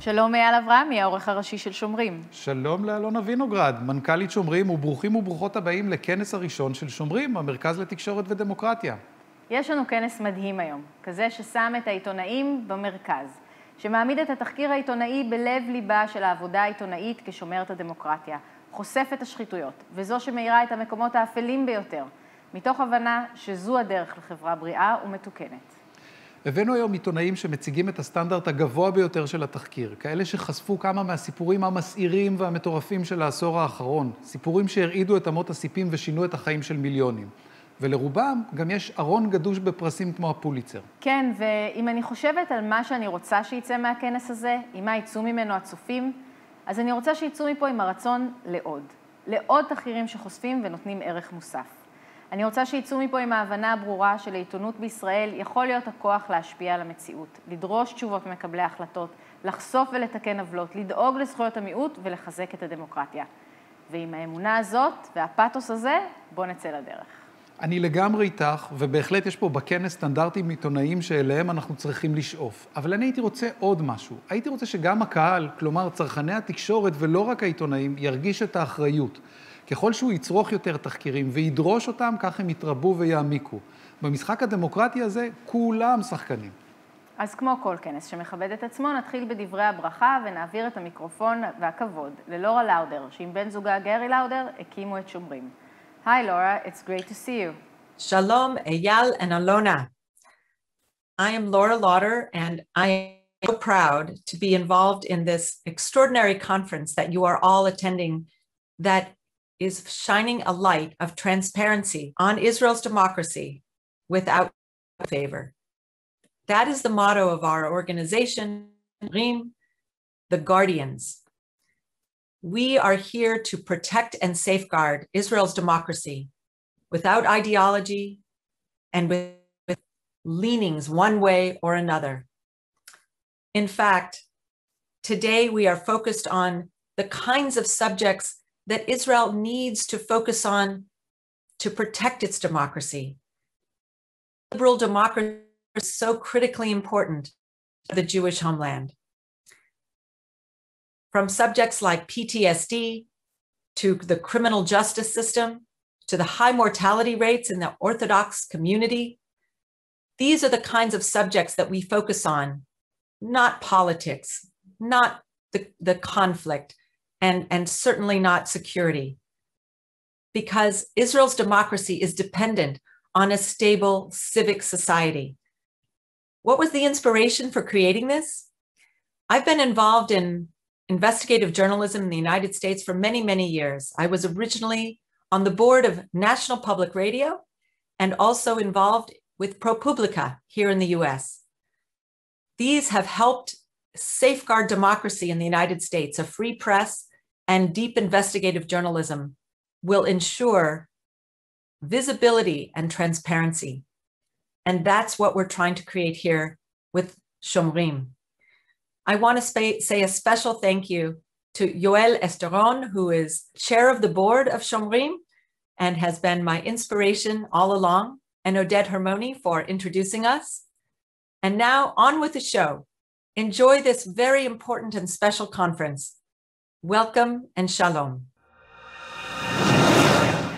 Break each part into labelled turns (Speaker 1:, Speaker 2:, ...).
Speaker 1: שלום אייל אברהמי, העורך הראשי של שומרים.
Speaker 2: שלום לאלונה וינוגרד, מנכ"לית שומרים, וברוכים וברוכות הבאים לכנס הראשון של שומרים, המרכז לתקשורת ודמוקרטיה.
Speaker 1: יש לנו כנס מדהים היום, כזה ששם את העיתונאים במרכז, שמעמיד את התחקיר העיתונאי בלב ליבה של העבודה העיתונאית כשומרת הדמוקרטיה, חושף את השחיתויות, וזו שמאירה את המקומות האפלים ביותר, מתוך הבנה שזו הדרך לחברה בריאה ומתוקנת.
Speaker 2: הבאנו היום עיתונאים שמציגים את הסטנדרט הגבוה ביותר של התחקיר, כאלה שחשפו כמה מהסיפורים המסעירים והמטורפים של העשור האחרון, סיפורים שהרעידו את אמות הסיפים ושינו את החיים של מיליונים. ולרובם גם יש ארון גדוש בפרסים כמו הפוליצר.
Speaker 1: כן, ואם אני חושבת על מה שאני רוצה שיצא מהכנס הזה, עם מה יצאו ממנו הצופים, אז אני רוצה שיצאו מפה עם הרצון לעוד תחקירים שחושפים ונותנים ערך מוסף. אני רוצה שיצאו מפה עם ההבנה הברורה של העיתונות בישראל יכול להיות הכוח להשפיע על המציאות, לדרוש תשובות ממקבלי ההחלטות, לחשוף ולתקן עוולות, לדאוג לזכויות המיעוט ולחזק את הדמוקרטיה. ועם האמונה הזאת והפאתוס הזה, בוא נצא לדרך.
Speaker 2: אני לגמרי איתך, ובהחלט יש פה בכנס סטנדרטים עיתונאיים שאליהם אנחנו צריכים לשאוף. אבל אני הייתי רוצה עוד משהו. הייתי רוצה שגם הקהל, כלומר צרכני התקשורת ולא רק העיתונאים, ירגיש את האחריות. ככל שהוא יצרוך יותר תחקירים וידרוש אותם, כך הם יתרבו ויעמיקו. במשחק הדמוקרטי הזה, כולם שחקנים.
Speaker 1: אז כמו כל כנס שמכבד את עצמו, נתחיל בדברי הברכה ונעביר את המיקרופון והכבוד ללורה לאודר, שעם בן זוגה גרי לאודר הקימו את שומרים. Hi Laura, it's great to see you.
Speaker 3: Shalom, Eyal and Ilona. I am Laura Lauder and I am so proud to be involved in this extraordinary conference that you are all attending that is shining a light of transparency on Israel's democracy without favor. That is the motto of our organization, the Guardians. We are here to protect and safeguard Israel's democracy without ideology and with leanings one way or another. In fact, today we are focused on the kinds of subjects that Israel needs to focus on to protect its democracy. Liberal democracy is so critically important for the Jewish homeland. From subjects like PTSD to the criminal justice system, to the high mortality rates in the Orthodox community, these are the kinds of subjects that we focus on, not politics, not the conflict, and certainly not security. Because Israel's democracy is dependent on a stable civic society. What was the inspiration for creating this? I've been involved in investigative journalism in the United States for many, many years. I was originally on the board of National Public Radio and also involved with ProPublica here in the US. These have helped safeguard democracy in the United States. A free press and deep investigative journalism will ensure visibility and transparency. And that's what we're trying to create here with Shomrim. I want to say a special thank you to Yoel Esteron, who is chair of the board of Shomrim and has been my inspiration all along, and Odette Hermoni for introducing us. And now on with the show. Enjoy this very important and special conference. Welcome and shalom.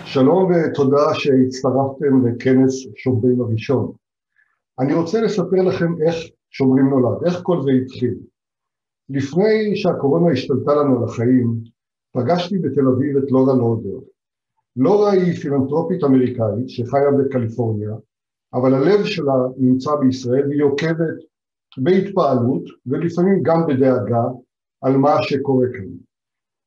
Speaker 4: שלום ותודה שהצטרפתם לכנס שומרים הראשון. אני רוצה לספר לכם איך שומרים נולד, איך כל זה התחיל. לפני שהקורונה השתלטה לנו על החיים, פגשתי בתל אביב את לורה לאודר. לורה היא פילנתרופית אמריקאית שחיה בקליפורניה, אבל הלב שלה נמצא בישראל והיא עוקבת בהתפעלות ולפעמים גם בדאגה על מה שקורה כאן.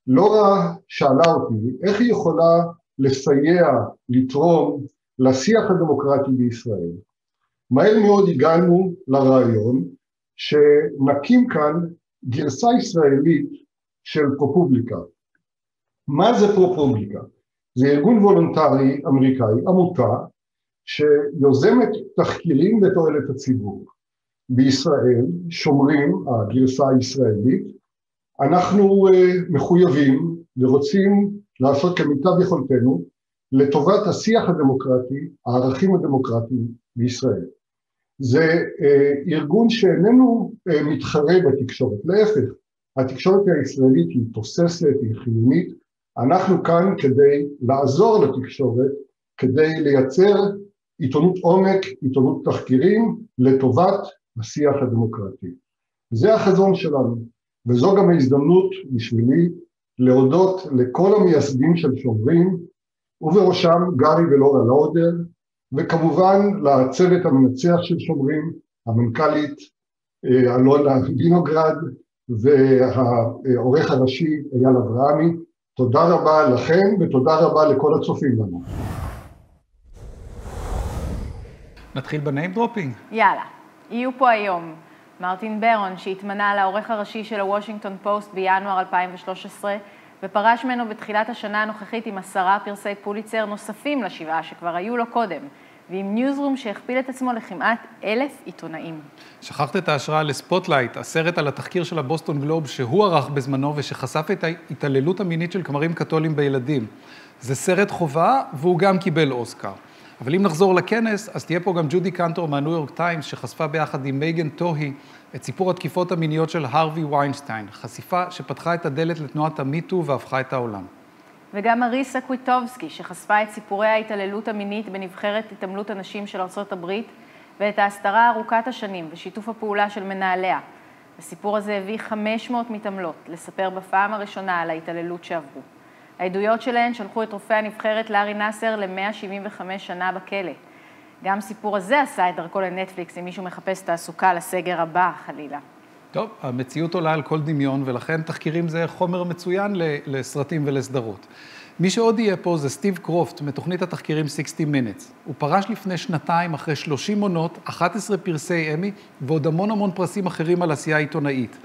Speaker 4: לורה שאלה אותי איך היא יכולה לסייע, לתרום לשיח הדמוקרטי בישראל. מהר מאוד הגענו לרעיון שנקים כאן גרסה ישראלית של פרופבליקה. מה זה פרופבליקה? זה ארגון וולונטרי אמריקאי, עמותה, שיוזמת תחקירים לתועלת הציבור. בישראל, שומרים, הגרסה הישראלית, אנחנו מחויבים ורוצים לעשות כמיטב יכולתנו לטובת השיח הדמוקרטי, הערכים הדמוקרטיים בישראל. זה ארגון שאיננו מתחרה בתקשורת, להפך, התקשורת הישראלית היא תוססת, היא חיונית, אנחנו כאן כדי לעזור לתקשורת, כדי לייצר עיתונות עומק, עיתונות תחקירים, לטובת השיח הדמוקרטי. זה החזון שלנו, וזו גם ההזדמנות בשבילי להודות לכל המייסדים של שומרים, ובראשם גרי ולורה לאודר, וכמובן לצוות המנצח של שומרים, המנכ"לית אלונה וינוגרד, והעורך הראשי אייל אברהמי. תודה רבה לכם ותודה רבה לכל הצופים לנו.
Speaker 2: נתחיל בניים דרופינג.
Speaker 1: יאללה, יהיו פה היום מרטין בארון, שהתמנה לעורך הראשי של הוושינגטון פוסט בינואר 2013, ופרש ממנו בתחילת השנה הנוכחית עם 10 פרסי פוליצר נוספים לשבעה שכבר היו לו קודם, ועם ניוזרום שהכפיל את עצמו לכמעט 1,000 עיתונאים.
Speaker 2: שכחת את ההשראה לספוטלייט, הסרט על התחקיר של הבוסטון גלוב שהוא ערך בזמנו ושחשף את ההתעללות המינית של כמרים קתולים בילדים. זה סרט חובה והוא גם קיבל אוסקר. אבל אם נחזור לכנס, אז תהיה פה גם ג'ודי קנטור מהניו יורק טיימס, שחשפה ביחד עם מייגן טוהי את סיפור התקיפות המיניות של הארווי ויינסטין, חשיפה שפתחה את הדלת לתנועת המיטו והפכה את העולם.
Speaker 1: וגם מריסה קוויאטקובסקי, שחשפה את סיפורי ההתעללות המינית בנבחרת התעמלות הנשים של ארצות הברית, ואת ההסתרה ארוכת השנים ושיתוף הפעולה של מנהליה. הסיפור הזה הביא 500 מתעמלות לספר בפעם הראשונה על ההתעללות שעברו. העדויות שלהן שלחו את רופא הנבחרת לארי נאסר ל-175 שנה בכלא. גם סיפור הזה עשה את דרכו לנטפליקס, אם מישהו מחפש תעסוקה לסגר הבא, חלילה.
Speaker 2: טוב, המציאות עולה על כל דמיון, ולכן תחקירים זה חומר מצוין לסרטים ולסדרות. מי שעוד יהיה פה זה סטיב קרופט, מתוכנית התחקירים 60 Minutes. הוא פרש לפני שנתיים, אחרי 30 עונות, 11 פרסי אמי, ועוד המון פרסים אחרים על עשייה עיתונאית.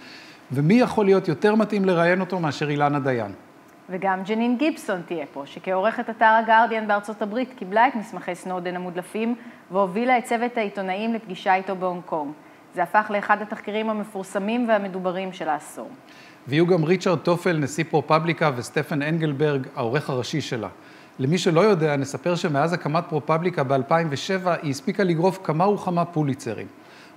Speaker 2: ומי יכול להיות יותר מתאים לראיין אותו מאשר אילנה דיין?
Speaker 1: וגם ג'נין גיבסון תהיה פה, שכעורכת אתר הגרדיאן בארצות הברית קיבלה את מסמכי סנודן המודלפים, והובילה את צוות העיתונאים לפגישה איתו בהונג קונג. זה הפך לאחד התחקירים המפורסמים והמדוברים של העשור.
Speaker 2: ויהיו גם ריצ'רד טופל, נשיא פרופבליקה, וסטפן אנגלברג, העורך הראשי שלה. למי שלא יודע, נספר שמאז הקמת פרופבליקה ב-2007, היא הספיקה לגרוף כמה וכמה פוליצרים.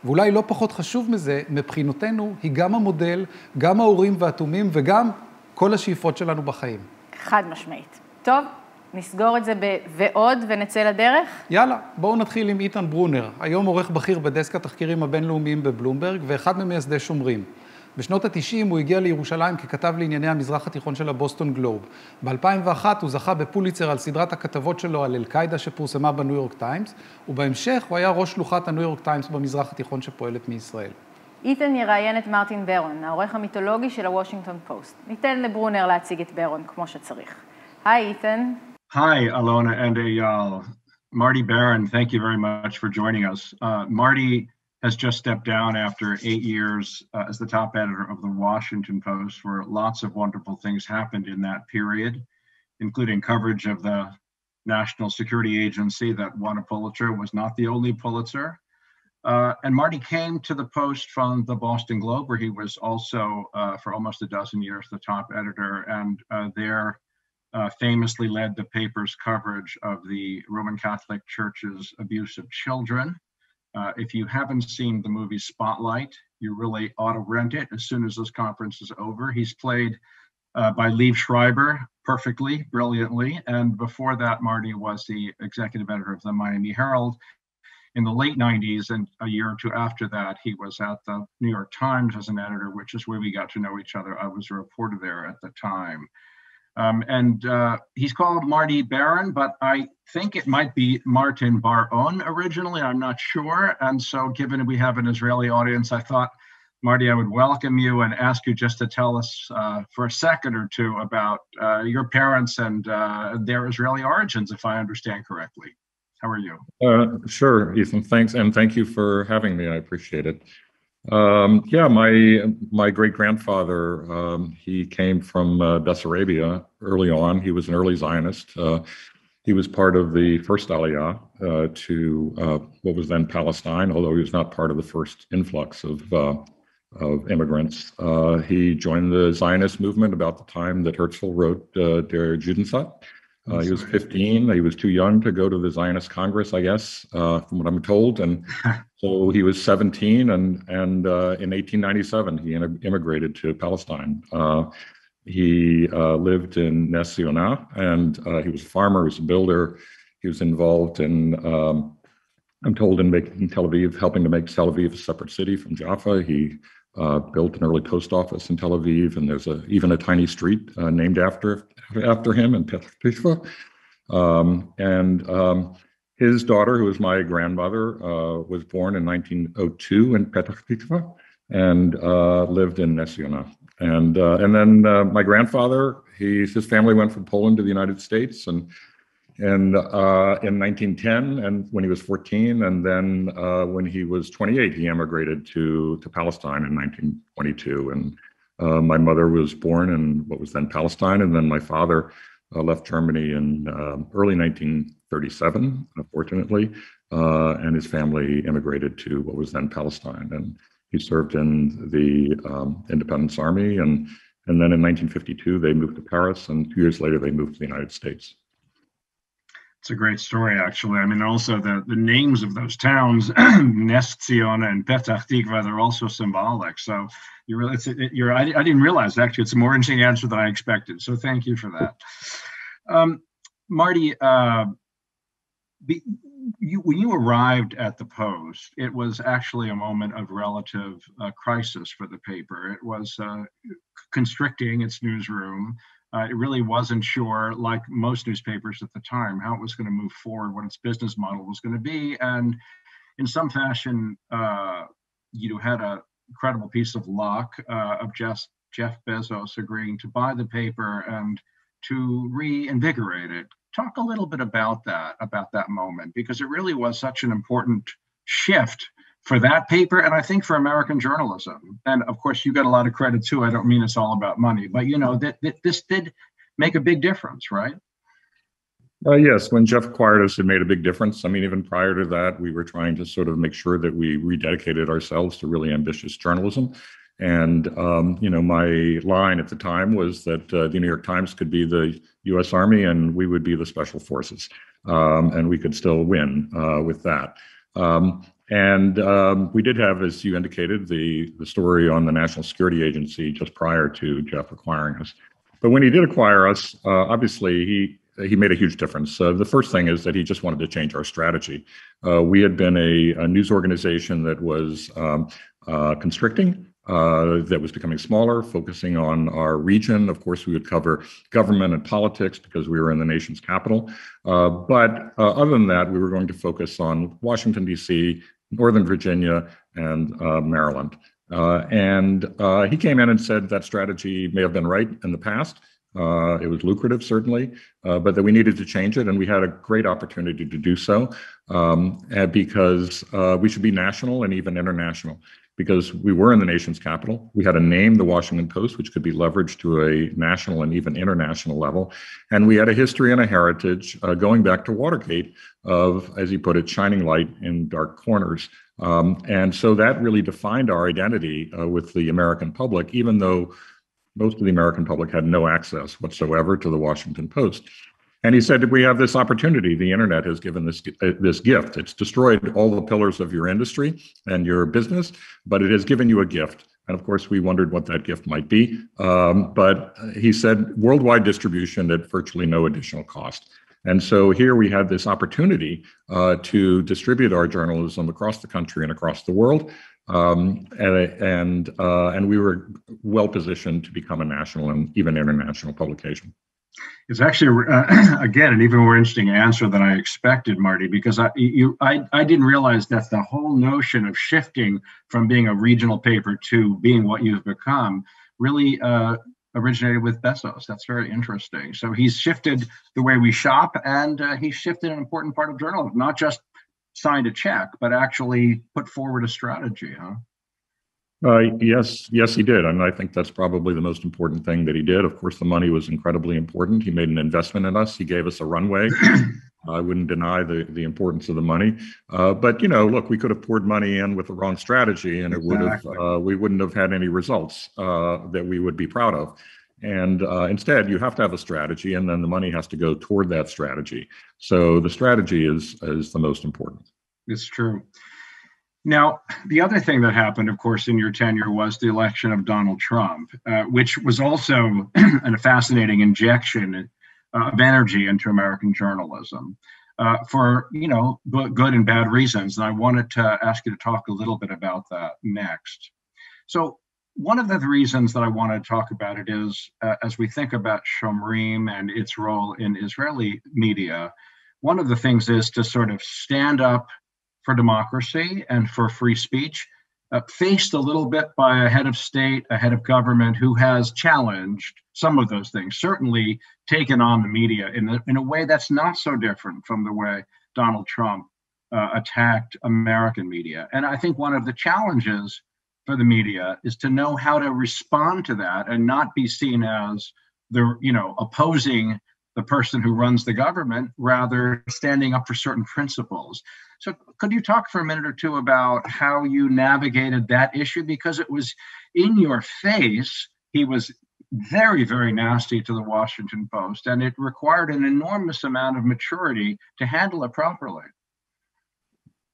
Speaker 2: ואולי לא פחות חשוב מזה, מבחינתנו, היא גם המודל, גם ההורים והתומים, וגם כל השאיפות שלנו בחיים.
Speaker 1: חד משמעית. טוב, נסגור את זה ועוד ונצא לדרך?
Speaker 2: יאללה, בואו נתחיל עם איתן ברונר, היום עורך בכיר בדסק התחקירים הבינלאומיים בבלומברג, ואחד ממייסדי שומרים. בשנות ה-90 הוא הגיע לירושלים ככתב לענייני המזרח התיכון של הבוסטון גלוב. ב-2001 הוא זכה בפוליצר על סדרת הכתבות שלו על אל-קאידה שפורסמה בניו יורק טיימס, ובהמשך הוא היה ראש שלוחת הניו יורק טיימס במזרח התיכון שפועלת מישראל.
Speaker 1: איתן יראיין את מרטין בארון, העורך המיתולוגי של הוושינגטון פוסט. ניתן לברונר להציג את בארון כמו שצריך. היי איתן.
Speaker 5: Hi, Alona and Eyal. Marty Baron, thank you very much for joining us. Marty has just stepped down after 8 years as the top editor of the Washington Post, where lots of wonderful things happened in that period, including coverage of the National Security Agency that won a Pulitzer, was not the only Pulitzer. And Marty came to the Post from the Boston Globe, where he was also, for almost a dozen years, the top editor, and there famously led the paper's coverage of the Roman Catholic Church's abuse of children. If you haven't seen the movie Spotlight, you really ought to rent it as soon as this conference is over. He's played by Liev Schreiber perfectly, brilliantly, and before that, Marty was the executive editor of the Miami Herald. In the late 90s, and a year or two after that, he was at the New York Times as an editor, which is where we got to know each other. I was a reporter there at the time. He's called Marty Baron, but I think it might be Martin Baron originally. I'm not sure. And so given we have an Israeli audience, I thought, Marty, I would welcome you and ask you just to tell us for a second or two about your parents and their Israeli origins, if I understand correctly. How are you?
Speaker 6: Sure, Ethan. Thanks. And thank you for having me. I appreciate it. Yeah, my great-grandfather, he came from Bessarabia early on. He was an early Zionist. He was part of the first Aliyah to what was then Palestine, although he was not part of the first influx of immigrants. He joined the Zionist movement about the time that Herzl wrote Der Judensat. He was 15. He was too young to go to the Zionist Congress, I guess, from what I'm told. And so he was 17, and in 1897, he immigrated to Palestine. He lived in Nes Ziona, and he was a farmer, he was a builder. He was involved in, I'm told, in making Tel Aviv, helping to make Tel Aviv a separate city from Jaffa. He built an early post office in Tel Aviv, and there's even a tiny street named after him in Petah Tikva. His daughter, who was my grandmother, was born in 1902 in Petah Tikva and lived in Nes Ziona. And then my grandfather, his family went from Poland to the United States, and in 1910, and when he was 14, and then when he was 28, he emigrated to Palestine in 1922. And my mother was born in what was then Palestine, and then my father left Germany in early 1937, unfortunately, and his family immigrated to what was then Palestine. And he served in the Independence Army, and then in 1952 they moved to Paris, and 2 years later they moved to the United States.
Speaker 5: It's a great story, actually. I mean, also the names of those towns, Nes Ziona and Petah Tikva, they're also symbolic. So I didn't realize, actually, it's a more interesting answer than I expected. So thank you for that. Marty, when you arrived at the Post, it was actually a moment of relative crisis for the paper. It was constricting its newsroom. It really wasn't sure, like most newspapers at the time, how it was going to move forward, what its business model was going to be. And in some fashion, you had an incredible piece of luck of Jeff Bezos agreeing to buy the paper and to reinvigorate it. Talk a little bit about that moment, because it really was such an important shift for that paper, and I think for American journalism. And of course, you got a lot of credit too. I don't mean it's all about money, but you know that this did make a big difference, right?
Speaker 6: Yes, when Jeff acquired us, it made a big difference. I mean, even prior to that, we were trying to sort of make sure that we rededicated ourselves to really ambitious journalism. And, my line at the time was that the New York Times could be the U.S. Army and we would be the Special Forces. And we could still win with that. We did have, as you indicated, the story on the National Security Agency just prior to Jeff acquiring us. But when he did acquire us, obviously he made a huge difference. The first thing is that he just wanted to change our strategy. We had been a news organization that was constricting, that was becoming smaller, focusing on our region. Of course, we would cover government and politics because we were in the nation's capital. But other than that, we were going to focus on Washington, D.C., Northern Virginia, and Maryland. He came in and said that strategy may have been right in the past. It was lucrative, certainly, but that we needed to change it. And we had a great opportunity to do so because we should be national and even international. Because we were in the nation's capital. We had a name, the Washington Post, which could be leveraged to a national and even international level. And we had a history and a heritage going back to Watergate of, as he put it, shining light in dark corners. And so that really defined our identity with the American public, even though most of the American public had no access whatsoever to the Washington Post. And he said, we have this opportunity. The internet has given this gift. It's destroyed all the pillars of your industry and your business, but it has given you a gift. And of course, we wondered what that gift might be. But he said, worldwide distribution at virtually no additional cost. And so here we had this opportunity to distribute our journalism across the country and across the world. And we were well positioned to become a national and even international publication.
Speaker 5: It's actually, again, an even more interesting answer than I expected, Marty, because I didn't realize that the whole notion of shifting from being a regional paper to being what you've become really originated with Bezos. That's very interesting. So he's shifted the way we shop, and he's shifted an important part of journalism, not just signed a check, but actually put forward a strategy, huh?
Speaker 6: Yes, he did. And I think that's probably the most important thing that he did. Of course, the money was incredibly important. He made an investment in us. He gave us a runway. I wouldn't deny the importance of the money. But, look, we could have poured money in with the wrong strategy and it would have we wouldn't have had any results that we would be proud of. And instead, you have to have a strategy, and then the money has to go toward that strategy. So the strategy is the most important.
Speaker 5: It's true. Now, the other thing that happened, of course, in your tenure was the election of Donald Trump, which was also a fascinating injection of energy into American journalism for, good and bad reasons. And I wanted to ask you to talk a little bit about that next. So one of the reasons that I want to talk about it is, as we think about Shomrim and its role in Israeli media, one of the things is to sort of stand up for democracy and for free speech, faced a little bit by a head of state, a head of government who has challenged some of those things, certainly taken on the media in a way that's not so different from the way Donald Trump attacked American media. And I think one of the challenges for the media is to know how to respond to that and not be seen as opposing the person who runs the government, rather standing up for certain principles. So could you talk for a minute or two about how you navigated that issue? Because it was in your face. He was very, very nasty to the Washington Post, and it required an enormous amount of maturity to handle it properly.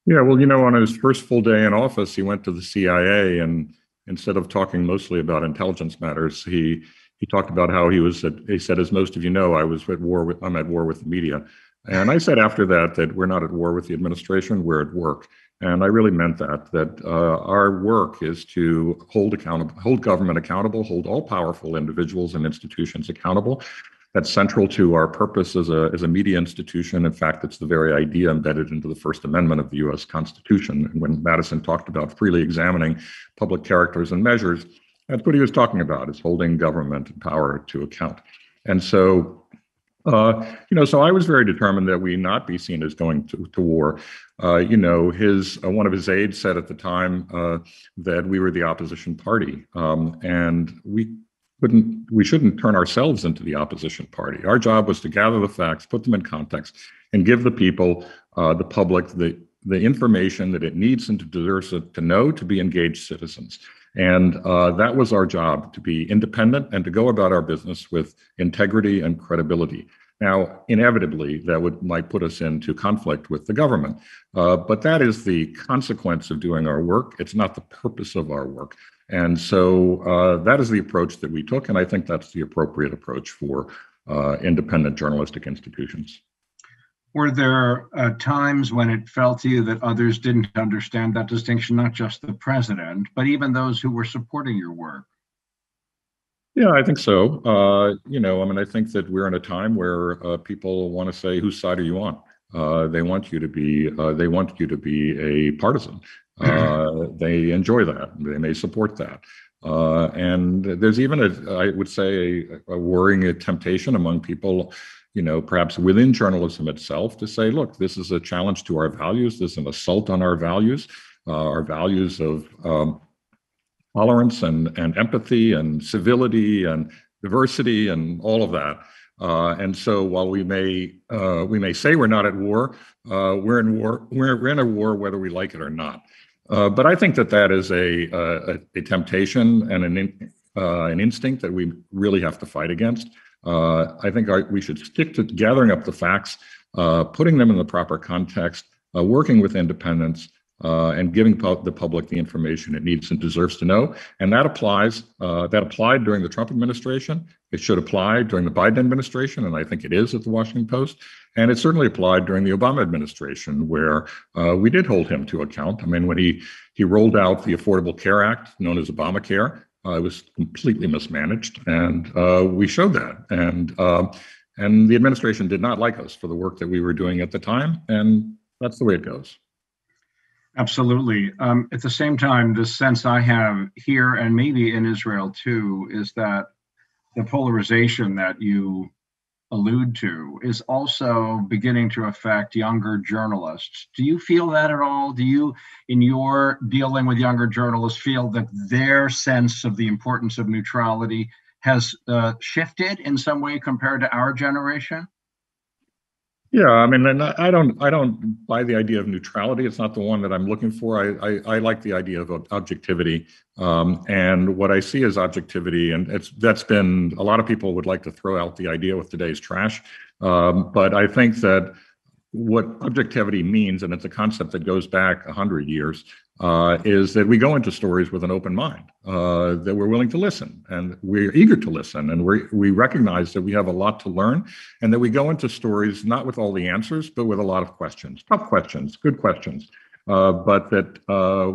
Speaker 6: Yeah, well, on his first full day in office, he went to the CIA, and instead of talking mostly about intelligence matters, he talked about how he said, as most of you know, I'm at war with the media. And I said after that we're not at war with the administration, we're at work. And I really meant that our work is to hold government accountable, hold all powerful individuals and institutions accountable. That's central to our purpose as a media institution. In fact, it's the very idea embedded into the First Amendment of the U.S. Constitution. And when Madison talked about freely examining public characters and measures, that's what he was talking about, is holding government and power to account. And so, so I was very determined that we not be seen as going to war. One of his aides said at the time that we were the opposition party, and we shouldn't turn ourselves into the opposition party. Our job was to gather the facts, put them in context, and give the people, the public, the information that it needs and deserves to know to be engaged citizens. And that was our job, to be independent and to go about our business with integrity and credibility. Now, inevitably, that might put us into conflict with the government, but that is the consequence of doing our work. It's not the purpose of our work. And so that is the approach that we took, and I think that's the appropriate approach for independent journalistic institutions.
Speaker 5: Were there times when it felt to you that others didn't understand that distinction, not just the president, but even those who were supporting your work?
Speaker 6: Yeah, I think so. I think that we're in a time where people want to say, whose side are you on? They want you to be a partisan. They enjoy that. They may support that. And there's even I would say, a worrying temptation among people, perhaps within journalism itself, to say, look, this is a challenge to our values. This is an assault on our values of tolerance and empathy and civility and diversity and all of that. And so while we may say we're not at war, we're in war. We're in a war whether we like it or not. But I think that is a temptation and an instinct that we really have to fight against. I think we should stick to gathering up the facts, putting them in the proper context, working with independence, and giving the public the information it needs and deserves to know. And that applied during the Trump administration. It should apply during the Biden administration, and I think it is at the Washington Post. And it certainly applied during the Obama administration, where we did hold him to account. I mean, when he rolled out the Affordable Care Act, known as Obamacare, it was completely mismanaged, and we showed that. And the administration did not like us for the work that we were doing at the time, and that's the way it goes.
Speaker 5: Absolutely. At the same time, the sense I have here, and maybe in Israel too, is that the polarization that you allude to is also beginning to affect younger journalists. Do you feel that at all? Do you, in your dealing with younger journalists, feel that their sense of the importance of neutrality has shifted in some way compared to our generation?
Speaker 6: Yeah, I mean, and I don't buy the idea of neutrality. It's not the one that I'm looking for. I like the idea of objectivity, and what I see as objectivity, and that's been, a lot of people would like to throw out the idea with today's trash, but I think that what objectivity means, and it's a concept that goes back 100 years, is that we go into stories with an open mind, that we're willing to listen, and we're eager to listen, and we recognize that we have a lot to learn, and that we go into stories not with all the answers, but with a lot of questions, tough questions, good questions, but that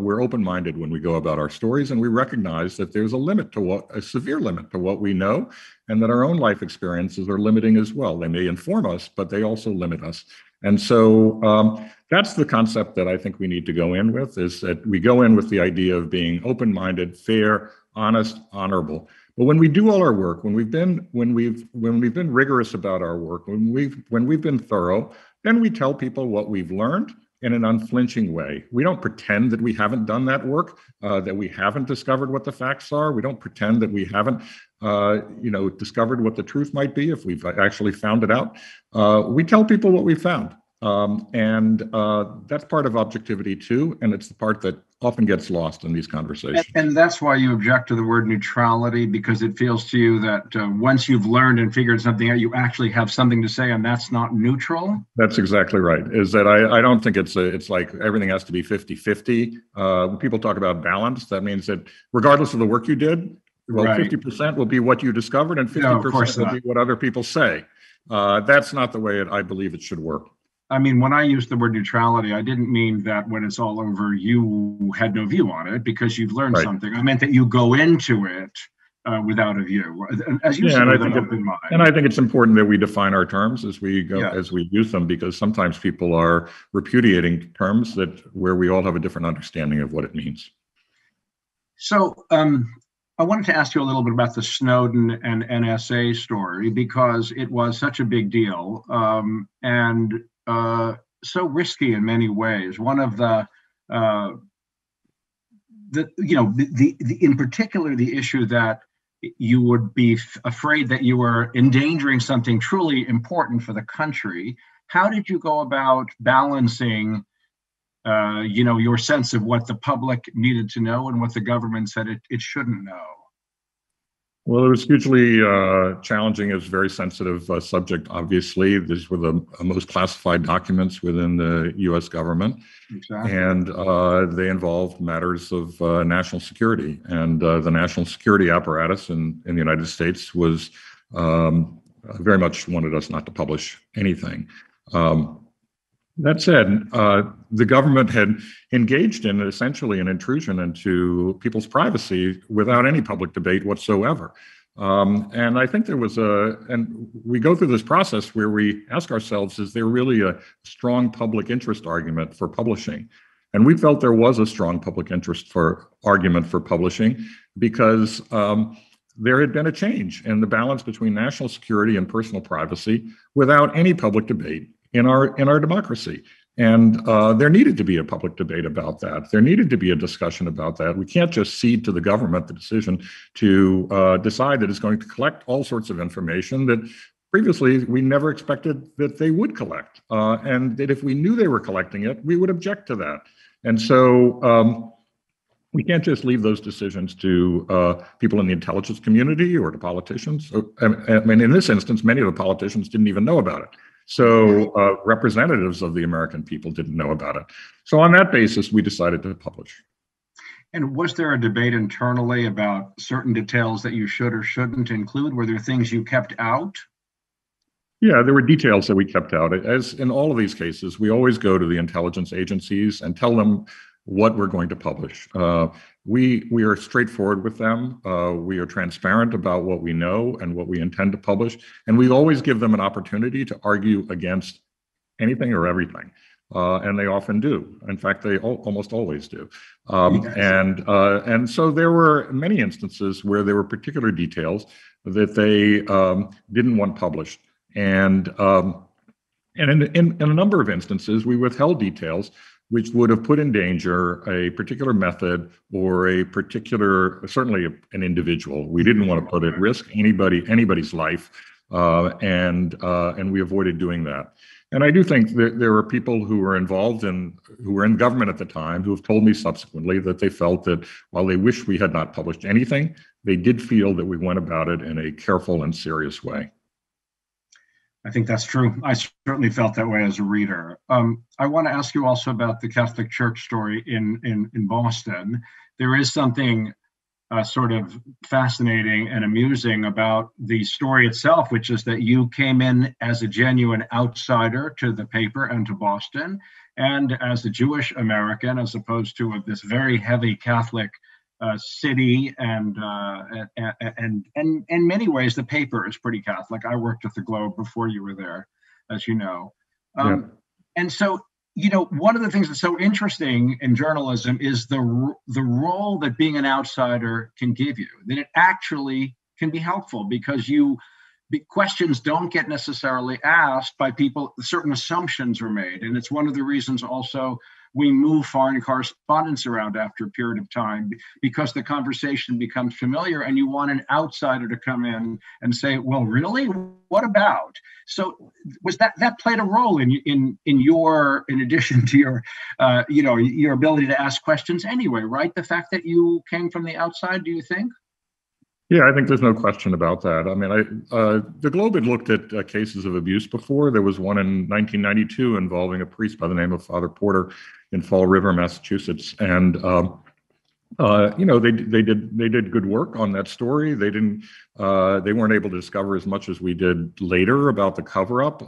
Speaker 6: we're open-minded when we go about our stories, and we recognize that there's a severe limit to what we know, and that our own life experiences are limiting as well. They may inform us, but they also limit us. And so that's the concept that I think we need to go in with, is that we go in with the idea of being open-minded, fair, honest, honorable. But when we do all our work, when we've been rigorous about our work, when we've been thorough, then we tell people what we've learned in an unflinching way. We don't pretend that we haven't done that work, that we haven't discovered what the facts are. We don't pretend that we haven't discovered what the truth might be if we've actually found it out. We tell people what we found. And that's part of objectivity too, and it's the part that often gets lost in these conversations.
Speaker 5: And that's why you object to the word neutrality, because it feels to you that once you've learned and figured something out, you actually have something to say, and that's not neutral? That's
Speaker 6: exactly right, is that I don't think it's like everything has to be 50-50. When people talk about balance, that means that regardless of the work you did, well, right, 50% will be what you discovered, and 50% will be what other people say. That's not the way I believe it should work.
Speaker 5: I mean, when I used the word neutrality, I didn't mean that when it's all over, you had no view on it because you've learned something. I meant that you go into it without a view, as you said, with an open mind.
Speaker 6: And I think it's important that we define our terms as we go, as we use them, because sometimes people are repudiating terms where we all have a different understanding of what it means.
Speaker 5: So I wanted to ask you a little bit about the Snowden and NSA story, because it was such a big deal and so risky in many ways. One of in particular, the issue that you would be afraid that you were endangering something truly important for the country. How did you go about balancing your sense of what the public needed to know and what the government said it shouldn't know?
Speaker 6: Well, it was hugely challenging. It was a very sensitive subject, obviously. These were the most classified documents within the U.S. government.
Speaker 5: Exactly.
Speaker 6: And they involved matters of national security. And the national security apparatus in the United States was very much wanted us not to publish anything. That said, the government had engaged in essentially an intrusion into people's privacy without any public debate whatsoever. And I think there was and we go through this process where we ask ourselves, is there really a strong public interest argument for publishing? And we felt there was a strong public interest argument for publishing because there had been a change in the balance between national security and personal privacy without any public debate in our democracy. And there needed to be a public debate about that. There needed to be a discussion about that. We can't just cede to the government the decision to decide that it's going to collect all sorts of information that previously we never expected that they would collect. And that if we knew they were collecting it, we would object to that. And so we can't just leave those decisions to people in the intelligence community or to politicians. I mean, in this instance, many of the politicians didn't even know about it. So representatives of the American people didn't know about it. So on that basis, we decided to publish.
Speaker 5: And was there a debate internally about certain details that you should or shouldn't include? Were there things you kept out?
Speaker 6: Yeah, there were details that we kept out. As in all of these cases, we always go to the intelligence agencies and tell them what we're going to publish. We are straightforward with them. We are transparent about what we know and what we intend to publish. And we always give them an opportunity to argue against anything or everything. And they often do. In fact, they almost always do. And so there were many instances where there were particular details that they didn't want published. And in a number of instances, we withheld details which would have put in danger a particular method or a particular, certainly an individual. We didn't want to put at risk anybody's life, and we avoided doing that. And I do think that there were people who were involved who were in government at the time, who have told me subsequently that they felt that while they wished we had not published anything, they did feel that we went about it in a careful and serious way.
Speaker 5: I think that's true. I certainly felt that way as a reader. I want to ask you also about the Catholic Church story in Boston. There is something sort of fascinating and amusing about the story itself, which is that you came in as a genuine outsider to the paper and to Boston, and as a Jewish American, as opposed to this very heavy Catholic city, and in many ways, the paper is pretty Catholic. I worked at the Globe before you were there, as you know. And so, you know, one of the things that's so interesting in journalism is the role that being an outsider can give you, that it actually can be helpful because questions don't get necessarily asked by people, certain assumptions are made. And it's one of the reasons also we move foreign correspondents around after a period of time, because the conversation becomes familiar and you want an outsider to come in and say, well, really? What about? So was that played a role in addition to your, your ability to ask questions anyway, right? The fact that you came from the outside, do you think?
Speaker 6: Yeah, I think there's no question about that. I mean, the Globe had looked at cases of abuse before. There was one in 1992 involving a priest by the name of Father Porter in Fall River, Massachusetts, and they did good work on that story. They weren't able to discover as much as we did later about the cover-up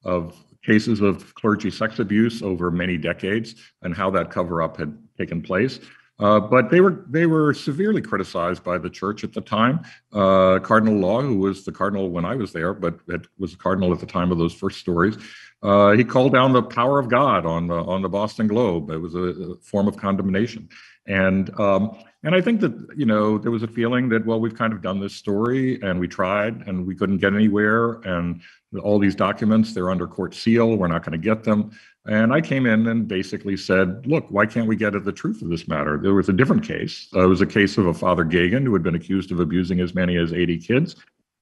Speaker 6: of cases of clergy sex abuse over many decades and how that cover-up had taken place. But they were severely criticized by the church at the time. Cardinal Law, who was the cardinal when I was there, but was the cardinal at the time of those first stories, he called down the power of God on the Boston Globe. It was a form of condemnation, and I think that there was a feeling that, well, we've kind of done this story and we tried and we couldn't get anywhere, and all these documents, they're under court seal, we're not going to get them. And I came in and basically said, look, why can't we get at the truth of this matter? There was a different case. It was a case of a Father Gagan who had been accused of abusing as many as 80 kids.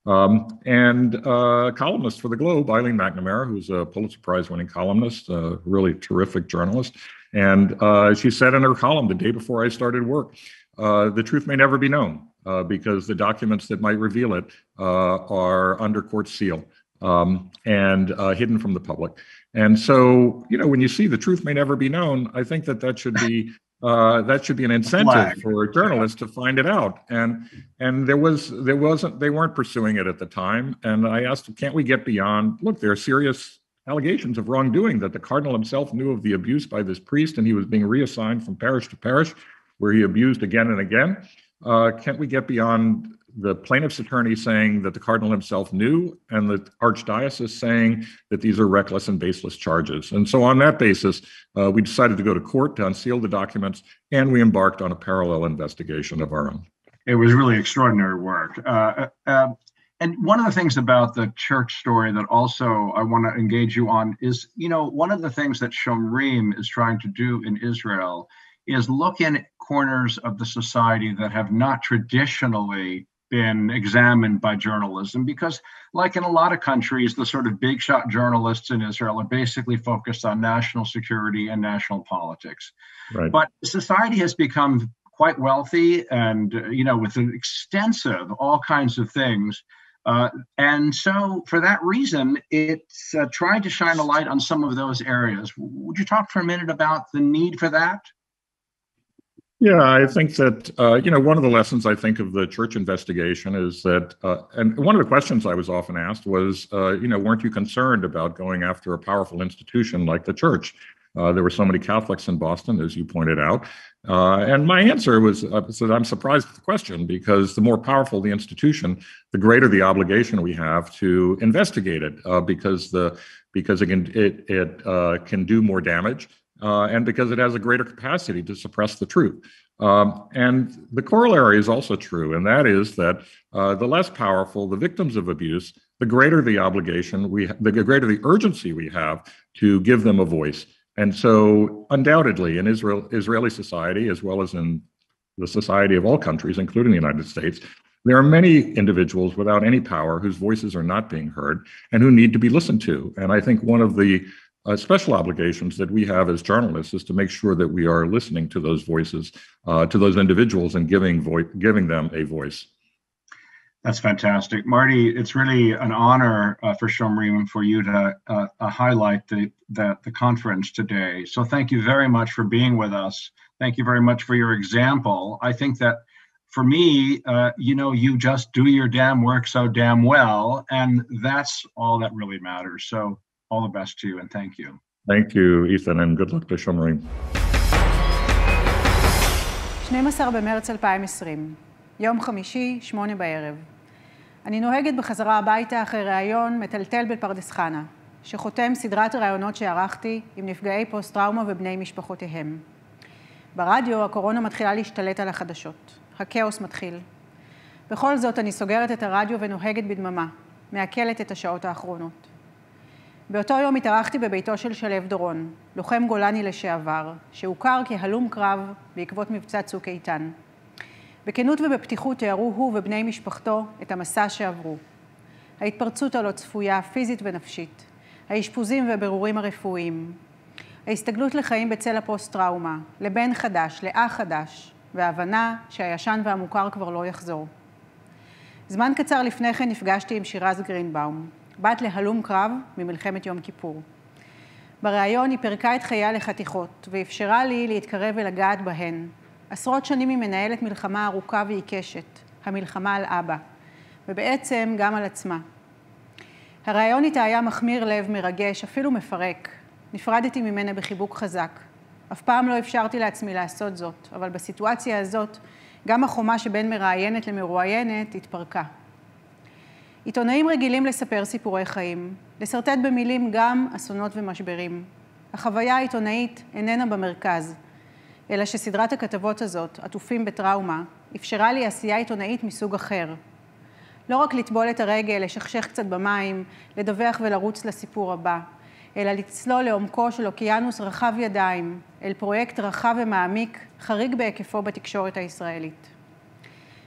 Speaker 6: And a columnist for the Globe, Eileen McNamara, who's a Pulitzer Prize winning columnist, a really terrific journalist. And she said in her column the day before I started work, the truth may never be known because the documents that might reveal it are under court seal and hidden from the public. And so, when you see the truth may never be known, I think that should be an incentive for journalists to find it out. And they weren't pursuing it at the time. And I asked, can't we get beyond, look, there are serious allegations of wrongdoing, that the cardinal himself knew of the abuse by this priest and he was being reassigned from parish to parish where he abused again and again. Can't we get beyond the plaintiff's attorney saying that the cardinal himself knew and the archdiocese saying that these are reckless and baseless charges? And so on that basis, we decided to go to court to unseal the documents, and we embarked on a parallel investigation of our own.
Speaker 5: It was really extraordinary work. And one of the things about the church story that also I want to engage you on is, one of the things that Shomrim is trying to do in Israel is look in corners of the society that have not traditionally been examined by journalism, because like in a lot of countries, the sort of big shot journalists in Israel are basically focused on national security and national politics.
Speaker 6: Right.
Speaker 5: But society has become quite wealthy and, with an extensive, all kinds of things. And so for that reason, it's trying to shine a light on some of those areas. Would you talk for a minute about the need for that?
Speaker 6: Yeah, I think that, one of the lessons I think of the church investigation is that, and one of the questions I was often asked was, weren't you concerned about going after a powerful institution like the church? There were so many Catholics in Boston, as you pointed out. And my answer was that I'm surprised at the question, because the more powerful the institution, the greater the obligation we have to investigate it, because it can do more damage. And because it has a greater capacity to suppress the truth. And the corollary is also true, and that is that the less powerful the victims of abuse, the greater the obligation the greater the urgency we have to give them a voice. And so undoubtedly in Israeli society, as well as in the society of all countries, including the United States, There are many individuals without any power whose voices are not being heard and who need to be listened to. And I think one of the special obligations that we have as journalists is to make sure that we are listening to those voices, to those individuals, and giving them a voice.
Speaker 5: That's fantastic. Marty, it's really an honor for Shomrim for you to highlight the conference today. So thank you very much for being with us. Thank you very much for your example. I think that for me, you just do your damn work so damn well, and that's all that really matters. So all the best to you, and thank you.
Speaker 6: Thank you, Ethan, and good luck to Shomrim.
Speaker 7: 12 במרץ 2020, יום חמישי, 8 בערב. אני נוהגת בחזרה הביתה אחרי ראיון מטלטל בפרדס חנה, שחותם סדרת ראיונות שערכתי עם נפגעי פוסט-טראומה ובני משפחותיהם. ברדיו הקורונה מתחילה להשתלט על החדשות. הכאוס מתחיל. בכל זאת אני סוגרת את הרדיו ונוהגת בדממה, מעכלת את השעות האחרונות. באותו יום התארחתי בביתו של שלב דורון, לוחם גולני לשעבר, שהוכר כהלום קרב בעקבות מבצע צוק איתן. בכנות ובפתיחות תיארו הוא ובני משפחתו את המסע שעברו. ההתפרצות הלא צפויה, פיזית ונפשית, האשפוזים והבירורים הרפואיים, ההסתגלות לחיים בצל הפוסט-טראומה, לבן חדש, לאח חדש, וההבנה שהישן והמוכר כבר לא יחזור. זמן קצר לפני כן נפגשתי עם שירז גרינבאום, בת להלום קרב ממלחמת יום כיפור. בריאיון היא פרקה את חייה לחתיכות, ואפשרה לי להתקרב ולגעת בהן. עשרות שנים היא מנהלת מלחמה ארוכה ועיקשת, המלחמה על אבא, ובעצם גם על עצמה. הריאיון איתה היה מחמיר לב, מרגש, אפילו מפרק. נפרדתי ממנה בחיבוק חזק. אף פעם לא אפשרתי לעצמי לעשות זאת, אבל בסיטואציה הזאת, גם החומה שבין מראיינת למרואיינת התפרקה. עיתונאים רגילים לספר סיפורי חיים, לסרטט במילים גם אסונות ומשברים. החוויה העיתונאית איננה במרכז, אלא שסדרת הכתבות הזאת, עטופים בטראומה, אפשרה לי עשייה עיתונאית מסוג אחר. לא רק לטבול את הרגל, לשכשך קצת במים, לדווח ולרוץ לסיפור הבא, אלא לצלול לעומקו של אוקיינוס רחב ידיים, אל פרויקט רחב ומעמיק, חריג בהיקפו בתקשורת הישראלית.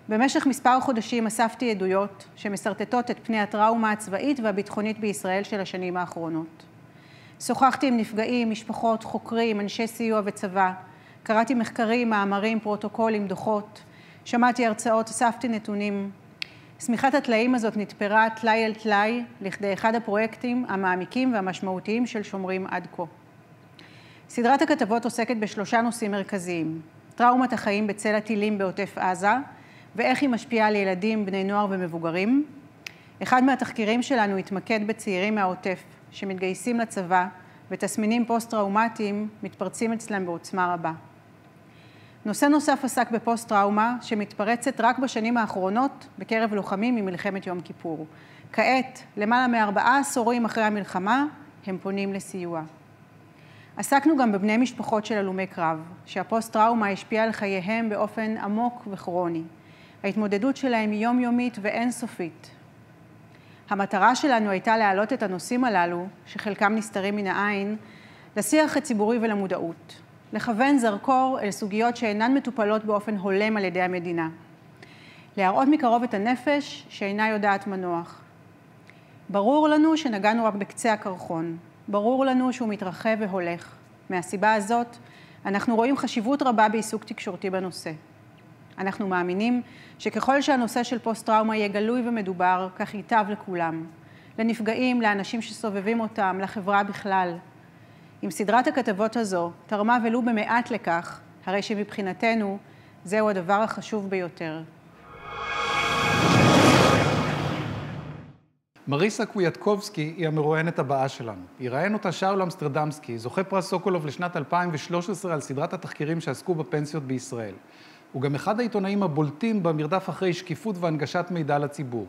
Speaker 7: במשך מספר חודשים אספתי עדויות שמסרטטות את פני הטראומה הצבאית והביטחונית בישראל של השנים האחרונות. שוחחתי עם נפגעים, משפחות, חוקרים, אנשי סיוע וצבא, קראתי מחקרים, מאמרים, פרוטוקולים, דוחות, שמעתי הרצאות, אספתי נתונים. סמיכת הטלאים הזאת נתפרה טלאי אל טלאי לכדי אחד הפרויקטים המעמיקים והמשמעותיים של שומרים עד כה. סדרת הכתבות עוסקת בשלושה נושאים מרכזיים: טראומת החיים בצל הטילים בעוטף עזה, ואיך היא משפיעה על ילדים, בני נוער ומבוגרים. אחד מהתחקירים שלנו התמקד בצעירים מהעוטף שמתגייסים לצבא, ותסמינים פוסט-טראומטיים מתפרצים אצלם בעוצמה רבה. נושא נוסף עסק בפוסט-טראומה שמתפרצת רק בשנים האחרונות בקרב לוחמים ממלחמת יום כיפור. כעת, למעלה מ4 עשורים אחרי המלחמה, הם פונים לסיוע. עסקנו גם בבני משפחות של הלומי קרב, שהפוסט-טראומה השפיעה על חייהם באופן עמוק וכרוני. ההתמודדות שלהם היא יומיומית ואינסופית. המטרה שלנו הייתה להעלות את הנושאים הללו, שחלקם נסתרים מן העין, לשיח הציבורי ולמודעות. לכוון זרקור אל סוגיות שאינן מטופלות באופן הולם על ידי המדינה. להראות מקרוב את הנפש שאינה יודעת מנוח. ברור לנו שנגענו רק בקצה הקרחון. ברור לנו שהוא מתרחב והולך. מהסיבה הזאת, אנחנו רואים חשיבות רבה בעיסוק תקשורתי בנושא. אנחנו מאמינים שככל שהנושא של פוסט-טראומה יהיה גלוי ומדובר, כך ייטב לכולם. לנפגעים, לאנשים שסובבים אותם, לחברה בכלל. אם סדרת הכתבות הזו תרמה ולו במעט לכך, הרי שמבחינתנו זהו הדבר החשוב ביותר.
Speaker 2: מריסה קוויאטקובסקי היא המרואיינת הבאה שלנו. יראיין אותה שאול אמסטרדמסקי, זוכה פרס סוקולוב לשנת 2013 על סדרת התחקירים שעסקו בפנסיות בישראל. הוא גם אחד העיתונאים הבולטים במרדף אחרי שקיפות והנגשת מידע לציבור.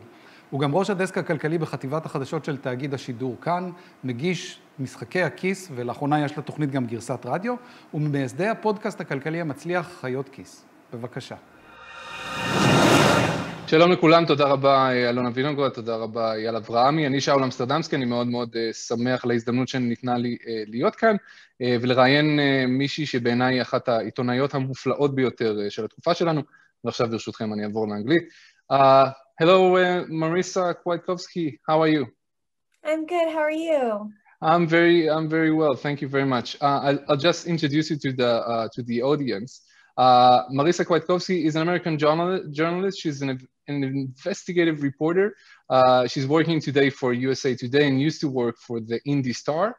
Speaker 2: הוא גם ראש הדסק הכלכלי בחטיבת החדשות של תאגיד השידור כאן, מגיש משחקי הכיס, ולאחרונה יש לה תוכנית גם גרסת רדיו, וממייסדי הפודקאסט הכלכלי המצליח חיות כיס. בבקשה.
Speaker 8: שלום לכולם, תודה רבה אלונה וינוגרד, תודה רבה אייל אברהמי. אני שאול אמסטרדמסקי, אני מאוד מאוד שמח על ההזדמנות שניתנה לי להיות כאן, ולראיין מישהי שבעיניי אחת העיתונאיות המופלאות ביותר של התקופה שלנו, ועכשיו ברשותכם אני אעבור לאנגלית. Hello, Mariса Kwiatkowski. How are you?
Speaker 9: I'm good. How are you?
Speaker 8: I'm very well. Thank you very much. I'll just introduce you to the audience. Marisa Kwiatkowski is an American journalist. She's an investigative reporter. She's working today for USA Today and used to work for the Indy Star.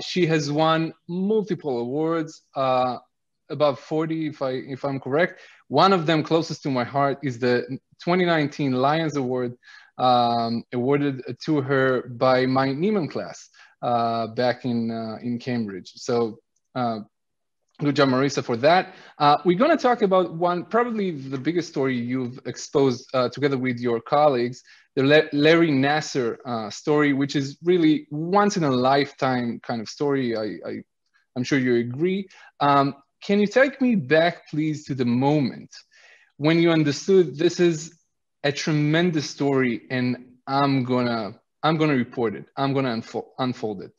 Speaker 8: She has won multiple awards, about 40, if I'm correct. One of them closest to my heart is the 2019 Lions Award, awarded to her by my Neiman class back in Cambridge. So good job, Marisa, for that. We're going to talk about probably the biggest story you've exposed together with your colleagues, the Larry Nassar story, which is really once in a lifetime kind of story. I'm sure you agree. Can you take me back, please, to the moment when you understood this is a tremendous story and I'm gonna report it. I'm gonna unfold it.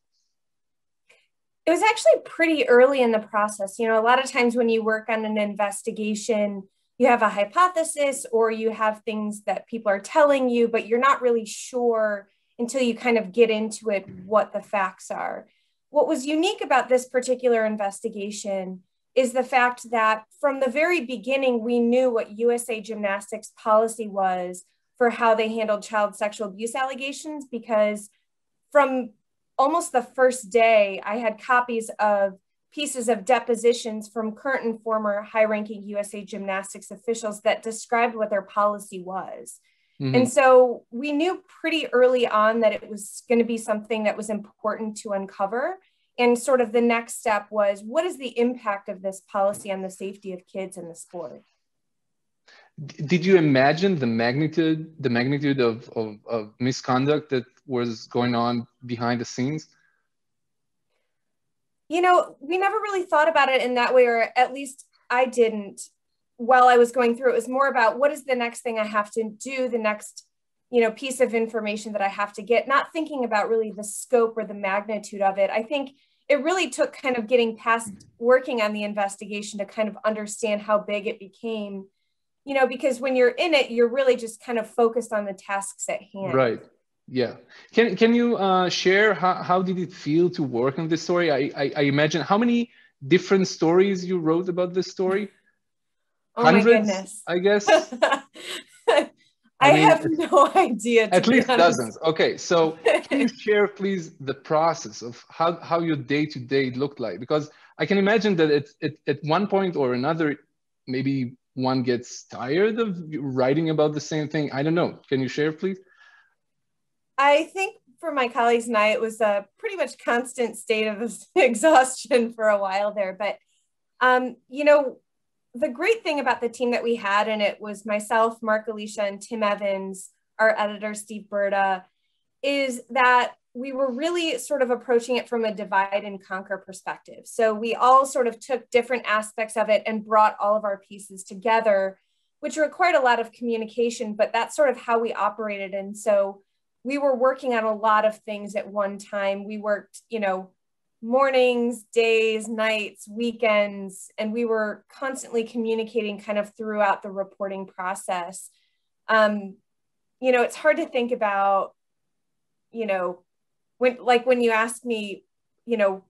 Speaker 9: It was actually pretty early in the process. You know, a lot of times when you work on an investigation, you have a hypothesis or you have things that people are telling you, but you're not really sure until you kind of get into it what the facts are. What was unique about this particular investigation is the fact that from the very beginning, we knew what USA Gymnastics policy was for how they handled child sexual abuse allegations, because from almost the first day, I had copies of pieces of depositions from current and former high-ranking USA Gymnastics officials that described what their policy was. Mm-hmm. And so we knew pretty early on that it was going to be something that was important to uncover. And sort of the next step was, what is the impact of this policy on the safety of kids in the sport?
Speaker 8: Did you imagine the magnitude of misconduct that was going on behind the scenes?
Speaker 9: You know, we never really thought about it in that way, or at least I didn't while I was going through. It was more about what is the next thing I have to do, the next, you know, piece of information that I have to get, not thinking about really the scope or the magnitude of it. I think it really took kind of getting past working on the investigation to kind of understand how big it became, you know, because when you're in it, you're really just kind of focused on the tasks at hand.
Speaker 8: Right. Yeah. Can you share how did it feel to work on this story? I imagine, how many different stories you wrote about this story?
Speaker 9: Oh,
Speaker 8: hundreds,
Speaker 9: my goodness.
Speaker 8: I guess.
Speaker 9: I mean, have no idea.
Speaker 8: At least dozens. Okay, so can you share, please, the process of how your day-to-day looked like? Because I can imagine that at one point or another, maybe one gets tired of writing about the same thing. I don't know. Can you share, please?
Speaker 9: I think for my colleagues and I, it was a pretty much constant state of exhaustion for a while there. But, you know, the great thing about the team that we had, and it was myself, Mark Alicia, and Tim Evans, our editor, Steve Berta, is that we were really sort of approaching it from a divide and conquer perspective. So we all sort of took different aspects of it and brought all of our pieces together, which required a lot of communication, but that's sort of how we operated. And so we were working on a lot of things at one time. We worked, you know, mornings, days, nights, weekends, and we were constantly communicating kind of throughout the reporting process. You know, it's hard to think about, you know, when you asked me, you know,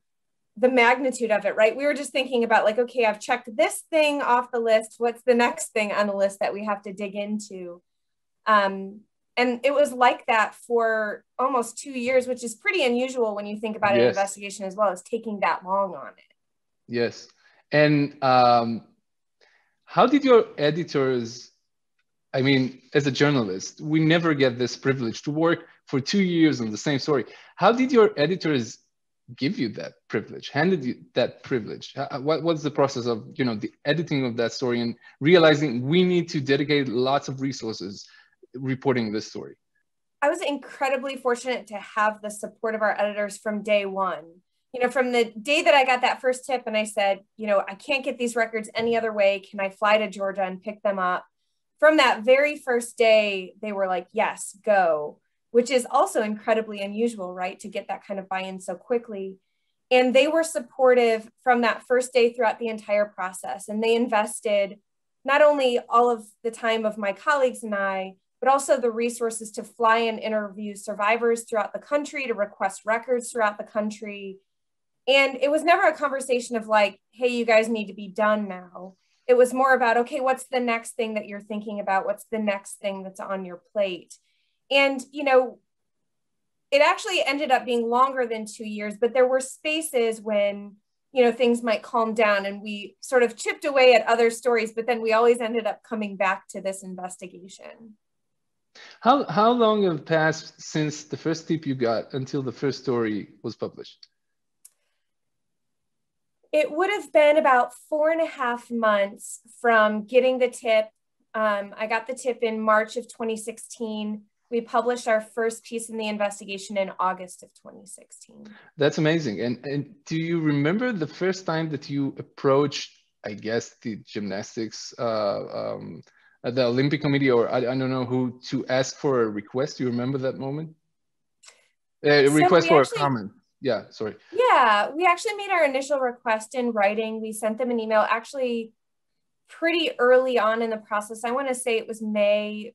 Speaker 9: the magnitude of it, right? We were just thinking about like, okay, I've checked this thing off the list. What's the next thing on the list that we have to dig into? And it was like that for almost 2 years, which is pretty unusual when you think about an investigation as well, as taking that long on it.
Speaker 8: Yes. And how did your editors, I mean, as a journalist, we never get this privilege to work for 2 years on the same story. How did your editors give you that privilege, handed you that privilege? What's the process of, you know, the editing of that story and realizing we need to dedicate lots of resources reporting this story?
Speaker 9: I was incredibly fortunate to have the support of our editors from day one. You know, from the day that I got that first tip and I said, you know, I can't get these records any other way. Can I fly to Georgia and pick them up? From that very first day, they were like, yes, go, which is also incredibly unusual, right? To get that kind of buy-in so quickly. And they were supportive from that first day throughout the entire process. And they invested not only all of the time of my colleagues and I, but also the resources to fly and interview survivors throughout the country, to request records throughout the country. And it was never a conversation of like, hey, you guys need to be done now. It was more about, okay, what's the next thing that you're thinking about? What's the next thing that's on your plate? And, you know, it actually ended up being longer than 2 years, but there were spaces when, you know, things might calm down and we sort of chipped away at other stories, but then we always ended up coming back to this investigation.
Speaker 8: How long have passed since the first tip you got until the first story was published?
Speaker 9: It would have been about 4.5 months from getting the tip. I got the tip in March of 2016. We published our first piece in the investigation in August of 2016.
Speaker 8: That's amazing. And do you remember the first time that you approached, I guess, the gymnastics, the Olympic Committee, or I don't know who, to ask for a request? Do you remember that moment? A request for a comment. Yeah, sorry.
Speaker 9: Yeah, we actually made our initial request in writing. We sent them an email actually pretty early on in the process. I want to say it was May,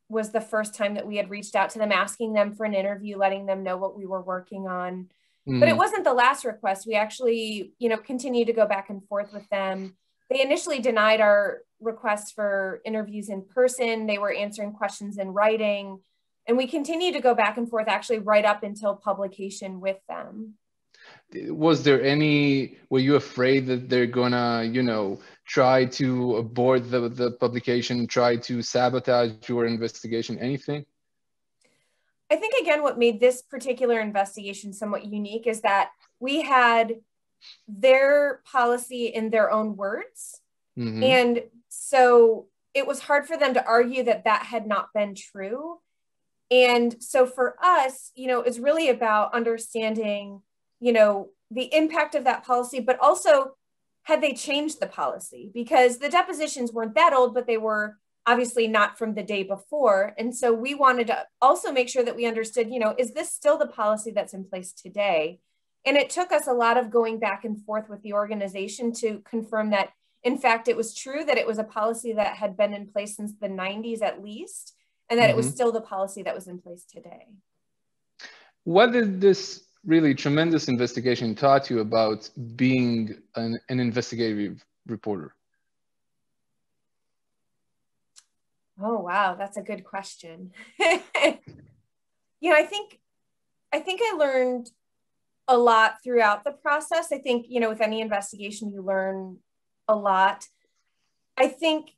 Speaker 9: was the first time that we had reached out to them, asking them for an interview, letting them know what we were working on. But it wasn't the last request. We actually, you know, continued to go back and forth with them. They initially denied our requests for interviews in person. They were answering questions in writing. And we continued to go back and forth actually right up until publication with them.
Speaker 8: Was there any, were you afraid that they're gonna, you know, try to abort the publication, try to sabotage your investigation, anything?
Speaker 9: I think, again, what made this particular investigation somewhat unique is that we had their policy in their own words. And so it was hard for them to argue that that had not been true. And so for us, you know, it's really about understanding, you know, the impact of that policy, but also had they changed the policy, because the depositions weren't that old, but they were obviously not from the day before. And so we wanted to also make sure that we understood, you know, is this still the policy that's in place today? And it took us a lot of going back and forth with the organization to confirm that, in fact, it was true that it was a policy that had been in place since the 90s at least, and that it was still the policy that was in place today.
Speaker 8: What did this really tremendous investigation taught you about being an investigative reporter?
Speaker 9: Oh, wow, that's a good question. You know, I think I learned a lot throughout the process. I think, you know, with any investigation, you learn a lot. I think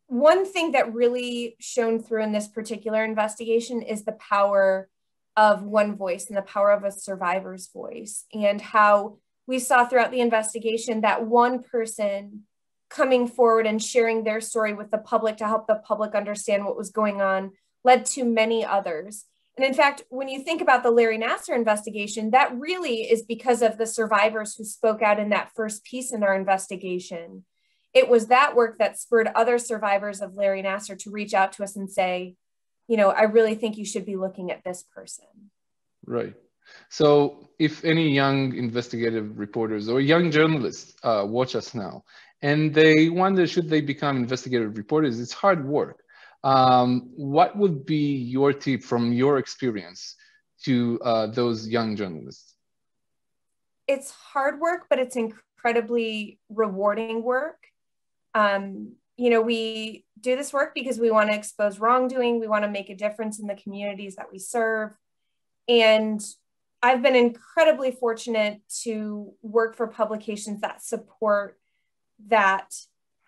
Speaker 9: one thing that really shone through in this particular investigation is the power of one voice and the power of a survivor's voice, and how we saw throughout the investigation that one person coming forward and sharing their story with the public to help the public understand what was going on led to many others. And in fact, when you think about the Larry Nassar investigation, that really is because of the survivors who spoke out in that first piece in our investigation. It was that work that spurred other survivors of Larry Nassar to reach out to us and say, you know, I really think you should be looking at this person.
Speaker 8: Right. So if any young investigative reporters or young journalists watch us now, and they wonder, should they become investigative reporters? It's hard work. What would be your tip from your experience to those young journalists?
Speaker 9: It's hard work, but it's incredibly rewarding work. You know, we do this work because we want to expose wrongdoing. We want to make a difference in the communities that we serve. And I've been incredibly fortunate to work for publications that support that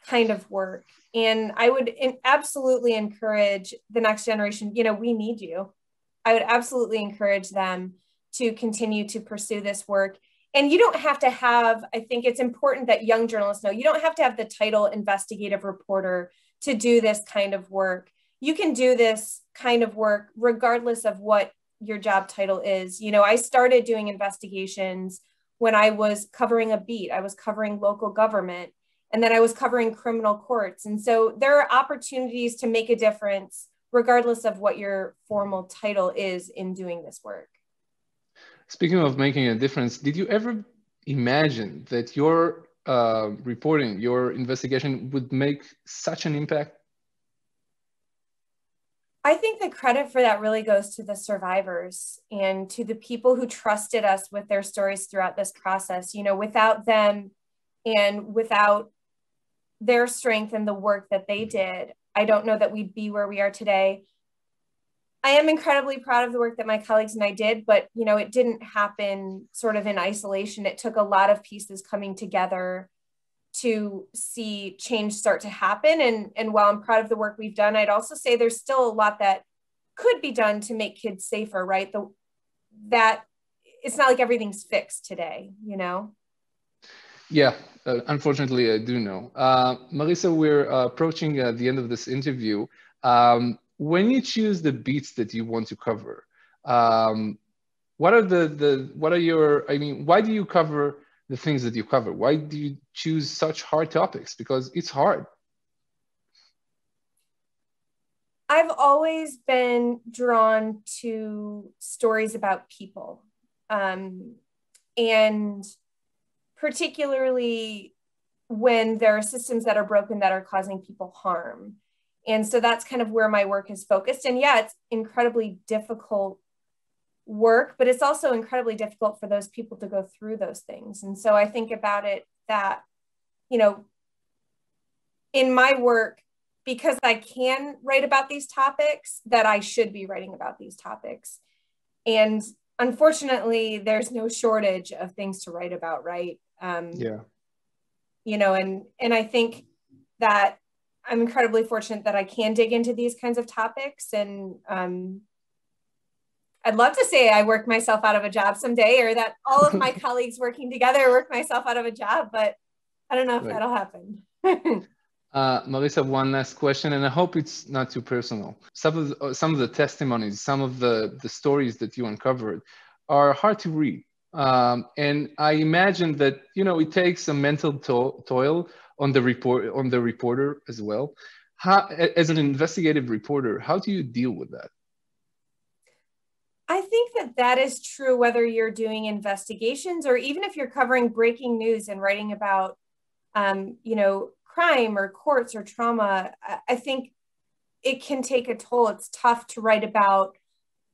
Speaker 9: kind of work. And I would absolutely encourage the next generation, you know, we need you. I would absolutely encourage them to continue to pursue this work. And you don't have to have, I think it's important that young journalists know, you don't have to have the title investigative reporter to do this kind of work. You can do this kind of work regardless of what your job title is. You know, I started doing investigations when I was covering a beat. I was covering local government, and then I was covering criminal courts. And so there are opportunities to make a difference regardless of what your formal title is in doing this work. Speaking
Speaker 8: of making a difference, did you ever imagine that your reporting, your investigation would make such an impact?
Speaker 9: I think the credit for that really goes to the survivors and to the people who trusted us with their stories throughout this process. You know, without them and without their strength and the work that they did, I don't know that we'd be where we are today. I am incredibly proud of the work that my colleagues and I did, but, you know, it didn't happen sort of in isolation. It took a lot of pieces coming together to see change start to happen. And while I'm proud of the work we've done, I'd also say there's still a lot that could be done to make kids safer, right? That it's not like everything's fixed today, you know?
Speaker 8: Yeah, unfortunately, I do know. Mariса, we're approaching the end of this interview. When you choose the beats that you want to cover, what are your, I mean, why do you cover the things that you cover? Why do you choose such hard topics? Because it's hard.
Speaker 9: I've always been drawn to stories about people, and particularly when there are systems that are broken that are causing people harm. And so that's kind of where my work is focused. And yeah, it's incredibly difficult work, but it's also incredibly difficult for those people to go through those things. And so I think about it that, you know, in my work, because I can write about these topics, that I should be writing about these topics. And unfortunately, there's no shortage of things to write about, right?
Speaker 8: Yeah.
Speaker 9: You know, and I think that I'm incredibly fortunate that I can dig into these kinds of topics. And I'd love to say I work myself out of a job someday, or that all of my colleagues working together work myself out of a job, but I don't know if that'll happen.
Speaker 8: Mariса, one last question, and I hope it's not too personal. Some of the testimonies, some of the stories that you uncovered are hard to read. And I imagine that, you know, it takes a mental toil on the reporter as well. As an investigative reporter, how do you deal with that?
Speaker 9: I think that is true whether you're doing investigations or even if you're covering breaking news and writing about, you know, crime or courts or trauma. I think it can take a toll. It's tough to write about,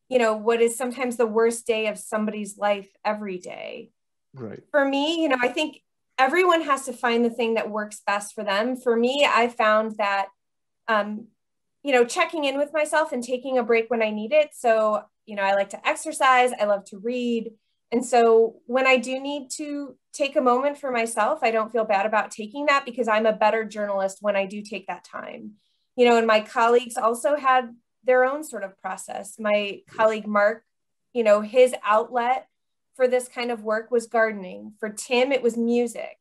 Speaker 9: you know, what is sometimes the worst day of somebody's life every day.
Speaker 8: Right.
Speaker 9: For me, you know, I think everyone has to find the thing that works best for them. For me, I found that, you know, checking in with myself and taking a break when I need it. So, you know, I like to exercise, I love to read. And so when I do need to take a moment for myself, I don't feel bad about taking that because I'm a better journalist when I do take that time. You know, and my colleagues also had their own sort of process. My colleague, Mark, you know, his outlet for this kind of work was gardening. For Tim, it was music.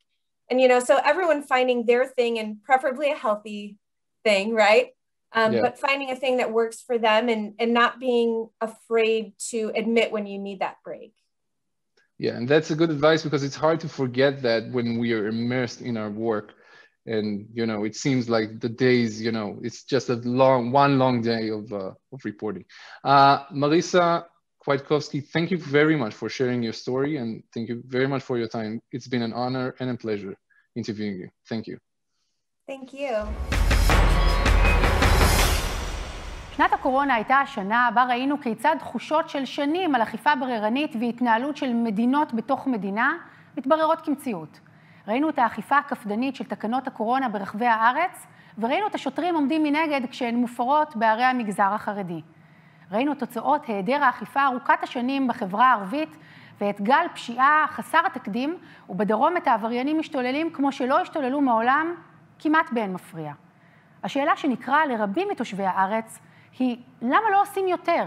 Speaker 9: And, you know, so everyone finding their thing and preferably a healthy thing, right? But finding a thing that works for them and not being afraid to admit when you need that break.
Speaker 8: Yeah, and that's a good advice because it's hard to forget that when we are immersed in our work. And, you know, it seems like the days, you know, it's just one long day of reporting. Mariса Kwiatkowski, thank you very much for sharing your story and thank you very much for your time. It's been an honor and a pleasure interviewing you. Thank you.
Speaker 9: Thank you.
Speaker 1: שנת הקורונה הייתה השנה בה ראינו כיצד תחושות של שנים על אכיפה בררנית והתנהלות של מדינות בתוך מדינה מתבררות כמציאות. ראינו את האכיפה הקפדנית של תקנות הקורונה ברחבי הארץ, וראינו את השוטרים עומדים מנגד כשהן מופרות בערי המגזר החרדי. ראינו תוצאות היעדר האכיפה ארוכת השנים בחברה הערבית, ואת גל פשיעה חסר התקדים, ובדרום את העבריינים משתוללים כמו שלא השתוללו מעולם, כמעט באין מפריע. השאלה שנקרא לרבים מתושבי הארץ היא, למה לא עושים יותר?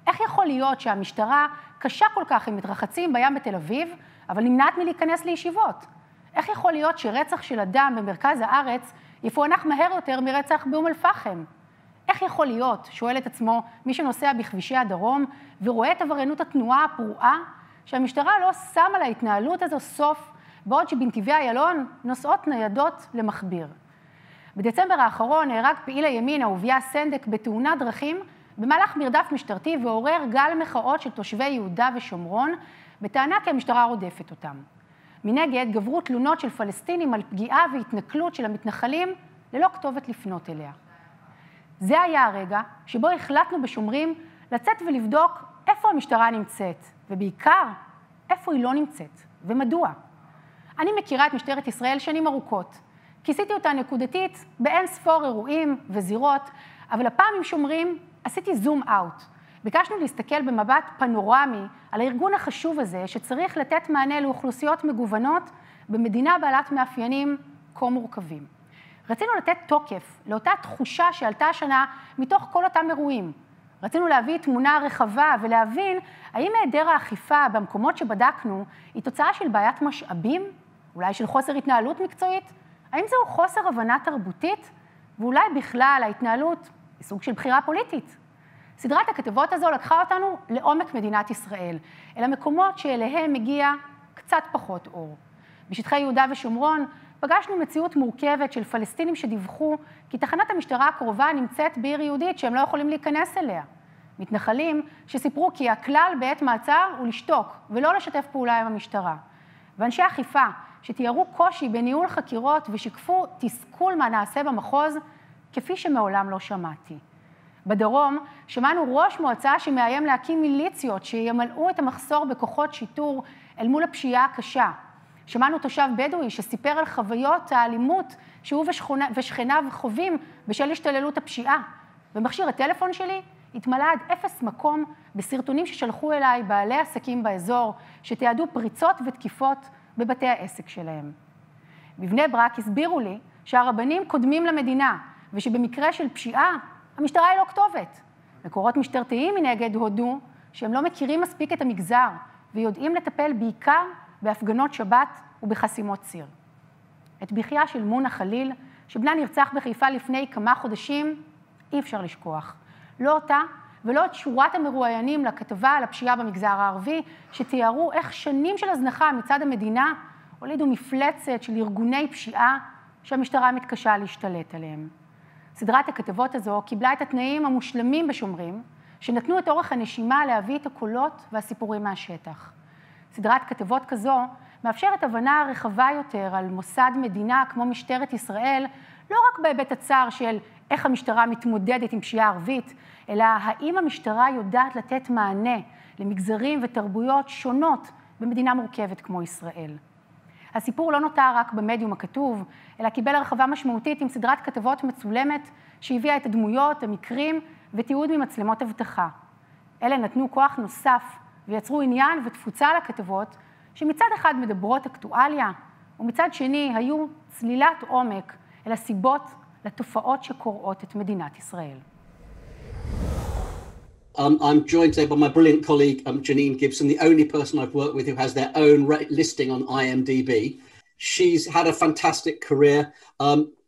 Speaker 1: איך יכול להיות שהמשטרה קשה כל כך עם מתרחצים בים בתל אביב, אבל נמנעת מלהיכנס לישיבות? איך יכול להיות שרצח של אדם במרכז הארץ יפוענח מהר יותר מרצח באום אל-פחם? איך יכול להיות, שואל את עצמו מי שנוסע בכבישי הדרום ורואה את עבריינות התנועה הפרועה, שהמשטרה לא שמה להתנהלות הזו סוף, בעוד שבנתיבי איילון נוסעות ניידות למחביר. בדצמבר האחרון נהרג פעיל הימין אהוביה סנדק בתאונת דרכים במהלך מרדף משטרתי ועורר גל מחאות של תושבי יהודה ושומרון בטענה כי המשטרה רודפת אותם.
Speaker 10: מנגד, גברו תלונות של פלסטינים על פגיעה והתנכלות של המתנחלים ללא כתובת לפנות אליה. זה היה הרגע שבו החלטנו בשומרים לצאת ולבדוק איפה המשטרה נמצאת, ובעיקר איפה היא לא נמצאת, ומדוע. אני מכירה את משטרת ישראל שנים ארוכות. כיסיתי אותה נקודתית באין ספור אירועים וזירות, אבל הפעם עם שומרים עשיתי זום אאוט. ביקשנו להסתכל במבט פנורמי על הארגון החשוב הזה שצריך לתת מענה לאוכלוסיות מגוונות במדינה בעלת מאפיינים כה מורכבים. רצינו לתת תוקף לאותה תחושה שעלתה השנה מתוך כל אותם אירועים. רצינו להביא תמונה רחבה ולהבין האם היעדר האכיפה במקומות שבדקנו היא תוצאה של בעיית משאבים, אולי של חוסר התנהלות מקצועית, האם זהו חוסר הבנה תרבותית, ואולי בכלל ההתנהלות היא סוג של בחירה פוליטית. סדרת הכתבות הזו לקחה אותנו לעומק מדינת ישראל, אל המקומות שאליהם מגיע קצת פחות אור. בשטחי יהודה ושומרון פגשנו מציאות מורכבת של פלסטינים שדיווחו כי תחנת המשטרה הקרובה נמצאת בעיר יהודית שהם לא יכולים להיכנס אליה. מתנחלים שסיפרו כי הכלל בעת מעצר הוא לשתוק ולא לשתף פעולה עם המשטרה. ואנשי אכיפה שתיארו קושי בניהול חקירות ושיקפו תסכול מה נעשה במחוז כפי שמעולם לא שמעתי. בדרום שמענו ראש מועצה שמאיים להקים מיליציות שימלאו את המחסור בכוחות שיטור אל מול הפשיעה הקשה. שמענו תושב בדואי שסיפר על חוויות האלימות שהוא ושכניו חווים בשל השתוללות הפשיעה. במכשיר הטלפון שלי התמלא עד אפס מקום בסרטונים ששלחו אליי בעלי עסקים באזור שתיעדו פריצות ותקיפות בבתי העסק שלהם. בבני ברק הסבירו לי שהרבנים קודמים למדינה ושבמקרה של פשיעה המשטרה היא לא כתובת. מקורות משטרתיים מנגד הודו שהם לא מכירים מספיק את המגזר ויודעים לטפל בעיקר בהפגנות שבת ובחסימות ציר. את בכייה של מונה חליל, שבנה נרצח בחיפה לפני כמה חודשים, אי אפשר לשכוח. לא אותה ולא את שורת המרואיינים לכתבה על הפשיעה במגזר הערבי, שתיארו איך שנים של הזנחה מצד המדינה הולידו מפלצת של ארגוני פשיעה שהמשטרה מתקשה להשתלט עליהם. סדרת הכתבות הזו קיבלה את התנאים המושלמים בשומרים, שנתנו את אורך הנשימה להביא את הקולות והסיפורים מהשטח. סדרת כתבות כזו מאפשרת הבנה רחבה יותר על מוסד מדינה כמו משטרת ישראל, לא רק בהיבט הצר של איך המשטרה מתמודדת עם פשיעה ערבית, אלא האם המשטרה יודעת לתת מענה למגזרים ותרבויות שונות במדינה מורכבת כמו ישראל. הסיפור לא נותר רק במדיום הכתוב, אלא קיבל הרחבה משמעותית עם סדרת כתבות מצולמת שהביאה את הדמויות, המקרים ותיעוד ממצלמות אבטחה. אלה נתנו כוח נוסף ויצרו עניין ותפוצה לכתבות שמצד אחד מדברות אקטואליה, ומצד שני היו צלילת עומק אל הסיבות לתופעות שקוראות את מדינת ישראל.
Speaker 11: I'm joined today by my brilliant colleague, Janine Gibson, the only person I've worked with who has their own listing on IMDb. She's had a fantastic career,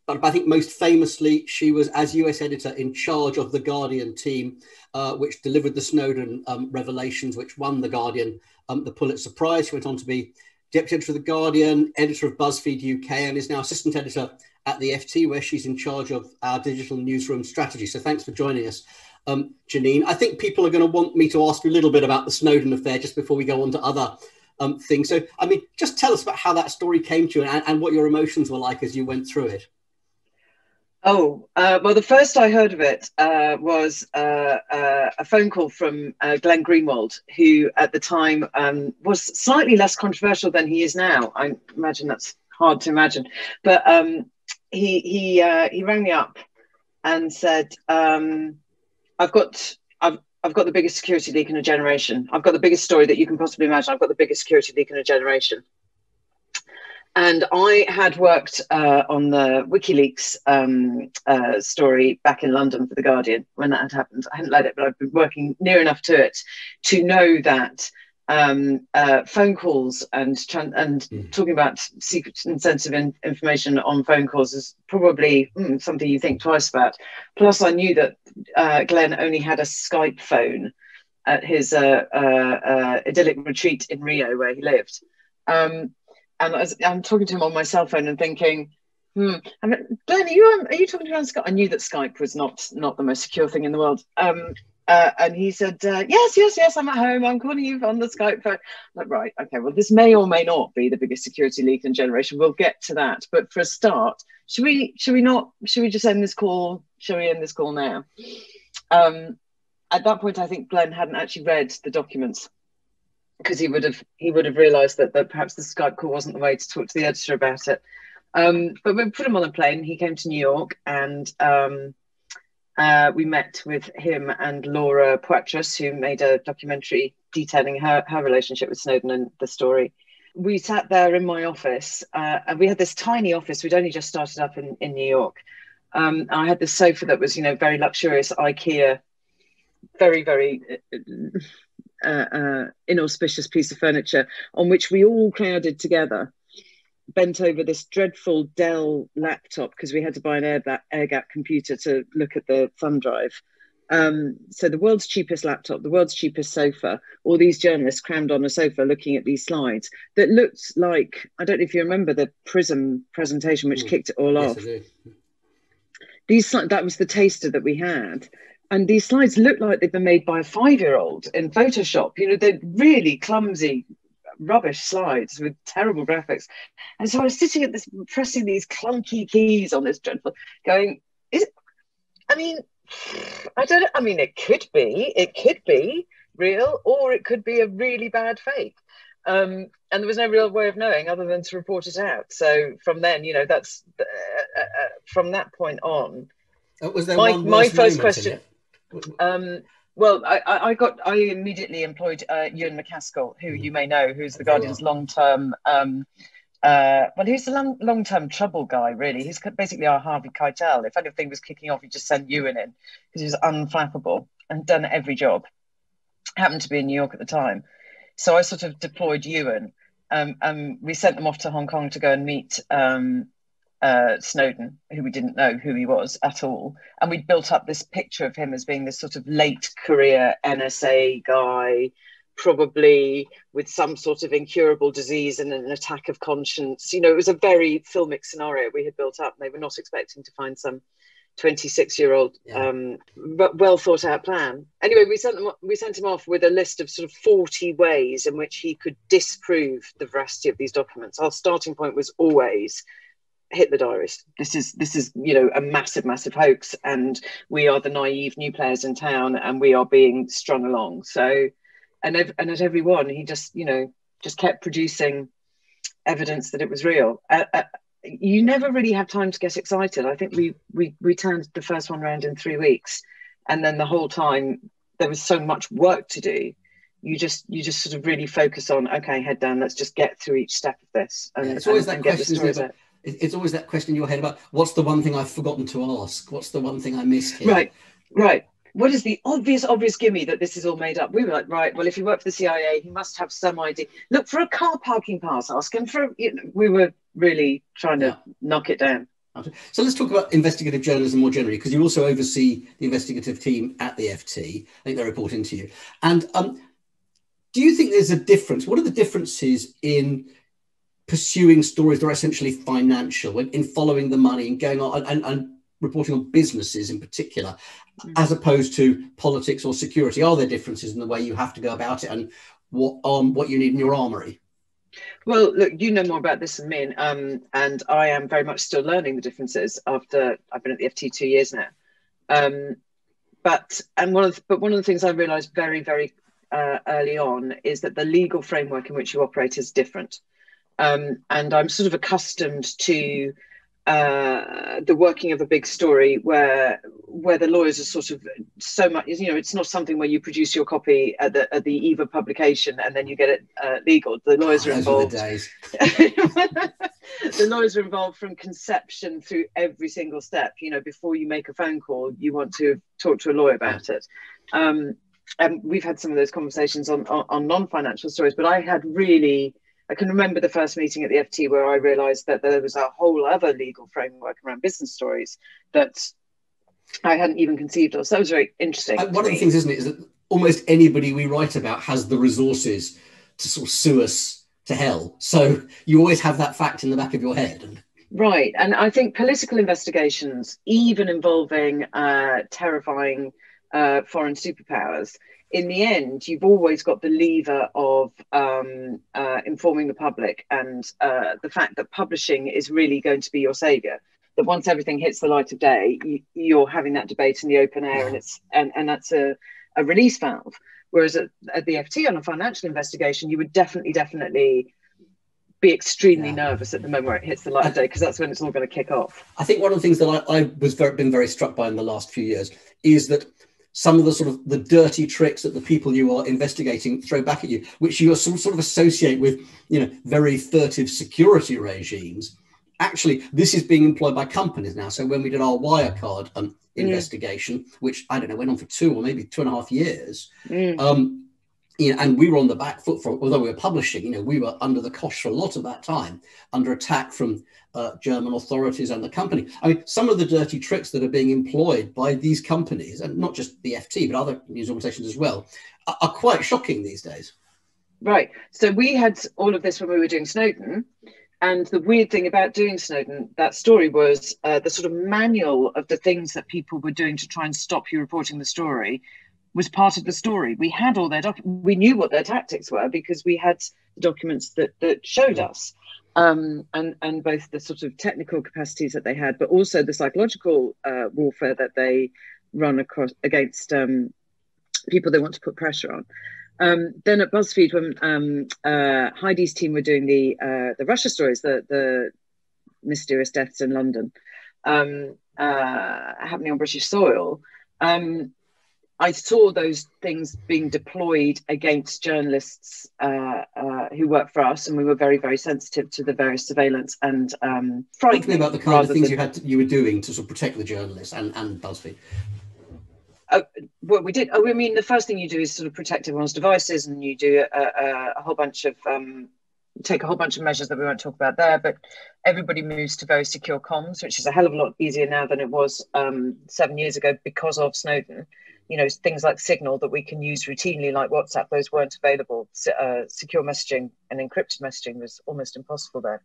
Speaker 11: but I think most famously, she was, as US editor, in charge of the Guardian team, which delivered the Snowden revelations, which won the Guardian the Pulitzer Prize. She went on to be deputy editor of the Guardian, editor of BuzzFeed UK, and is now assistant editor at the FT, where she's in charge of our digital newsroom strategy. So thanks for joining us. Janine, I think people are going to want me to ask you a little bit about the Snowden affair just before we go on to other things. So, I mean, just tell us about how that story came to you and what your emotions were like as you went through it.
Speaker 12: Well, the first I heard of it was a phone call from Glenn Greenwald, who at the time was slightly less controversial than he is now. I imagine that's hard to imagine. But he rang me up and said, I've got the biggest security leak in a generation. I've got the biggest story that you can possibly imagine. I've got the biggest security leak in a generation. And I had worked on the WikiLeaks story back in London for The Guardian when that had happened. I hadn't led it, but I've been working near enough to it to know that phone calls and talking about secret and sensitive information on phone calls is probably something you think twice about. Plus, I knew that Glenn only had a Skype phone at his idyllic retreat in Rio where he lived. And I'm talking to him on my cell phone and thinking, I mean, Glenn, are you talking to him on Skype? I knew that Skype was not the most secure thing in the world. And he said, yes, I'm at home. I'm calling you on the Skype phone. I'm like, right, okay, well, this may or may not be the biggest security leak in generation. We'll get to that. But for a start, should we just end this call? Shall we end this call now? At that point, I think Glenn hadn't actually read the documents, because he would have realised that perhaps the Skype call wasn't the way to talk to the editor about it. But we put him on a plane. He came to New York, and we met with him and Laura Poitras, who made a documentary detailing her relationship with Snowden and the story. We sat there in my office, and we had this tiny office. We'd only just started up in New York. I had this sofa that was, very luxurious IKEA, very, very inauspicious piece of furniture, on which we all crowded together, bent over this dreadful Dell laptop, because we had to buy an air-gap computer to look at the thumb drive. So the world's cheapest laptop, the world's cheapest sofa, all these journalists crammed on a sofa looking at these slides that looked like, I don't know if you remember the Prism presentation, which kicked it all off. That was the taster that we had. And these slides look like they've been made by a 5-year-old in Photoshop. They're really clumsy, rubbish slides with terrible graphics. And so I was sitting at this, pressing these clunky keys on this dreadful, going, it could be real, or it could be a really bad fake. And there was no real way of knowing other than to report it out. So from then, that's from that point on.
Speaker 11: Was there
Speaker 12: my first question? Well, I immediately employed Ewan McCaskill, who you may know, who's the Guardian's long-term, he's the long-term trouble guy, really. He's basically our Harvey Keitel. If anything was kicking off, he'd just send Ewan in, because he was unflappable and done every job. Happened to be in New York at the time. So I sort of deployed Ewan. We sent them off to Hong Kong to go and meet Snowden, who we didn't know who he was at all. And we'd built up this picture of him as being this sort of late career NSA guy, probably with some sort of incurable disease and an attack of conscience. It was a very filmic scenario we had built up. And they were not expecting to find some 26-year-old, well thought out plan. Anyway, we sent him off with a list of sort of 40 ways in which he could disprove the veracity of these documents. Our starting point was always Hitler diaries. This is a massive hoax, and we are the naive new players in town, and we are being strung along. So, and at every one, he just kept producing evidence that it was real. You never really have time to get excited. I think we turned the first one around in 3 weeks, and then the whole time there was so much work to do. You just sort of really focus on, okay, head down, let's just get through each step of this. And
Speaker 11: it's always that question. It's always that question in your head about, what's the one thing I've forgotten to ask? What's the one thing I missed here?
Speaker 12: Right. What is the obvious gimme that this is all made up? We were like, right, well, if he worked for the CIA, he must have some idea. Look for a car parking pass, ask him for, we were really trying to knock it down.
Speaker 11: So let's talk about investigative journalism more generally, because you also oversee the investigative team at the FT. I think they report into you. And do you think there's a difference? What are the differences in pursuing stories that are essentially financial, in following the money and going on and reporting on businesses in particular, as opposed to politics or security? Are there differences in the way you have to go about it and what you need in your armoury?
Speaker 12: Well, look, you know more about this than me, and I am very much still learning the differences after I've been at the FT 2 years now. But one of the things I realised very, very early on is that the legal framework in which you operate is different. And I'm sort of accustomed to the working of a big story where the lawyers are sort of so much, it's not something where you produce your copy at the eve of publication and then you get it legal. The lawyers are involved. The lawyers are involved from conception through every single step. Before you make a phone call, you want to talk to a lawyer about it. And we've had some of those conversations on non-financial stories, but I can remember the first meeting at the FT where I realised that there was a whole other legal framework around business stories that I hadn't even conceived of. So that was very interesting.
Speaker 11: One of the things, isn't it, is that almost anybody we write about has the resources to sort of sue us to hell. So you always have that fact in the back of your head.
Speaker 12: Right. And I think political investigations, even involving terrifying foreign superpowers, in the end, you've always got the lever of informing the public, and the fact that publishing is really going to be your savior. That once everything hits the light of day, you're having that debate in the open air, and that's a release valve. Whereas at the FT on a financial investigation, you would definitely be extremely nervous at the moment where it hits the light of day, because that's when it's all going to kick off.
Speaker 11: I think one of the things that I was been very struck by in the last few years is that some of the sort of the dirty tricks that the people you are investigating throw back at you, which you sort of associate with, very furtive security regimes. Actually, this is being employed by companies now. So when we did our Wirecard investigation, which I don't know, went on for 2 or maybe 2.5 years, and we were on the back foot although we were publishing, we were under the cosh for a lot of that time, under attack from German authorities and the company. I mean, some of the dirty tricks that are being employed by these companies, and not just the FT, but other news organizations as well, are quite shocking these days.
Speaker 12: Right. So we had all of this when we were doing Snowden. And the weird thing about doing Snowden, that story was the sort of manual of the things that people were doing to try and stop you reporting the story was part of the story. We had all their documents. We knew what their tactics were because we had the documents that showed us, and both the sort of technical capacities that they had, but also the psychological warfare that they run against people they want to put pressure on. Then at BuzzFeed, when Heidi's team were doing the Russia stories, the mysterious deaths in London happening on British soil, I saw those things being deployed against journalists who work for us, and we were very, very sensitive to the various surveillance and
Speaker 11: frightening about the kind of things you were doing to sort of protect the journalists and BuzzFeed.
Speaker 12: What we did, I mean, the first thing you do is sort of protect everyone's devices, and you do a whole bunch of, take a whole bunch of measures that we won't talk about there, but everybody moves to very secure comms, which is a hell of a lot easier now than it was 7 years ago because of Snowden. Things like Signal that we can use routinely, like WhatsApp, those weren't available. Secure messaging and encrypted messaging was almost impossible there.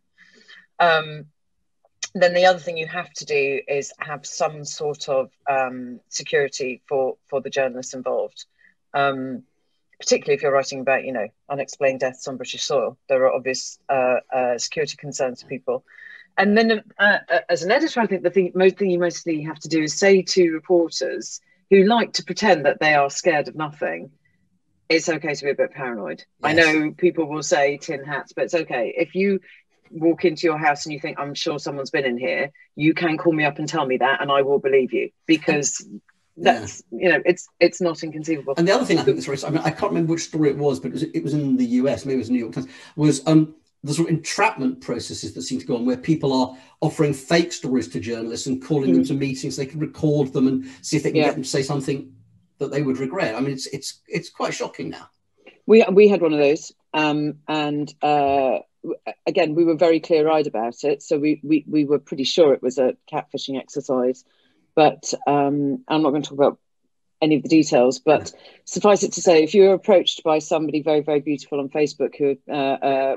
Speaker 12: Then the other thing you have to do is have some sort of security for the journalists involved, particularly if you're writing about, unexplained deaths on British soil. There are obvious security concerns for people. And then as an editor, I think the thing you mostly have to do is say to reporters who like to pretend that they are scared of nothing, it's okay to be a bit paranoid. Yes. I know people will say tin hats, but it's okay. If you walk into your house and you think, I'm sure someone's been in here, you can call me up and tell me that, and I will believe you, because that's, it's not inconceivable.
Speaker 11: And the other thing I think that's very, I can't remember which story it was, but it was in the US, maybe it was New York Times, was the sort of entrapment processes that seem to go on, where people are offering fake stories to journalists and calling them to meetings. They can record them and see if they can get them to say something that they would regret. I mean, it's quite shocking now.
Speaker 12: We had one of those, and again, we were very clear-eyed about it, so we were pretty sure it was a catfishing exercise. But I'm not going to talk about any of the details, but suffice it to say, if you're approached by somebody very, very beautiful on Facebook who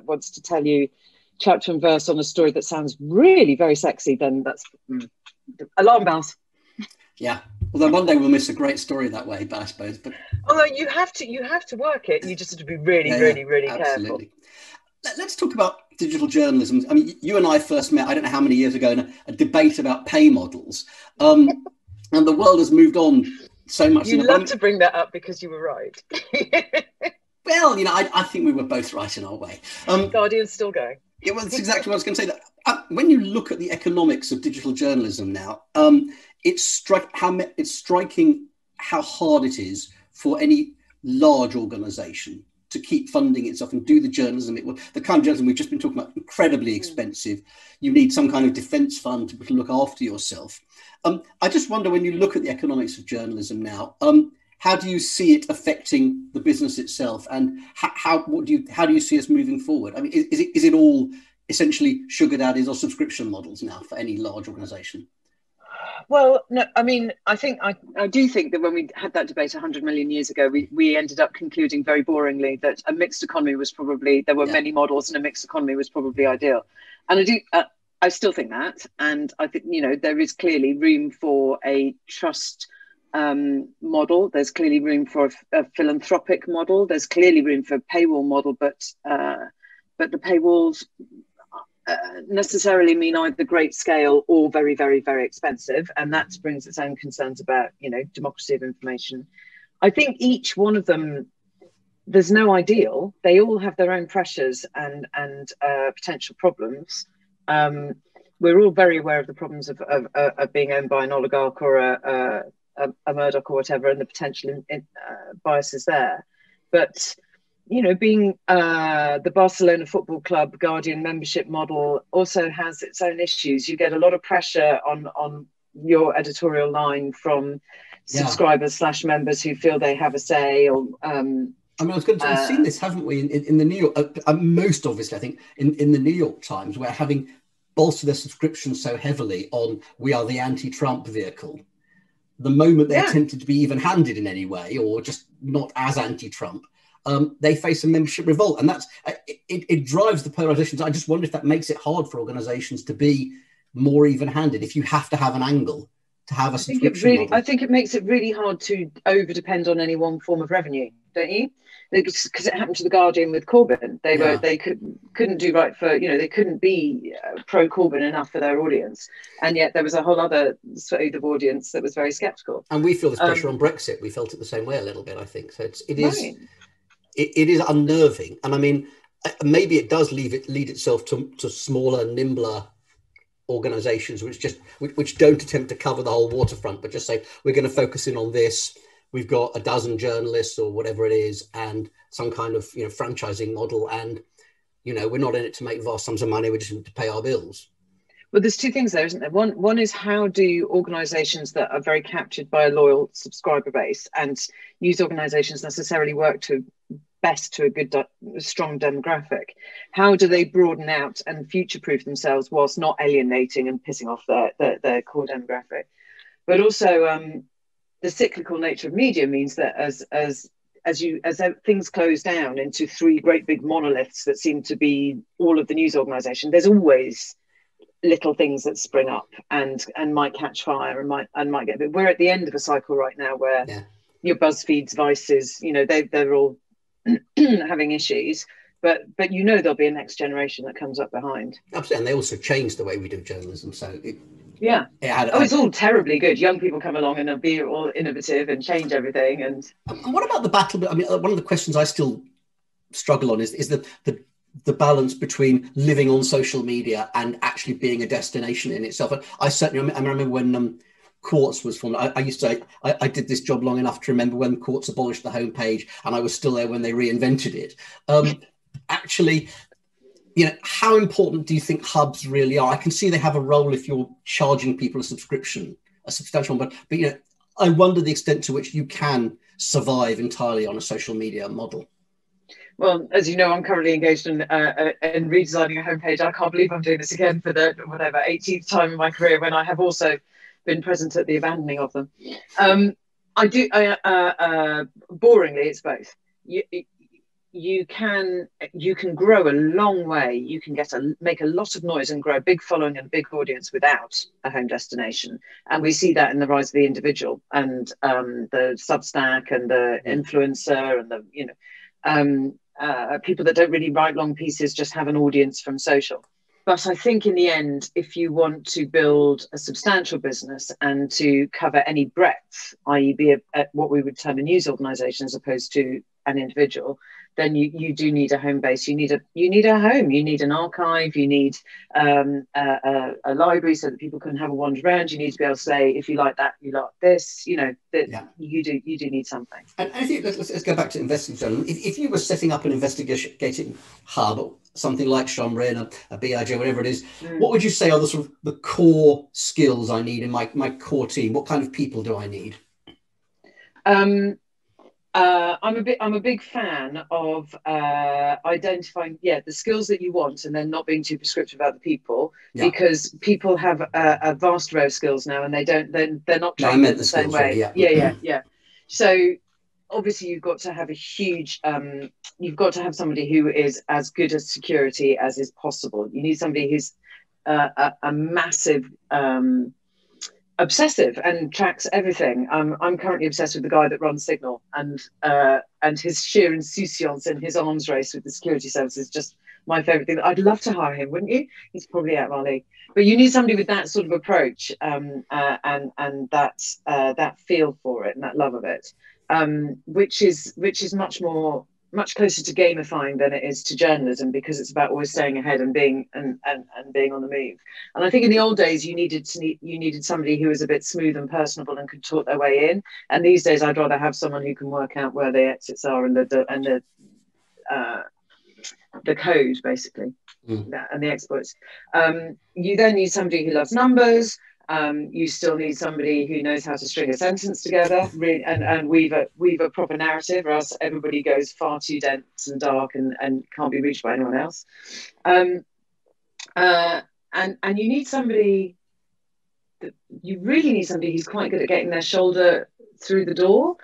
Speaker 12: wants to tell you chapter and verse on a story that sounds really very sexy, then that's alarm bells.
Speaker 11: Yeah. Although one day we'll miss a great story that way, but I suppose. But
Speaker 12: although you have to work it, you just have to be really, really careful.
Speaker 11: Let's talk about digital journalism. I mean, you and I first met, I don't know how many years ago, in a debate about pay models. And the world has moved on so much.
Speaker 12: You love to bring that up because you were right.
Speaker 11: Well, I think we were both right in our way.
Speaker 12: Guardian's still going.
Speaker 11: Yeah, well, that's exactly what I was going to say. That when you look at the economics of digital journalism now, it's striking how hard it is for any large organisation to keep funding itself and do the journalism. The kind of journalism we've just been talking about, incredibly expensive. You need some kind of defence fund to look after yourself. I just wonder, when you look at the economics of journalism now, how do you see it affecting the business itself, and how do you see us moving forward? I mean, is it all essentially sugar daddies or subscription models now for any large organisation?
Speaker 12: Well, no, I mean, I do think that when we had that debate 100 million years ago, we ended up concluding very boringly that a mixed economy was probably, there were many models, and a mixed economy was probably ideal. And I still think that. And I think, there is clearly room for a trust model. There's clearly room for a philanthropic model. There's clearly room for a paywall model, but the paywalls necessarily mean either great scale or very, very, very expensive, and that brings its own concerns about, you know, democracy of information. I think each one of them, there's no ideal. They all have their own pressures and potential problems. We're all very aware of the problems of being owned by an oligarch or a Murdoch or whatever, and the potential biases there. But, you know, being the Barcelona Football Club Guardian membership model also has its own issues. You get a lot of pressure on your editorial line from subscribers / members who feel they have a say. Or
Speaker 11: I mean, I was going to say, we've seen this, haven't we, in the New York, most obviously, I think, in the New York Times, where having bolstered their subscriptions so heavily on we are the anti-Trump vehicle, the moment they're tempted to be even-handed in any way, or just not as anti-Trump, they face a membership revolt. And that's it drives the polarization. I just wonder if that makes it hard for organizations to be more even-handed, if you have to have an angle to have a subscription model.
Speaker 12: I think it makes it really hard to over-depend on any one form of revenue, don't you? Because it happened to the Guardian with Corbyn. They couldn't do right for, you know, they couldn't be pro-Corbyn enough for their audience, and yet there was a whole other swathe of audience that was very sceptical.
Speaker 11: And we feel this pressure on Brexit. We felt it the same way a little bit, I think. So it is unnerving, and I mean, maybe it does lead itself to smaller, nimbler organisations which don't attempt to cover the whole waterfront, but just say we're going to focus in on this. We've got a dozen journalists or whatever it is, and some kind of, you know, franchising model, and, you know, we're not in it to make vast sums of money. We're just in it to pay our bills.
Speaker 12: Well, there's two things there, isn't there? One is, how do organisations that are very captured by a loyal subscriber base, and news organisations necessarily work to a good, strong demographic, how do they broaden out and future-proof themselves whilst not alienating and pissing off their core demographic? But also, the cyclical nature of media means that as things close down into three great big monoliths that seem to be all of the news organisation, there's always little things that spring up and might catch fire and might get. But we're at the end of a cycle right now where your BuzzFeeds, Vices, you know, they're all having issues, but you know there'll be a next generation that comes up behind. Absolutely,
Speaker 11: and they also changed the way we do journalism. So
Speaker 12: it's all terribly good. Young people come along and they'll be all innovative and change everything. And
Speaker 11: what about the battle? I mean, one of the questions I still struggle on is the balance between living on social media and actually being a destination in itself. I certainly, I remember when Quartz was formed. I used to, I did this job long enough to remember when Quartz abolished the homepage, and I was still there when they reinvented it. Actually, you know, how important do you think hubs really are? I can see they have a role if you're charging people a subscription, a substantial one, but you know, I wonder the extent to which you can survive entirely on a social media model.
Speaker 12: Well, as you know, I'm currently engaged in redesigning a homepage. I can't believe I'm doing this again for the 18th time in my career, when I have also been present at the abandoning of them. Boringly, it's both. You can grow a long way. You can make a lot of noise and grow a big following and a big audience without a home destination. And we see that in the rise of the individual and the Substack and the influencer and the, you know, people that don't really write long pieces, just have an audience from social. But I think in the end, if you want to build a substantial business and to cover any breadth, i.e. be what we would term a news organisation as opposed to an individual, then you do need a home base. You need a home. You need an archive. You need a library so that people can have a wander around. You need to be able to say, if you like that, you like this. You know, you do need something.
Speaker 11: And let's go back to investigating. If you were setting up an investigating hub, or something like Shomrin, a BIJ, whatever it is, what would you say are the sort of the core skills I need in my core team? What kind of people do I need?
Speaker 12: I'm a big fan of identifying the skills that you want, and then not being too prescriptive about the people, because people have a vast array of skills now, and they're not trained in the same way. So obviously you've got to have you've got to have somebody who is as good at security as is possible. You need somebody who's a massive obsessive and tracks everything. I'm currently obsessed with the guy that runs Signal, and his sheer insouciance in his arms race with the security service is just my favorite thing. I'd love to hire him, wouldn't you? He's probably out of our league. But you need somebody with that sort of approach, and that feel for it and that love of it, which is much closer to gamifying than it is to journalism, because it's about always staying ahead and being on the move. And I think in the old days you needed somebody who was a bit smooth and personable and could talk their way in. And these days I'd rather have someone who can work out where the exits are and the code, basically, and the exploits. You then need somebody who loves numbers. You still need somebody who knows how to string a sentence together and weave a proper narrative, or else everybody goes far too dense and dark and can't be reached by anyone else. And you need somebody, you really need somebody who's quite good at getting their shoulder through the door.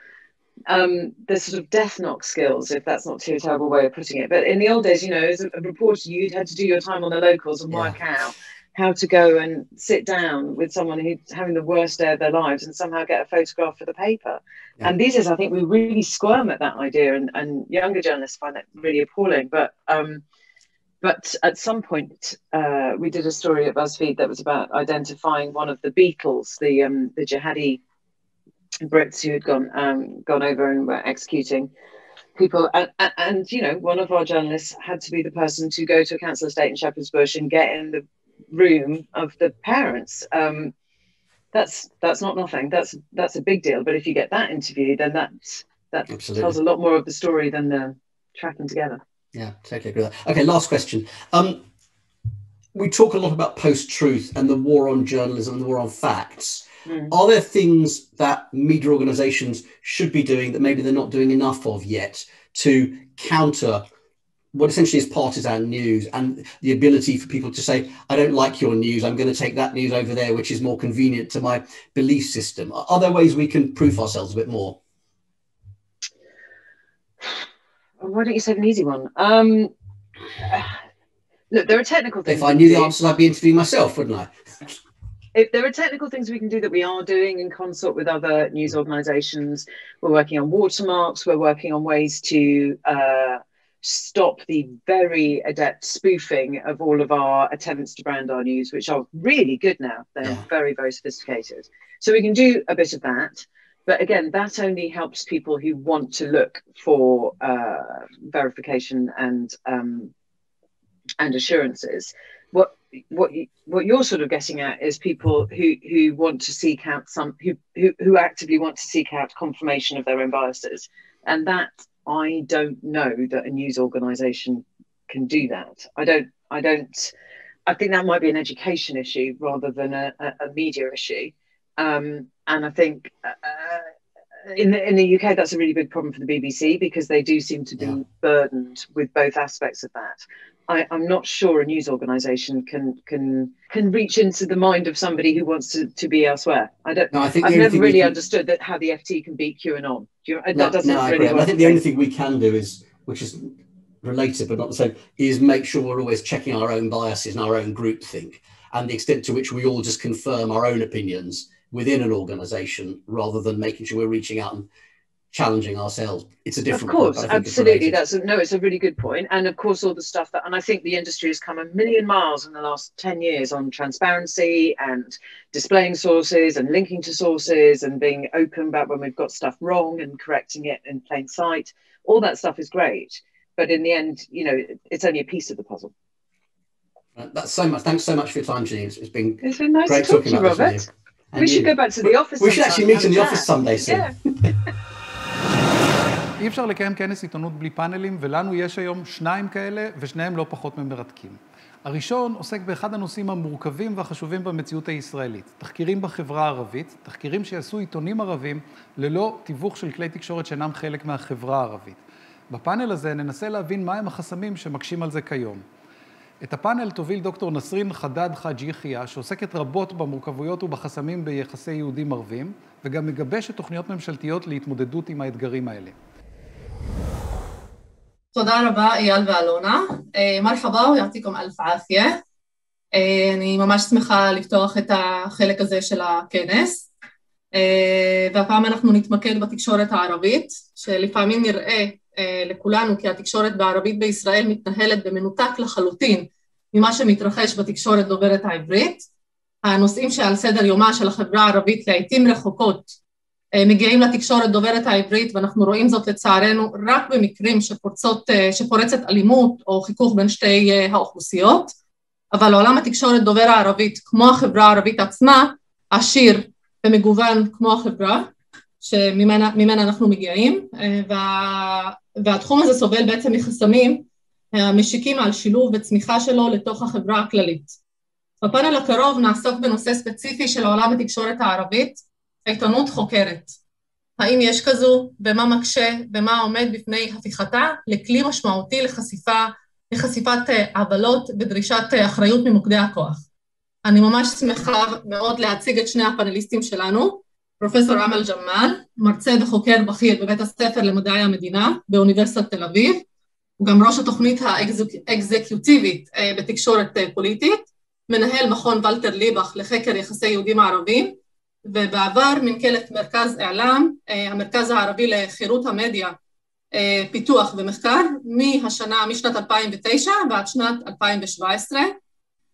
Speaker 12: There's sort of death knock skills, if that's not too terrible way of putting it. But in the old days, you know, as a reporter, you'd had to do your time on the locals and work out how to go and sit down with someone who's having the worst day of their lives and somehow get a photograph for the paper. Yeah. And these days, I think we really squirm at that idea, and younger journalists find it really appalling. But at some point, we did a story at BuzzFeed that was about identifying one of the Beatles, the jihadi Brits who had gone over and were executing people, and you know, one of our journalists had to be the person to go to a council estate in Shepherd's Bush and get in the room of the parents. That's not nothing. That's a big deal. But if you get that interview, then that tells a lot more of the story than the tracking together.
Speaker 11: Yeah, totally agree with that. Okay, last question. We talk a lot about post-truth and the war on journalism and the war on facts. Are there things that media organizations should be doing that maybe they're not doing enough of yet to counter what essentially is partisan news, and the ability for people to say, I don't like your news, I'm going to take that news over there, which is more convenient to my belief system? Are there ways we can proof ourselves a bit more?
Speaker 12: Why don't you say an easy one? Look, there are technical things.
Speaker 11: If I knew the answers, I'd be interviewing myself, wouldn't I?
Speaker 12: If there are technical things we can do that we are doing in consort with other news organizations, we're working on watermarks, we're working on ways to stop the very adept spoofing of all of our attempts to brand our news, which are really good now. They're very, very sophisticated. So we can do a bit of that. But again, that only helps people who want to look for verification and assurances. What you're sort of getting at is people who want to seek out who actively want to seek out confirmation of their own biases, and that I don't know that a news organization can do that. I think that might be an education issue rather than a media issue. And I think in the UK, that's a really big problem for the BBC, because they do seem to be burdened with both aspects of that. I'm not sure a news organisation can reach into the mind of somebody who wants to be elsewhere. I've never really understood how the FT can beat QAnon. That doesn't really work.
Speaker 11: I think the only thing we can do is, which is related but not the same, is make sure we're always checking our own biases and our own groupthink, and the extent to which we all just confirm our own opinions within an organisation rather than making sure we're reaching out and challenging ourselves. It's a different.
Speaker 12: Of course, absolutely. It's a really good point. And of course, all the stuff and I think the industry has come a million miles in the last 10 years on transparency and displaying sources and linking to sources and being open about when we've got stuff wrong and correcting it in plain sight. All that stuff is great. But in the end, you know, it's only a piece of the puzzle.
Speaker 11: That's so much. Thanks so much for your time, Janine. It's been
Speaker 12: nice
Speaker 11: great
Speaker 12: to talk to you,
Speaker 11: about
Speaker 12: Robert. We should go back to the office.
Speaker 11: We should actually meet in the office someday soon.
Speaker 2: אי אפשר לקיים כנס עיתונות בלי פאנלים, ולנו יש היום 2 כאלה, ושניהם לא פחות ממרתקים. הראשון עוסק באחד הנושאים המורכבים והחשובים במציאות הישראלית. תחקירים בחברה הערבית, תחקירים שיעשו עיתונים ערבים ללא תיווך של כלי תקשורת שאינם חלק מהחברה הערבית. בפאנל הזה ננסה להבין מהם החסמים שמקשים על זה כיום. את הפאנל תוביל דוקטור נסרין חדד חאג' יחיא, שעוסקת רבות במורכבויות ובחסמים ביחסי יהודים ערבים, וגם מגבשת תוכניות ממשלתיות להתמודדות עם האתגרים האלה.
Speaker 13: תודה רבה אייל ואלונה. מרחבה ויעתיקום אלף עפיה. אני ממש שמחה לפתוח את החלק הזה של הכנס, והפעם אנחנו נתמקד בתקשורת הערבית, שלפעמים נראה לכולנו כי התקשורת בערבית בישראל מתנהלת במנותק לחלוטין ממה שמתרחש בתקשורת דוברת העברית. הנושאים שעל סדר יומה של החברה הערבית לעתים רחוקות מגיעים לתקשורת דוברת העברית, ואנחנו רואים זאת לצערנו רק במקרים שפורצת אלימות או חיכוך בין שתי האוכלוסיות, אבל לעולם התקשורת דובר הערבית, כמו החברה הערבית עצמה, עשיר ומגוון כמו החברה שממנה אנחנו מגיעים, והתחום הזה סובל בעצם מחסמים המשיקים על שילוב וצמיחה שלו לתוך החברה הכללית. בפאנל הקרוב נעסוק בנושא ספציפי של העולם התקשורת הערבית, עיתונות חוקרת. האם יש כזו, ומה מקשה, ומה עומד בפני הפיכתה לכלי משמעותי לחשיפת עוולות ודרישת אחריות ממוקדי הכוח. אני ממש שמחה מאוד להציג את שני הפאנליסטים שלנו, פרופסור אמל ג'מאל, מרצה וחוקר בכיר בבית הספר למדעי המדינה באוניברסיטת תל אביב, הוא גם ראש התוכנית האקזקיוטיבית בתקשורת פוליטית, מנהל מכון ולטר ליבך לחקר יחסי יהודים הערבים, ובעבר מנכ"לית מרכז איעלם, המרכז הערבי לחירות המדיה, פיתוח ומחקר, משנת 2009 ועד שנת 2017,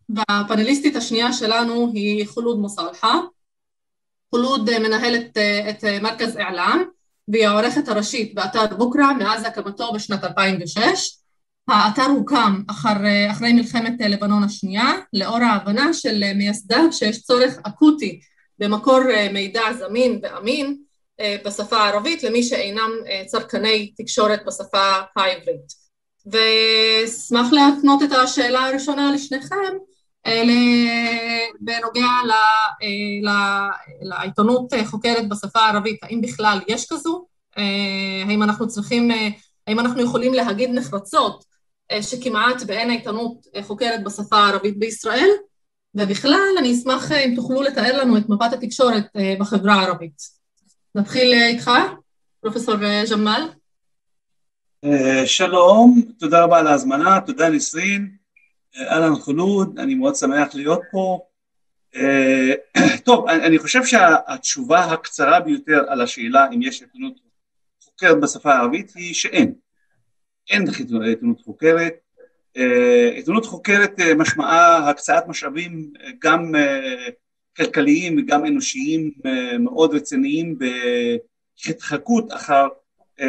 Speaker 13: והפאנליסטית השנייה שלנו היא חולוד מוסלחה. חולוד מנהלת את מרכז איעלם, והיא העורכת הראשית באתר בוקרה מאז הקמתו בשנת 2006. האתר הוקם אחרי מלחמת לבנון השנייה, לאור ההבנה של מייסדיו שיש צורך אקוטי במקור מידע זמין ואמין בשפה הערבית למי שאינם צרכני תקשורת בשפה העברית. ושמח להפנות את השאלה הראשונה לשניכם, בנוגע לעיתונות חוקרת בשפה הערבית, האם בכלל יש כזו? האם אנחנו יכולים להגיד נחרצות שכמעט באין עיתונות חוקרת בשפה הערבית בישראל? ובכלל אני אשמח אם תוכלו לתאר לנו את מפת התקשורת בחברה הערבית. נתחיל איתך, פרופסור ג'מאל.
Speaker 14: שלום, תודה רבה על ההזמנה, תודה נסרין, אהלן חולוד, אני מאוד שמח להיות פה. טוב, אני חושב שהתשובה הקצרה ביותר על השאלה אם יש עיתונות חוקרת בשפה הערבית היא שאין. אין עיתונות חוקרת. עיתונות חוקרת משמעה הקצאת משאבים גם כלכליים וגם אנושיים מאוד רציניים בהתחקות אחר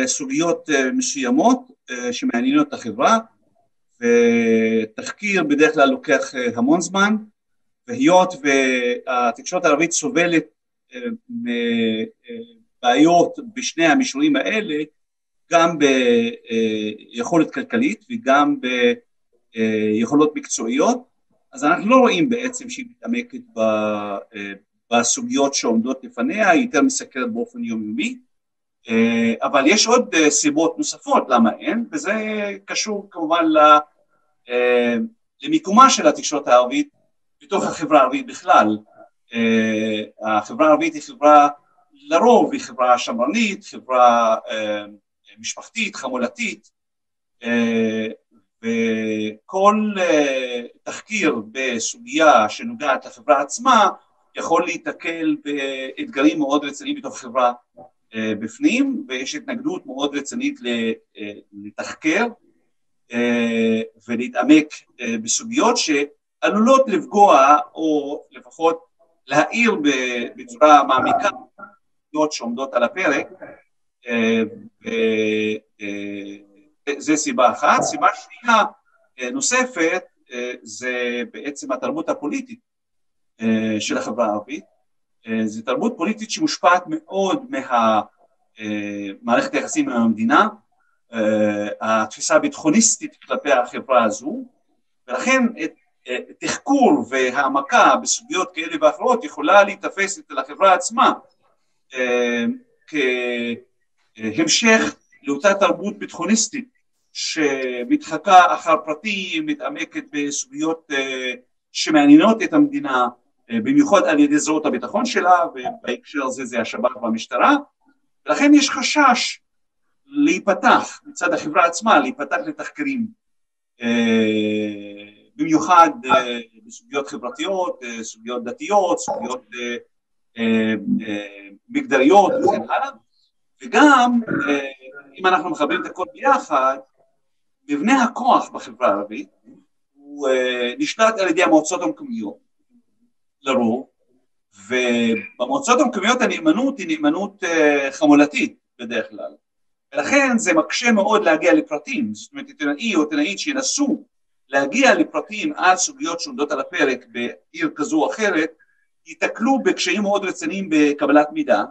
Speaker 14: סוגיות מסוימות שמעניינות את החברה, ותחקיר בדרך כלל לוקח המון זמן, והיות והתקשורת הערבית סובלת מבעיות בשני המישורים האלה, גם ביכולת כלכלית וגם ביכולות מקצועיות, אז אנחנו לא רואים בעצם שהיא מתעמקת בסוגיות שעומדות לפניה, היא יותר מסקרת באופן יומיומי, אבל יש עוד סיבות נוספות למה אין, וזה קשור כמובן למיקומה של התקשורת הערבית בתוך החברה הערבית בכלל. החברה הערבית היא חברה לרוב, היא חברה שמרנית, חברה משפחתית, חמולתית, וכל תחקיר בסוגיה שנוגעת לחברה עצמה יכול להתקל באתגרים מאוד רציניים בתוך החברה בפנים, ויש התנגדות מאוד רצינית לתחקר ולהתעמק בסוגיות שעלולות לפגוע או לפחות להאיר בצורה מעמיקה בסוגיות שעומדות על הפרק. זה סיבה אחת. סיבה שנייה נוספת זה בעצם התרבות הפוליטית של החברה הערבית. זו תרבות פוליטית שמושפעת מאוד מהמערכת היחסים עם המדינה, התפיסה הביטחוניסטית כלפי החברה הזו, ולכן תחקור והעמקה בסוגיות כאלה ואחרות יכולה להתאפס אצל החברה עצמה כהמשך לאותה תרבות ביטחוניסטית שמתחקה אחר פרטים, מתעמקת בסוגיות שמעניינות את המדינה, במיוחד על ידי זרועות הביטחון שלה, ובהקשר הזה זה השב"כ והמשטרה, ולכן יש חשש להיפתח מצד החברה עצמה, להיפתח לתחקרים, במיוחד בסוגיות חברתיות, סוגיות דתיות, סוגיות מגדריות וכן הלאה, וגם אם אנחנו מחברים את הכל ביחד, מבנה הכוח בחברה הערבית הוא נשלט על ידי המועצות המקומיות לרוב, ובמועצות המקומיות הנאמנות היא נאמנות חמולתית בדרך כלל, ולכן זה מקשה מאוד להגיע לפרטים. זאת אומרת, עיתונאי או עיתונאית שינסו להגיע לפרטים על סוגיות שעומדות על הפרק בעיר כזו או אחרת, ייתקלו בקשיים מאוד רציניים בקבלת מידע,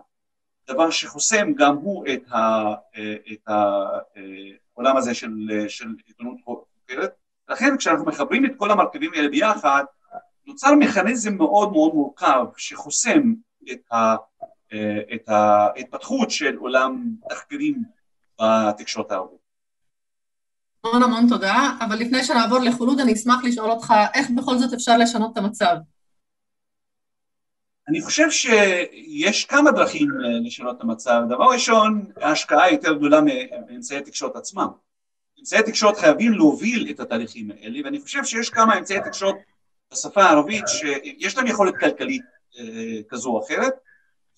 Speaker 14: דבר שחוסם גם הוא את העולם הזה של עיתונות חוקרת. לכן כשאנחנו מחברים את כל המרכיבים האלה ביחד, נוצר מכניזם מאוד מאוד מורכב שחוסם את ההתפתחות של עולם תחקירים בתקשורת הערבית.
Speaker 13: המון תודה, אבל לפני שנעבור לחולוד, אני אשמח לשאול אותך, איך בכל זאת אפשר לשנות את המצב?
Speaker 14: אני חושב שיש כמה דרכים לשנות את המצב. דבר ראשון, ההשקעה יותר גדולה מאמצעי התקשורת עצמם. אמצעי התקשורת חייבים להוביל את התהליכים האלה, ואני חושב שיש כמה אמצעי תקשורת בשפה הערבית שיש להם יכולת כלכלית כזו או אחרת,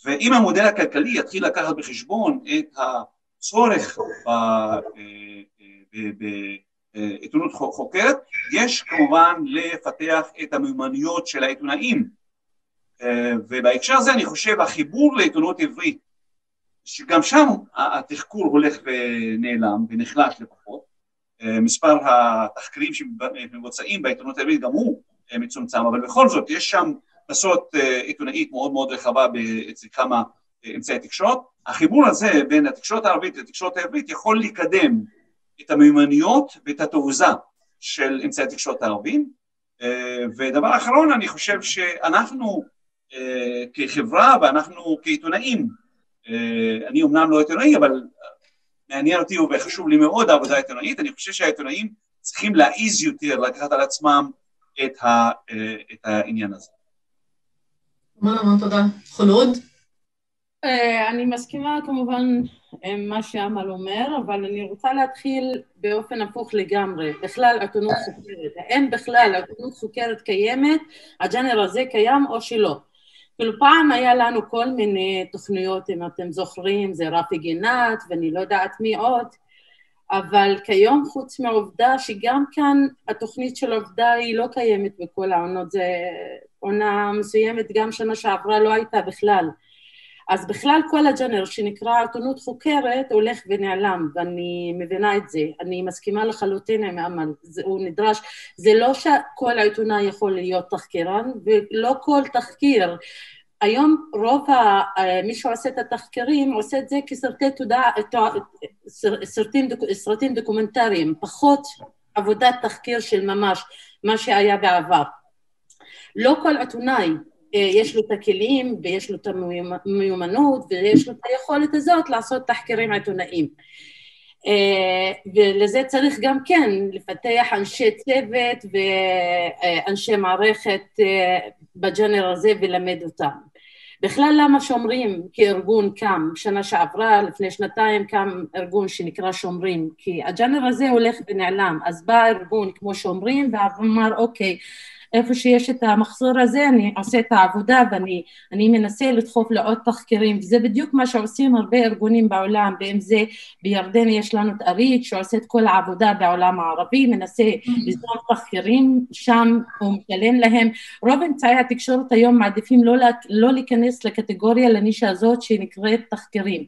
Speaker 14: ואם המודל הכלכלי יתחיל לקחת בחשבון את הצורך בעיתונות חוקרת, יש כמובן לפתח את המיומנויות של העיתונאים, ובהקשר הזה אני חושב החיבור לעיתונות עברית, שגם שם התחקור הולך ונעלם ונחלש לפחות, מספר התחקרים שמבוצעים בעיתונות העברית גם הוא מצומצם, אבל בכל זאת יש שם מסורת עיתונאית מאוד מאוד רחבה אצל כמה אמצעי תקשורת. החיבור הזה בין התקשורת הערבית לתקשורת העברית יכול לקדם את המיומנויות ואת התעוזה של אמצעי התקשורת הערבים. ודבר אחרון, אני חושב שאנחנו כחברה ואנחנו כעיתונאים, אני אומנם לא עיתונאי, אבל מעניין אותי וחשוב לי מאוד העבודה העיתונאית, אני חושב שהעיתונאים צריכים להעיז יותר לקחת על עצמם את העניין הזה.
Speaker 13: המון תודה. חולוד?
Speaker 15: אני מסכימה כמובן עם מה שאמל אומר, אבל אני רוצה להתחיל באופן הפוך לגמרי. בכלל עיתונות חוקרת, אין בכלל עיתונות חוקרת קיימת, הג'אנר הזה קיים או שלא. כאילו פעם היה לנו כל מיני תוכניות, אם אתם זוכרים, זה רפי גינת ואני לא יודעת מי עוד, אבל כיום חוץ מהעובדה שגם כאן התוכנית של העובדה היא לא קיימת בכל העונות, זה עונה מסוימת, גם שנה שעברה לא הייתה בכלל. אז בכלל כל הג'אנר שנקרא עיתונות חוקרת הולך ונעלם, ואני מבינה את זה, אני מסכימה לחלוטין עם אמל, הוא נדרש, זה לא שכל העיתונאי יכול להיות תחקירן, ולא כל תחקיר, היום רוב מי שעושה את התחקירים עושה את זה כסרטי תודעה, סרטים דוקומנטריים, פחות עבודת תחקיר של ממש, מה שהיה בעבר. לא כל עיתונאי יש לו את הכלים ויש לו את המיומנות ויש לו את היכולת הזאת לעשות תחקירים עיתונאיים. ולזה צריך גם כן לפתח אנשי צוות ואנשי מערכת בג'אנר הזה ולמד אותם. בכלל למה שומרים כארגון קם, שנה שעברה, לפני שנתיים קם ארגון שנקרא שומרים, כי הג'אנר הזה הולך ונעלם, אז בא ארגון כמו שומרים ואמר אוקיי, איפה שיש את המחסור הזה, אני עושה את העבודה ואני מנסה לדחוף לעוד תחקירים, וזה בדיוק מה שעושים הרבה ארגונים בעולם, ואם זה בירדן יש לנו את אריץ' שעושה את כל העבודה בעולם הערבי, מנסה לזרום תחקירים, שם הוא משלם להם, רוב אמצעי התקשורת היום מעדיפים לא להיכנס לקטגוריה לנישה הזאת שנקראת תחקירים,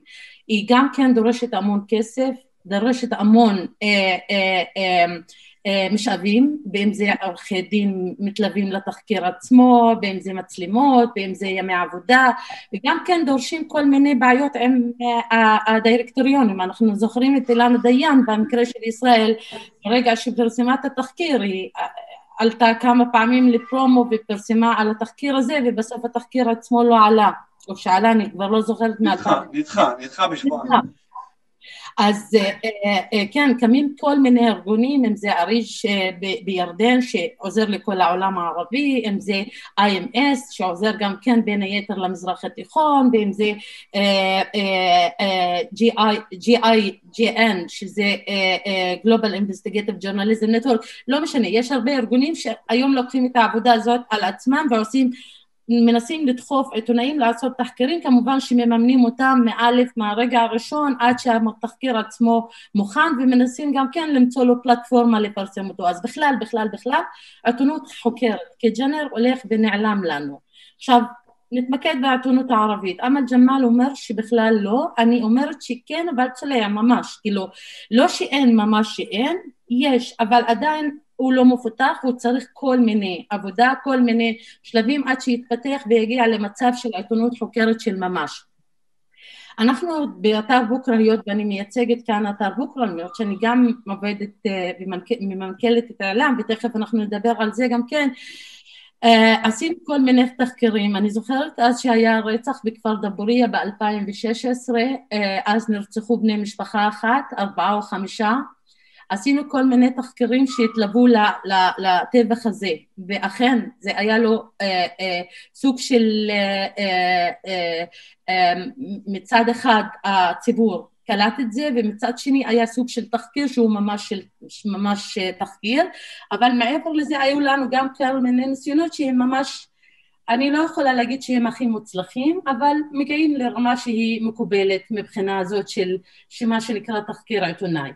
Speaker 15: היא גם כן דורשת המון כסף, דורשת המון משאבים, באם זה עורכי דין מתלווים לתחקיר עצמו, באם זה מצלמות, באם זה ימי עבודה, וגם כן דורשים כל מיני בעיות עם הדירקטוריונים. אנחנו זוכרים את אילנה דיין במקרה של ישראל, ברגע שפרסמה את התחקיר, היא עלתה כמה פעמים לפרומו ופרסמה על התחקיר הזה, ובסוף התחקיר עצמו לא עלה, או שעלה, אני כבר לא זוכרת
Speaker 14: נדחה בשבועיים.
Speaker 15: אז כן, קמים כל מיני ארגונים, אם זה אריש בירדן שעוזר לכל העולם הערבי, אם זה IMS שעוזר גם כן בין היתר למזרח התיכון, ואם זה GIGN שזה Global Investigative Journalism Network, לא משנה, יש הרבה ארגונים שהיום לוקחים את העבודה הזאת על עצמם ועושים, מנסים לדחוף עיתונאים לעשות תחקירים, כמובן שמממנים אותם מהרגע הראשון עד שהתחקיר עצמו מוכן, ומנסים גם כן למצוא לו פלטפורמה לפרסם אותו. אז בכלל, עיתונות חוקרת כג'אנר הולך ונעלם לנו. עכשיו, נתמקד בעיתונות הערבית. אמל ג'מאל אומר שבכלל לא, אני אומרת שכן, אבל צלע ממש, כאילו, לא שאין ממש שאין, יש, אבל עדיין הוא לא מפותח, הוא צריך כל מיני עבודה, כל מיני שלבים עד שיתפתח ויגיע למצב של עיתונות חוקרת של ממש. אנחנו באתר בוקרה, היות ואני מייצגת כאן אתר בוקרה, למרות שאני גם עובדת וממנכ"לת את העולם, ותכף אנחנו נדבר על זה גם כן, עשינו כל מיני תחקירים. אני זוכרת אז שהיה רצח בכפר דבוריה ב-2016, אז נרצחו בני משפחה אחת, 4 או 5, עשינו כל מיני תחקירים שהתלוו לטבח הזה, ואכן זה היה לו סוג של מצד אחד הציבור קלט את זה, ומצד שני היה סוג של תחקיר שהוא ממש תחקיר, אבל מעבר לזה היו לנו גם כל מיני ניסיונות שהם ממש, אני לא יכולה להגיד שהם הכי מוצלחים, אבל מגיעים לרמה שהיא מקובלת מבחינה הזאת של מה שנקרא תחקיר עיתונאי.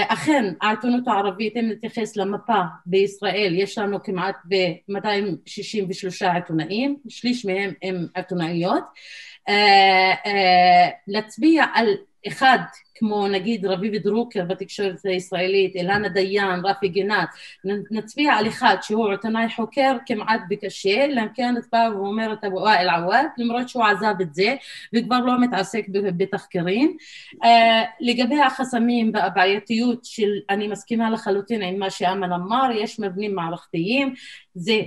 Speaker 15: אכן, העיתונות הערבית, אם נתייחס למפה בישראל, יש לנו כמעט ב-263 עיתונאים, שליש מהם הם עיתונאיות. להצביע על אחד, כמו נגיד רביב דרוקר בתקשורת הישראלית, אילנה דיין, רפי גינת, נצביע על אחד שהוא עיתונאי חוקר כמעט בקשה, למכן נתבע ואומר את אבו ואאל עווד, למרות שהוא עזב את זה וכבר לא מתעסק בתחקירים. לגבי החסמים והבעייתיות של, אני מסכימה לחלוטין עם מה שאמל אמר, יש מבנים מערכתיים, זה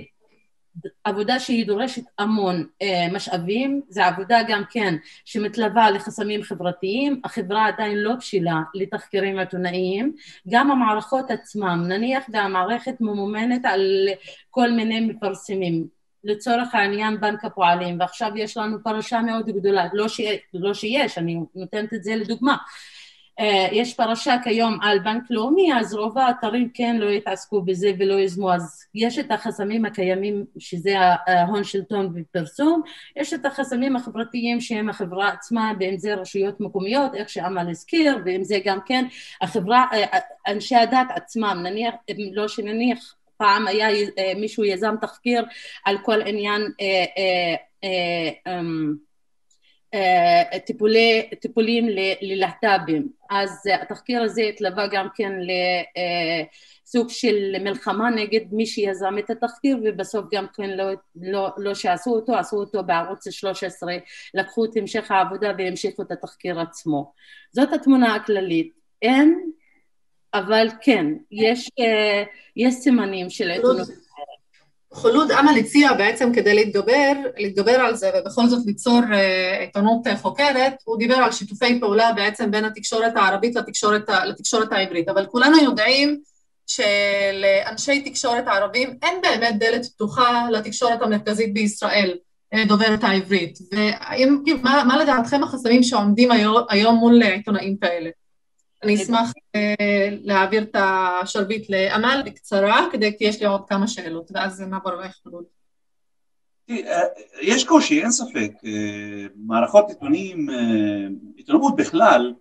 Speaker 15: עבודה שהיא דורשת המון משאבים, זה עבודה גם כן שמתלווה לחסמים חברתיים, החברה עדיין לא בשלה לתחקירים עיתונאיים, גם המערכות עצמם, נניח והמערכת ממומנת על כל מיני מפרסמים, לצורך העניין בנק הפועלים, ועכשיו יש לנו פרשה מאוד גדולה, לא שיש, אני נותנת את זה לדוגמה, יש פרשה כיום על בנק לאומי, אז רוב האתרים כן לא יתעסקו בזה ולא יזמו, אז יש את החסמים הקיימים שזה ההון שלטון ופרסום, יש את החסמים החברתיים שהם החברה עצמה, ואם זה רשויות מקומיות, איך שאמל הזכיר, ואם זה גם כן החברה, אנשי הדת עצמם, נניח, לא שנניח, פעם היה מישהו יזם תחקיר על כל עניין טיפולים ללהט"בים, אז התחקיר הזה התלווה גם כן לסוג של מלחמה נגד מי שיזם את התחקיר, ובסוף גם כן לא שעשו אותו, עשו אותו בערוץ 13, לקחו את המשך העבודה והמשיכו את התחקיר עצמו. זאת התמונה הכללית. אין, אבל כן, יש סימנים של עיתונות.
Speaker 13: חולוד אמל הציע בעצם כדי להתגבר על זה ובכל זאת ליצור עיתונות חוקרת, הוא דיבר על שיתופי פעולה בעצם בין התקשורת הערבית לתקשורת העברית, אבל כולנו יודעים שלאנשי תקשורת הערבים אין באמת דלת פתוחה לתקשורת המרכזית בישראל, דוברת העברית, ומה לדעתכם החסמים שעומדים היום מול עיתונאים כאלה? אני אשמח להעביר את השרביט לאמל בקצרה, כי יש לי עוד כמה שאלות, ואז נעבור לחלוד.
Speaker 14: יש קושי, אין ספק. מערכות עיתונים, עיתונות בכלל,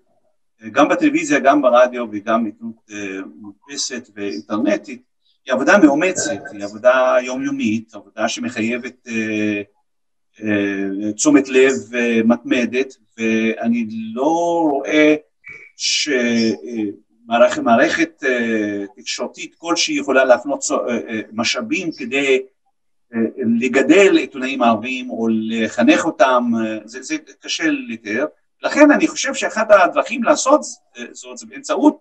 Speaker 14: גם בטלוויזיה, גם ברדיו, וגם עיתונות מודפסת ואינטרנטית, היא עבודה מאומצת, היא עבודה יומיומית, עבודה שמחייבת תשומת לב מתמדת, ואני לא רואה שמערכת תקשורתית כלשהי יכולה להפנות משאבים כדי לגדל עיתונאים ערבים או לחנך אותם, זה קשה לתאר. לכן אני חושב שאחת הדרכים לעשות זאת זה באמצעות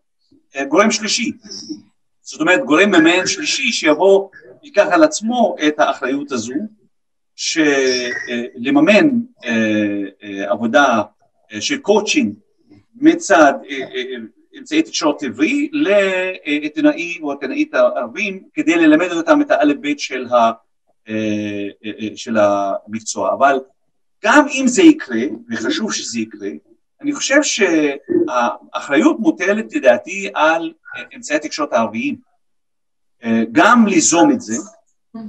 Speaker 14: גורם שלישי. זאת אומרת גורם מממן שלישי שיבוא ייקח על עצמו את האחריות הזו, שלממן עבודה של קואוצ'ינג מצד אמצעי תקשורת עברי לעיתונאי או עיתונאית ערבים, כדי ללמד אותם את האלף בית של המקצוע. אבל גם אם זה יקרה, וחשוב שזה יקרה, אני חושב שהאחריות מוטלת לדעתי על אמצעי התקשורת הערביים, גם ליזום את זה,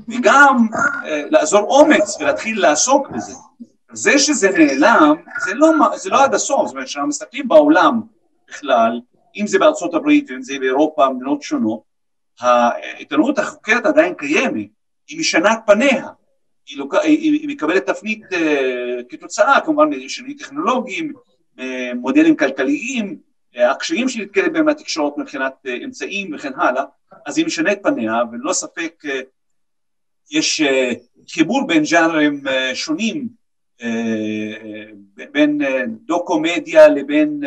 Speaker 14: וגם לעזור אומץ ולהתחיל לעסוק בזה. זה שזה נעלם, זה לא עד הסוף, זאת אומרת שאנחנו מסתכלים בעולם בכלל, אם זה בארצות הברית ואם זה באירופה, מדינות שונות, העיתונות החוקרת עדיין קיימת, היא משנה את פניה, היא מקבלת תפנית כתוצאה, כמובן משינויים טכנולוגיים, מודלים כלכליים, הקשיים שנתקלת בהם התקשורת מבחינת אמצעים וכן הלאה, אז היא משנה את פניה, ולא ספק יש חיבור בין ז'אנרים שונים, בין דוקומדיה לבין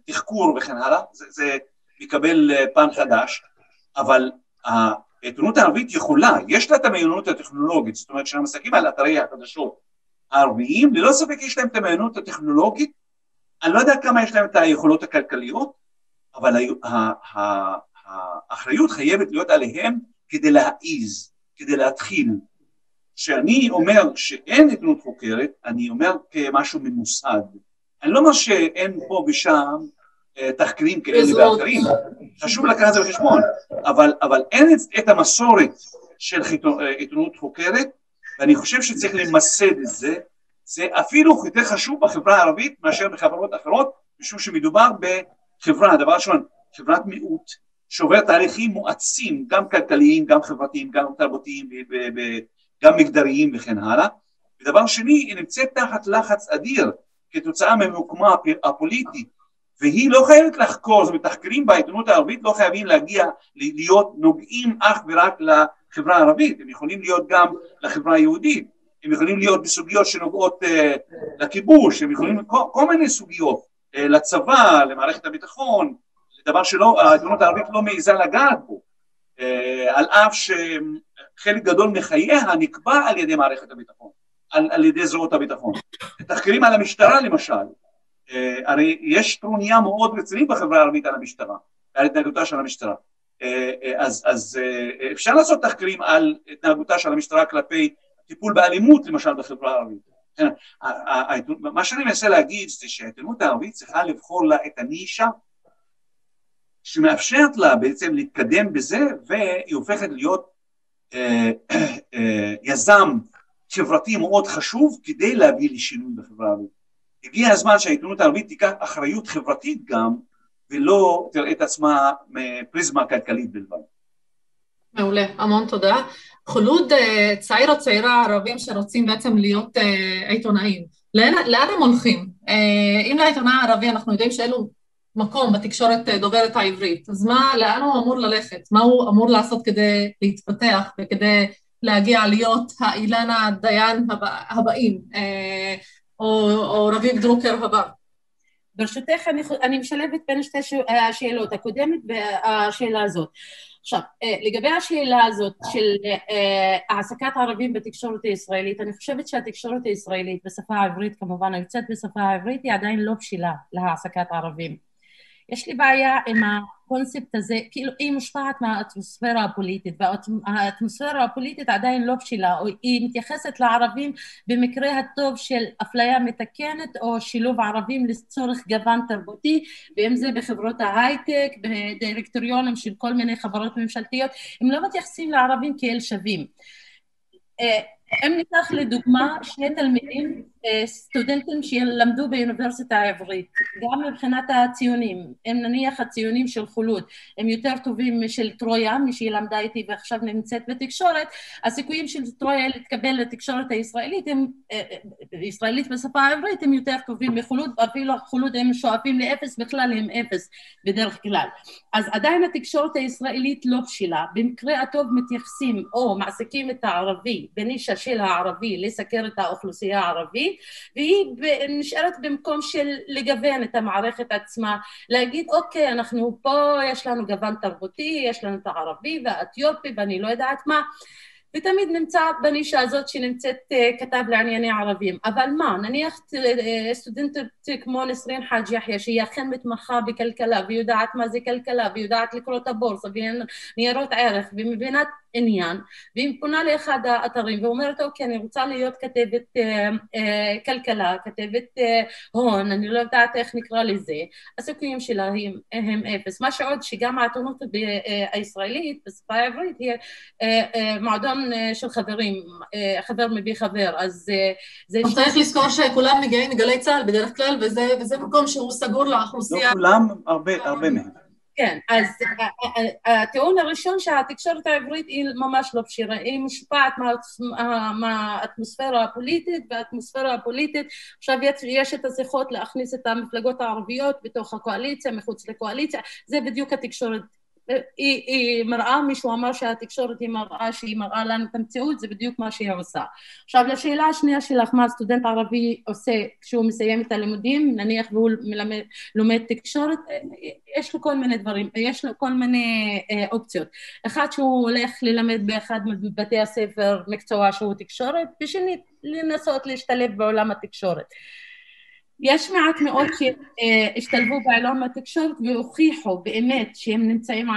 Speaker 14: תחקור וכן הלאה, זה מקבל פן חדש, אבל העיתונות הערבית יכולה, יש לה את המיומנות הטכנולוגית, זאת אומרת שאנחנו מסתכלים על אתרי החדשות הערביים, ללא ספק יש להם את המיומנות הטכנולוגית, אני לא יודע כמה יש להם את היכולות הכלכליות, אבל האחריות חייבת להיות עליהם כדי להעיז, כדי להתחיל. כשאני אומר שאין עיתונות חוקרת, אני אומר כמשהו ממוסד. אני לא אומר שאין פה ושם תחקירים כאלה ואחרים, חשוב לקחת את זה בחשבון, אבל אין את המסורת של עיתונות חוקרת, ואני חושב שצריך למסד את זה, זה אפילו יותר חשוב בחברה הערבית מאשר בחברות אחרות, משום שמדובר בחברה, דבר ראשון, חברת מיעוט, שעובר תהליכים מואצים, גם כלכליים, גם חברתיים, גם תרבותיים, גם מגדריים וכן הלאה. ודבר שני, היא נמצאת תחת לחץ אדיר, כתוצאה ממקומה הפוליטי, והיא לא חייבת לחקור, זאת אומרת, תחקירים בעיתונות הערבית לא חייבים להגיע, להיות נוגעים אך ורק לחברה הערבית, הם יכולים להיות גם לחברה היהודית, הם יכולים להיות בסוגיות שנוגעות לכיבוש, הם יכולים כל מיני סוגיות, לצבא, למערכת הביטחון, דבר שלא, העיתונות הערבית לא מעיזה לגעת בו, על אף שחלק גדול מחייה נקבע על ידי מערכת הביטחון, על ידי זרועות הביטחון. תחקירים על המשטרה למשל, הרי יש טרוניה מאוד רצינית בחברה הערבית על המשטרה, על התנהגותה של המשטרה. אז אפשר לעשות תחקירים על התנהגותה של המשטרה כלפי טיפול באלימות למשל בחברה הערבית. מה שאני מנסה להגיד זה שהעיתונות הערבית צריכה לבחור לה את הנישה שמאפשרת לה בעצם להתקדם בזה, והיא הופכת להיות יזם חברתי מאוד חשוב כדי להביא לשינוי בחברה הערבית. הגיע הזמן שהעיתונות הערבית תיקח אחריות חברתית גם, ולא תראה את עצמה מפריזמה כלכלית בלבד.
Speaker 13: מעולה, המון תודה. חולוד, צעיר או צעירה ערבים שרוצים בעצם להיות עיתונאים, לאן הם הולכים? אם לעיתונאי הערבי אנחנו יודעים שאלו מקום בתקשורת דוברת העברית, אז לאן הוא אמור ללכת? מה הוא אמור לעשות כדי להתפתח וכדי להגיע להיות האילנה דיין הבאים, או רביב דרוקר הבא?
Speaker 15: ברשותך, אני משלבת בין שתי השאלות, הקודמת והשאלה הזאת. עכשיו, לגבי השאלה הזאת של העסקת ערבים בתקשורת הישראלית, אני חושבת שהתקשורת הישראלית בשפה העברית, כמובן היוצאת בשפה העברית, היא עדיין לא בשלה להעסקת ערבים. יש לי בעיה עם הקונספט הזה, כאילו היא מושפעת מהאטמוספירה הפוליטית, והאטמוספירה הפוליטית עדיין לא בשלה, או היא מתייחסת לערבים במקרה הטוב של אפליה מתקנת, או שילוב ערבים לצורך גוון תרבותי, ואם זה בחברות ההייטק, בדירקטוריונים של כל מיני חברות ממשלתיות, הם לא מתייחסים לערבים כאל שווים. הם ניקח לדוגמה שני תלמידים, סטודנטים שלמדו באוניברסיטה העברית, גם מבחינת הציונים, הם נניח הציונים של חולוד, הם יותר טובים משל טרויה, מי שהיא למדה איתי ועכשיו נמצאת בתקשורת, הסיכויים של טרויה להתקבל לתקשורת הישראלית, ישראלית בשפה העברית, הם יותר טובים מחולוד, אפילו חולוד הם שואפים לאפס, בכלל הם אפס בדרך כלל. אז עדיין התקשורת הישראלית לא בשלה, במקרה הטוב מתייחסים או מעסיקים את הערבי, בנישה של הערבי, לסקר את האוכלוסייה הערבית, והיא נשארת במקום של לגוון את המערכת עצמה, להגיד אוקיי, אנחנו פה, יש לנו גוון תרבותי, יש לנו את הערבי והאתיופי ואני לא יודעת מה, ותמיד נמצא בנישה הזאת שנמצאת כתב לענייני ערבים. אבל מה, נניח סטודנטית כמו נסרין חאג' יחיא, שהיא אכן מתמחה בכלכלה, ויודעת מה זה כלכלה, ויודעת לקרוא את הבורסה, וניירות ערך, ומבינת עניין, והיא פונה לאחד האתרים, ואומרת, אוקיי, אני רוצה להיות כתבת כלכלה, כתבת הון, אני לא יודעת איך נקרא לזה, הסיכויים שלה הם אפס. מה שעוד שגם העיתונות הישראלית, בשפה העברית, היא מועדון של חברים, חבר מביא חבר, אז זה...
Speaker 13: צריך לזכור שכולם מגיעים מגלי צה"ל בדרך כלל, וזה מקום שהוא סגור לאוכלוסייה.
Speaker 14: לא כולם, הרבה מהם.
Speaker 15: כן, אז הטיעון הראשון שהתקשורת העברית היא ממש לא בשירה, היא מושפעת מהאטמוספירה הפוליטית, והאטמוספירה הפוליטית, עכשיו יש את השיחות להכניס את המפלגות הערביות בתוך הקואליציה, מחוץ לקואליציה, זה בדיוק התקשורת, היא מראה, מישהו אמר שהתקשורת היא מראה שהיא מראה לנו את המציאות, זה בדיוק מה שהיא עושה. עכשיו לשאלה השנייה שלך, מה סטודנט ערבי עושה כשהוא מסיים את הלימודים, נניח והוא לומד תקשורת, יש לו כל מיני דברים, יש לו כל מיני אופציות. אחד שהוא הולך ללמד באחד מבתי הספר מקצוע שהוא תקשורת, ושנית לנסות להשתלב בעולם התקשורת. יש מעט מאוד שהשתלבו בעולם התקשורת והוכיחו באמת שהם נמצאים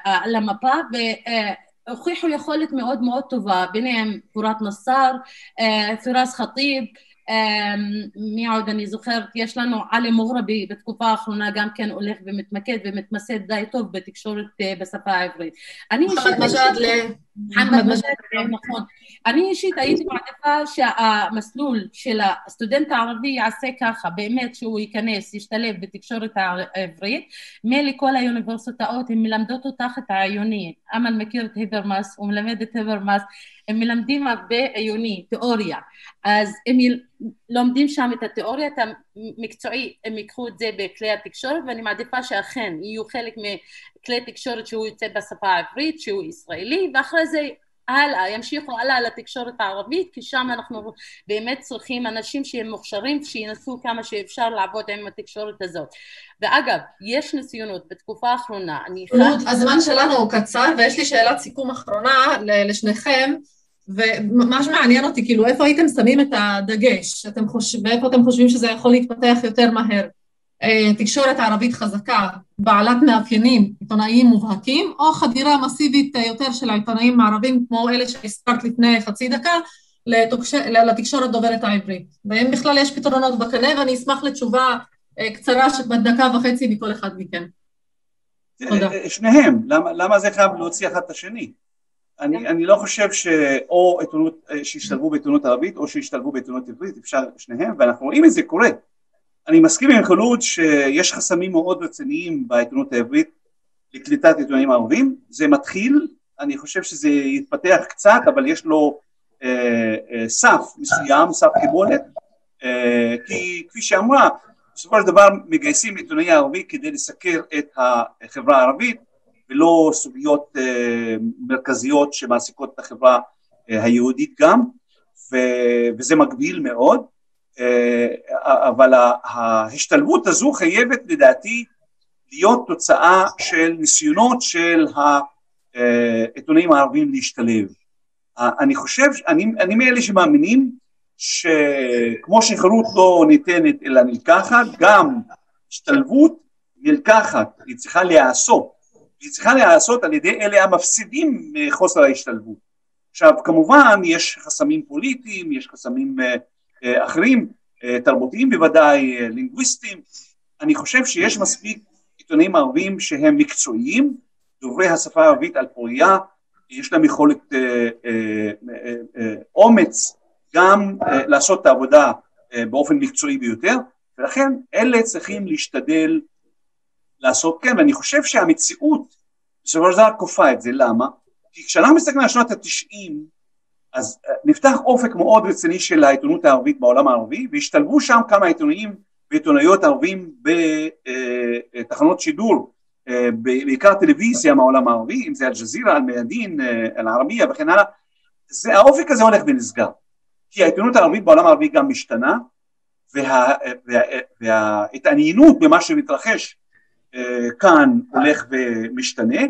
Speaker 15: על המפה והוכיחו יכולת מאוד מאוד טובה, ביניהם פורת נסר, פירס חטיב, מי עוד אני זוכרת, יש לנו עלי מוגרבי בתקופה האחרונה גם כן הולך ומתמקד ומתמסד די טוב בתקשורת בשפה העברית. מוחמד מג'אד, נכון. אני אישית הייתי מעדיפה שהמסלול של הסטודנט הערבי יעשה ככה, באמת שהוא ייכנס, ישתלב בתקשורת העברית, מלכל האוניברסיטאות הן מלמדות אותך את העיוני, אמל מכיר את היברמאס, הוא מלמד את היברמאס, הם מלמדים הרבה עיוני, תיאוריה, אז הם לומדים שם את התיאוריה, את המקצועי, הם יקחו את זה בכלי התקשורת, ואני מעדיפה שאכן יהיו חלק מכלי תקשורת שהוא יוצא בשפה העברית, שהוא ישראלי, ואחרי זה הלאה, ימשיכו הלאה לתקשורת הערבית, כי שם אנחנו באמת צריכים אנשים שהם מוכשרים, שינסו כמה שאפשר לעבוד עם התקשורת הזאת. ואגב, יש ניסיונות בתקופה האחרונה,
Speaker 13: הזמן שלנו הוא קצר, ויש לי שאלת סיכום אחרונה לשניכם, וממש מעניין אותי, כאילו, איפה הייתם שמים את הדגש? ואיפה אתם חושבים שזה יכול להתפתח יותר מהר? תקשורת הערבית חזקה, בעלת מאפיינים עיתונאיים מובהקים, או חדירה מסיבית יותר של העיתונאים הערבים, כמו אלה שהזכרת לפני חצי דקה, לתקשורת דוברת העברית. ואם בכלל יש פתרונות בקנה, ואני אשמח לתשובה קצרה בת דקה וחצי מכל אחד מכם.
Speaker 14: תודה. שניהם, למה זה חייב להוציא אחד את השני? אני לא חושב שאו שישתלבו בעיתונות ערבית, או שישתלבו בעיתונות עברית, אפשר שניהם, ואנחנו רואים את זה קורה. אני מסכים עם חלוד שיש חסמים מאוד רציניים בעיתונות העברית לקליטת עיתונאים ערבים, זה מתחיל, אני חושב שזה יתפתח קצת, אבל יש לו סף מסוים, סף קיבולת, כי כפי שאמרה, בסופו של דבר מגייסים עיתונאי ערבי כדי לסקר את החברה הערבית, ולא סוגיות מרכזיות שמעסיקות את החברה היהודית גם, וזה מגביל מאוד, אבל ההשתלבות הזו חייבת לדעתי להיות תוצאה של ניסיונות של העיתונאים הערבים להשתלב. אני חושב, אני מאלה שמאמינים שכמו שחירות לא ניתנת אלא נלקחת, גם השתלבות נלקחת, היא צריכה להיעשות, היא צריכה להיעשות על ידי אלה המפסידים מחוסר ההשתלבות. עכשיו כמובן יש חסמים פוליטיים, יש חסמים אחרים, תרבותיים בוודאי, לינגוויסטיים. אני חושב שיש מספיק עיתונאים ערבים שהם מקצועיים, דוברי השפה הערבית על פוריה, יש להם יכולת אומץ גם לעשות את העבודה באופן מקצועי ביותר, ולכן אלה צריכים להשתדל לעשות כן, ואני חושב שהמציאות בסופו של דבר כופה את זה. למה? כי כשאנחנו מסתכלים על שנות ה-90, אז נפתח אופק מאוד רציני של העיתונות הערבית בעולם הערבי, והשתלבו שם כמה עיתונאים ועיתונאיות ערבים בתחנות שידור, בעיקר טלוויזיה מהעולם הערבי, אם זה אל-ג'זירה, אל-מיאדין, אל-ערבייה וכן הלאה. האופק הזה הולך ונסגר, כי העיתונות הערבית בעולם הערבי גם משתנה, וההתעניינות במה שמתרחש כאן הולך ומשתנה,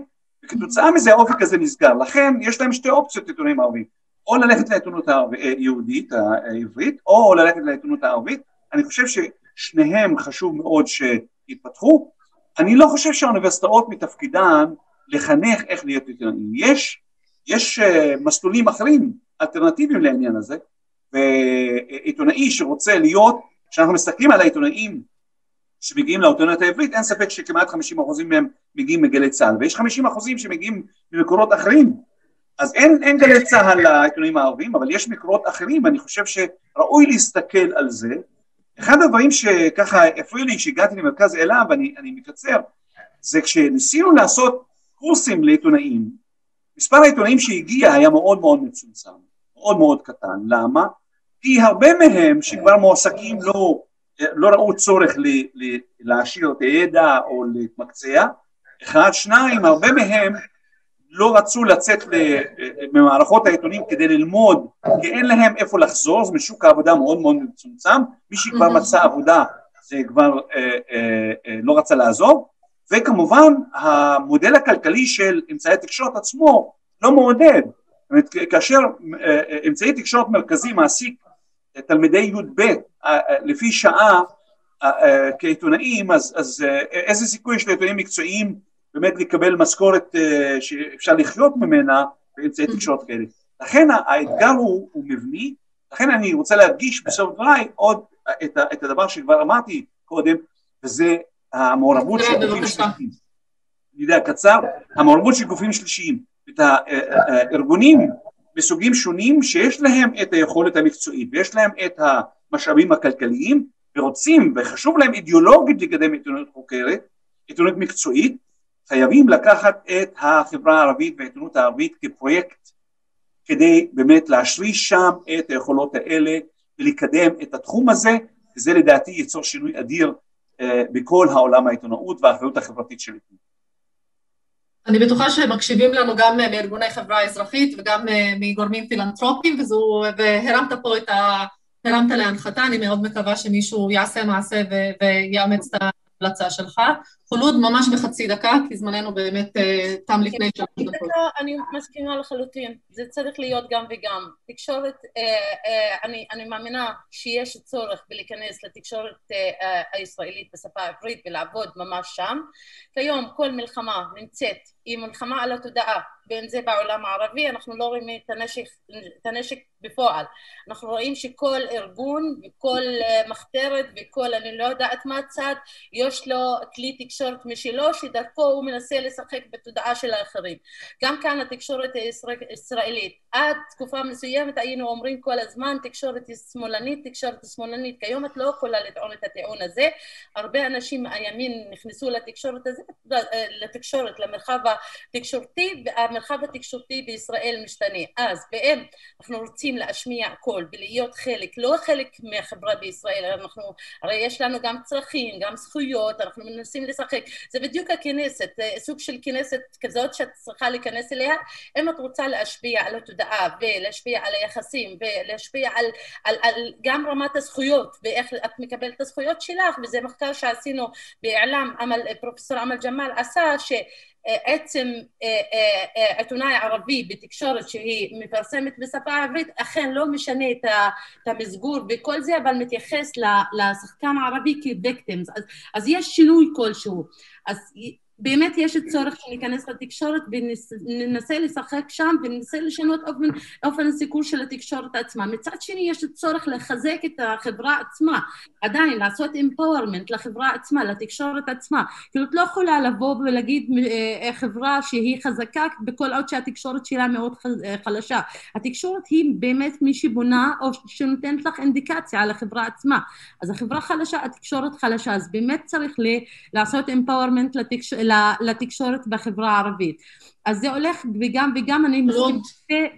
Speaker 14: וכתוצאה מזה האופק הזה נסגר. לכן יש להם שתי אופציות עיתונאים ערבים, או ללכת לעיתונות היהודית, העברית, או ללכת לעיתונות הערבית. אני חושב ששניהם חשוב מאוד שיתפתחו. אני לא חושב שהאוניברסיטאות מתפקידן לחנך איך להיות עיתונאים. יש מסלולים אחרים, אלטרנטיביים לעניין הזה, ועיתונאי שרוצה להיות, כשאנחנו מסתכלים על העיתונאים שמגיעים לעיתונות העברית, אין ספק שכמעט 50% מהם מגיעים מגלי צה"ל, ויש 50% שמגיעים ממקורות אחרים. אז אין גלי צה"ל לעיתונאים הערבים, אבל יש מקורות אחרים, ואני חושב שראוי להסתכל על זה. אחד הדברים שככה הפריע לי שהגעתי למרכז אלה, ואני מקצר, זה כשניסינו לעשות קורסים לעיתונאים, מספר העיתונאים שהגיע היה מאוד מאוד מצומצם, מאוד מאוד קטן. למה? כי הרבה מהם שכבר מועסקים לא ראו צורך להשאיר את הידע או להתמקצע. אחד, שניים, הרבה מהם לא רצו לצאת ממערכות העיתונים כדי ללמוד, כי אין להם איפה לחזור, זה משוק העבודה מאוד מאוד מצומצם, מי שכבר מצא עבודה זה כבר לא רצה לעזוב, וכמובן המודל הכלכלי של אמצעי התקשורת עצמו לא מעודד. זאת אומרת, כאשר אמצעי תקשורת מרכזי מעסיק תלמידי י"ב לפי שעה כעיתונאים, אז איזה סיכוי יש לעיתונאים מקצועיים באמת לקבל משכורת שאפשר לחיות ממנה באמצעי תקשורת כאלה. לכן האתגר הוא מבני, לכן אני רוצה להדגיש בסוף דבריי עוד את הדבר שכבר אמרתי קודם, וזה המעורבות של גופים שלישיים. אני יודע, קצר, המעורבות של גופים שלישיים, את הארגונים מסוגים שונים שיש להם את היכולת המקצועית, ויש להם את המשאבים הכלכליים, ורוצים וחשוב להם אידיאולוגית לקדם עיתונות חוקרת, עיתונות מקצועית, חייבים לקחת את החברה הערבית והעיתונות הערבית כפרויקט, כדי באמת להשריש שם את היכולות האלה, ולקדם את התחום הזה, וזה לדעתי ייצור שינוי אדיר בכל העולם העיתונאות והאחריות החברתית של עיתונות.
Speaker 13: אני בטוחה שמקשיבים לנו גם מארגוני חברה אזרחית וגם מגורמים פילנטרופיים, והרמת פה הרמת להנחתה, אני מאוד מקווה שמישהו יעשה מעשה ויאמץ את ההמלצה שלך. חולוד ממש בחצי דקה, כי זמננו באמת תם לפני שלוש דקות.
Speaker 15: אני מסכימה לחלוטין, זה צריך להיות גם וגם. תקשורת, אני מאמינה שיש צורך בלהיכנס לתקשורת הישראלית בשפה העברית ולעבוד ממש שם. כיום כל מלחמה נמצאת, היא מלחמה על התודעה, בין זה בעולם הערבי, אנחנו לא רואים את הנשק בפועל. אנחנו רואים שכל ארגון וכל מחתרת וכל אני לא יודעת מה צד, יש לו כלי תקשורת משלו שדרכו הוא מנסה לשחק בתודעה של האחרים. גם כאן התקשורת הישראלית, עד תקופה מסוימת היינו אומרים כל הזמן תקשורת שמאלנית, תקשורת שמאלנית. כיום את לא יכולה לטעון את הטיעון הזה. הרבה אנשים הימין נכנסו לתקשורת הזה, למרחב התקשורתי, והמרחב התקשורתי בישראל משתנה. אז בהם אנחנו רוצים להשמיע קול ולהיות חלק, לא חלק מהחברה בישראל, הרי יש לנו גם צרכים, גם זכויות, אנחנו מנסים לשחק. זה בדיוק הכנסת, סוג של כנסת כזאת שאת צריכה להיכנס אליה, אם את רוצה להשפיע על התודעה ולהשפיע על היחסים ולהשפיע על גם רמת הזכויות ואיך את מקבלת את הזכויות שלך, וזה מחקר שעשינו באעלם, פרופסור אמל ג'מאל עשה, שעצם עיתונאי ערבי בתקשורת שהיא מפרסמת בשפה העברית, אכן לא משנה את המסגור וכל זה, אבל מתייחס לשחקן הערבי כ-victims, אז יש שינוי כלשהו. אז באמת יש צורך שניכנס לתקשורת וננסה לשחק שם וננסה לשנות אופן הסיקור של התקשורת עצמה. מצד שני יש צורך לחזק את החברה עצמה, עדיין לעשות empowerment לחברה עצמה, לתקשורת עצמה. כאילו את לא יכולה לבוא ולהגיד חברה שהיא חזקה בכל עוד שהתקשורת שלה מאוד חלשה. התקשורת היא באמת מי שבונה או שנותנת לך אינדיקציה על החברה עצמה. אז החברה חלשה, התקשורת חלשה, אז באמת צריך לעשות empowerment לתקשורת בחברה הערבית. אז זה הולך וגם אני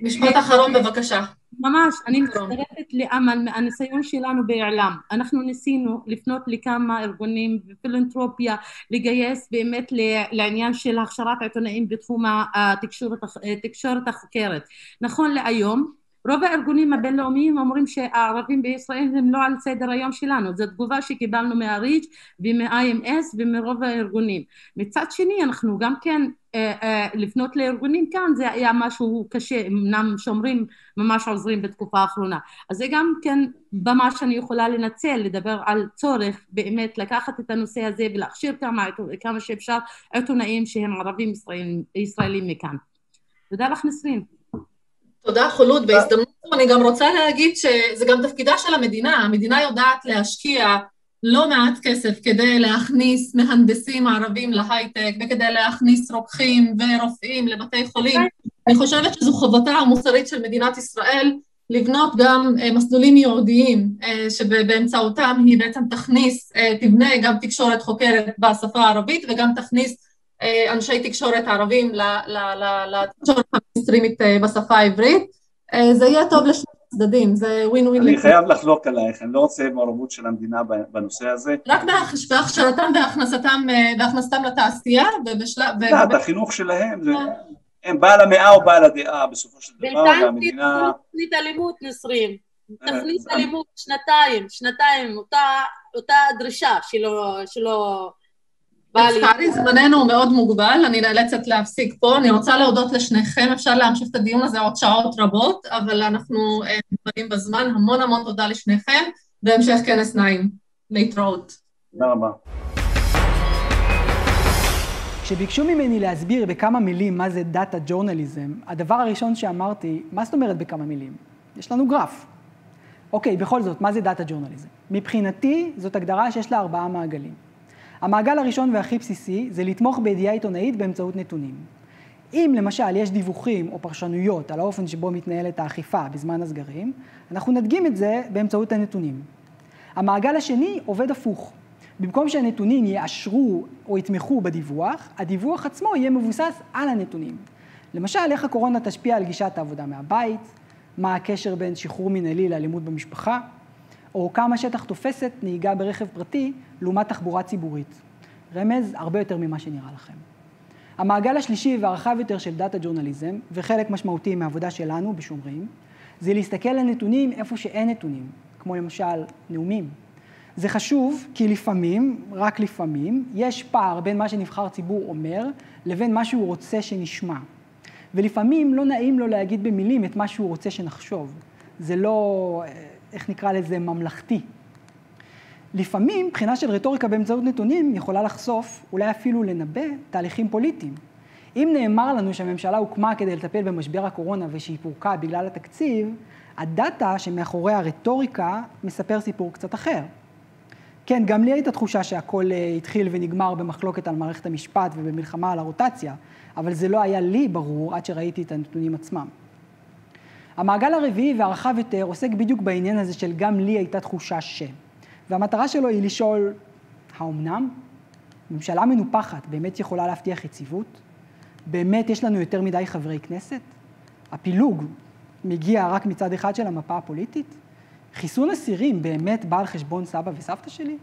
Speaker 13: משפט אחרון בבקשה.
Speaker 15: ממש, אני מצטרפת לאמל מהניסיון שלנו באעלם. אנחנו ניסינו לפנות לכמה ארגונים ופילנתרופיה, לגייס באמת לעניין של הכשרת עיתונאים בתחום התקשורת החוקרת. נכון להיום, רוב הארגונים הבינלאומיים אומרים שהערבים בישראל הם לא על סדר היום שלנו. זו תגובה שקיבלנו מהריץ' ומה-IMS ומרוב הארגונים. מצד שני, אנחנו גם כן לפנות לארגונים כאן, זה היה משהו קשה, אמנם שומרים ממש עוזרים בתקופה האחרונה. אז זה גם כן במה שאני יכולה לנצל, לדבר על צורך באמת לקחת את הנושא הזה ולהכשיר כמה שאפשר עיתונאים שהם ערבים ישראלים מכאן. תודה לך נסרין.
Speaker 13: תודה חולוד. בהזדמנות אני גם רוצה להגיד שזה גם תפקידה של המדינה. המדינה יודעת להשקיע לא מעט כסף כדי להכניס מהנדסים ערבים להייטק וכדי להכניס רוקחים ורופאים לבתי חולים. אני חושבת שזו חובתה המוסרית של מדינת ישראל לבנות גם מסלולים ייעודיים שבאמצעותם היא בעצם תבנה גם תקשורת חוקרת בשפה הערבית וגם תכניס אנשי תקשורת ערבים לתקשורת המיינסטרימית בשפה העברית. זה יהיה טוב לשני הצדדים, זה ווין ווין.
Speaker 14: אני חייב לחלוק עלייך, אני לא רוצה מעורבות של המדינה בנושא הזה.
Speaker 13: רק בהכשרתם והכנסתם לתעשייה
Speaker 14: את החינוך שלהם, הם בעל המאה או בעל הדעה בסופו של דבר, והמדינה...
Speaker 15: תוכנית אלימות נסרים, תוכנית אלימות שנתיים, אותה דרישה שלא...
Speaker 13: לצערי זמננו מאוד מוגבל, אני נאלצת להפסיק פה, אני רוצה להודות לשניכם, אפשר להמשיך את הדיון הזה עוד שעות רבות, אבל אנחנו מוגבלים בזמן, המון תודה לשניכם, בהמשך כנס נעים, להתראות.
Speaker 14: תודה רבה.
Speaker 16: כשביקשו ממני להסביר בכמה מילים מה זה דאטה ג'ורנליזם, הדבר הראשון שאמרתי, מה זאת אומרת בכמה מילים? יש לנו גרף. אוקיי, בכל זאת, מה זה דאטה ג'ורנליזם? מבחינתי, זאת הגדרה שיש לה 4 מעגלים. המעגל הראשון והכי בסיסי זה לתמוך בידיעה עיתונאית באמצעות נתונים. אם למשל יש דיווחים או פרשנויות על האופן שבו מתנהלת האכיפה בזמן הסגרים, אנחנו נדגים את זה באמצעות הנתונים. המעגל השני עובד הפוך. במקום שהנתונים יאשרו או יתמכו בדיווח, הדיווח עצמו יהיה מבוסס על הנתונים. למשל, איך הקורונה תשפיע על גישת העבודה מהבית, מה הקשר בין שחרור מנהלי לאלימות במשפחה, או כמה שטח תופסת נהיגה ברכב פרטי לעומת תחבורה ציבורית. רמז הרבה יותר ממה שנראה לכם. המעגל השלישי והרחב יותר של דאטה ג'ורנליזם, וחלק משמעותי מהעבודה שלנו בשומרים, זה להסתכל על נתונים איפה שאין נתונים, כמו למשל נאומים. זה חשוב כי לפעמים, רק לפעמים, יש פער בין מה שנבחר ציבור אומר לבין מה שהוא רוצה שנשמע. ולפעמים לא נעים לו להגיד במילים את מה שהוא רוצה שנחשוב. זה לא, איך נקרא לזה, ממלכתי. לפעמים, בחינה של רטוריקה באמצעות נתונים יכולה לחשוף, אולי אפילו לנבא, תהליכים פוליטיים. אם נאמר לנו שהממשלה הוקמה כדי לטפל במשבר הקורונה ושהיא פורקה בגלל התקציב, הדאטה שמאחורי הרטוריקה מספר סיפור קצת אחר. כן, גם לי הייתה תחושה שהכל התחיל ונגמר במחלוקת על מערכת המשפט ובמלחמה על הרוטציה, אבל זה לא היה לי ברור עד שראיתי את הנתונים עצמם. המעגל הרביעי והרחב יותר עוסק בדיוק בעניין הזה של גם לי הייתה תחושה והמטרה שלו היא לשאול, האומנם? ממשלה מנופחת באמת יכולה להבטיח יציבות? באמת יש לנו יותר מדי חברי כנסת? הפילוג מגיע רק מצד אחד של המפה הפוליטית? חיסון אסירים באמת בא על חשבון סבא וסבתא שלי?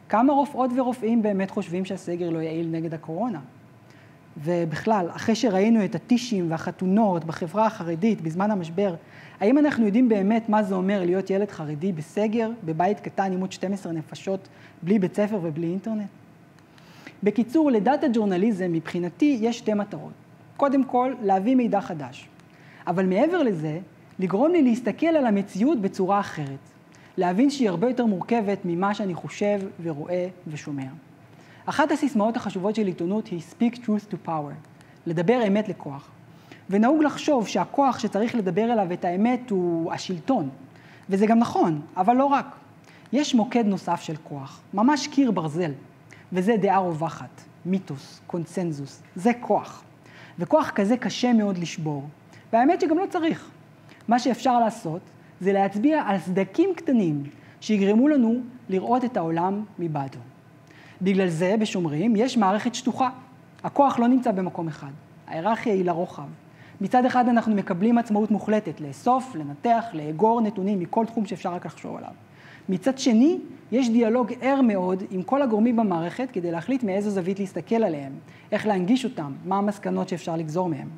Speaker 16: כמה רופאות ורופאים באמת חושבים שהסגר לא יעיל נגד הקורונה? ובכלל, אחרי שראינו את הטישים והחתונות בחברה החרדית בזמן המשבר, האם אנחנו יודעים באמת מה זה אומר להיות ילד חרדי בסגר, בבית קטן עם עוד 12 נפשות, בלי בית ספר ובלי אינטרנט? בקיצור, לדאטה ג'ורנליזם מבחינתי יש 2 מטרות. קודם כל, להביא מידע חדש. אבל מעבר לזה, לגרום לי להסתכל על המציאות בצורה אחרת. להבין שהיא הרבה יותר מורכבת ממה שאני חושב ורואה ושומע. אחת הסיסמאות החשובות של עיתונות היא speak truth to power, לדבר אמת לכוח. ונהוג לחשוב שהכוח שצריך לדבר אליו את האמת הוא השלטון. וזה גם נכון, אבל לא רק. יש מוקד נוסף של כוח, ממש קיר ברזל. וזה דעה רווחת, מיתוס, קונצנזוס. זה כוח. וכוח כזה קשה מאוד לשבור. והאמת שגם לא צריך. מה שאפשר לעשות זה להצביע על סדקים קטנים שיגרמו לנו לראות את העולם מבעדו. בגלל זה בשומרים יש מערכת שטוחה. הכוח לא נמצא במקום אחד. ההיררכיה היא לרוחב. מצד אחד אנחנו מקבלים עצמאות מוחלטת לאסוף, לנתח, לאגור נתונים מכל תחום שאפשר רק לחשוב עליו. מצד שני, יש דיאלוג ער מאוד עם כל הגורמים במערכת כדי להחליט מאיזו זווית להסתכל עליהם, איך להנגיש אותם, מה המסקנות שאפשר לגזור מהם.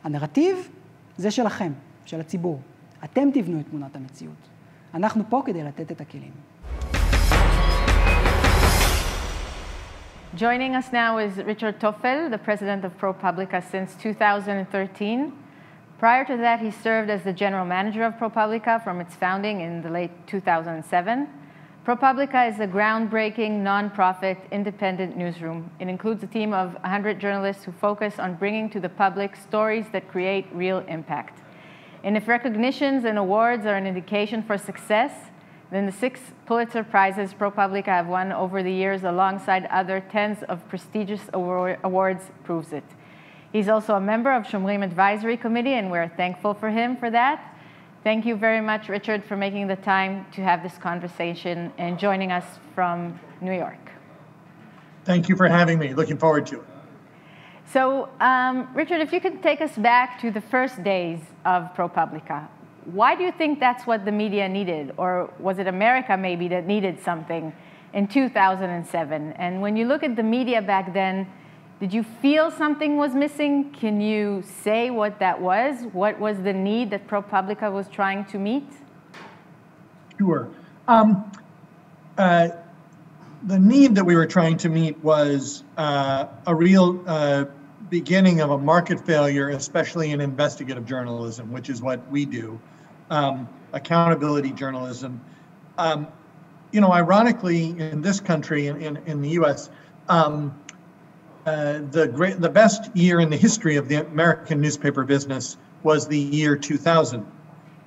Speaker 16: הנרטיב זה שלכם, של הציבור. אתם תבנו את תמונת המציאות. אנחנו פה כדי לתת את הכלים.
Speaker 1: Joining us now is ריצ'רד, the president of ProPublica since 2013. Prior to that, he served as the general manager of ProPublica from its founding in the late 2007. ProPublica is a groundbreaking, non-profit, independent newsroom. It includes a team of 100 journalists who focus on bringing to the public stories that create real impact. And if recognitions and awards are an indication for success, then the 6 Pulitzer Prizes ProPublica have won over the years alongside other tens of prestigious awards proves it. He's also a member of Shomrim Advisory Committee, and we're thankful for him for that. Thank you very much, Ríčard, for making the time to have this conversation and joining us from New York.
Speaker 17: Thank you for having me. Looking forward to it.
Speaker 1: So, Ríčard, if you could take us back to the first days of ProPublica, why do you think that's what the media needed? Or was it America maybe that needed something in 2007? And when you look at the media back then, did you feel something was missing? Can you say what that was? What was the need that ProPublica was trying to meet?
Speaker 17: Sure. The need that we were trying to meet was a real beginning of a market failure, especially in investigative journalism, which is what we do, accountability journalism. You know, ironically, in this country, in the U.S., the best year in the history of the American newspaper business was the year 2000.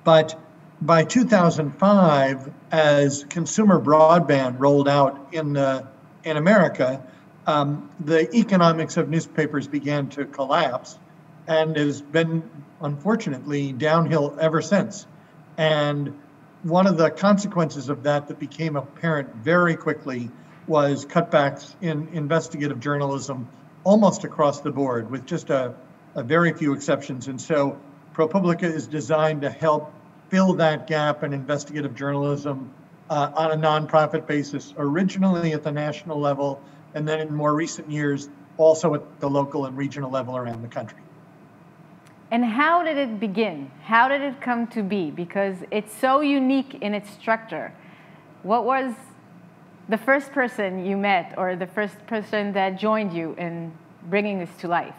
Speaker 17: But by 2005, as consumer broadband rolled out in America, the economics of newspapers began to collapse and has been, unfortunately, downhill ever since. And one of the consequences of that became apparent very quickly was cutbacks in investigative journalism almost across the board, with just a very few exceptions. And so ProPublica is designed to help fill that gap in investigative journalism on a nonprofit basis, originally at the national level, and then in more recent years, also at the local and regional level around the country.
Speaker 1: And how did it begin? How did it come to be? Because it's so unique in its structure. What was the first person you met, or the first person that joined you in bringing this to life?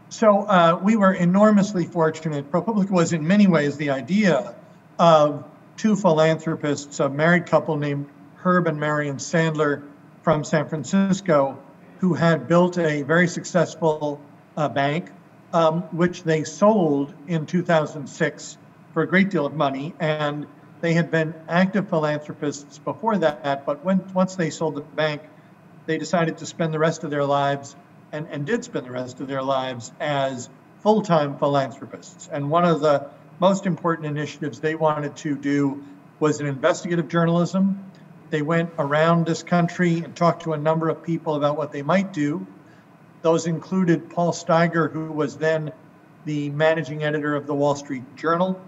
Speaker 17: So we were enormously fortunate. ProPublica was in many ways the idea of 2 philanthropists, a married couple named Herb and Marion Sandler from San Francisco, who had built a very successful bank, which they sold in 2006 for a great deal of money. And they had been active philanthropists before that, but once they sold the bank, they decided to spend the rest of their lives, and did spend the rest of their lives as full-time philanthropists. And one of the most important initiatives they wanted to do was in investigative journalism. They went around this country and talked to a number of people about what they might do. Those included Paul Steiger, who was then the managing editor of the Wall Street Journal,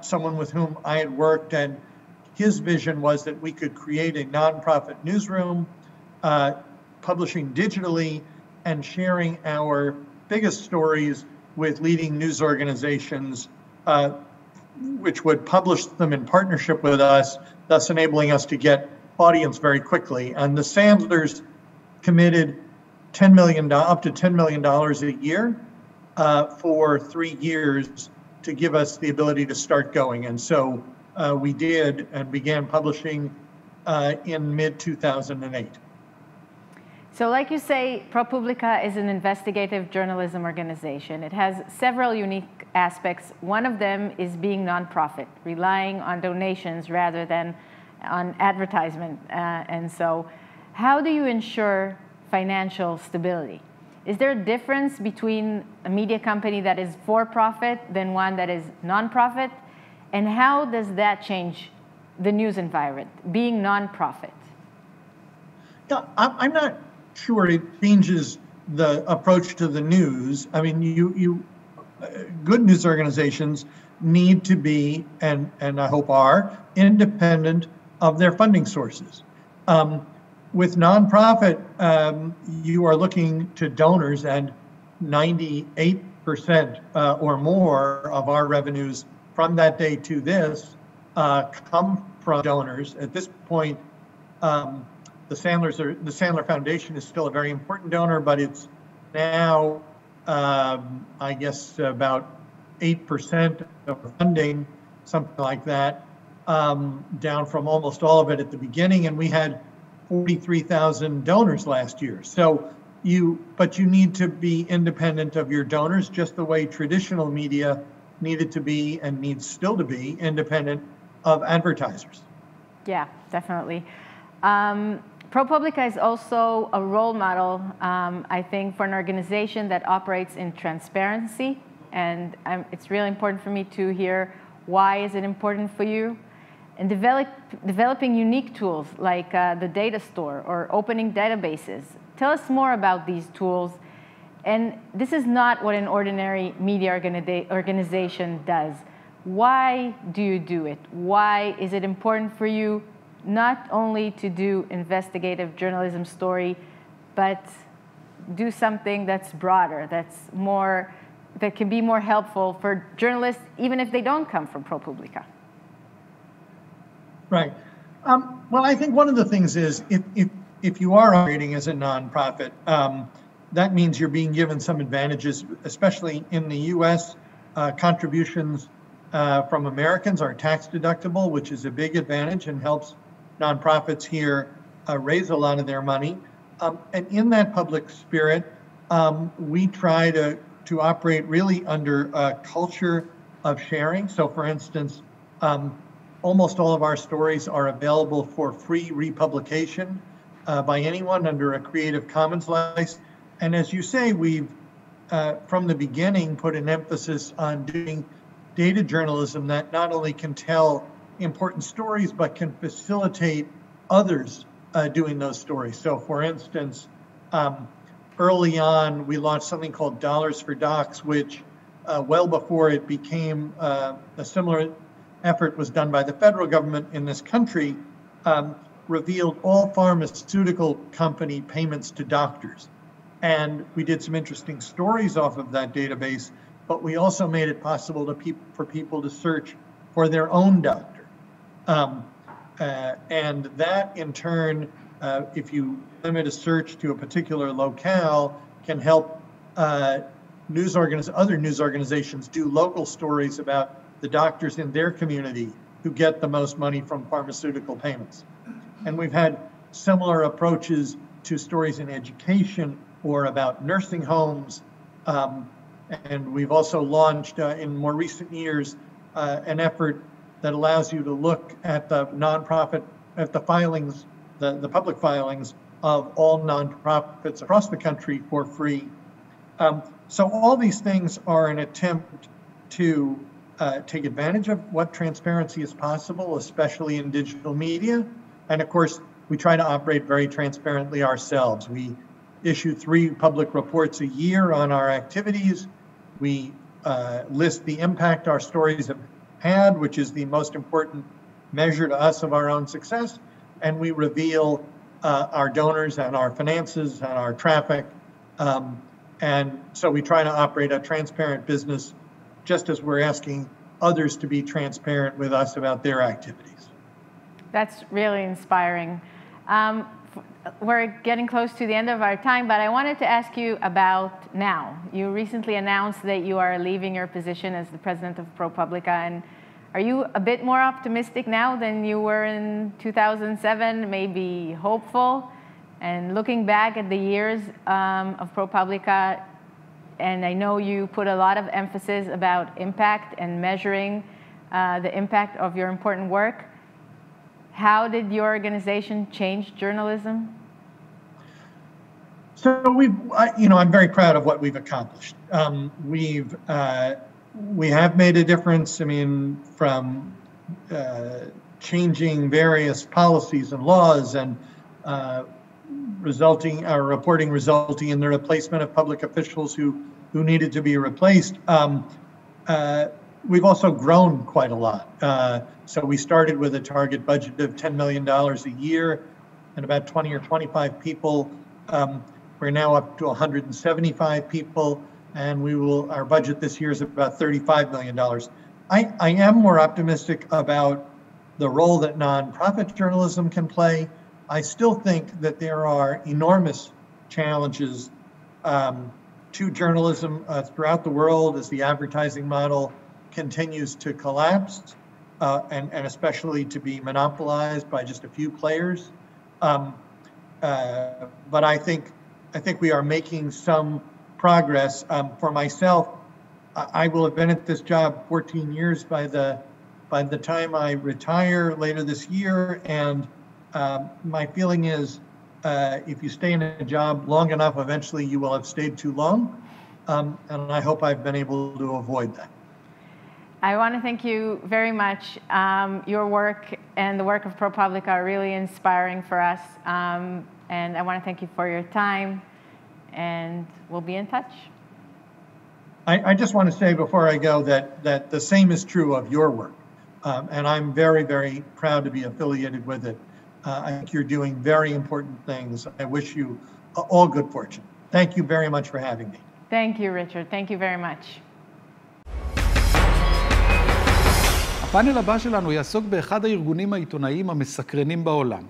Speaker 17: someone with whom I had worked, and his vision was that we could create a nonprofit newsroom, publishing digitally and sharing our biggest stories with leading news organizations, which would publish them in partnership with us, thus enabling us to get audience very quickly. And the Sandlers committed up to $10 million a year for 3 years to give us the ability to start going. And so we did, and began publishing in mid-2008.
Speaker 1: So like you say, ProPublica is an investigative journalism organization. It has several unique aspects. One of them is being nonprofit, relying on donations rather than on advertisement. And so how do you ensure financial stability? Is there a difference between a media company that is for-profit than one that is nonprofit? And how does that change the news environment, being nonprofit?
Speaker 17: Yeah, I'm not sure it changes the approach to the news. I mean, good news organizations need to be, and I hope are, independent of their funding sources. With nonprofit, you are looking to donors, and 98% or more of our revenues from that day to this come from donors. At this point, the Sandler Foundation is still a very important donor, but it's now, I guess, about 8% of funding, something like that, down from almost all of it at the beginning. And we had 43,000 donors last year. So but you need to be independent of your donors, just the way traditional media needed to be and needs still to be independent of advertisers.
Speaker 1: Yeah, definitely. ProPublica is also a role model, I think, for an organization that operates in transparency. And it's really important for me to hear why is it important for you. And developing unique tools like the data store or opening databases. Tell us more about these tools. And this is not what an ordinary media organization does. Why do you do it? Why is it important for you not only to do investigative journalism story, but do something that's broader, that can be more helpful for journalists, even if they don't come from ProPublica?
Speaker 17: Right. Well, I think one of the things is if you are operating as a nonprofit, that means you're being given some advantages, especially in the U.S. Contributions from Americans are tax deductible, which is a big advantage and helps nonprofits here raise a lot of their money. And in that public spirit, we try to operate really under a culture of sharing. So for instance, almost all of our stories are available for free republication by anyone under a Creative Commons license. And as you say, we've, from the beginning, put an emphasis on doing data journalism that not only can tell important stories, but can facilitate others doing those stories. So for instance, early on, we launched something called Dollars for Docs, which well before it became a similar effort was done by the federal government in this country, revealed all pharmaceutical company payments to doctors. And we did some interesting stories off of that database, but we also made it possible for people to search for their own doctor. And that in turn, if you limit a search to a particular locale, can help other news organizations do local stories about the doctors in their community who get the most money from pharmaceutical payments. And we've had similar approaches to stories in education or about nursing homes. And we've also launched in more recent years an effort that allows you to look at the nonprofit, at the filings, the public filings of all nonprofits across the country for free. So all these things are an attempt to take advantage of what transparency is possible, especially in digital media. And of course, we try to operate very transparently ourselves. We issue 3 public reports a year on our activities. We list the impact our stories have had, which is the most important measure to us of our own success. And we reveal our donors and our finances and our traffic. And so we try to operate a transparent business, just as we're asking others to be transparent with us about their activities.
Speaker 1: That's really inspiring. We're getting close to the end of our time, but I wanted to ask you about now. You recently announced that you are leaving your position as the president of ProPublica, and are you a bit more optimistic now than you were in 2007, maybe hopeful? And looking back at the years of ProPublica, and I know you put a lot of emphasis about impact and measuring the impact of your important work. How did your organization change journalism?
Speaker 17: So I'm very proud of what we've accomplished. We have made a difference. I mean, from changing various policies and laws and reporting resulting in the replacement of public officials who needed to be replaced. We've also grown quite a lot. So we started with a target budget of $10 million a year and about 20 or 25 people. We're now up to 175 people, and our budget this year is about $35 million. I am more optimistic about the role that nonprofit journalism can play. I still think that there are enormous challenges to journalism throughout the world as the advertising model continues to collapse and especially to be monopolized by just a few players. But I think we are making some progress. For myself, I will have been at this job 14 years by the time I retire later this year, and my feeling is if you stay in a job long enough, eventually you will have stayed too long, and I hope I've been able to avoid that.
Speaker 1: I want to thank you very much. Your work and the work of ProPublica are really inspiring for us, and I want to thank you for your time, and we'll be in touch.
Speaker 17: I just want to say before I go that the same is true of your work, and I'm very, very proud to be affiliated with it. I think you're doing very important things. I wish you all good fortune. Thank you very much for having me.
Speaker 1: Thank you, Richard. Thank you very much.
Speaker 2: הפאנל הבא שלנו יעסוק באחד הארגונים העיתונאיים המסקרנים בעולם.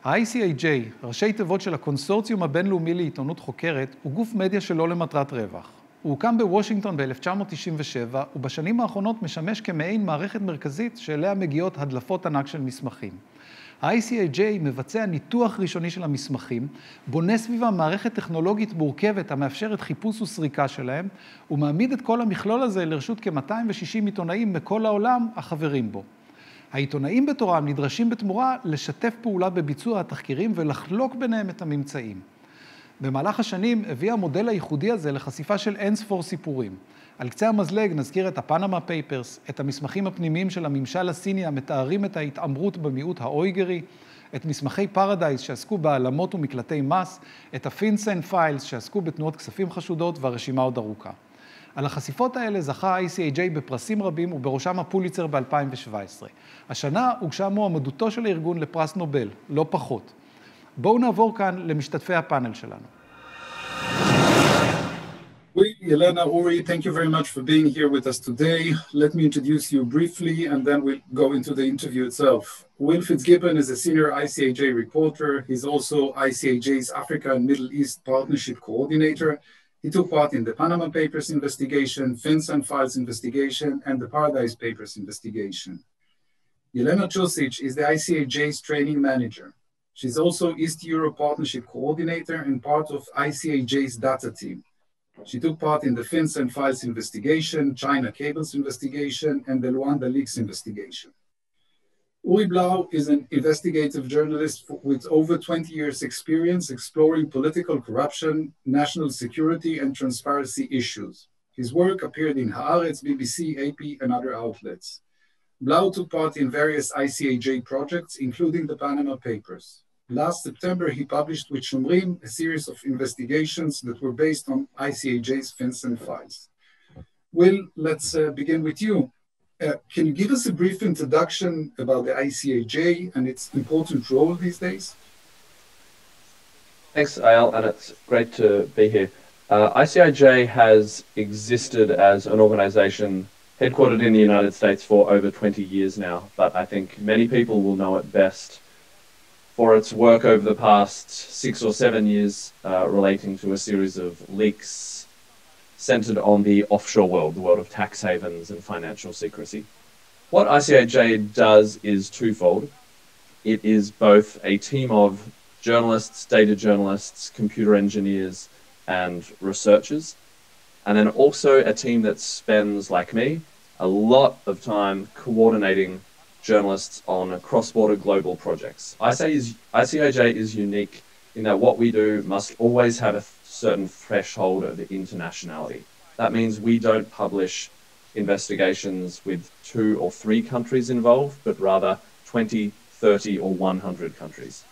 Speaker 2: ה-ICAJ, ראשי תיבות של הקונסורציום הבינלאומי לעיתונות חוקרת, הוא גוף מדיה שלא למטרת רווח. הוא הוקם בוושינגטון ב-1997, ובשנים האחרונות משמש כמעין מערכת מרכזית שאליה מגיעות הדלפות ענק של מסמכים. ה-ICAJ מבצע ניתוח ראשוני של המסמכים, בונה סביבה מערכת טכנולוגית מורכבת המאפשרת חיפוש וסריקה שלהם, ומעמיד את כל המכלול הזה לרשות כ-260 עיתונאים מכל העולם החברים בו. העיתונאים בתורם נדרשים בתמורה לשתף פעולה בביצוע התחקירים ולחלוק ביניהם את הממצאים. במהלך השנים הביא המודל הייחודי הזה לחשיפה של אינספור סיפורים. על קצה המזלג נזכיר את הפנמה פייפרס, את המסמכים הפנימיים של הממשל הסיני המתארים את ההתעמלות במיעוט האויגרי, את מסמכי פרדייס שעסקו בהעלמות ומקלטי מס, את הפינסן פיילס שעסקו בתנועות כספים חשודות, והרשימה עוד ארוכה. על החשיפות האלה זכה ה-ICAJ בפרסים רבים ובראשם הפוליצר ב-2017. השנה הוגשה מועמדותו של הארגון לפרס נובל, לא פחות. בואו נעבור כאן למשתתפי הפאנל שלנו.
Speaker 18: Elena, Uri, thank you very much for being here with us today. Let me introduce you briefly and then we'll go into the interview itself. Will Fitzgibbon is a senior ICAJ reporter. He's also ICAJ's Africa and Middle East Partnership Coordinator. He took part in the Panama Papers investigation, Fins and Files investigation, and the Paradise Papers investigation. Elena Chosic is the ICAJ's training manager. She's also East Europe Partnership Coordinator and part of ICAJ's data team. She took part in the Fins and Files investigation, China Cables investigation, and the Luanda Leaks investigation. Uri Blau is an investigative journalist with over 20 years experience exploring political corruption, national security, and transparency issues. His work appeared in Haaretz, BBC, AP, and other outlets. Blau took part in various ICAJ projects, including the Panama Papers. Last September, he published with Shomrim a series of investigations that were based on ICAJ's Fins and Files. Will, let's begin with you. Can you give us a brief introduction about the ICAJ and its important role these days?
Speaker 19: Thanks, Eyal, and it's great to be here. ICAJ has existed as an organization headquartered in the United States for over 20 years now, but I think many people will know it best for its work over the past 6 or 7 years relating to a series of leaks centered on the offshore world, the world of tax havens and financial secrecy. What ICAJ does is twofold. It is both a team of journalists, data journalists, computer engineers, and researchers, and then also a team that spends, like me, a lot of time coordinating journalists on cross-border global projects. ICAJ is unique in that what we do must always have a certain threshold of internationality. That means we don't publish investigations with 2 or 3 countries involved, but rather 20, 30, or 100 countries.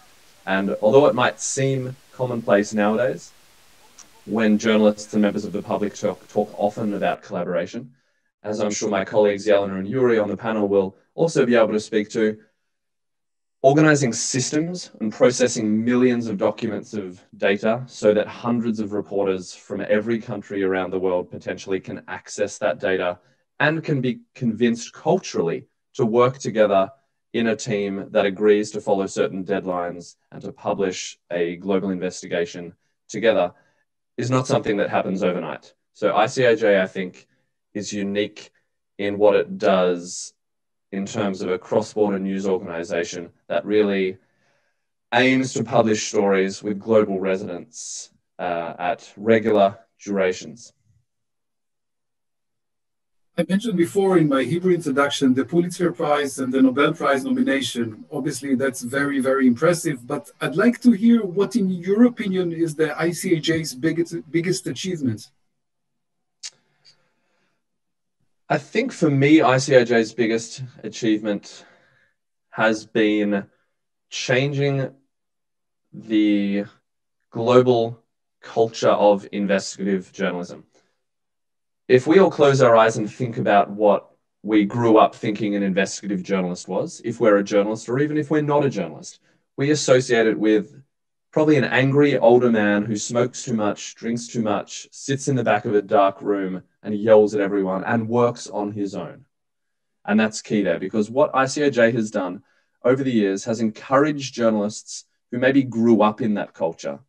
Speaker 19: And although it might seem commonplace nowadays, when journalists and members of the public talk often about collaboration, as I'm sure my colleagues Yelena and Yuri on the panel will also be able to speak to, organizing systems and processing millions of documents of data so that hundreds of reporters from every country around the world potentially can access that data and can be convinced culturally to work together in a team that agrees to follow certain deadlines and to publish a global investigation together is not something that happens overnight. So ICIJ, I think, is unique in what it does in terms of a cross-border news organization that really aims to publish stories with global resonance at regular durations.
Speaker 18: I mentioned before in my Hebrew introduction, the Pulitzer Prize and the Nobel Prize nomination. Obviously, that's very, very impressive, but I'd like to hear what, in your opinion, is the ICIJ's biggest achievement?
Speaker 19: I think for me, ICIJ's biggest achievement has been changing the global culture of investigative journalism. If we all close our eyes and think about what we grew up thinking an investigative journalist was, if we're a journalist or even if we're not a journalist, we associate it with probably an angry older man who smokes too much, drinks too much, sits in the back of a dark room and yells at everyone and works on his own. And that's key there, because what ICIJ has done over the years has encouraged journalists who maybe grew up in that culture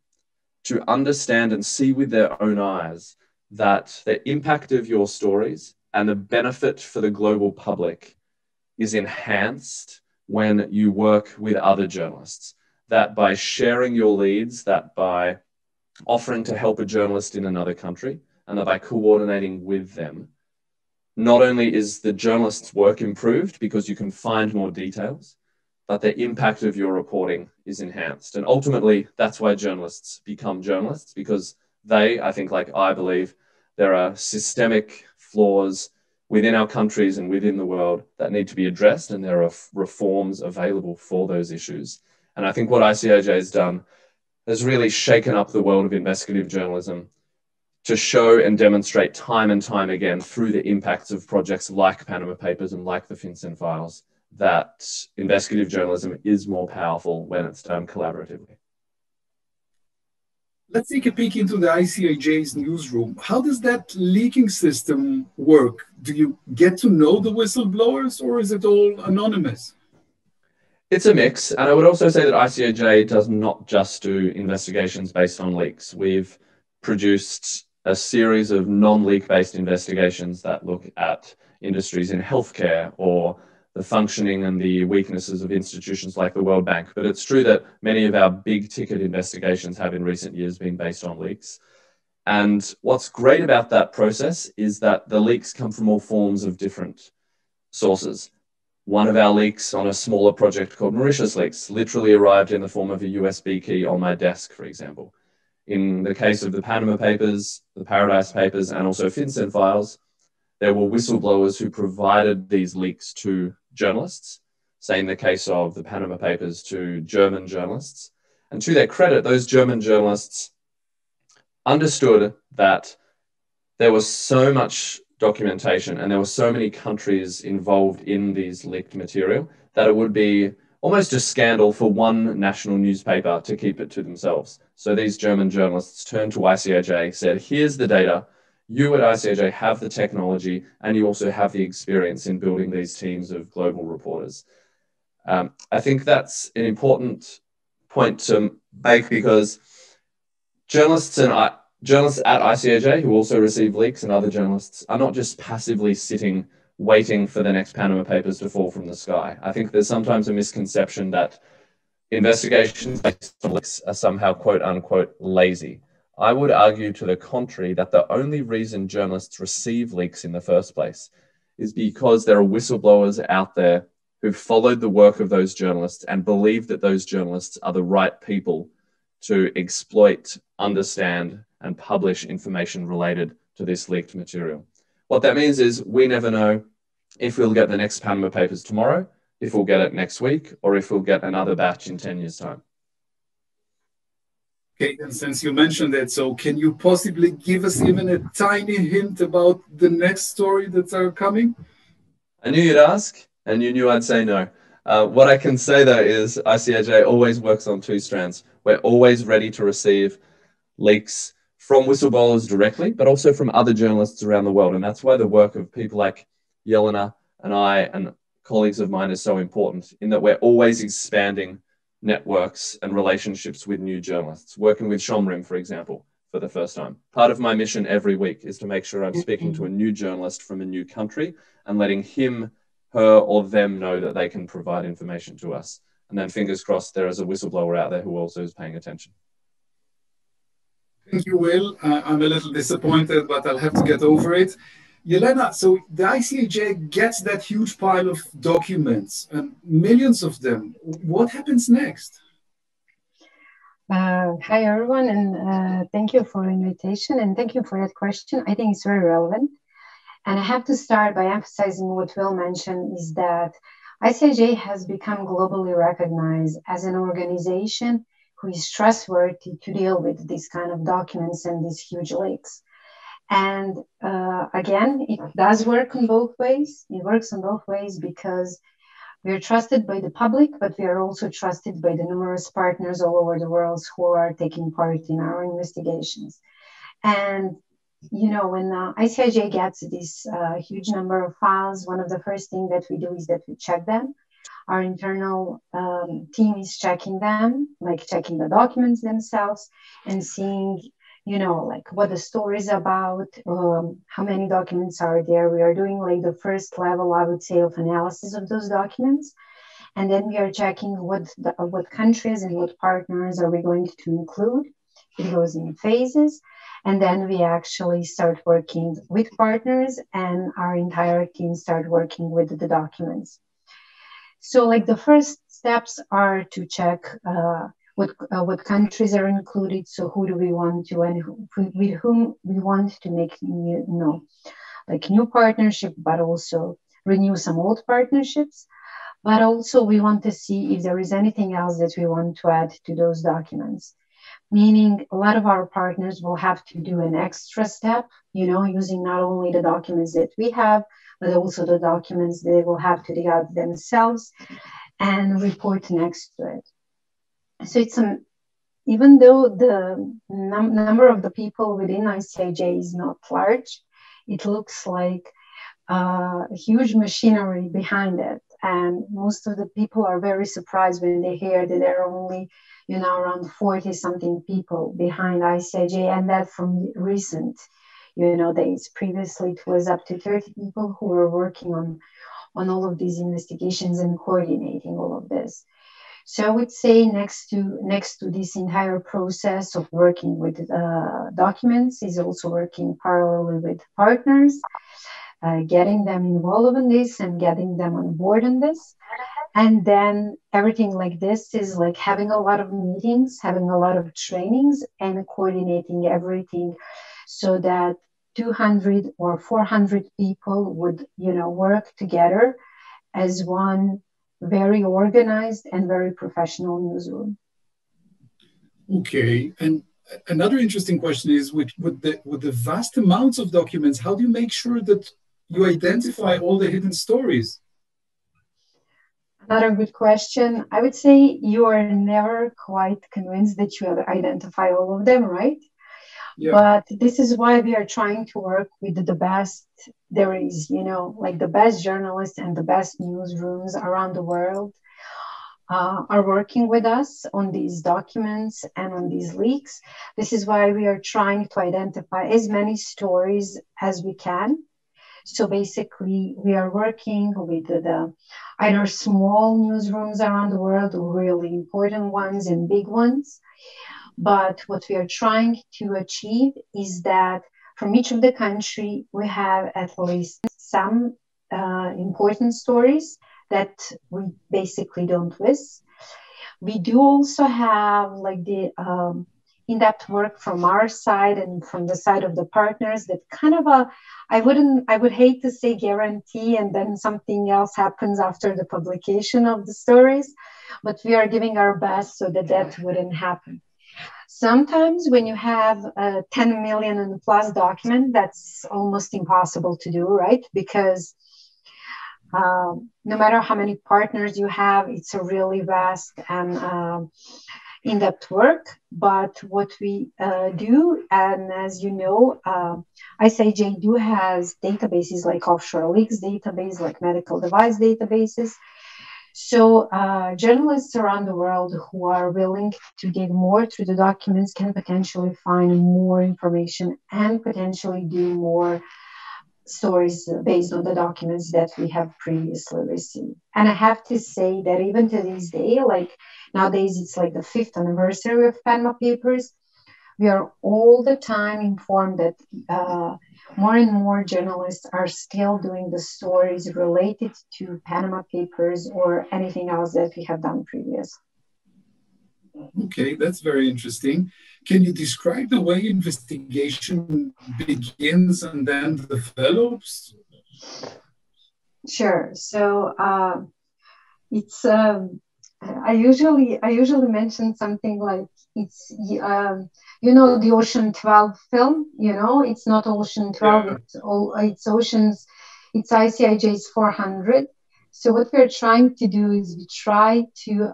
Speaker 19: to understand and see with their own eyes that the impact of your stories and the benefit for the global public is enhanced when you work with other journalists. That by sharing your leads, that by offering to help a journalist in another country, and that by coordinating with them, not only is the journalist's work improved because you can find more details, but the impact of your reporting is enhanced. And ultimately, that's why journalists become journalists, because they, I think, like I believe, there are systemic flaws within our countries and within the world that need to be addressed, and there are reforms available for those issues. And I think what ICIJ has done has really shaken up the world of investigative journalism to show and demonstrate time and time again through the impacts of projects like Panama Papers and like the FinCEN files that investigative journalism is more powerful when it's done collaboratively.
Speaker 18: Let's take a peek into the ICIJ's newsroom. How does that leaking system work? Do you get to know the whistleblowers, or is it all anonymous?
Speaker 19: It's a mix. And I would also say that ICIJ does not just do investigations based on leaks. We've produced a series of non-leak based investigations that look at industries in healthcare or the functioning and the weaknesses of institutions like the World Bank. But it's true that many of our big ticket investigations have in recent years been based on leaks. And what's great about that process is that the leaks come from all forms of different sources. One of our leaks on a smaller project called Mauritius Leaks literally arrived in the form of a USB key on my desk, for example. In the case of the Panama Papers, the Paradise Papers, and also FinCEN files, there were whistleblowers who provided these leaks to journalists, say in the case of the Panama Papers to German journalists. And to their credit, those German journalists understood that there was so much documentation and there were so many countries involved in these leaked material that it would be almost a scandal for one national newspaper to keep it to themselves. So these German journalists turned to ICIJ, said, here's the data, you at ICIJ have the technology, and you also have the experience in building these teams of global reporters. I think that's an important point to make, because journalists at ICIJ who also receive leaks and other journalists are not just passively sitting waiting for the next Panama Papers to fall from the sky. I think there's sometimes a misconception that investigations based on leaks are somehow quote unquote lazy. I would argue to the contrary, that the only reason journalists receive leaks in the first place is because there are whistleblowers out there who've followed the work of those journalists and believe that those journalists are the right people to exploit, understand, and publish information related to this leaked material. What that means is we never know if we'll get the next Panama Papers tomorrow, if we'll get it next week, or if we'll get another batch in 10 years' time.
Speaker 18: Okay, and since you mentioned that, so can you possibly give us even a tiny hint about the next story that's coming?
Speaker 19: I knew you'd ask, and you knew I'd say no. What I can say, though, is ICIJ always works on two strands. We're always ready to receive leaks from whistleblowers directly, but also from other journalists around the world. And that's why the work of people like Yelena and I and colleagues of mine is so important in that we're always expanding networks and relationships with new journalists, working with Shomrim, for example, for the first time. Part of my mission every week is to make sure I'm speaking to a new journalist from a new country and letting him, her, or them know that they can provide information to us. And then fingers crossed there is a whistleblower out there who also is paying attention.
Speaker 18: Thank you, Will. I'm a little disappointed, but I'll have to get over it. Yelena, so the ICAJ gets that huge pile of documents and millions of them. What happens next?
Speaker 20: Hi, everyone, and thank you for the invitation, and thank you for that question. I think it's very relevant. And I have to start by emphasizing what Will mentioned is that ICAJ has become globally recognized as an organization who is trustworthy to deal with these kind of documents and these huge leaks. And again, it does work in both ways. It works in both ways because we are trusted by the public, but we are also trusted by the numerous partners all over the world who are taking part in our investigations. And, you know, when ICAJ gets this huge number of files, one of the first things that we do is that we check them. Our internal team is checking them, like checking the documents themselves and seeing, you know, like what the story is about, how many documents are there. We are doing like the first level, I would say, of analysis of those documents. And then we are checking what countries and what partners are we going to include. It goes in phases. And then we actually start working with partners and our entire team start working with the documents. So like the first steps are to check what countries are included. So who do we want to, and with whom we want to make new partnership, but also renew some old partnerships. But also we want to see if there is anything else that we want to add to those documents. Meaning a lot of our partners will have to do an extra step, you know, using not only the documents that we have, but also the documents they will have to dig out themselves and report next to it. So it's even though the number of the people within ICAJ is not large, it looks like a huge machinery behind it. And most of the people are very surprised when they hear that there are only, you know, around 40-something people behind ICAJ, and that from recent, you know, days. Previously, it was up to 30 people who were working on all of these investigations and coordinating all of this. So I would say next to this entire process of working with documents is also working parallelly with partners, getting them involved in this and getting them on board in this. And then everything like this is like having a lot of meetings, having a lot of trainings and coordinating everything so that 200 or 400 people would, you know, work together as one very organized and very professional newsroom.
Speaker 18: Okay, and another interesting question is with the vast amounts of documents, how do you make sure that you identify all the hidden stories?
Speaker 20: Another good question. I would say you are never quite convinced that you identify all of them, right? Yeah. But this is why we are trying to work with the best there is, you know, like the best journalists and the best newsrooms around the world are working with us on these documents and on these leaks. This is why we are trying to identify as many stories as we can. So basically, we are working with the either small newsrooms around the world or really important ones and big ones. But what we are trying to achieve is that from each of the country, we have at least some important stories that we basically don't miss. We do also have like the in-depth work from our side and from the side of the partners that kind of I would hate to say guarantee and then something else happens after the publication of the stories, but we are giving our best so that that wouldn't happen. Sometimes when you have a 10 million and plus document, that's almost impossible to do, right? Because no matter how many partners you have, it's a really vast and in-depth work, but what we do, and as you know, ICIJ has databases like offshore leaks database, like medical device databases. So journalists around the world who are willing to dig more through the documents can potentially find more information and potentially do more stories based on the documents that we have previously received. And I have to say that even to this day, like nowadays it's like the 5th anniversary of Panama Papers, we are all the time informed that more and more journalists are still doing the stories related to Panama Papers or anything else that we have done previously.
Speaker 18: Okay, that's very interesting. Can you describe the way investigation begins and then develops?
Speaker 20: Sure. So it's I usually mention something like it's you know, the Ocean 12 film. You know, it's not Ocean 12. Yeah. It's Ocean's. It's ICIJ's 400. So what we're trying to do is we try to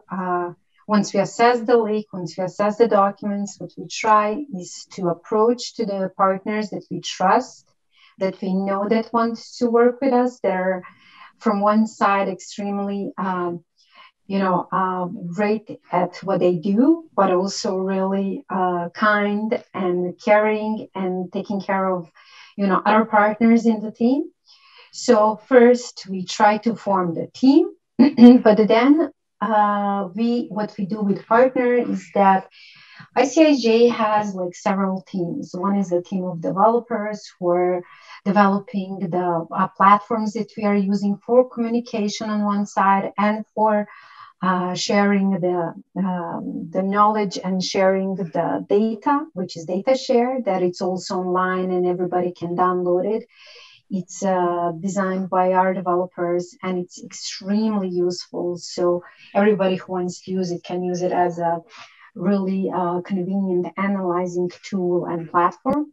Speaker 20: once we assess the leak, once we assess the documents, what we try is to approach to the partners that we trust, that we know that want to work with us. They're from one side extremely, great at what they do, but also really kind and caring and taking care of, other partners in the team. So first we try to form the team, but then what we do with partner is that ICIJ has like several teams. One is a team of developers who are developing the platforms that we are using for communication on one side and for sharing the knowledge and sharing the data, which is data share, that it's also online and everybody can download it. It's designed by our developers and it's extremely useful. So everybody who wants to use it can use it as a really convenient analyzing tool and platform.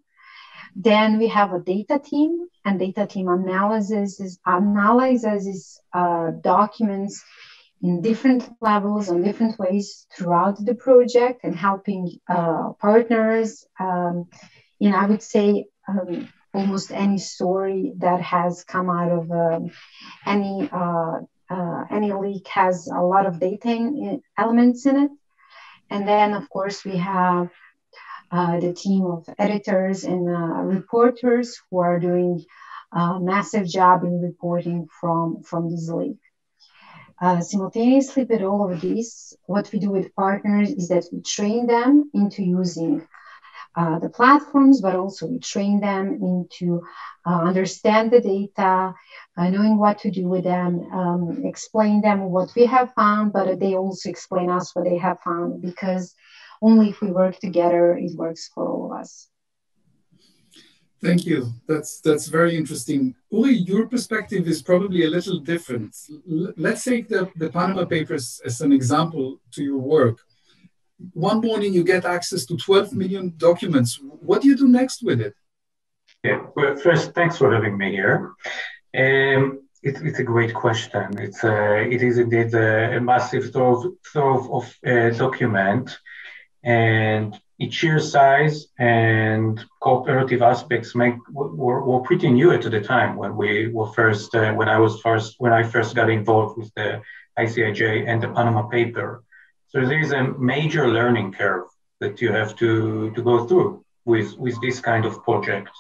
Speaker 20: Then we have a data team, and data team analyzes documents in different levels, on different ways throughout the project and helping partners. I would say almost any story that has come out of any leak has a lot of data elements in it. And then, of course, we have the team of editors and reporters who are doing a massive job in reporting from this leak. Simultaneously with all of this, what we do with partners is that we train them into using the platforms, but also we train them into understand the data, knowing what to do with them, explain them what we have found, but they also explain us what they have found, because only if we work together, it works for all of us.
Speaker 18: Thank you. That's very interesting. Uri, your perspective is probably a little different. Let's take the Panama Papers as an example to your work. One morning you get access to 12 million documents. What do you do next with it?
Speaker 21: Yeah, well, first, thanks for having me here. It's a great question. It is indeed a massive trove of document, and its sheer size and cooperative aspects were pretty new at the time when we were first when I first got involved with the ICIJ and the Panama paper. So there is a major learning curve that you have to go through with this kind of project.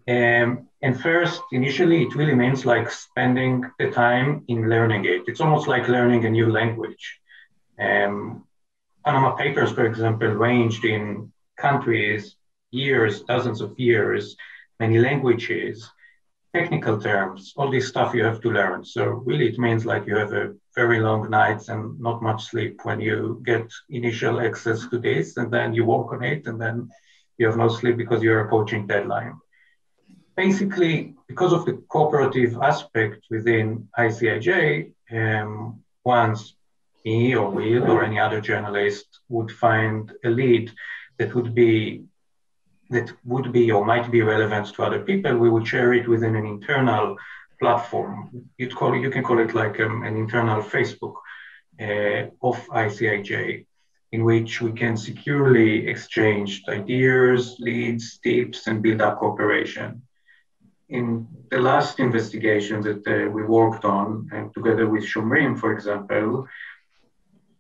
Speaker 21: And first, initially, it really means like spending the time in learning it. It's almost like learning a new language. Panama Papers, for example, ranged in countries, years, dozens of years, many languages, technical terms, all this stuff you have to learn. So really it means like you have a very long nights and not much sleep when you get initial access to this, and then you work on it, and then you have no sleep because you're approaching deadline. Basically, because of the cooperative aspect within ICIJ, once me or Will or any other journalist would find a lead that would be or might be relevant to other people, we would share it within an internal platform. You can call it like an internal Facebook of ICIJ. in which we can securely exchange ideas, leads, tips, and build up cooperation. In the last investigation that we worked on, and together with Shomrim, for example,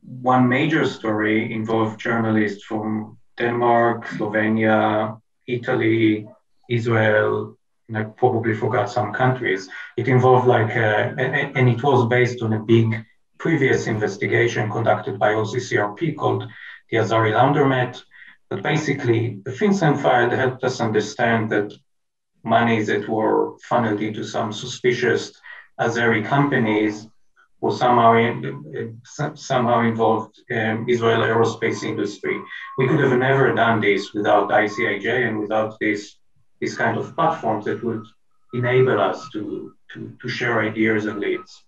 Speaker 21: one major story involved journalists from Denmark, Slovenia, Italy, Israel, and I probably forgot some countries. It involved and it was based on a big previous investigation conducted by OCCRP called the Azari Laundromat. But basically, the FinCEN file helped us understand that money that were funneled into some suspicious Azeri companies was somehow involved Israel aerospace industry. We could have never done this without ICIJ and without this kind of platforms that would enable us to share ideas and leads.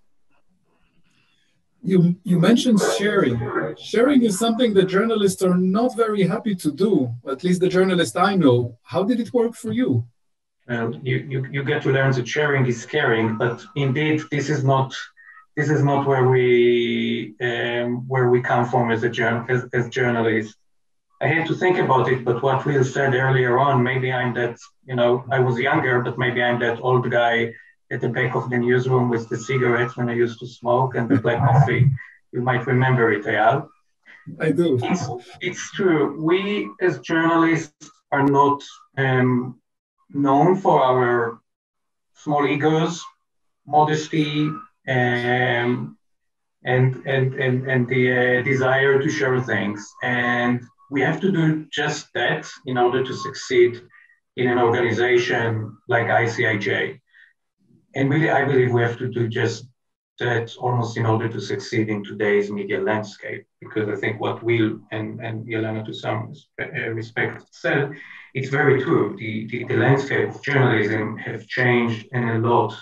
Speaker 18: You mentioned sharing. Sharing is something that journalists are not very happy to do, at least the journalist I know. How did it work for you?
Speaker 21: You get to learn that sharing is caring, but indeed this is not where we come from as journalists. I had to think about it, but what Will said earlier on, maybe I'm that, I was younger, but maybe I'm that old guy at the back of the newsroom with the cigarettes when I used to smoke and the black coffee. You might remember it, Eyal.
Speaker 18: I do.
Speaker 21: It's true. We as journalists are not known for our small egos, modesty, and the desire to share things. And we have to do just that in order to succeed in an organization like ICIJ. And really, I believe we have to do just that almost in order to succeed in today's media landscape, because I think what Will and Ilena to some respect said, it's very true. The landscape of journalism have changed, and a lot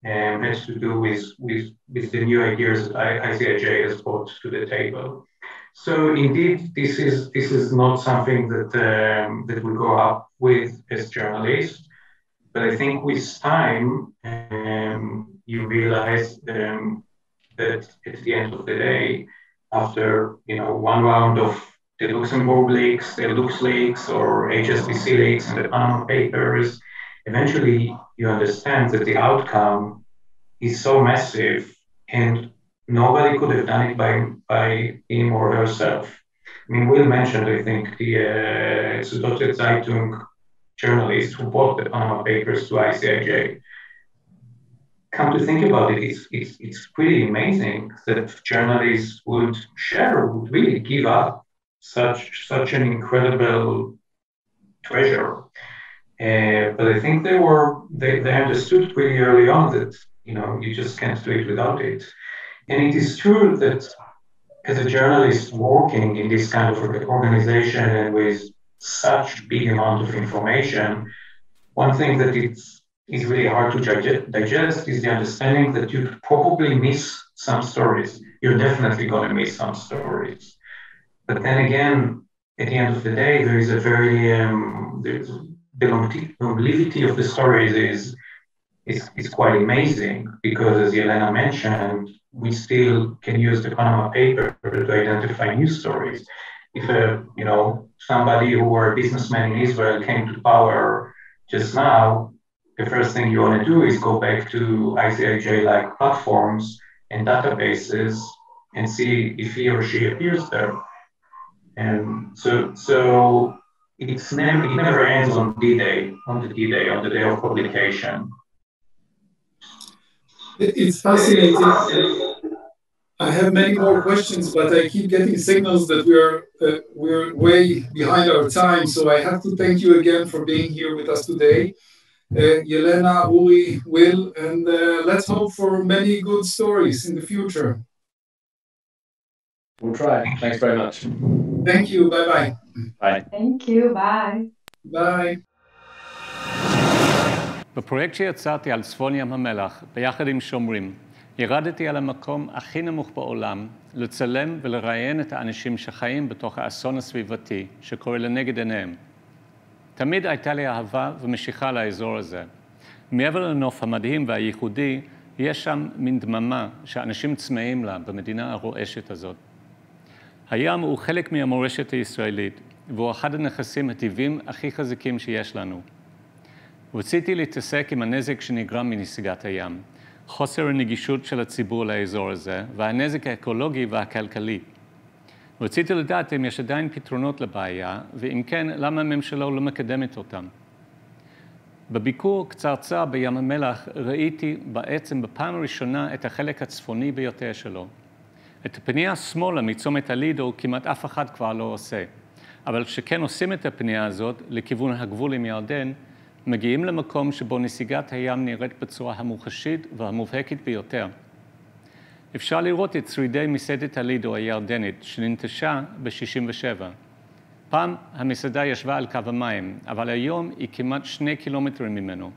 Speaker 21: has to do with the new ideas that ICIJ has brought to the table. So indeed, this is not something that we grow up with as journalists. But I think with time, you realize that at the end of the day, after one round of the Luxembourg leaks, the Lux leaks, or HSBC leaks, and the Panama Papers, eventually you understand that the outcome is so massive, and nobody could have done it by him or herself. I mean, Will mentioned, I think, the Süddeutsche Zeitung journalist who brought the Panama Papers to ICIJ. Come to think about it, it's pretty amazing that journalists would really give up such an incredible treasure. But I think they understood pretty early on that you just can't do it without it. And it is true that as a journalist working in this kind of organization and with such big amount of information, one thing that is really hard to digest is the understanding that you probably miss some stories. You're definitely going to miss some stories. But then again, at the end of the day, there is a very, the longevity of the stories is quite amazing, because as Yelena mentioned, we still can use the Panama paper to identify new stories. If somebody who were a businessman in Israel came to power just now, the first thing you want to do is go back to ICIJ-like platforms and databases and see if he or she appears there. And so it never ends on D-Day, on the day of publication.
Speaker 18: It's fascinating. I have many more questions, but I keep getting signals that we're way behind our time. So I have to thank you again for being here with us today. Yelena, Uri, Will, and let's hope for many good stories in the future.
Speaker 19: We'll try. Thanks very much.
Speaker 18: Thank you. Bye-bye.
Speaker 19: Bye.
Speaker 20: Thank you. Bye.
Speaker 18: Bye.
Speaker 3: בפרויקט שיצרתי על צפון ים המלח, ביחד עם שומרים, ירדתי על המקום הכי נמוך בעולם, לצלם ולראיין את האנשים שחיים בתוך האסון הסביבתי שקורה לנגד עיניהם. תמיד הייתה לי אהבה ומשיכה לאזור הזה. מעבר לנוף המדהים והייחודי, יש שם מין דממה שאנשים צמאים לה במדינה הרועשת הזאת. הים הוא חלק מהמורשת הישראלית, והוא אחד הנכסים הטבעיים הכי חזקים שיש לנו. רציתי להתעסק עם הנזק שנגרם מנסיגת הים, חוסר הנגישות של הציבור לאזור הזה, והנזק האקולוגי והכלכלי. רציתי לדעת אם יש עדיין פתרונות לבעיה, ואם כן, למה הממשלה לא מקדמת אותם. בביקור קצרצר בים המלח ראיתי בעצם בפעם הראשונה את החלק הצפוני ביותר שלו. את הפנייה שמאלה מצומת הלידו כמעט אף אחד כבר לא עושה, אבל כשכן עושים את הפנייה הזאת לכיוון הגבול עם ירדן, מגיעים למקום שבו נסיגת הים נראית בצורה המוחשית והמובהקת ביותר. אפשר לראות את שרידי מסעדת הלידו הירדנית שננטשה ב-67. פעם המסעדה ישבה על קו המים, אבל היום היא כמעט 2 קילומטרים ממנו.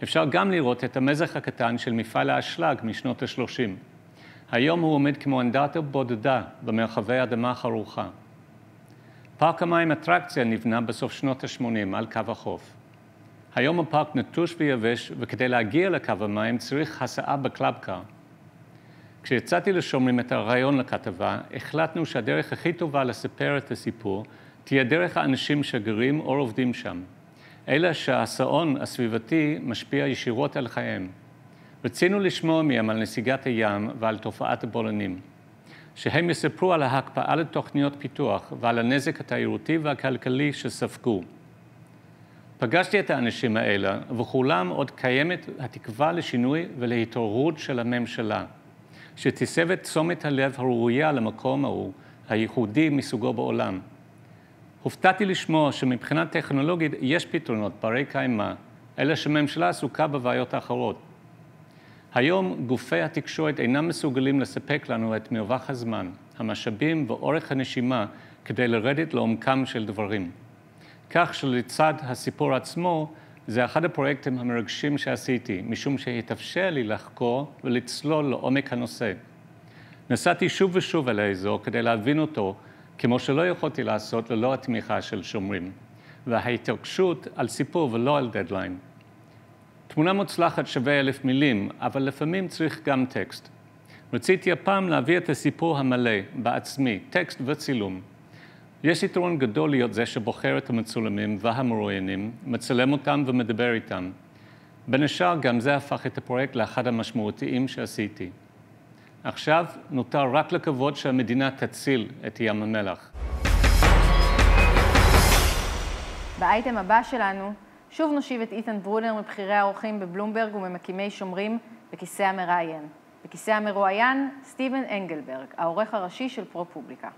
Speaker 3: אפשר גם לראות את המזח הקטן של מפעל האשלג משנות ה-30. היום הוא עומד כמו אנדרטה בודדה במרחבי אדמה חרוכה. פארק המים אטרקציה נבנה בסוף שנות ה-80 על קו החוף. היום הפארק נטוש ויבש, וכדי להגיע לקו המים צריך הסעה בקלאבקר. כשיצאתי לשומרים את הרעיון לכתבה, החלטנו שהדרך הכי טובה לספר את הסיפור תהיה דרך האנשים שגרים או עובדים שם, אלא שהשעון הסביבתי משפיע ישירות על חייהם. רצינו לשמוע מהם על נסיגת הים ועל תופעת הבולענים, שהם יספרו על ההקפאה לתוכניות פיתוח ועל הנזק התיירותי והכלכלי שספגו. פגשתי את האנשים האלה, וכולם עוד קיימת התקווה לשינוי ולהתעוררות של הממשלה, שתסב את תשומת הלב הראויה למקום ההוא, הייחודי מסוגו בעולם. הופתעתי לשמוע שמבחינה טכנולוגית יש פתרונות ברי קיימא, אלא שהממשלה עסוקה בבעיות האחרות. היום גופי התקשורת אינם מסוגלים לספק לנו את מרווח הזמן, המשאבים ואורך הנשימה כדי לרדת לעומקם של דברים. כך שלצד הסיפור עצמו, זה אחד הפרויקטים המרגשים שעשיתי, משום שהתאפשר לי לחקור ולצלול לעומק הנושא. נסעתי שוב ושוב אל האזור כדי להבין אותו, כמו שלא יכולתי לעשות ללא התמיכה של שומרים, וההתעקשות על סיפור ולא על דדליין. תמונה מוצלחת שווה 1,000 מילים, אבל לפעמים צריך גם טקסט. רציתי הפעם להביא את הסיפור המלא, בעצמי, טקסט וצילום. יש יתרון גדול להיות זה שבוחר את המצולמים והמרואיינים, מצלם אותם ומדבר איתם. בין השאר גם זה הפך את הפרויקט לאחד המשמעותיים שעשיתי. עכשיו נותר רק לקוות שהמדינה תציל את ים המלח.
Speaker 1: באייטם הבא שלנו, שוב נושיב את איתן ברונר מבחירי האורחים בבלומברג וממקימי שומרים בכיסא המראיין. בכיסא המרואיין, סטיבן אנגלברג, העורך הראשי של פרופבליקה.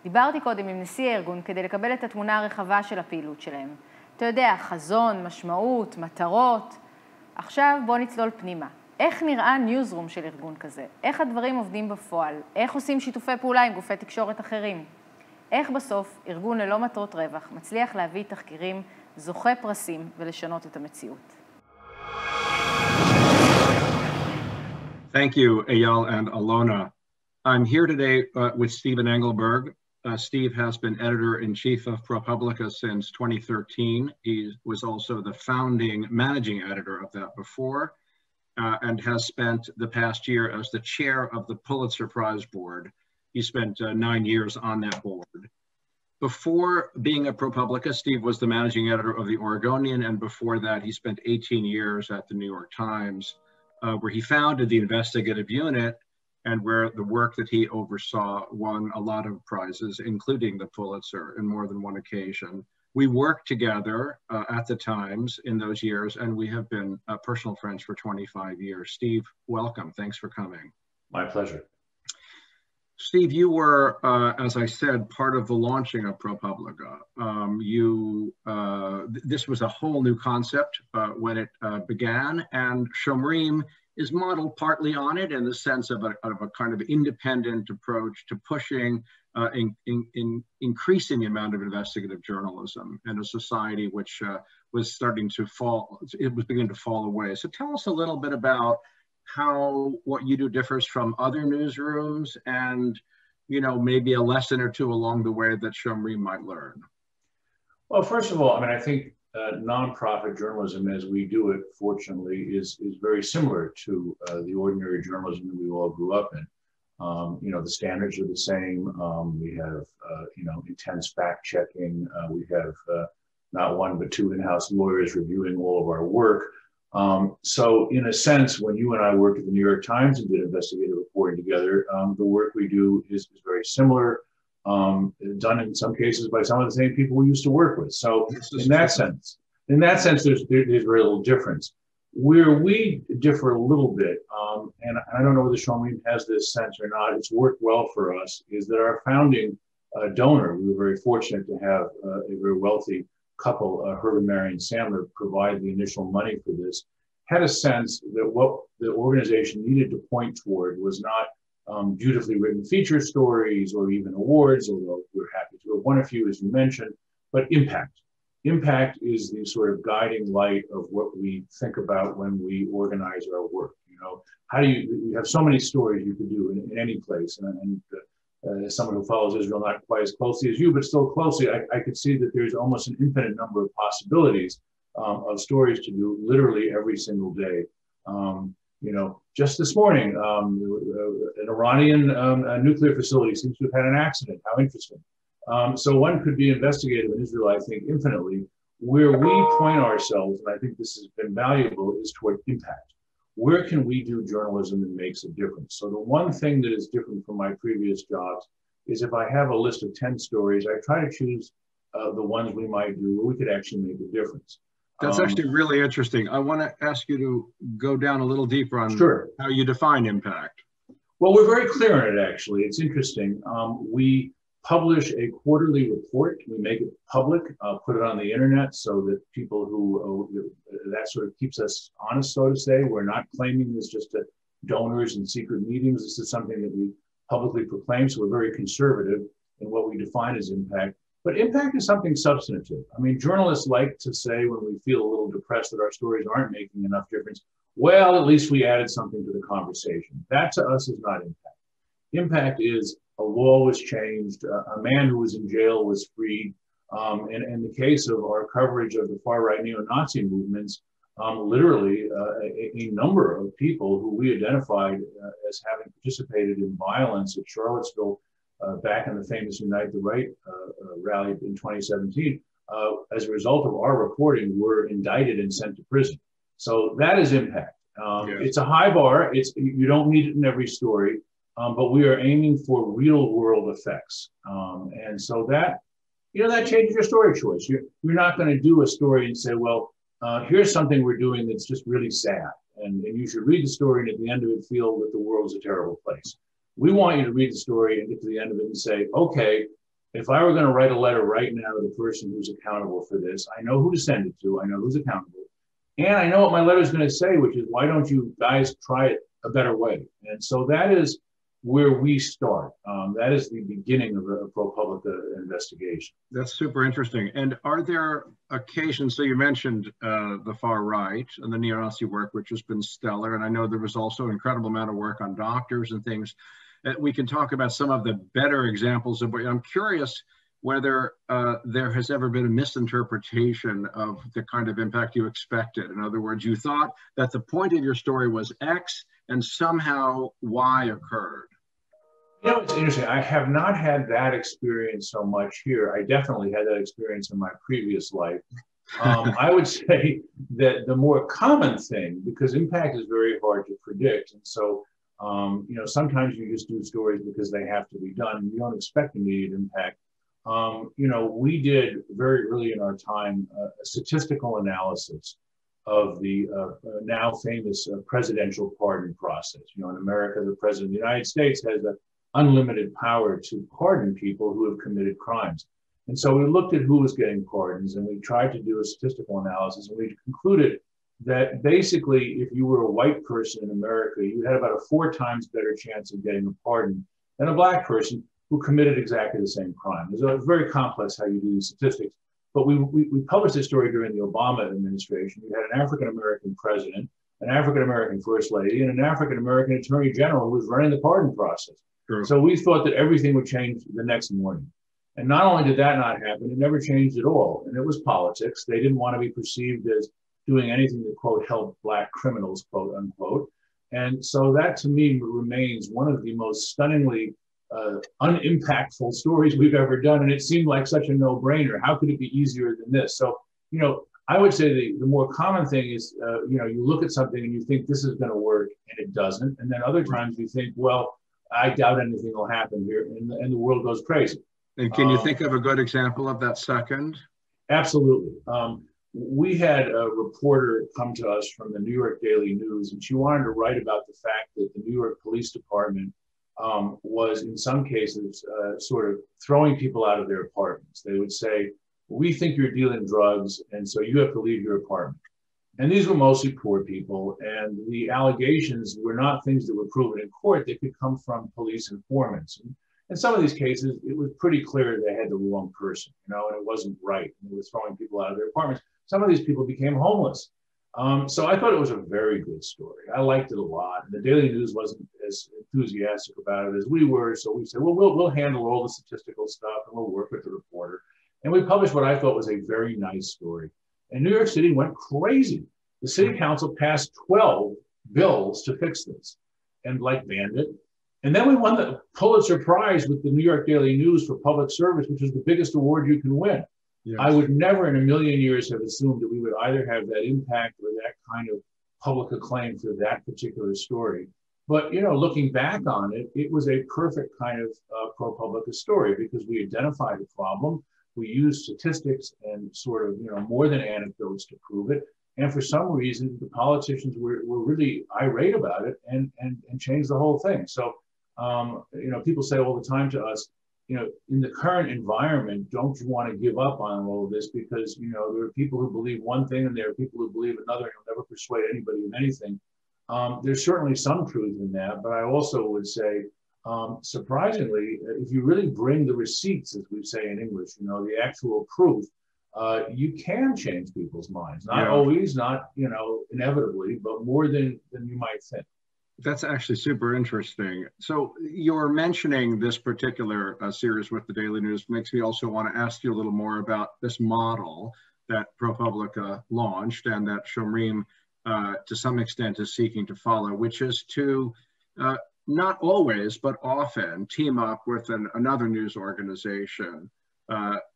Speaker 1: דיברתי קודם עם נשיא הארגון כדי לקבל את התמונה הרחבה של הפעילות שלהם. אתה יודע, חזון, משמעות, מטרות. עכשיו בוא נצלול פנימה. איך נראה ניוזרום של ארגון כזה? איך הדברים עובדים בפועל? איך עושים שיתופי פעולה עם גופי תקשורת אחרים? איך בסוף ארגון ללא מטרות רווח מצליח להביא תחקירים, זוכה פרסים ולשנות את המציאות?
Speaker 5: Thank you, Eyal and Ilona. I'm here today with Stephen Engelberg. Steve has been editor-in-chief of ProPublica since 2013. He was also the founding managing editor of that before, and has spent the past year as the chair of the Pulitzer Prize Board. He spent 9 years on that board. Before being at ProPublica, Steve was the managing editor of the Oregonian, and before that, he spent 18 years at the New York Times, where he founded the investigative unit, and where the work that he oversaw won a lot of prizes, including the Pulitzer in more than one occasion. We worked together at the Times in those years, and we have been personal friends for 25 years. Steve, welcome. Thanks for coming.
Speaker 4: My pleasure.
Speaker 5: Steve, you were, as I said, part of the launching of ProPublica. This was a whole new concept when it began, and Shomrim is modeled partly on it in the sense of a kind of independent approach to pushing, increasing the amount of investigative journalism in a society which was starting to fall, it was beginning to fall away. So tell us a little bit about how what you do differs from other newsrooms and, you know, maybe a lesson or two along the way that Shomrim might learn.
Speaker 4: Well, first of all, I mean, I think nonprofit journalism as we do it, fortunately, is very similar to the ordinary journalism that we all grew up in. You know, the standards are the same. We have, you know, intense fact checking. We have not one, but two in-house lawyers reviewing all of our work. So in a sense, when you and I worked at the New York Times and did investigative reporting together, the work we do is very similar, done in some cases by some of the same people we used to work with. So in that sense, there's very little difference. Where we differ a little bit, and I don't know whether Shomrim has this sense or not, it's worked well for us, is that our founding donor, we were very fortunate to have a very wealthy couple, Herb and Marion Sandler, provide the initial money for this, had a sense that what the organization needed to point toward was not beautifully written feature stories or even awards, although we're happy to have won a few, as you mentioned, but impact. Impact is the sort of guiding light of what we think about when we organize our work. You know, how do you have so many stories you could do in any place, and as someone who follows Israel not quite as closely as you, but still closely, I could see that there's almost an infinite number of possibilities of stories to do literally every single day. You know, just this morning, an Iranian nuclear facility seems to have had an accident. How interesting. So one could be investigative in Israel, I think, infinitely. Where we point ourselves, and I think this has been valuable, is toward impact. Where can we do journalism that makes a difference? So the one thing that is different from my previous jobs is if I have a list of 10 stories, I try to choose the ones we might do where we could actually make a difference.
Speaker 5: That's actually really interesting. I want to ask you to go down a little deeper on how you define impact.
Speaker 4: Well, we're very clear on it, actually. It's interesting. We publish a quarterly report. We make it public, put it on the internet so that people who, that sort of keeps us honest, so to say. We're not claiming this just to donors and secret meetings. This is something that we publicly proclaim, so we're very conservative in what we define as impact. But impact is something substantive. I mean, journalists like to say when we feel a little depressed that our stories aren't making enough difference, well, at least we added something to the conversation. That to us is not impact. Impact is a law was changed, a man who was in jail was freed. And in the case of our coverage of the far-right neo-Nazi movements, literally a number of people who we identified as having participated in violence at Charlottesville back in the famous Unite the Right rally in 2017, as a result of our reporting, were indicted and sent to prison. So that is impact. It's a high bar. You don't need it in every story. But we are aiming for real world effects. And so that, you know, that changes your story choice. You're not going to do a story and say, well, here's something we're doing that's just really sad. And you should read the story and at the end of it feel that the world is a terrible place. We want you to read the story and get to the end of it and say, okay, if I were going to write a letter right now to the person who's accountable for this, I know who to send it to, I know who's accountable, and I know what my letter is going to say, which is, why don't you guys try it a better way? And so that is where we start. That is the beginning of a ProPublica investigation.
Speaker 5: That's super interesting. And are there occasions, so you mentioned the far right and the neo-Nazi work, which has been stellar, and I know there was also an incredible amount of work on doctors and things. We can talk about some of the better examples of what I'm curious whether there has ever been a misinterpretation of the kind of impact you expected. In other words, you thought that the point of your story was X and somehow Y occurred.
Speaker 4: You know, it's interesting. I have not had that experience so much here. I definitely had that experience in my previous life. I would say that the more common thing, because impact is very hard to predict, and so you know, sometimes you just do stories because they have to be done. You don't expect immediate impact. You know, we did very early in our time a statistical analysis of the now famous presidential pardon process. You know, in America, the president of the United States has the unlimited power to pardon people who have committed crimes. And so we looked at who was getting pardons, and we tried to do a statistical analysis, and we concluded that basically if you were a white person in America, you had about a 4 times better chance of getting a pardon than a black person who committed exactly the same crime. It's very complex how you do these statistics, but we published this story during the Obama administration. We had an African-American president, an African-American first lady, and an African-American attorney general who was running the pardon process. Sure. So we thought that everything would change the next morning. And not only did that not happen, it never changed at all. And it was politics. They didn't want to be perceived as doing anything that, quote, helped black criminals, quote unquote. And so that to me remains one of the most stunningly unimpactful stories we've ever done. And it seemed like such a no-brainer. How could it be easier than this? So, you know, I would say the more common thing is, you know, you look at something and you think this is going to work and it doesn't. And then other times you think, well, I doubt anything will happen here, and the world goes crazy.
Speaker 5: And can you think of a good example of that second?
Speaker 4: Absolutely. We had a reporter come to us from the New York Daily News, and she wanted to write about the fact that the New York Police Department was in some cases sort of throwing people out of their apartments. They would say, we think you're dealing drugs, and so you have to leave your apartment. And these were mostly poor people, and the allegations were not things that were proven in court. They could come from police informants. And in some of these cases, it was pretty clear they had the wrong person, you know, and it wasn't right. And they were throwing people out of their apartments. Some of these people became homeless. So I thought it was a very good story. I liked it a lot. And the Daily News wasn't as enthusiastic about it as we were. So we said, well, we'll handle all the statistical stuff and we'll work with the reporter. And we published what I thought was a very nice story. And New York City went crazy. The city council passed 12 bills to fix this and like banned it. And then we won the Pulitzer Prize with the New York Daily News for public service, which is the biggest award you can win. Yes. I would never in a million years have assumed that we would either have that impact or that kind of public acclaim for that particular story. But, you know, looking back on it, it was a perfect kind of ProPublica story because we identified a problem. We used statistics and sort of, you know, more than anecdotes to prove it. And for some reason, the politicians were really irate about it and changed the whole thing. So, you know, people say all the time to us, you know, in the current environment, don't you want to give up on all of this? Because, you know, there are people who believe one thing and there are people who believe another, and you'll never persuade anybody of anything. There's certainly some truth in that, but I also would say, surprisingly, if you really bring the receipts, as we say in English, you know, the actual proof, you can change people's minds. Not always, not, you know, inevitably, but more than you might think.
Speaker 5: That's actually super interesting. So you're mentioning this particular series with the Daily News makes me also want to ask you a little more about this model that ProPublica launched and that Shomrim, to some extent, is seeking to follow, which is to not always, but often team up with another news organization.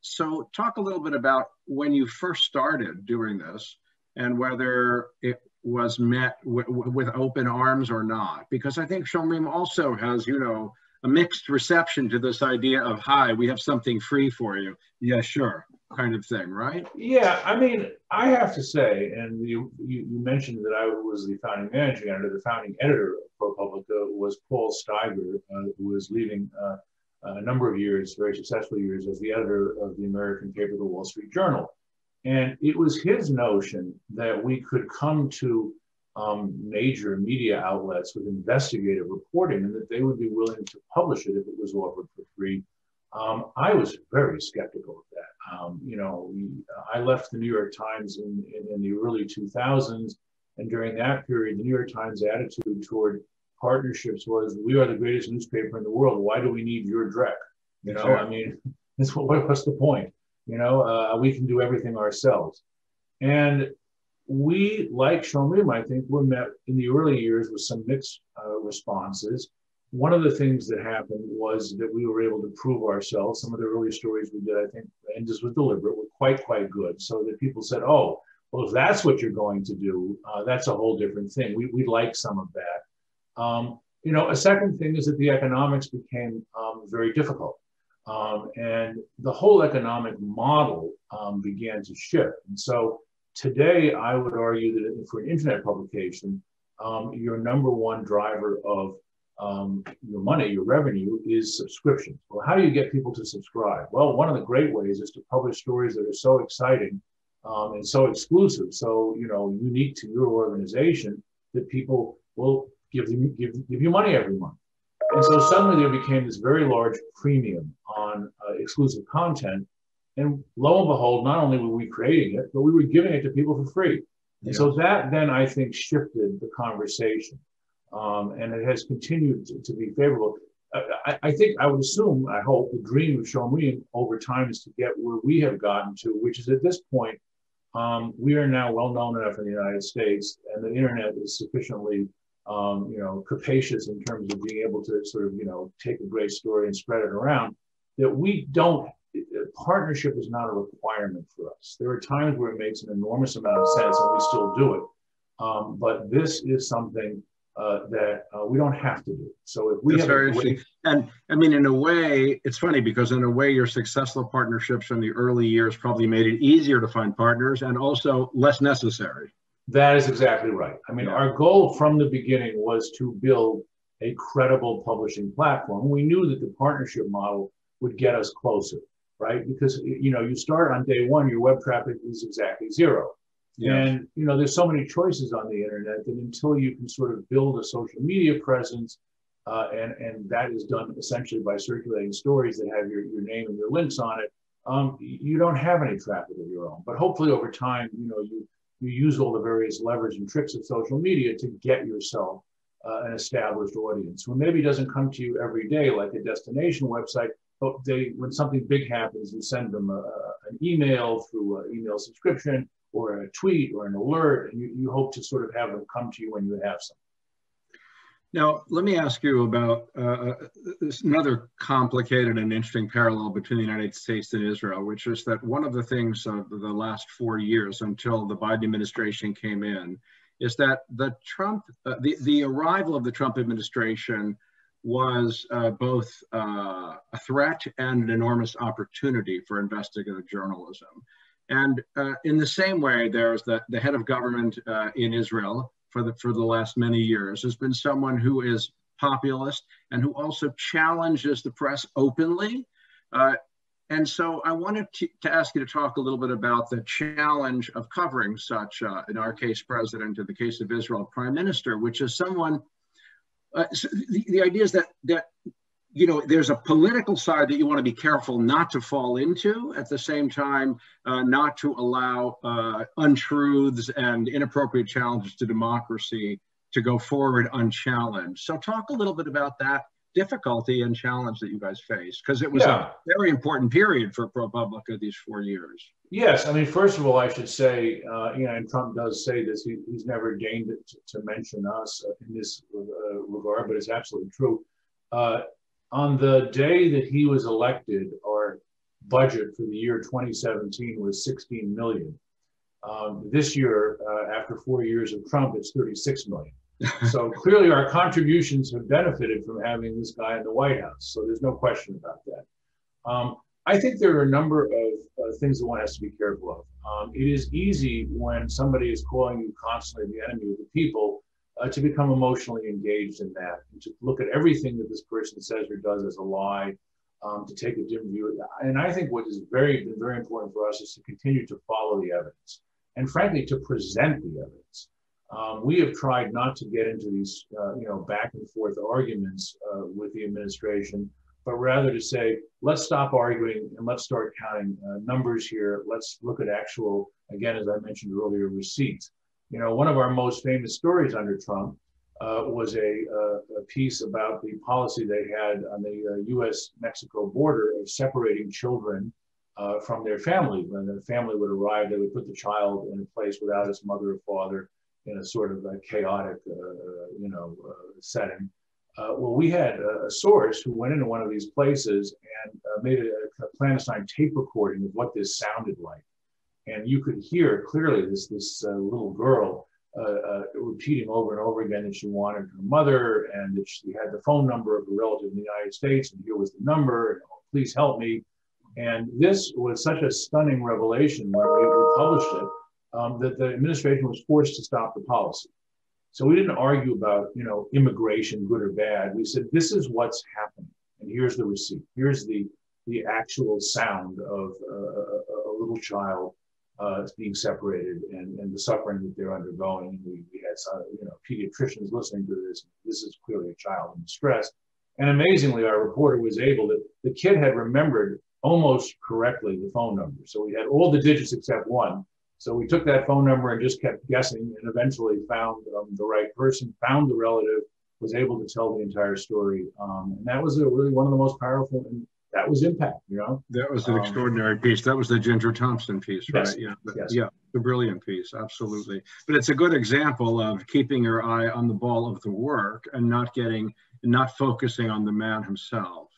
Speaker 5: So talk a little bit about when you first started doing this and whether it was met with open arms or not, because I think Shomrim also has, you know, a mixed reception to this idea of, hi, we have something free for you. Yeah, sure, kind of thing, right?
Speaker 4: Yeah, I mean, I have to say, and you mentioned that I was the founding managing editor. The founding editor of ProPublica was Paul Steiger, who was leading a number of years, very successful years, as the editor of the American paper, the Wall Street Journal. And it was his notion that we could come to major media outlets with investigative reporting and that they would be willing to publish it if it was offered for free. I was very skeptical of that. You know, I left the New York Times in the early 2000s. And during that period, the New York Times attitude toward partnerships was, we are the greatest newspaper in the world. Why do we need your dreck? You know, I mean, what's the point? You know, we can do everything ourselves. And we, like Shomrim, I think, were met in the early years with some mixed responses. One of the things that happened was that we were able to prove ourselves. Some of the early stories we did, I think, and this was deliberate, were quite good. So that people said, oh, well, if that's what you're going to do, that's a whole different thing. We like some of that. You know, a second thing is that the economics became very difficult. And the whole economic model began to shift. And so today, I would argue that for an internet publication, your number one driver of your money, your revenue, is subscriptions. Well, how do you get people to subscribe? Well, one of the great ways is to publish stories that are so exciting and so exclusive, so, you know, unique to your organization, that people will give you money every month. And so suddenly there became this very large premium on exclusive content. And lo and behold, not only were we creating it, but we were giving it to people for free. And so that then, I think, shifted the conversation. And it has continued to be favorable. I think, I would assume, I hope, the dream of Shomrim over time is to get where we have gotten to, which is at this point, we are now well known enough in the United States, and the internet is sufficiently capacious in terms of being able to sort of, take a great story and spread it around, that we don't, partnership is not a requirement for us. There are times where it makes an enormous amount of sense and we still do it. But this is something that we don't have to do. So if we
Speaker 5: That's
Speaker 4: have
Speaker 5: very interesting. And I mean, in a way, it's funny because in a way, your successful partnerships in the early years probably made it easier to find partners and also less necessary.
Speaker 4: That is exactly right. I mean, our goal from the beginning was to build a credible publishing platform. We knew that the partnership model would get us closer, right? Because, you start on day one, your web traffic is exactly zero. Yeah. And, there's so many choices on the internet that until you can sort of build a social media presence, and that is done essentially by circulating stories that have your name and your links on it, you don't have any traffic of your own. But hopefully over time, you use all the various levers and tricks of social media to get yourself an established audience who maybe doesn't come to you every day like a destination website, but when something big happens, you send them an email through an email subscription or a tweet or an alert, and you hope to sort of have them come to you when you have some.
Speaker 5: Now, let me ask you about another complicated and interesting parallel between the United States and Israel, which is that one of the things of the last 4 years until the Biden administration came in is that the arrival of the Trump administration was both a threat and an enormous opportunity for investigative journalism. And in the same way, there's the head of government in Israel for the last many years has been someone who is populist and who also challenges the press openly. And so I wanted to ask you to talk a little bit about the challenge of covering such, in our case, president, in the case of Israel, prime minister, which is someone, so the idea is that there's a political side that you want to be careful not to fall into, at the same time, not to allow untruths and inappropriate challenges to democracy to go forward unchallenged. So talk a little bit about that difficulty and challenge that you guys faced, because it was a very important period for ProPublica these 4 years.
Speaker 4: Yes, I mean, first of all, I should say, and Trump does say this, he's never deigned to mention us in this regard, but it's absolutely true. On the day that he was elected, our budget for the year 2017 was 16 million. This year, after 4 years of Trump, it's 36 million. So clearly our contributions have benefited from having this guy in the White House. So there's no question about that. I think there are a number of things that one has to be careful of. It is easy when somebody is calling you constantly the enemy of the people to become emotionally engaged in that, and to look at everything that this person says or does as a lie, to take a different view. And I think what has been very important for us is to continue to follow the evidence, and frankly, to present the evidence. We have tried not to get into these, back and forth arguments with the administration, but rather to say, let's stop arguing and let's start counting numbers here. Let's look at actual, again, as I mentioned earlier, receipts. One of our most famous stories under Trump was a piece about the policy they had on the U.S.-Mexico border of separating children from their family. When the family would arrive, they would put the child in a place without its mother or father in a sort of a chaotic, setting. Well, we had a source who went into one of these places and made a clandestine tape recording of what this sounded like. And you could hear clearly this little girl repeating over and over again that she wanted her mother, and that she had the phone number of a relative in the United States, and here was the number, and, oh, please help me. And this was such a stunning revelation when we published it, that the administration was forced to stop the policy. So we didn't argue about, immigration, good or bad. We said, this is what's happening, and here's the receipt. Here's the actual sound of a little child being separated and the suffering that they're undergoing. We had some, pediatricians listening to this. This is clearly a child in distress. And amazingly, our reporter was able to, the kid had remembered almost correctly the phone number. So we had all the digits except one. So we took that phone number and just kept guessing, and eventually found the right person, found the relative, was able to tell the entire story. And that was really one of the most powerful, and that was impact, you know?
Speaker 5: That was an extraordinary piece. That was the Ginger Thompson piece, right?
Speaker 4: Yes,
Speaker 5: Yeah,
Speaker 4: yes.
Speaker 5: yeah, the brilliant piece, absolutely. But it's a good example of keeping your eye on the ball of the work and not focusing on the man himself.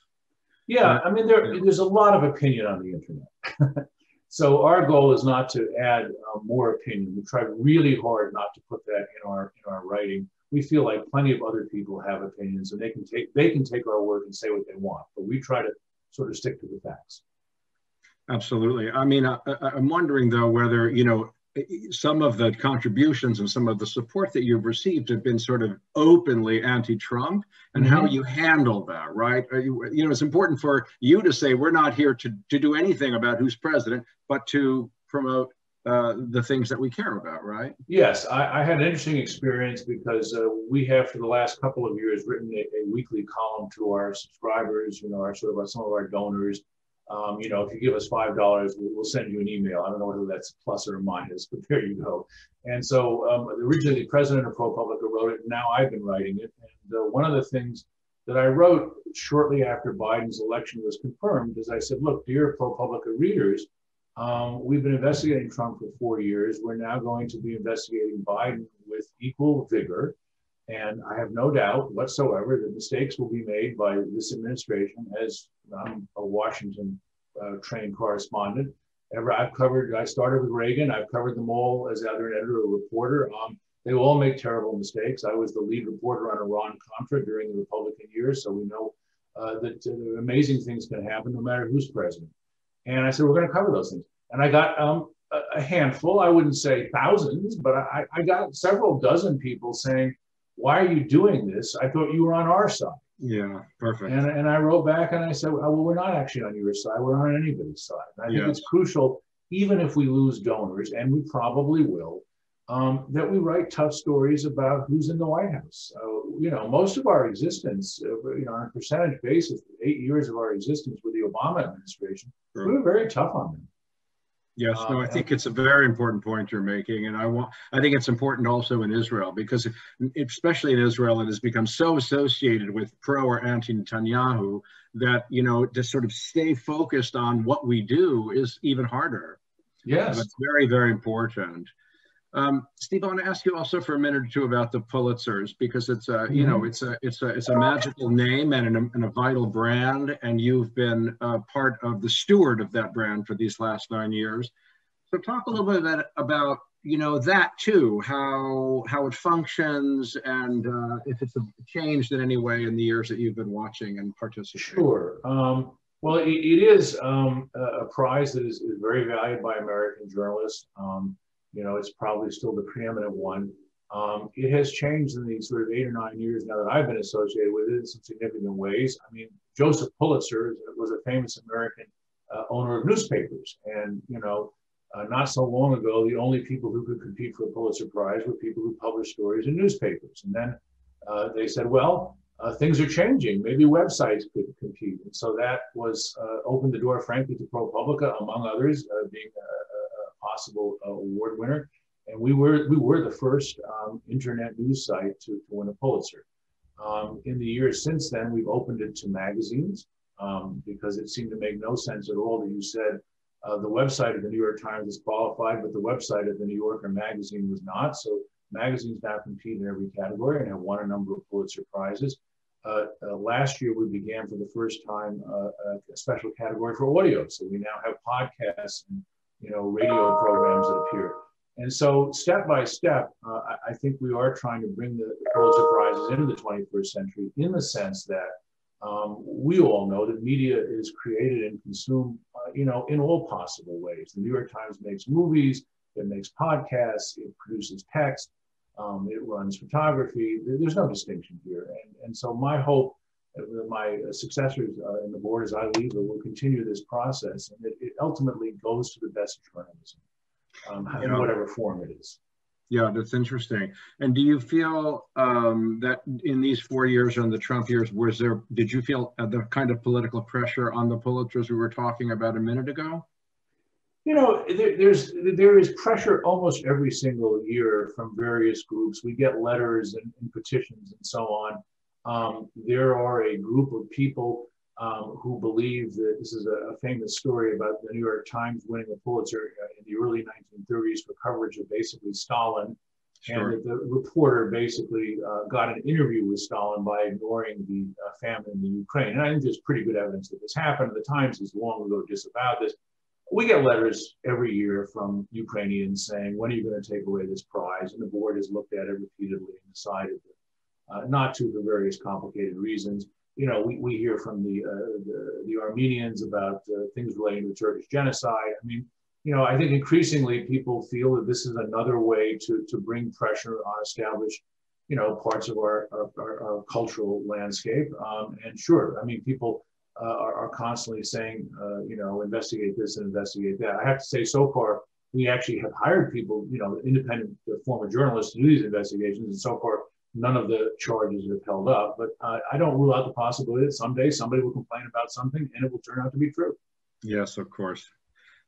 Speaker 4: Yeah, I mean, there's a lot of opinion on the internet. So our goal is not to add more opinion. We try really hard not to put that in our writing. We feel like plenty of other people have opinions, and they can take our work and say what they want. But we try to sort of stick to the facts.
Speaker 5: Absolutely. I mean, I'm wondering though whether, you know, some of the contributions and some of the support that you've received have been sort of openly anti-Trump, and how you handle that, right? You know, it's important for you to say, we're not here to do anything about who's president, but to promote the things that we care about, right?
Speaker 4: Yes, I had an interesting experience because we have for the last couple of years written a weekly column to our subscribers, you know, some of our donors. You know, if you give us $5, we'll send you an email. I don't know whether that's a plus or a minus, but there you go. And so originally the president of ProPublica wrote it. Now I've been writing it. And one of the things that I wrote shortly after Biden's election was confirmed is I said, look, dear ProPublica readers, we've been investigating Trump for 4 years. We're now going to be investigating Biden with equal vigor. And I have no doubt whatsoever that mistakes will be made by this administration, as I'm a Washington trained correspondent. I started with Reagan. I've covered them all as either an editor or reporter. They will all make terrible mistakes. I was the lead reporter on Iran-Contra during the Republican years, so we know that amazing things can happen no matter who's president. And I said, we're going to cover those things. And I got a handful, I wouldn't say thousands, but I got several dozen people saying, why are you doing this? I thought you were on our side.
Speaker 5: Yeah, perfect.
Speaker 4: And I wrote back and I said, well, we're not actually on your side. We're not on anybody's side. And I think it's crucial, even if we lose donors, and we probably will, that we write tough stories about who's in the White House. You know, most of our existence, you know, on a percentage basis, 8 years of our existence with the Obama administration, we were very tough on them.
Speaker 5: Yes, no, I think it's a very important point you're making, and I think it's important also in Israel, because especially in Israel, it has become so associated with pro or anti-Netanyahu that, you know, to sort of stay focused on what we do is even harder.
Speaker 4: Yes,
Speaker 5: that's very, very important. Steve, I want to ask you also for a minute or two about the Pulitzers, because it's a, you know, it's a magical name and a vital brand, and you've been part of the steward of that brand for these last 9 years. So talk a little bit about you know, that too, how it functions, and if it's changed in any way in the years that you've been watching and participating.
Speaker 4: Sure. Well, it is a prize that is very valued by American journalists. You know, it's probably still the preeminent one. It has changed in the sort of 8 or 9 years now that I've been associated with it in some significant ways. I mean, Joseph Pulitzer was a famous American owner of newspapers. And, you know, not so long ago, the only people who could compete for a Pulitzer Prize were people who published stories in newspapers. And then they said, well, things are changing. Maybe websites could compete. And so that was opened the door, frankly, to ProPublica, among others, being a possible award winner. And we were the first internet news site to win a Pulitzer. In the years since then, we've opened it to magazines because it seemed to make no sense at all that you said the website of the New York Times is qualified, but the website of the New Yorker magazine was not. So magazines now compete in every category and have won a number of Pulitzer Prizes. Last year, we began for the first time a special category for audio. So we now have podcasts and, you know, radio programs that appear. And so step by step, I think we are trying to bring the Pulitzer Prizes into the 21st century in the sense that we all know that media is created and consumed, you know, in all possible ways. The New York Times makes movies, it makes podcasts, it produces text, it runs photography. There's no distinction here. And so my hope that my successors in the board as I leave will continue this process, and it ultimately goes to the best journalism. In whatever form it is.
Speaker 5: Yeah, that's interesting. And do you feel that in these 4 years and the Trump years, did you feel the kind of political pressure on the Pulitzers we were talking about a minute ago?
Speaker 4: You know, there is pressure almost every single year from various groups. We get letters and petitions and so on. There are a group of people who believe that this is a famous story about the New York Times winning a Pulitzer in the early 1930s for coverage of basically Stalin. Sure. And that the reporter basically got an interview with Stalin by ignoring the famine in the Ukraine. And I think there's pretty good evidence that this happened. The Times has long ago disavowed this. We get letters every year from Ukrainians saying, when are you going to take away this prize? And the board has looked at it repeatedly and decided not to for various complicated reasons. You know, we hear from the Armenians about things relating to the Turkish genocide. I mean, you know, I think increasingly people feel that this is another way to bring pressure on established, you know, parts of our cultural landscape. And sure, I mean, people are constantly saying, you know, investigate this and investigate that. I have to say, so far, we actually have hired people, you know, independent former journalists to do these investigations, and so far, none of the charges have held up. But I don't rule out the possibility that someday somebody will complain about something and it will turn out to be true.
Speaker 5: Yes, of course.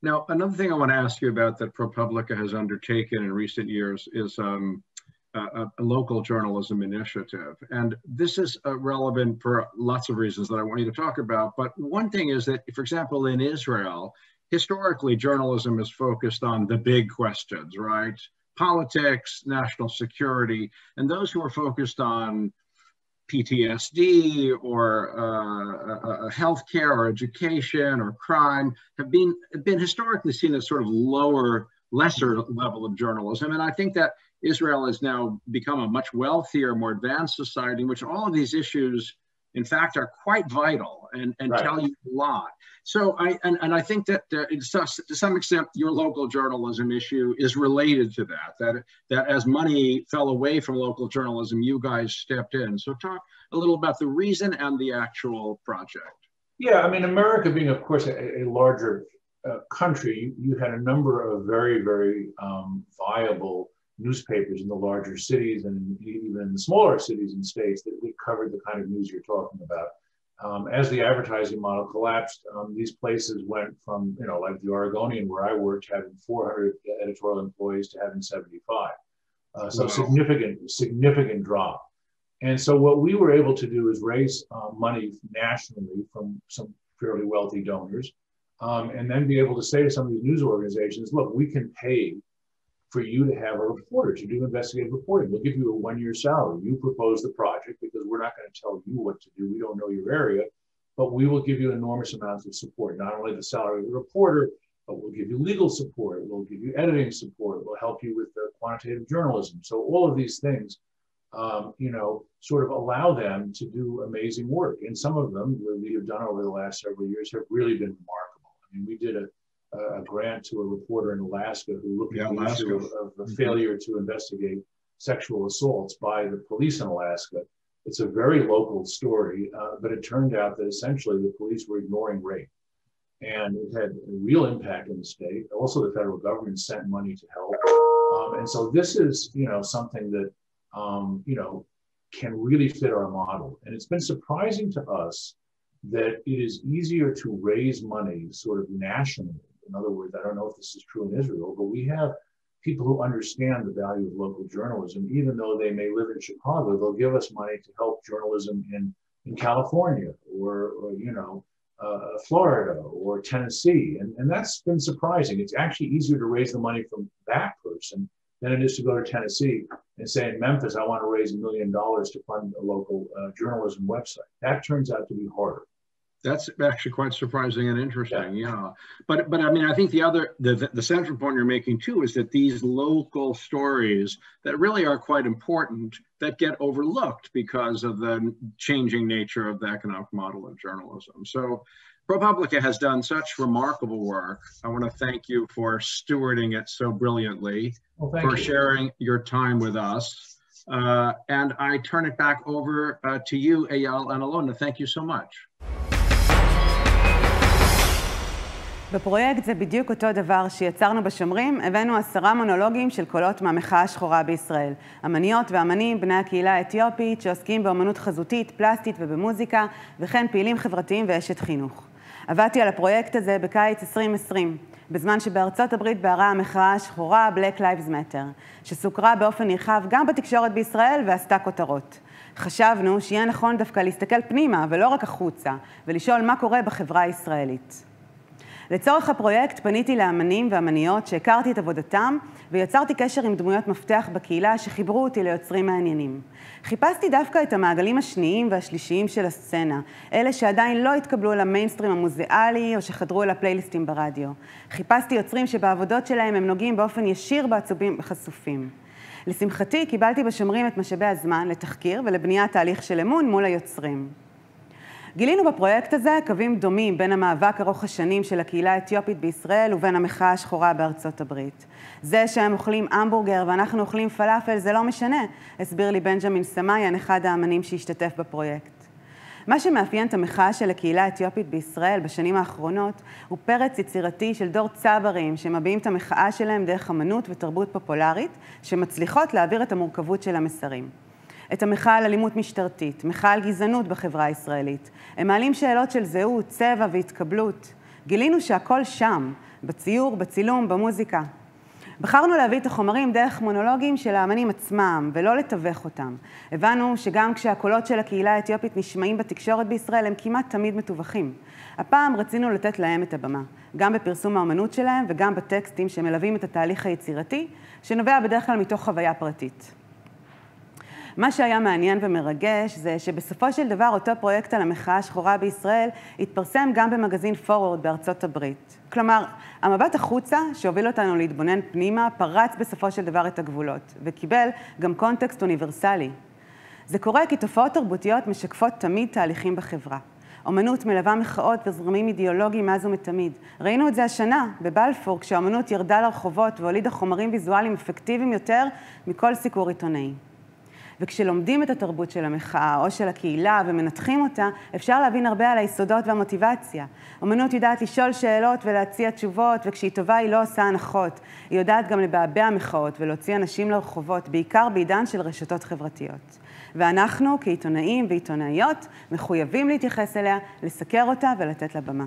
Speaker 5: Now, another thing I want to ask you about that ProPublica has undertaken in recent years is a local journalism initiative. And this is relevant for lots of reasons that I want you to talk about. But one thing is that, for example, in Israel, historically, journalism is focused on the big questions, right? Politics, national security, and those who are focused on PTSD or healthcare or education or crime have been historically seen as sort of lower, lesser level of journalism. And I think that Israel has now become a much wealthier, more advanced society in which all of these issues, in fact, are quite vital and right. Tell you a lot. So I think that to some extent, your local journalism issue is related to that as money fell away from local journalism, you guys stepped in. So talk a little about the reason and the actual project.
Speaker 4: Yeah, I mean, America being, of course, a larger country, you had a number of very, very viable newspapers in the larger cities and even in the smaller cities and states that covered the kind of news you're talking about. As the advertising model collapsed, these places went from, you know, like the Oregonian, where I worked, having 400 editorial employees to having 75. So significant drop. And so what we were able to do is raise money nationally from some fairly wealthy donors, and then be able to say to some of these news organizations, look, we can pay for you to have a reporter to do investigative reporting. We'll give you a one-year salary. You propose the project because we're not going to tell you what to do. We don't know your area, but we will give you enormous amounts of support. Not only the salary of the reporter, but we'll give you legal support. We'll give you editing support. We'll help you with the quantitative journalism. So all of these things, you know, sort of allow them to do amazing work. And some of them that we have done over the last several years have really been remarkable. I mean, we did a grant to a reporter in Alaska who looked at the issue of the failure to investigate sexual assaults by the police in Alaska. It's a very local story, but it turned out that essentially the police were ignoring rape. And it had a real impact in the state. Also, the federal government sent money to help. And so this is, you know, something that, you know, can really fit our model. And it's been surprising to us that it is easier to raise money sort of nationally. In other words, I don't know if this is true in Israel, but we have people who understand the value of local journalism. Even though they may live in Chicago, they'll give us money to help journalism in California or you know, Florida or Tennessee. And that's been surprising. It's actually easier to raise the money from that person than it is to go to Tennessee and say, in Memphis, I want to raise $1 million to fund a local journalism website. That turns out to be harder.
Speaker 5: That's actually quite surprising and interesting, yeah. But I mean, I think the central point you're making too is that these local stories that really are quite important that get overlooked because of the changing nature of the economic model of journalism. So ProPublica has done such remarkable work. I want to thank you for stewarding it so brilliantly, for sharing your time with us. And I turn it back over to you, Eyal and Ilona. Thank you so much.
Speaker 6: בפרויקט זה בדיוק אותו דבר שיצרנו בשומרים, הבאנו 10 מונולוגים של קולות מהמחאה השחורה בישראל. אמניות ואמנים, בני הקהילה האתיופית, שעוסקים באמנות חזותית, פלסטית ובמוזיקה, וכן פעילים חברתיים ואשת חינוך. עבדתי על הפרויקט הזה בקיץ 2020, בזמן שבארצות הברית בערה המחאה השחורה Black Lives Matter, שסוקרה באופן נרחב גם בתקשורת בישראל ועשתה כותרות. חשבנו שיהיה נכון דווקא להסתכל פנימה ולא רק החוצה, ולשאול מה קורה בחברה הישראלית. לצורך הפרויקט פניתי לאמנים ואמניות שהכרתי את עבודתם, ויצרתי קשר עם דמויות מפתח בקהילה שחיברו אותי ליוצרים מעניינים. חיפשתי דווקא את המעגלים השניים והשלישיים של הסצנה, אלה שעדיין לא התקבלו למיינסטרים המוזיאלי או שחדרו אל הפלייליסטים ברדיו. חיפשתי יוצרים שבעבודות שלהם הם נוגעים באופן ישיר בעצובים חשופים. לשמחתי קיבלתי בשומרים את משאבי הזמן לתחקיר ולבניית תהליך של אמון מול היוצרים. גילינו בפרויקט הזה קווים דומים בין המאבק ארוך השנים של הקהילה האתיופית בישראל ובין המחאה השחורה בארצות הברית. זה שהם אוכלים המבורגר ואנחנו אוכלים פלאפל זה לא משנה, הסביר לי בנג'מין סמיין, אחד האמנים שהשתתף בפרויקט. מה שמאפיין את המחאה של הקהילה האתיופית בישראל בשנים האחרונות הוא פרץ יצירתי של דור צברים שמביעים את המחאה שלהם דרך אמנות ותרבות פופולרית שמצליחות להעביר את המורכבות של המסרים. את המחאה על אלימות משטרתית, מחאה על גזענות בחברה הישראלית. הם מעלים שאלות של זהות, צבע והתקבלות. גילינו שהכל שם, בציור, בצילום, במוזיקה. בחרנו להביא את החומרים דרך מונולוגים של האמנים עצמם, ולא לתווך אותם. הבנו שגם כשהקולות של הקהילה האתיופית נשמעים בתקשורת בישראל, הם כמעט תמיד מתווכים. הפעם רצינו לתת להם את הבמה, גם בפרסום האמנות שלהם וגם בטקסטים שמלווים את התהליך היצירתי, שנובע בדרך כלל מתוך חוויה פרטית. מה שהיה מעניין ומרגש זה שבסופו של דבר אותו פרויקט על המחאה השחורה בישראל התפרסם גם במגזין פורוורד בארצות הברית. כלומר, המבט החוצה שהוביל אותנו להתבונן פנימה פרץ בסופו של דבר את הגבולות וקיבל גם קונטקסט אוניברסלי. זה קורה כי תופעות תרבותיות משקפות תמיד תהליכים בחברה. אומנות מלווה מחאות וזרמים אידיאולוגיים מאז ומתמיד. ראינו את זה השנה בבלפור כשהאומנות ירדה לרחובות והולידה חומרים ויזואליים אפקטיביים יותר מכל סיקור עיתונאי. וכשלומדים את התרבות של המחאה או של הקהילה ומנתחים אותה, אפשר להבין הרבה על היסודות והמוטיבציה. אומנות יודעת לשאול שאלות ולהציע תשובות, וכשהיא טובה היא לא עושה הנחות. היא יודעת גם לבעבע מחאות ולהוציא אנשים לרחובות, בעיקר בעידן של רשתות חברתיות. ואנחנו, כעיתונאים ועיתונאיות, מחויבים להתייחס אליה, לסקר אותה ולתת לה במה.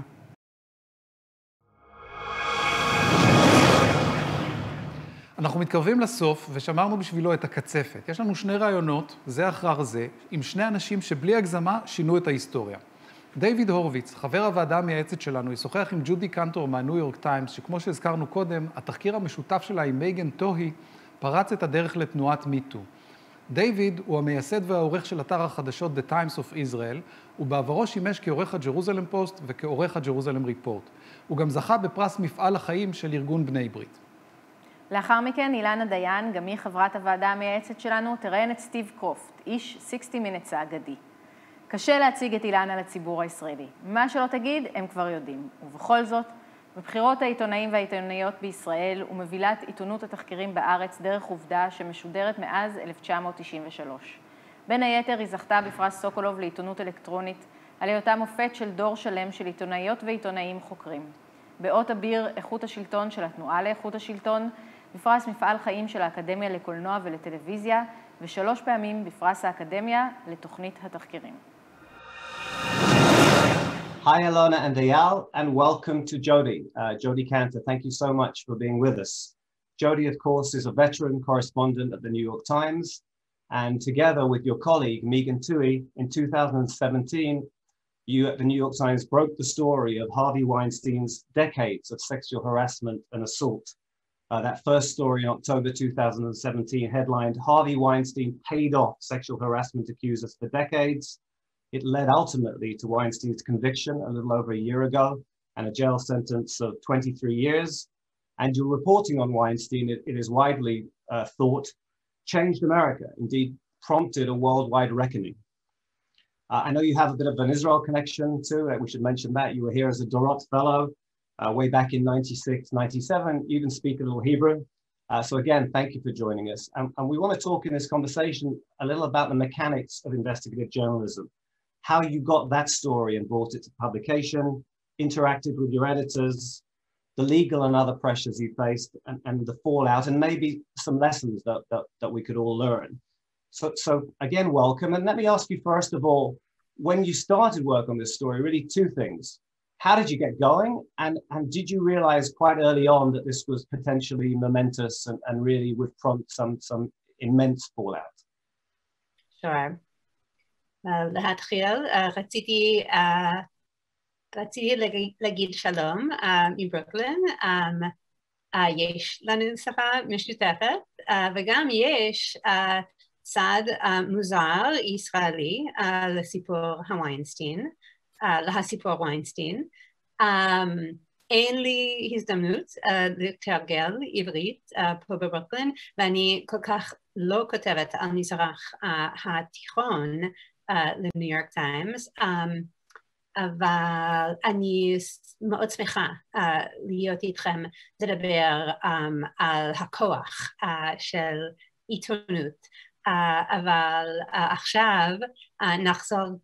Speaker 2: אנחנו מתקרבים לסוף ושמרנו בשבילו את הקצפת. יש לנו שני רעיונות, זה אחר זה, עם שני אנשים שבלי הגזמה שינו את ההיסטוריה. דיוויד הורוביץ, חבר הוועדה המייעצת שלנו, ישוחח עם ג'ודי קנטור מהניו יורק טיימס, שכמו שהזכרנו קודם, התחקיר המשותף שלה עם מייגן טוהי פרץ את הדרך לתנועת מיטו. דיוויד הוא המייסד והעורך של אתר החדשות The Times of Israel, ובעברו שימש כעורך הג'רוזלם פוסט וכעורך הג'רוזלם ריפורט. הוא גם זכה בפרס מפעל החיים של ארגון בני ברית.
Speaker 1: לאחר מכן, אילנה דיין, גם היא חברת הוועדה המייעצת שלנו, תראיין את סטיב קרופט, איש 60 Minutes האגדי. קשה להציג את אילנה לציבור הישראלי. מה שלא תגיד, הם כבר יודעים. ובכל זאת, בבחירות העיתונאים והעיתונאיות בישראל ומבילת עיתונות התחקירים בארץ דרך עובדה שמשודרת מאז 1993. בין היתר היא זכתה בפרס סוקולוב לעיתונות אלקטרונית, על היותה מופת של דור שלם של עיתונאיות ועיתונאים חוקרים. באות אביר איכות השלטון של התנועה לאיכות השלטון, בפרס מפעל חיים של האקדמיה לקולנוע ולטלוויזיה, ו3 פעמים בפרס האקדמיה לתוכנית התחקירים.
Speaker 7: Hi, Ilona and Eyal, and welcome to Jody. Jody Cantor, thank you so much for being with us. Jody, of course, is a veteran correspondent at the New York Times, and together with your colleague, Megan Toohey, in 2017, you at the New York Times broke the story of Harvey Weinstein's decades of sexual harassment and assault. That first story in October 2017 headlined, Harvey Weinstein paid off sexual harassment accusers for decades. It led ultimately to Weinstein's conviction a little over a year ago and a jail sentence of 23 years. And your reporting on Weinstein, it is widely thought, changed America, indeed prompted a worldwide reckoning. I know you have a bit of an Israel connection too. We should mention that. You were here as a Dorot Fellow way back in 96, 97. You even speak a little Hebrew. So again, thank you for joining us. And we want to talk in this conversation a little about the mechanics of investigative journalism, how you got that story and brought it to publication, interacted with your editors, the legal and other pressures you faced, and the fallout, and maybe some lessons that we could all learn. So again, welcome. And let me ask you, first of all, when you started work on this story, really two things. How did you get going? And did you realize quite early on that this was potentially momentous and really would prompt some immense fallout?
Speaker 22: Sure.
Speaker 8: להתחיל, רציתי להגיד שלום מברוקלין. יש לנו שפה משותפת, וגם יש צד מוזר ישראלי לסיפור ויינסטין. אין לי הזדמנות לתרגל עברית פה בברוקלין, ואני כל כך לא כותבת על מזרח התיכון לניו יורק טיימס, אבל אני מאוד שמחה להיות איתכם לדבר על הכוח של עיתונות, אבל עכשיו נחזור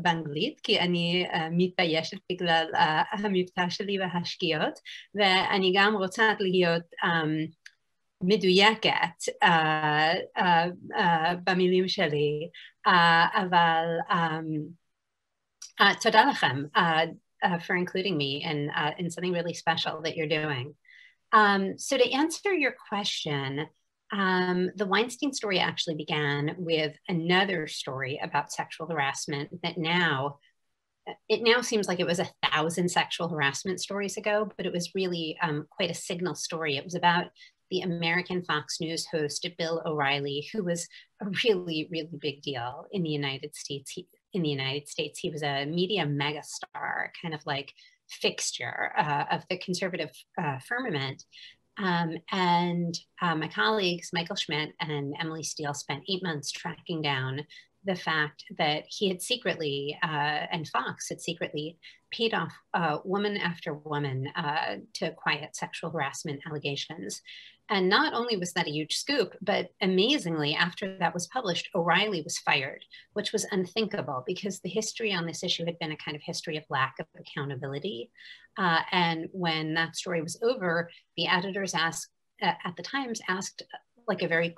Speaker 8: באנגלית, כי אני מתביישת בגלל המבטא שלי והשגיאות, ואני גם רוצה להיות מדויקת במילים שלי, אבל תודה לכם for including me in something really special that you're doing. So to answer your question, the Weinstein story actually began with another story about sexual harassment that now seems like it was 1,000 sexual harassment stories ago, but it was really quite a signal story. It was about the American Fox News host Bill O'Reilly, who was a really, really big deal in the United States. He was a media megastar, kind of like fixture of the conservative firmament. And my colleagues, Michael Schmidt and Emily Steele, spent 8 months tracking down the fact that he had secretly, and Fox had secretly paid off woman after woman to quiet sexual harassment allegations. And not only was that a huge scoop, but amazingly, after that was published, O'Reilly was fired, which was unthinkable because the history on this issue had been a kind of history of lack of accountability. And when that story was over, the editors at the Times asked like a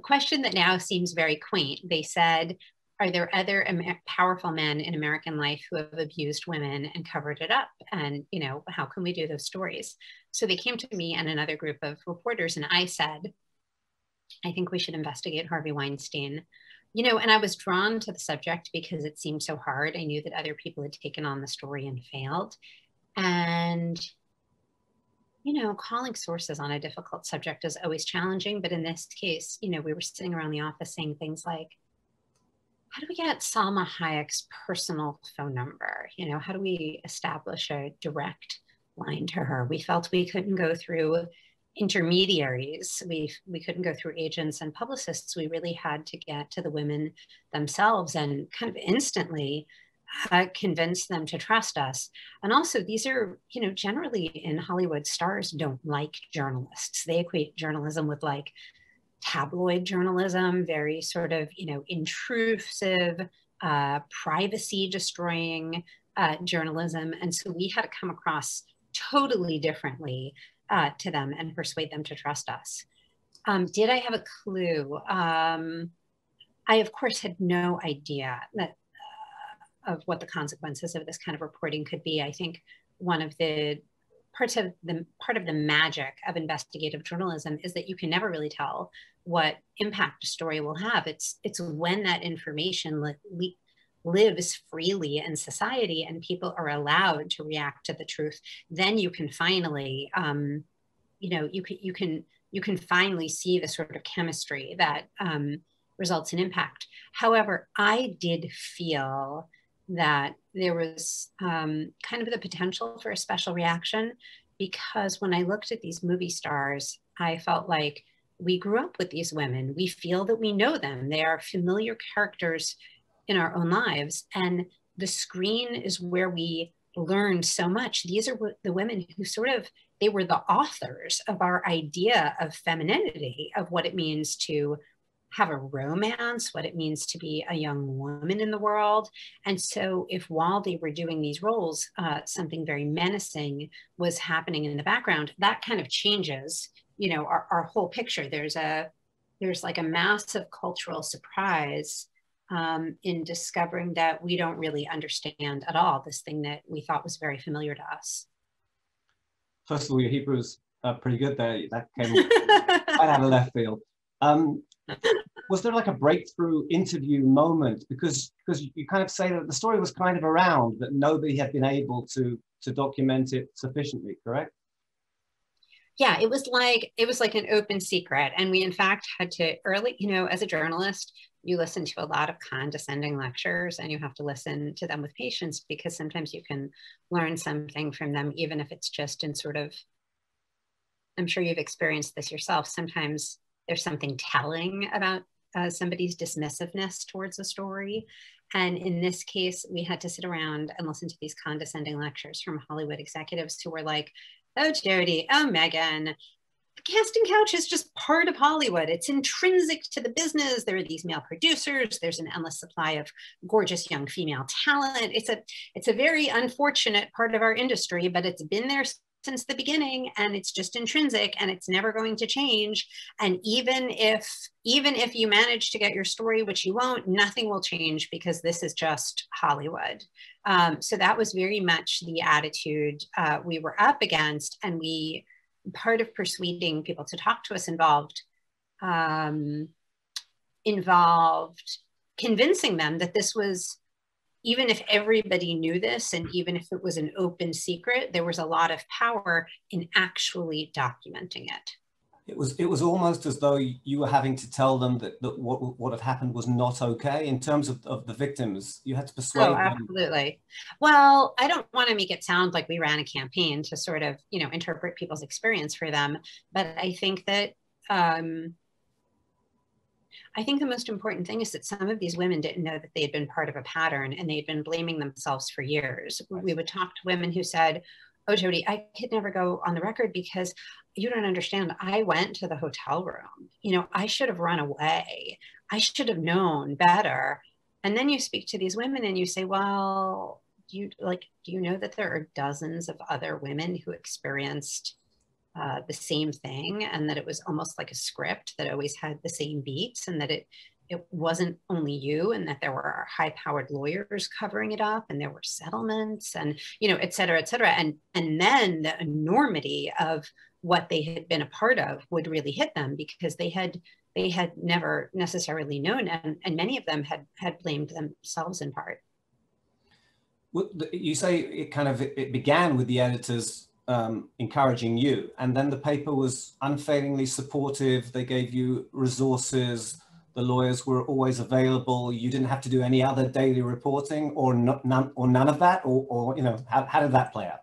Speaker 8: question that now seems very quaint. They said, are there other powerful men in American life who have abused women and covered it up? And, you know, how can we do those stories? So they came to me and another group of reporters, and I said, I think we should investigate Harvey Weinstein. You know, and I was drawn to the subject because it seemed so hard. I knew that other people had taken on the story and failed. And, you know, calling sources on a difficult subject is always challenging. But in this case, you know, we were sitting around the office saying things like, how do we get Salma Hayek's personal phone number? You know, how do we establish a direct line to her? We felt we couldn't go through intermediaries. We couldn't go through agents and publicists. We really had to get to the women themselves and kind of instantly convince them to trust us. And also these are, you know, generally in Hollywood, stars don't like journalists. They equate journalism with like tabloid journalism, very sort of, you know, intrusive, privacy destroying journalism. And so we had to come across totally differently to them and persuade them to trust us. Did I have a clue? I, of course, had no idea that of what the consequences of this kind of reporting could be. I think one of the part of the magic of investigative journalism is that you can never really tell what impact a story will have. It's when that information lives freely in society and people are allowed to react to the truth, then you can finally, you know, you can finally see the sort of chemistry that results in impact. However, I did feel that there was kind of the potential for a special reaction, because when I looked at these movie stars, I felt like we grew up with these women. We feel that we know them. They are familiar characters in our own lives. And the screen is where we learn so much. These are the women who sort of, they were the authors of our idea of femininity, of what it means to have a romance, what it means to be a young woman in the world. And so if while they were doing these roles, something very menacing was happening in the background, that kind of changes, you know, our whole picture. There's like a massive cultural surprise in discovering that we don't really understand at all this thing that we thought was very familiar to us.
Speaker 7: First of all, your Hebrew is pretty good there. That came right out of left field. Was there like a breakthrough interview moment? Because you kind of say that the story was kind of around, but nobody had been able to document it sufficiently, correct?
Speaker 8: Yeah, it was like an open secret. And we in fact had to early, you know, as a journalist, you listen to a lot of condescending lectures and you have to listen to them with patience, because sometimes you can learn something from them, even if it's just in sort of, I'm sure you've experienced this yourself. Sometimes there's something telling about somebody's dismissiveness towards a story. And in this case, we had to sit around and listen to these condescending lectures from Hollywood executives who were like, oh, Jody, oh, Megan, the casting couch is just part of Hollywood. It's intrinsic to the business. There are these male producers. There's an endless supply of gorgeous young female talent. It's a very unfortunate part of our industry, but it's been there since the beginning, and it's just intrinsic, and it's never going to change. And even if you manage to get your story, which you won't, nothing will change, because this is just Hollywood. So that was very much the attitude we were up against, and part of persuading people to talk to us involved convincing them that this was, even if everybody knew this, and even if it was an open secret, there was a lot of power in actually documenting it.
Speaker 7: It was almost as though you were having to tell them that what had happened was not okay in terms of the victims. You had to persuade them.
Speaker 8: Absolutely. Well, I don't want to make it sound like we ran a campaign to sort of, you know, interpret people's experience for them. But I think that the most important thing is that some of these women didn't know that they had been part of a pattern, and they had been blaming themselves for years. We would talk to women who said, oh, Jody, I could never go on the record because you don't understand. I went to the hotel room. You know, I should have run away. I should have known better. And then you speak to these women and you say, well, do you know that there are dozens of other women who experienced the same thing, and that it was almost like a script that always had the same beats, and that it wasn't only you, and that there were high-powered lawyers covering it up, and there were settlements, and, you know, et cetera, and then the enormity of what they had been a part of would really hit them, because they had never necessarily known, and many of them had blamed themselves in part.
Speaker 7: Well, you say it began with the editors encouraging you, and then the paper was unfailingly supportive. They gave you resources. The lawyers were always available. You didn't have to do any other daily reporting, or none of that, or you know, how did that play out?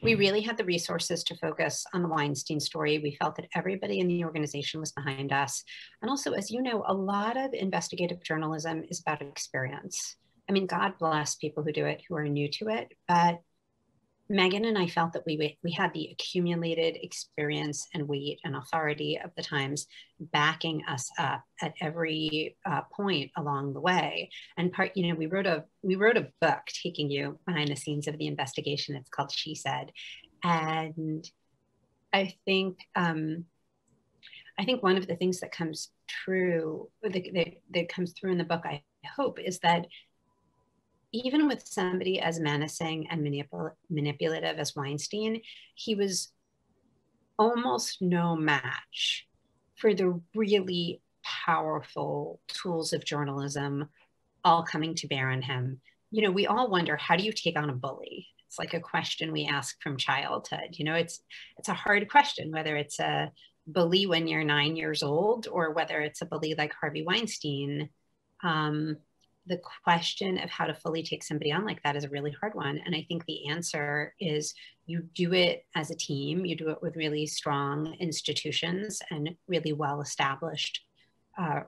Speaker 8: We really had the resources to focus on the Weinstein story. We felt that everybody in the organization was behind us. And also, as you know, a lot of investigative journalism is about experience. I mean, God bless people who do it, who are new to it, but Megan and I felt that we had the accumulated experience and weight and authority of the Times backing us up at every point along the way. And you know, we wrote a book taking you behind the scenes of the investigation. It's called She Said, and I think one of the things that comes true that comes through in the book, I hope, is that even with somebody as menacing and manipulative as Weinstein, he was almost no match for the really powerful tools of journalism all coming to bear on him. You know, we all wonder, how do you take on a bully? It's like a question we ask from childhood. You know, it's a hard question, whether it's a bully when you're 9 years old or whether it's a bully like Harvey Weinstein. The question of how to fully take somebody on like that is a really hard one. And I think the answer is you do it as a team. You do it with really strong institutions and really well-established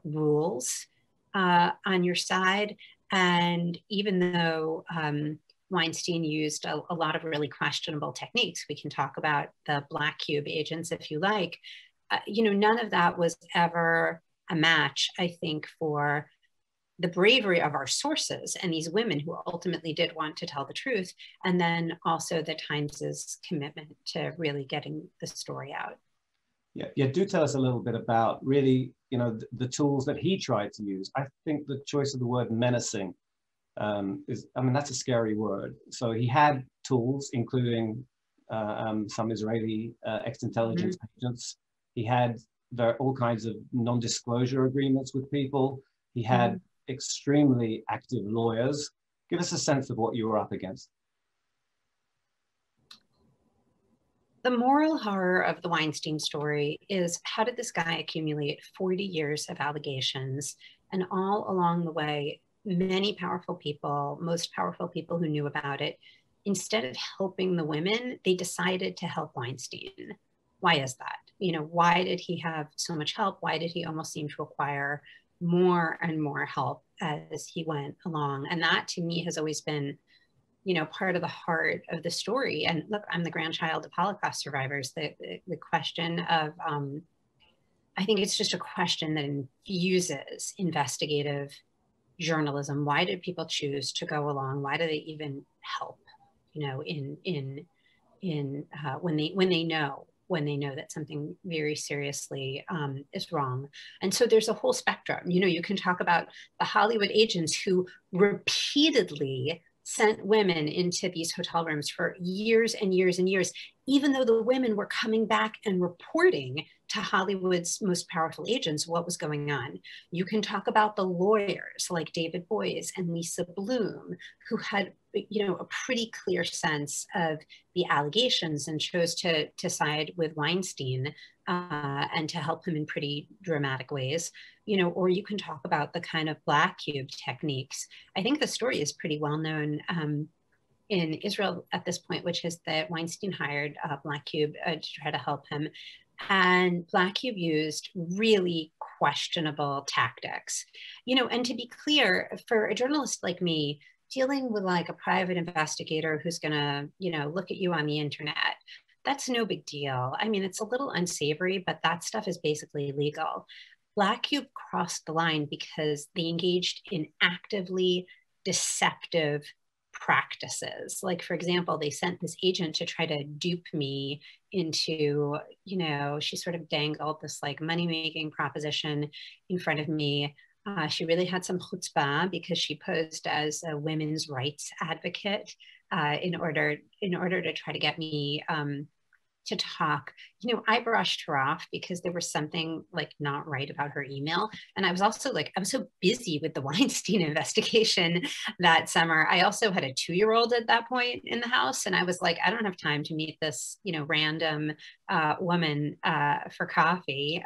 Speaker 8: rules on your side. And even though Weinstein used a lot of really questionable techniques, we can talk about the Black Cube agents if you like, you know, none of that was ever a match, I think, for the bravery of our sources and these women who ultimately did want to tell the truth, and then also the Times's commitment to really getting the story out.
Speaker 7: Yeah, do tell us a little bit about really, you know, the tools that he tried to use. I think the choice of the word menacing is, I mean, that's a scary word. So he had tools, including some Israeli ex-intelligence agents. He had all kinds of non-disclosure agreements with people. He had extremely active lawyers. Give us a sense of what you were up against.
Speaker 8: The moral horror of the Weinstein story is, how did this guy accumulate 40 years of allegations? And all along the way, many powerful people, most powerful people who knew about it, instead of helping the women, they decided to help Weinstein. Why is that? You know, why did he have so much help? Why did he almost seem to acquire more and more help as he went along? And that, to me, has always been, you know, part of the heart of the story. And look, I'm the grandchild of Holocaust survivors. The question of, I think it's just a question that infuses investigative journalism. Why did people choose to go along? Why do they even help? You know, when they know that something very seriously is wrong. And so there's a whole spectrum. You know, you can talk about the Hollywood agents who repeatedly sent women into these hotel rooms for years and years and years, even though the women were coming back and reporting to Hollywood's most powerful agents what was going on. You can talk about the lawyers like David Boies and Lisa Bloom, who had, you know, a pretty clear sense of the allegations and chose to side with Weinstein and to help him in pretty dramatic ways. You know, or you can talk about the kind of black cube techniques. I think the story is pretty well known in Israel at this point, which is that Weinstein hired Black Cube to try to help him. And Black Cube used really questionable tactics. You know, and to be clear, for a journalist like me, dealing with like a private investigator who's gonna, you know, look at you on the internet, that's no big deal. I mean, it's a little unsavory, but that stuff is basically legal. Black Cube crossed the line because they engaged in actively deceptive practices. Like, for example, they sent this agent to try to dupe me into, you know, she sort of dangled this like money-making proposition in front of me. She really had some chutzpah because she posed as a women's rights advocate in order to try to get me to talk. You know, I brushed her off because there was something like not right about her email. And I was also like, I was so busy with the Weinstein investigation that summer. I also had a 2-year-old at that point in the house. And I was like, I don't have time to meet this, you know, random woman for coffee.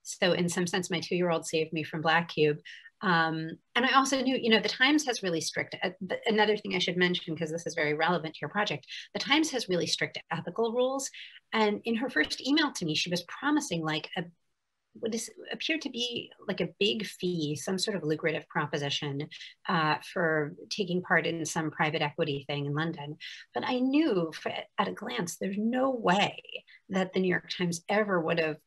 Speaker 8: So in some sense, my 2-year-old saved me from Black Cube. And I also knew, you know, the Times has really strict, another thing I should mention, because this is very relevant to your project, the Times has really strict ethical rules. And in her first email to me, she was promising like what appeared to be like a big fee, some sort of lucrative proposition for taking part in some private equity thing in London. But I knew at a glance, there's no way that the New York Times ever would have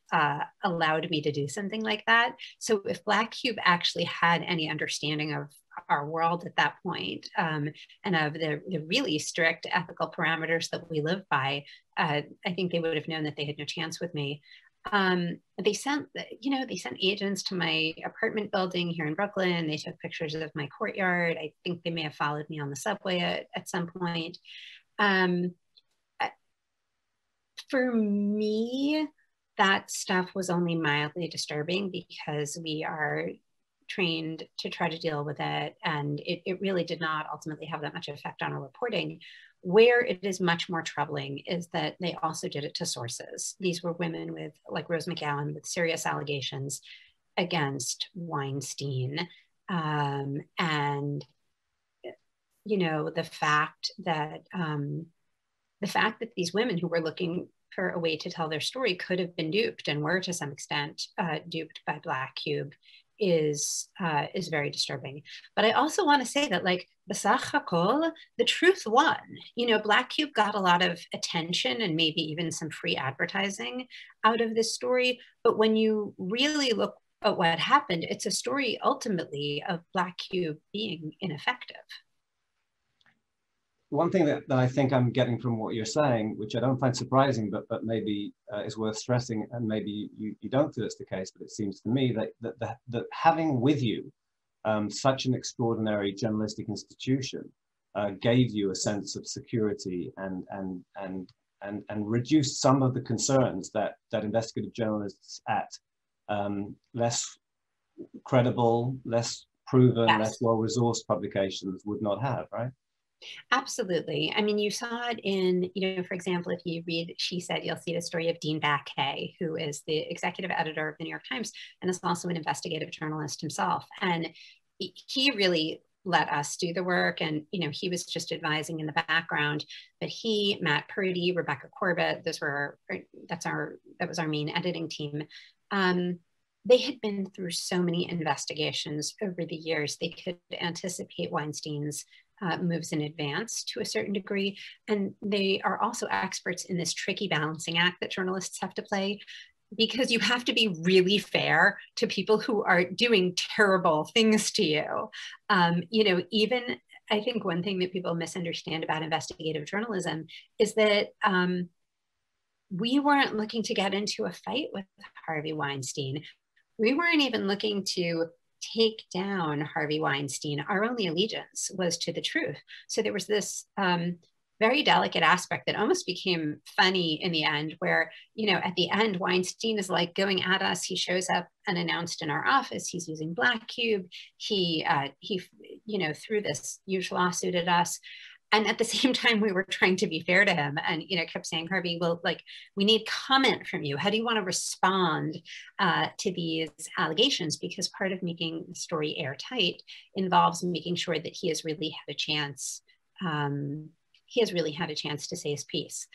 Speaker 8: allowed me to do something like that. So if Black Cube actually had any understanding of our world at that point and of the really strict ethical parameters that we live by, I think they would have known that they had no chance with me. They sent agents to my apartment building here in Brooklyn. They took pictures of my courtyard. I think they may have followed me on the subway at some point. For me, that stuff was only mildly disturbing because we are trained to try to deal with it. And it really did not ultimately have that much effect on our reporting. Where it is much more troubling is that they also did it to sources. These were women with, like Rose McGowan, with serious allegations against Weinstein. And, you know, the fact that these women who were looking for a way to tell their story could have been duped and were to some extent duped by Black Cube is very disturbing. But I also want to say that, like, b'sach hakol, the truth won. You know, Black Cube got a lot of attention and maybe even some free advertising out of this story. But when you really look at what happened, it's a story ultimately of Black Cube being ineffective.
Speaker 7: One thing that I think I'm getting from what you're saying, which I don't find surprising, but maybe is worth stressing, and maybe you don't feel it's the case, but it seems to me that having with you such an extraordinary journalistic institution gave you a sense of security and reduced some of the concerns that investigative journalists at less credible, less proven,
Speaker 8: Yes.
Speaker 7: less well-resourced publications would not have, right?
Speaker 8: Absolutely. I mean, you saw it in, for example, if you read She Said, you'll see the story of Dean Baquet, who is the executive editor of the New York Times and is also an investigative journalist himself. And he really let us do the work, and he was just advising in the background. But he, Matt Purdy, Rebecca Corbett, that was our main editing team. They had been through so many investigations over the years. They could anticipate Weinstein's moves in advance to a certain degree. And they are also experts in this tricky balancing act that journalists have to play, because you have to be really fair to people who are doing terrible things to you. Even I think one thing that people misunderstand about investigative journalism is that we weren't looking to get into a fight with Harvey Weinstein. We weren't even looking to take down Harvey Weinstein. Our only allegiance was to the truth. So there was this very delicate aspect that almost became funny in the end, where, at the end, Weinstein is like going at us. He shows up unannounced in our office. He's using Black Cube. He threw this huge lawsuit at us. And at the same time, we were trying to be fair to him and, kept saying, Harvey, well, we need comment from you. How do you want to respond to these allegations? Because part of making the story airtight involves making sure that he has really had a chance. He has really had a chance to say his piece.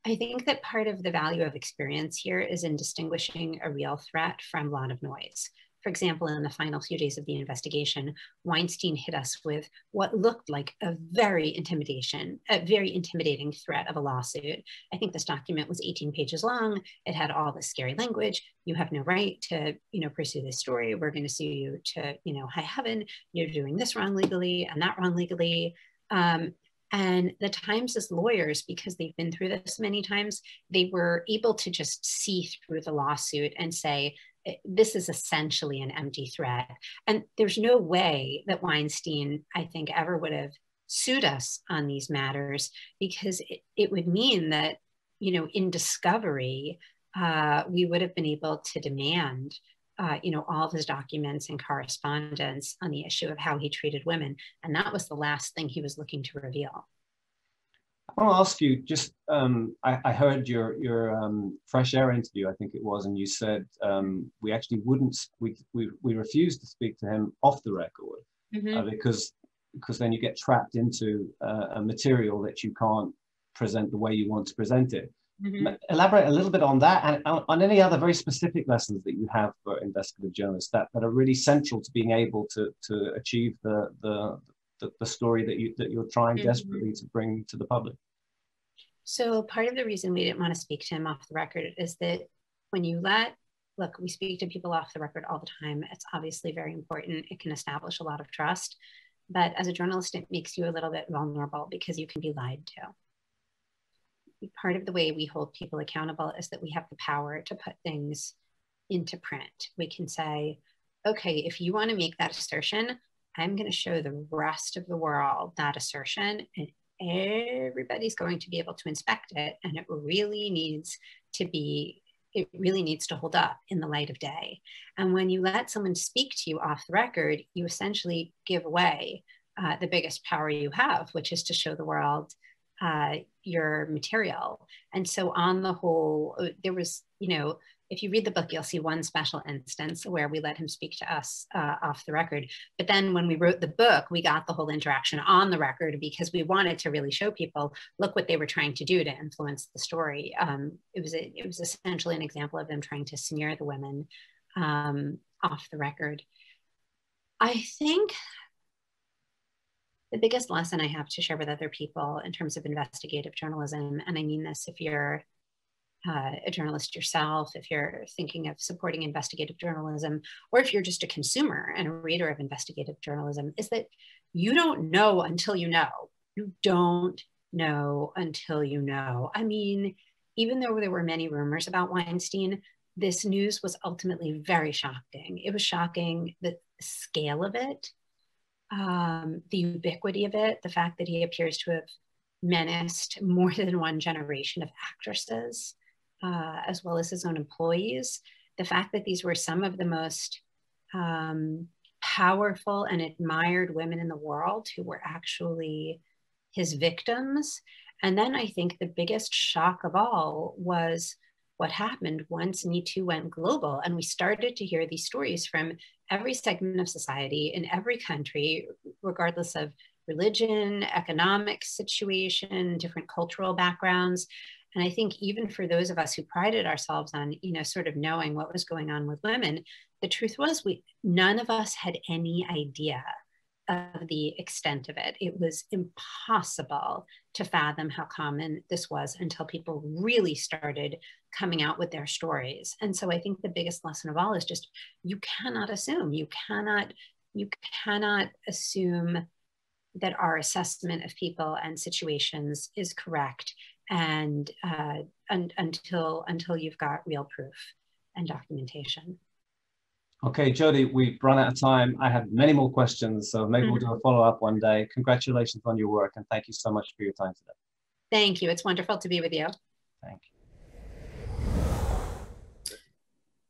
Speaker 8: I think that part of the value of experience here is in distinguishing a real threat from a lot of noise. For example, in the final few days of the investigation, Weinstein hit us with what looked like a very intimidating threat of a lawsuit. I think this document was 18 pages long. It had all this scary language. You have no right to, pursue this story. We're going to sue you to, high heaven. You're doing this wrong legally and that wrong legally. And the Times' lawyers, because they've been through this many times, they were able to just see through the lawsuit and say, this is essentially an empty threat. And there's no way that Weinstein, I think, ever would have sued us on these matters, because it would mean that, in discovery, we would have been able to demand all of his documents and correspondence on the issue of how he treated women. And that was the last thing he was looking to reveal.
Speaker 7: I want to ask you, just, I heard your Fresh Air interview, I think it was, and you said we actually we refused to speak to him off the record, because then you get trapped into a material that you can't present the way you want to present it. Elaborate a little bit on that, and on any other very specific lessons that you have for investigative journalists that are really central to being able to achieve the story that you're trying desperately to bring to the public.
Speaker 8: So part of the reason we didn't want to speak to him off the record is that when you look, we speak to people off the record all the time. It's obviously very important. It can establish a lot of trust, but as a journalist, it makes you a little bit vulnerable because you can be lied to. Part of the way we hold people accountable is that we have the power to put things into print. We can say, okay, if you want to make that assertion, I'm going to show the rest of the world that assertion, and everybody's going to be able to inspect it. And it really needs to hold up in the light of day. And when you let someone speak to you off the record, you essentially give away the biggest power you have, which is to show the world your material. And so on the whole, there was, if you read the book, you'll see one special instance where we let him speak to us off the record. But then when we wrote the book, we got the whole interaction on the record because we wanted to really show people, look what they were trying to do to influence the story. It was essentially an example of them trying to smear the women off the record. I think the biggest lesson I have to share with other people in terms of investigative journalism, and I mean this if you're a journalist yourself, if you're thinking of supporting investigative journalism, or if you're just a consumer and a reader of investigative journalism, is that you don't know until you know. You don't know until you know. I mean, even though there were many rumors about Weinstein, this news was ultimately very shocking. It was shocking, the scale of it, the ubiquity of it, the fact that he appears to have menaced more than one generation of actresses, as well as his own employees. The fact that these were some of the most powerful and admired women in the world who were actually his victims. And then I think the biggest shock of all was what happened once Me Too went global, and we started to hear these stories from every segment of society in every country, regardless of religion, economic situation, different cultural backgrounds. And I think even for those of us who prided ourselves on, sort of knowing what was going on with women, the truth was none of us had any idea of the extent of it. It was impossible to fathom how common this was until people really started coming out with their stories. And so I think the biggest lesson of all is just, you cannot assume, you cannot assume that our assessment of people and situations is correct, and until you've got real proof and documentation.
Speaker 7: Okay, Jody, we've run out of time. I have many more questions, so maybe we'll do a follow-up one day. Congratulations on your work, and thank you so much for your time today.
Speaker 8: Thank you. It's wonderful to be with you.
Speaker 7: Thank you.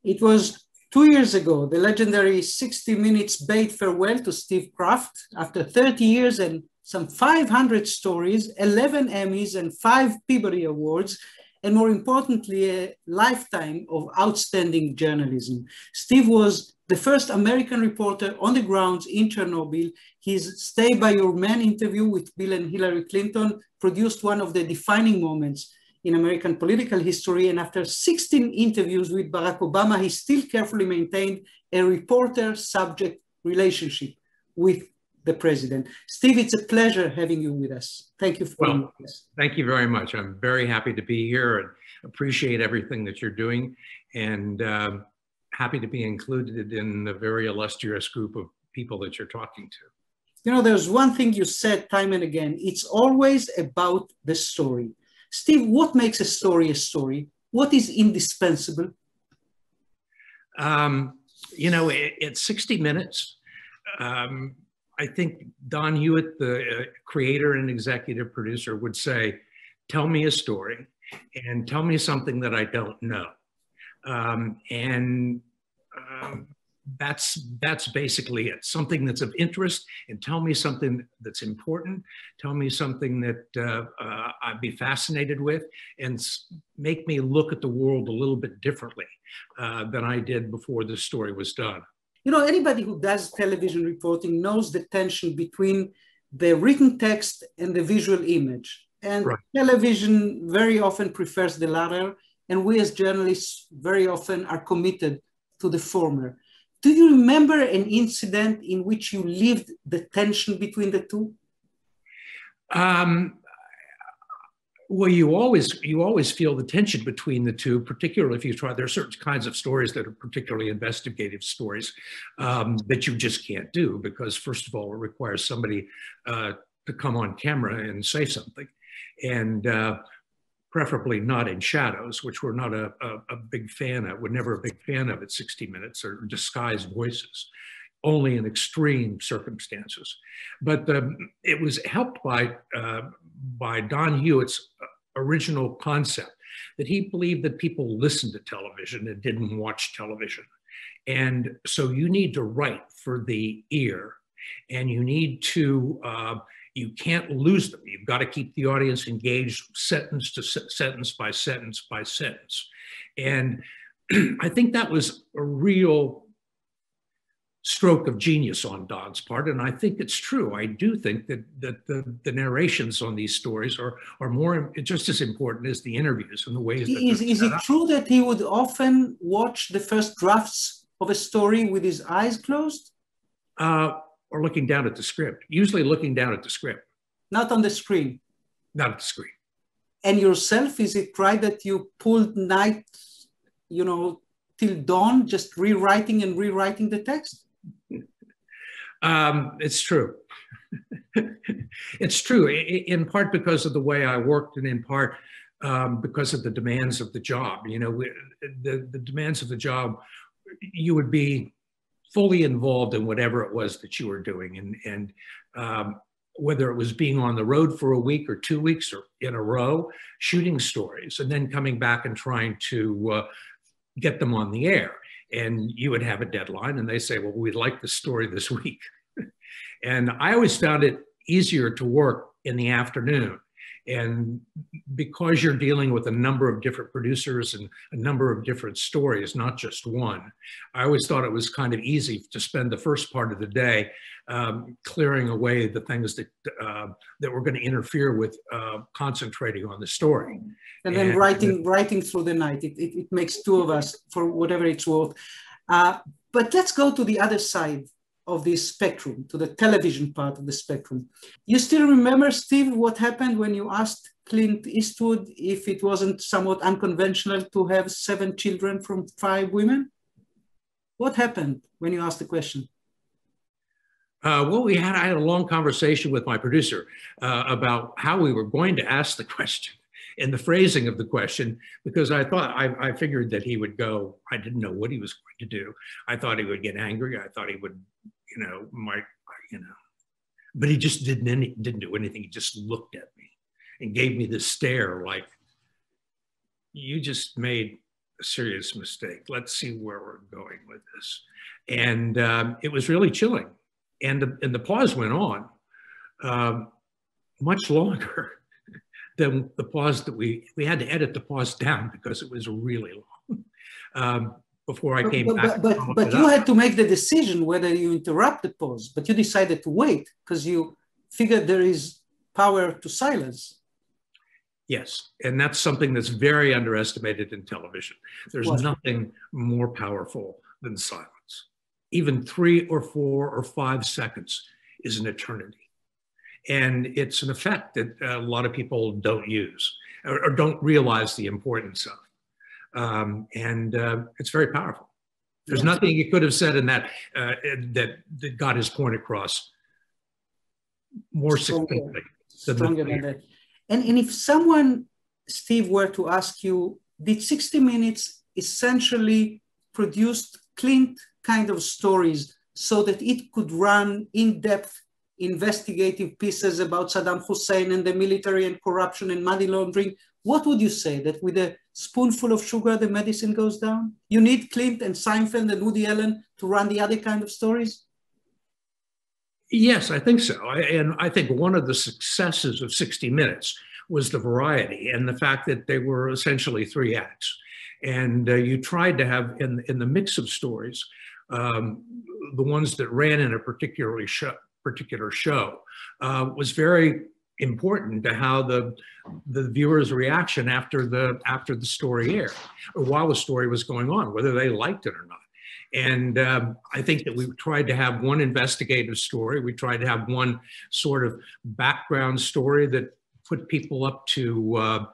Speaker 9: It was 2 years ago, the legendary 60 Minutes bade farewell to Steve Kraft after 30 years and some 500 stories, 11 Emmys and 5 Peabody Awards, and more importantly, a lifetime of outstanding journalism. Steve was the first American reporter on the grounds in Chernobyl. His Stay By Your Man interview with Bill and Hillary Clinton produced one of the defining moments in American political history. And after 16 interviews with Barack Obama, he still carefully maintained a reporter-subject relationship with the president. Steve, it's a pleasure having you with us. Thank you for being with us.
Speaker 22: Thank you very much. I'm very happy to be here and appreciate everything that you're doing, and happy to be included in the very illustrious group of people that you're talking to.
Speaker 9: You know, there's one thing you said time and again, it's always about the story. Steve, what makes a story a story? What is indispensable?
Speaker 22: You know, at 60 Minutes, I think Don Hewitt, the creator and executive producer, would say, tell me a story and tell me something that I don't know. That's basically it. Something that's of interest, and tell me something that's important. Tell me something that I'd be fascinated with, and make me look at the world a little bit differently than I did before this story was done.
Speaker 9: You know, anybody who does television reporting knows the tension between the written text and the visual image. And right. Television very often prefers the latter, and we as journalists very often are committed to the former. Do you remember an incident in which you lived the tension between the two?
Speaker 22: Well, you always feel the tension between the two, particularly if you try. There are certain kinds of stories that are particularly investigative stories that you just can't do because, first of all, it requires somebody to come on camera and say something, and preferably not in shadows, which we're not a big fan of. We're never a big fan of at 60 Minutes, or disguised voices, only in extreme circumstances. But it was helped by Don Hewitt's original concept that he believed that people listened to television and didn't watch television. And so you need to write for the ear, and you need to, you can't lose them. You've got to keep the audience engaged sentence to sentence by sentence by sentence. And I think that was a real stroke of genius on Don's part, and I think it's true. I do think that the narrations on these stories are more, just as important as the interviews and the ways that
Speaker 9: is it true that he would often watch the first drafts of a story with his eyes closed?
Speaker 22: Or looking down at the script, usually looking down at the script.
Speaker 9: Not on the screen?
Speaker 22: Not at the screen. And
Speaker 9: yourself, is it right that you pulled night, you know, till dawn, just rewriting and rewriting the text?
Speaker 22: It's true. It's true, in part because of the way I worked, and in part because of the demands of the job. You know, the demands of the job, you would be fully involved in whatever it was that you were doing. And whether it was being on the road for a week or 2 weeks or in a row, shooting stories, and then coming back and trying to get them on the air. And you would have a deadline, and they say, well, we'd like the story this week. And I always found it easier to work in the afternoon. And because you're dealing with a number of different producers and a number of different stories, not just one, I always thought it was kind of easy to spend the first part of the day clearing away the things that were going to interfere with concentrating on the story.
Speaker 9: And then writing through the night. It makes two of us, for whatever it's worth. But let's go to the other side of this spectrum, to the television part of the spectrum. You still remember, Steve, what happened when you asked Clint Eastwood if it wasn't somewhat unconventional to have 7 children from 5 women? What happened when you asked the question?
Speaker 22: Well, I had a long conversation with my producer about how we were going to ask the question and the phrasing of the question, because I figured that he would go, I didn't know what he was going to do. I thought he would get angry. I thought he would, but he just didn't do anything. He just looked at me and gave me this stare like, you just made a serious mistake. Let's see where we're going with this. And it was really chilling. And the pause went on much longer than the pause that we had to edit the pause down because it was really long before I came back.
Speaker 9: But you had to make the decision whether you interrupt the pause, but you decided to wait because you figured there is power to silence.
Speaker 22: Yes, and that's something that's very underestimated in television. There's nothing more powerful than silence. Even 3 or 4 or 5 seconds is an eternity. And it's an effect that a lot of people don't use or don't realize the importance of. It's very powerful. There's nothing he could have said in that that got his point across more succinctly.
Speaker 9: Stronger than that. And if someone, Steve, were to ask you, did 60 Minutes essentially produced Clint kind of stories so that it could run in-depth investigative pieces about Saddam Hussein and the military and corruption and money laundering, what would you say? That with a spoonful of sugar, the medicine goes down? You need Clint and Seinfeld and Woody Allen to run the other kind of stories?
Speaker 22: Yes, I think so. And I think one of the successes of 60 Minutes was the variety and the fact that they were essentially 3 acts. And you tried to have in the mix of stories, the ones that ran in a particular show was very important to how the viewer's reaction after the story aired or while the story was going on, whether they liked it or not. And I think that we tried to have one investigative story. We tried to have one sort of background story that put people up to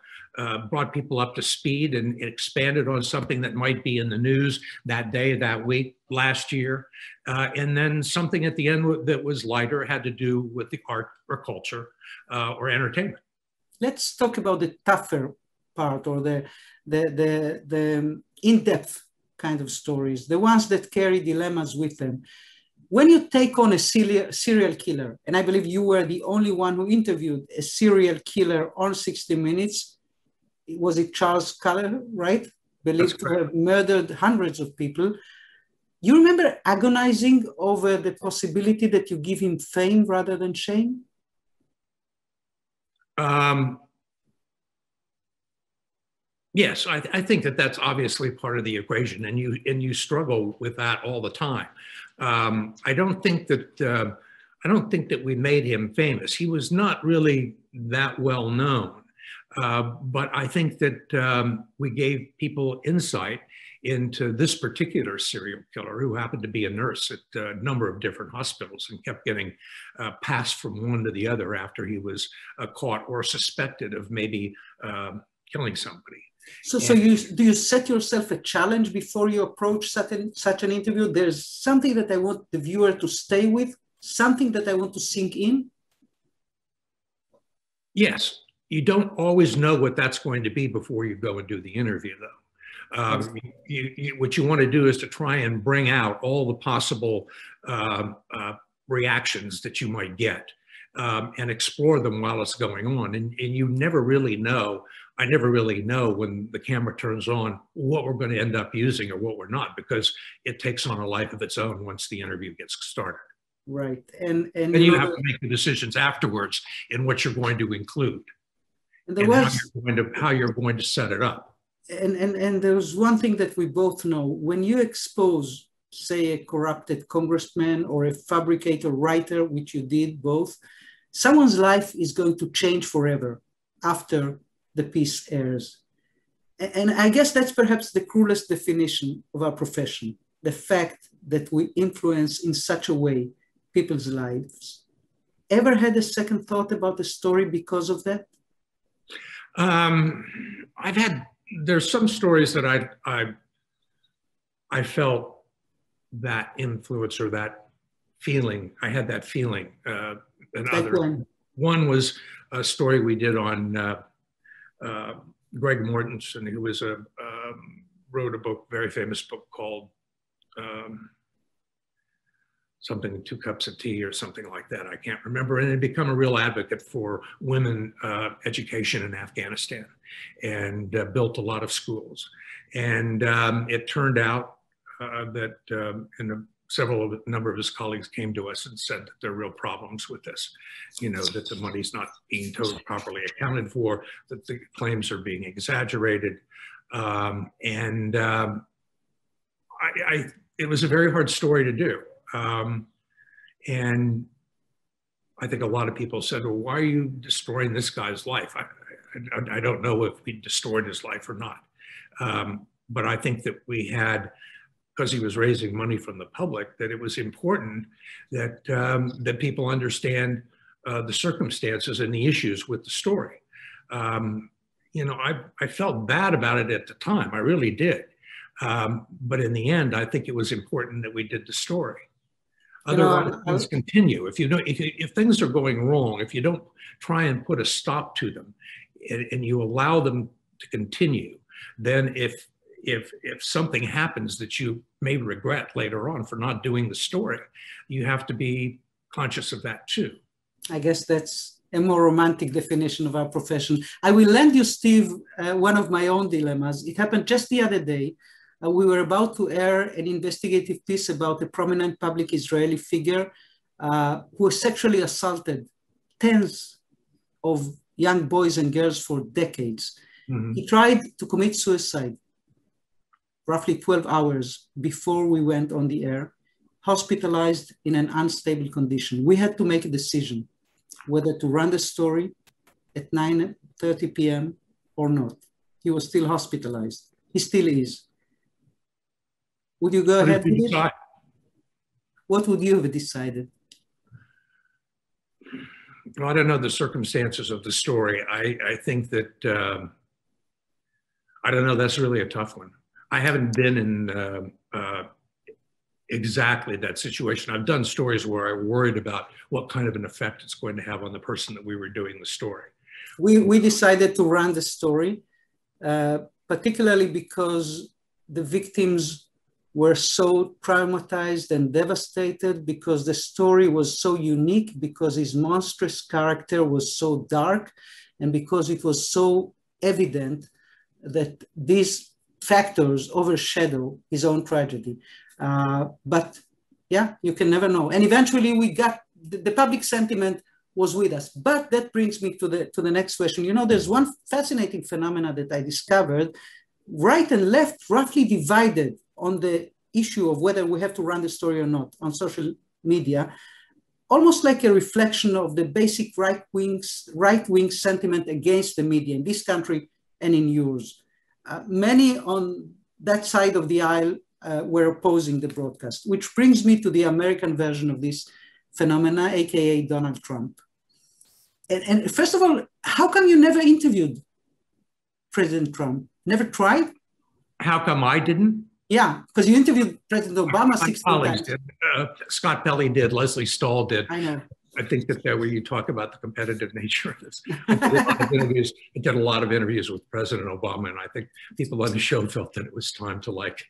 Speaker 22: brought people up to speed and expanded on something that might be in the news that day, that week, last year. And then something at the end that was lighter, had to do with the art or culture or entertainment.
Speaker 9: Let's talk about the tougher part or the in-depth kind of stories, the ones that carry dilemmas with them. When you take on a serial killer, and I believe you were the only one who interviewed a serial killer on 60 Minutes, was it Charles Culler, right? Believed to have murdered hundreds of people. You remember agonizing over the possibility that you give him fame rather than shame?
Speaker 22: Yes, I think that that's obviously part of the equation, and you struggle with that all the time. I don't think that we made him famous. He was not really that well known. But I think that we gave people insight into this particular serial killer who happened to be a nurse at a number of different hospitals and kept getting passed from one to the other after he was caught or suspected of maybe killing somebody.
Speaker 9: So do you set yourself a challenge before you approach such an interview? There's something that I want the viewer to stay with, something that I want to sink in?
Speaker 22: Yes. You don't always know what that's going to be before you go and do the interview, though. What you want to do is to try and bring out all the possible reactions that you might get and explore them while it's going on. And you never really know, I never really know when the camera turns on what we're going to end up using or what we're not, because it takes on a life of its own once the interview gets started.
Speaker 9: Right. And
Speaker 22: you have to make the decisions afterwards in what you're going to include and how you're going to set it up.
Speaker 9: And there's one thing that we both know. When you expose, say, a corrupted congressman or a fabricator writer, which you did both, someone's life is going to change forever after the piece airs. And I guess that's perhaps the cruelest definition of our profession, the fact that we influence in such a way people's lives. Ever had a second thought about the story because of that?
Speaker 22: There's some stories that I felt that influence or that feeling. I had that feeling. One was a story we did on Greg Mortensen, who was wrote a book, very famous book called something, 2 Cups of Tea or something like that. I can't remember. And had become a real advocate for women education in Afghanistan and built a lot of schools. And it turned out that a number of his colleagues came to us and said that there are real problems with this, that the money's not being totally properly accounted for, that the claims are being exaggerated. It was a very hard story to do. And I think a lot of people said, well, why are you destroying this guy's life? I don't know if we destroyed his life or not. But I think that we had, because he was raising money from the public, that it was important that, that people understand the circumstances and the issues with the story. I felt bad about it at the time, I really did. But in the end, I think it was important that we did the story. Otherwise, things continue. If things are going wrong, if you don't try and put a stop to them and you allow them to continue, then if something happens that you may regret later on for not doing the story, you have to be conscious of that too.
Speaker 9: I guess that's a more romantic definition of our profession. I will lend you, Steve, one of my own dilemmas. It happened just the other day. We were about to air an investigative piece about a prominent public Israeli figure who was sexually assaulted tens of young boys and girls for decades. Mm-hmm. He tried to commit suicide roughly 12 hours before we went on the air, hospitalized in an unstable condition. We had to make a decision whether to run the story at 9:30 p.m. or not. He was still hospitalized. He still is. Would you go ahead with it? What would you have decided?
Speaker 22: Well, I don't know the circumstances of the story. I think that, I don't know, that's really a tough one. I haven't been in exactly that situation. I've done stories where I worried about what kind of an effect it's going to have on the person that we were doing the story.
Speaker 9: We decided to run the story, particularly because the victims were so traumatized and devastated, because the story was so unique, because his monstrous character was so dark, and because it was so evident that these factors overshadow his own tragedy. But yeah, you can never know. And eventually we got, the public sentiment was with us. But that brings me to the next question. You know, there's one fascinating phenomena that I discovered. Right and left roughly divided on the issue of whether we have to run the story or not on social media, almost like a reflection of the basic right-wing sentiment against the media in this country and in yours. Many on that side of the aisle were opposing the broadcast, which brings me to the American version of this phenomena, AKA Donald Trump. And first of all, how come you never interviewed President Trump? Never tried?
Speaker 22: How come I didn't?
Speaker 9: Yeah, because you interviewed President Obama 16 times.
Speaker 22: Did. Scott Pelley did, Leslie Stahl did.
Speaker 9: I know.
Speaker 22: I think that where you talk about the competitive nature of this. I did a lot of interviews with President Obama, and I think people on the show felt that it was time to, like,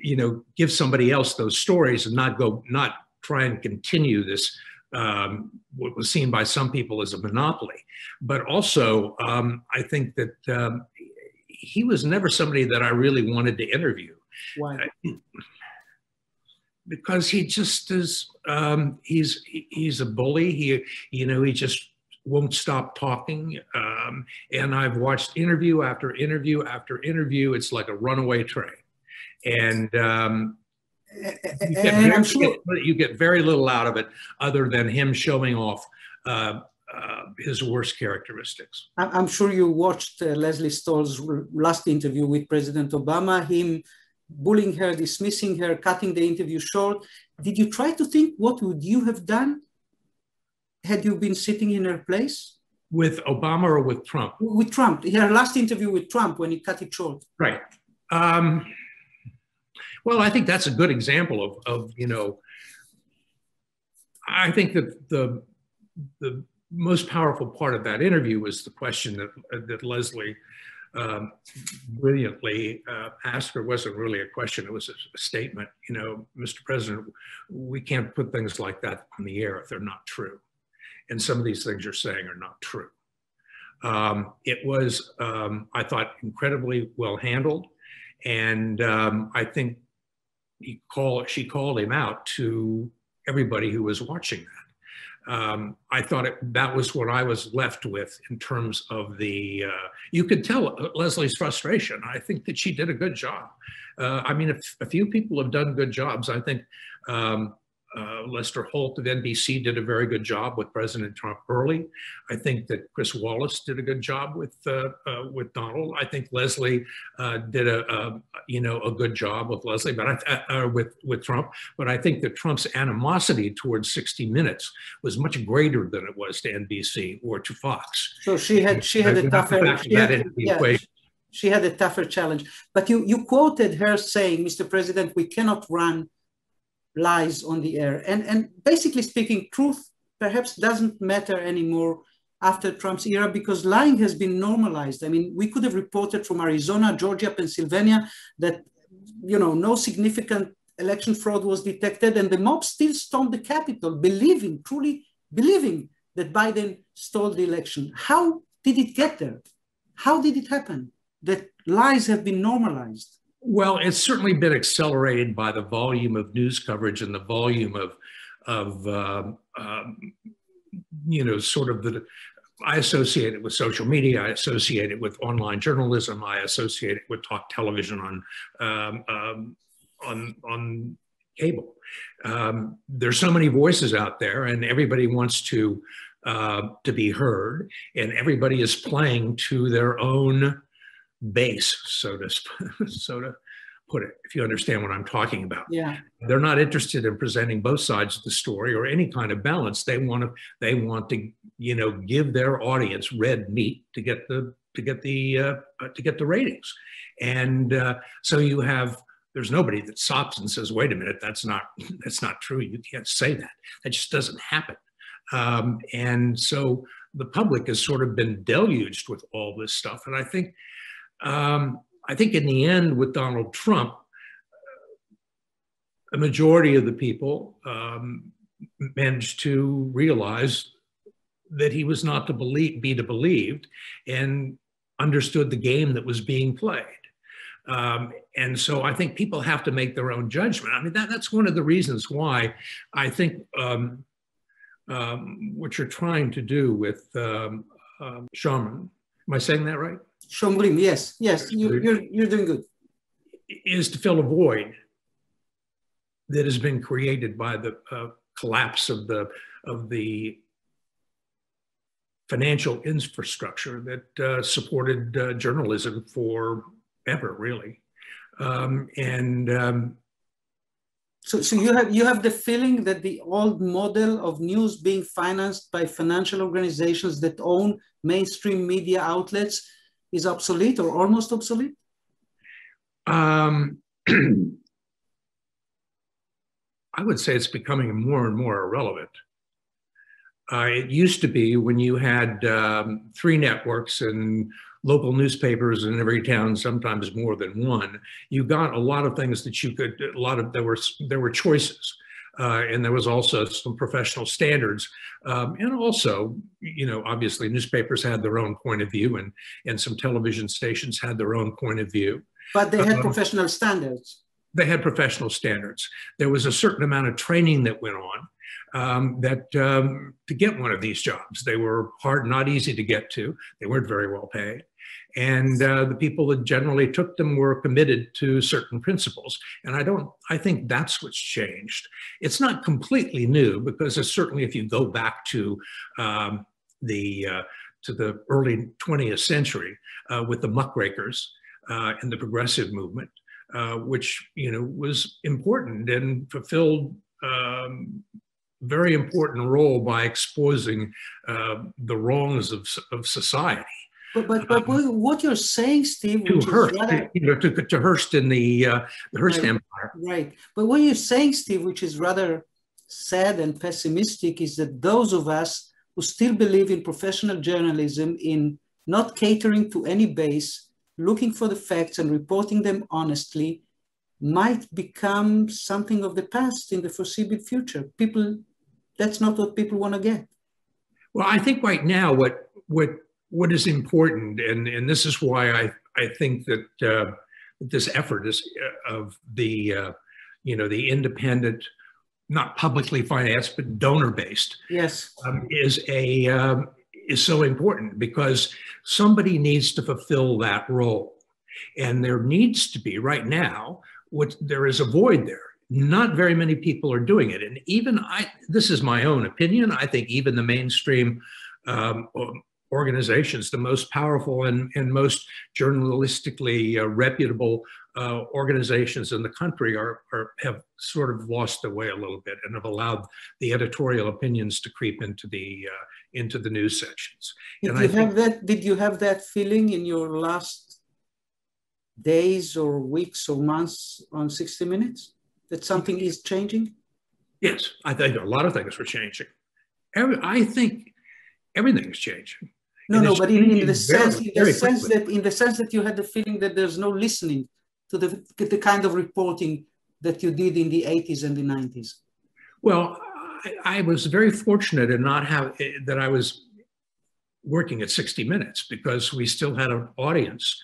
Speaker 22: you know, give somebody else those stories and not try and continue this what was seen by some people as a monopoly. But also, I think that he was never somebody that I really wanted to interview.
Speaker 9: Why?
Speaker 22: Because he just is, he's a bully. He just won't stop talking. And I've watched interview after interview after interview. It's like a runaway train. And you get very little out of it other than him showing off his worst characteristics.
Speaker 9: I'm sure you watched Leslie Stahl's last interview with President Obama, him bullying her, dismissing her, cutting the interview short. Did you try to think what would you have done had you been sitting in her place?
Speaker 22: With Obama or with Trump?
Speaker 9: With Trump. Her last interview with Trump when he cut it short.
Speaker 22: Right. Well, I think that's a good example of I think that the most powerful part of that interview was the question that Leslie brilliantly asked her. It wasn't really a question, it was a statement. Mr. President, we can't put things like that on the air if they're not true. And some of these things you're saying are not true. It was, I thought, incredibly well handled. And I think she called him out to everybody who was watching that. I thought that was what I was left with in terms of the, you could tell Leslie's frustration. I think that she did a good job. I mean, a few people have done good jobs. I think Lester Holt of NBC did a very good job with President Trump early. I think that Chris Wallace did a good job with Donald. I think Leslie did a good job with Leslie, but with Trump. But I think that Trump's animosity towards 60 Minutes was much greater than it was to NBC or to Fox.
Speaker 9: So she had a tougher. She had a tougher challenge. But you quoted her saying, "Mr. President, we cannot run lies on the air." And basically speaking, truth perhaps doesn't matter anymore after Trump's era because lying has been normalized. I mean, we could have reported from Arizona, Georgia, Pennsylvania that, no significant election fraud was detected and the mob still stormed the Capitol, truly believing that Biden stole the election. How did it get there? How did it happen that lies have been normalized?
Speaker 22: Well, it's certainly been accelerated by the volume of news coverage and the volume I associate it with social media, I associate it with online journalism, I associate it with talk television on cable. There's so many voices out there and everybody wants to be heard and everybody is playing to their own base, so to put it, if you understand what I'm talking about.
Speaker 9: Yeah.
Speaker 22: They're not interested in presenting both sides of the story or any kind of balance. They want to give their audience red meat to get the ratings. And so there's nobody that stops and says, wait a minute, that's not true. You can't say that. That just doesn't happen. And so the public has sort of been deluged with all this stuff. And I think in the end with Donald Trump, a majority of the people managed to realize that he was not to be believed and understood the game that was being played. And so I think people have to make their own judgment. I mean, that's one of the reasons why I think what you're trying to do with Shomrim, am I saying that right?
Speaker 9: Shomrim, yes, you're doing good.
Speaker 22: Is to fill a void that has been created by the collapse of the financial infrastructure that supported journalism forever, really.
Speaker 9: So you have the feeling that the old model of news being financed by financial organizations that own mainstream media outlets is obsolete or almost obsolete?
Speaker 22: I would say it's becoming more and more irrelevant. It used to be when you had 3 networks and local newspapers in every town, sometimes more than one, you got a lot of things that you could, there were choices. And there was also some professional standards. And also, you know, obviously newspapers had their own point of view, and some television stations had their own point of view.
Speaker 9: But they had professional standards.
Speaker 22: They had professional standards. There was a certain amount of training that went on to get one of these jobs. They were hard, not easy to get to. They weren't very well paid. And the people that generally took them were committed to certain principles. And I think that's what's changed. It's not completely new, because it's certainly, if you go back to the early 20th century with the muckrakers and the progressive movement, which, you know, was important and fulfilled very important role by exposing the wrongs of society.
Speaker 9: But what you're saying, Steve,
Speaker 22: to Hearst, rather, you know, to Hearst in the Hearst Empire.
Speaker 9: Right. But what you're saying, Steve, which is rather sad and pessimistic, is that those of us who still believe in professional journalism, in not catering to any base, looking for the facts and reporting them honestly, might become something of the past in the foreseeable future. That's not what people want to get.
Speaker 22: Well, I think right now what is important, and this is why I think that this effort is of the you know, the independent, not publicly financed but donor-based,
Speaker 9: yes,
Speaker 22: is so important, because somebody needs to fulfill that role, and there needs to be right now. There is a void there. Not very many people are doing it, and even this is my own opinion. I think even the mainstream organizations, the most powerful and most journalistically reputable organizations in the country have sort of lost their way a little bit, and have allowed the editorial opinions to creep into the news sections.
Speaker 9: Did you have that feeling in your last days or weeks or months on 60 Minutes, that something is changing?
Speaker 22: Yes, I think a lot of things are changing. I think everything is changing.
Speaker 9: No, but in the sense that you had the feeling that there's no listening to the kind of reporting that you did in the 80s and the 90s.
Speaker 22: Well, I was very fortunate in not that I was working at 60 Minutes, because we still had an audience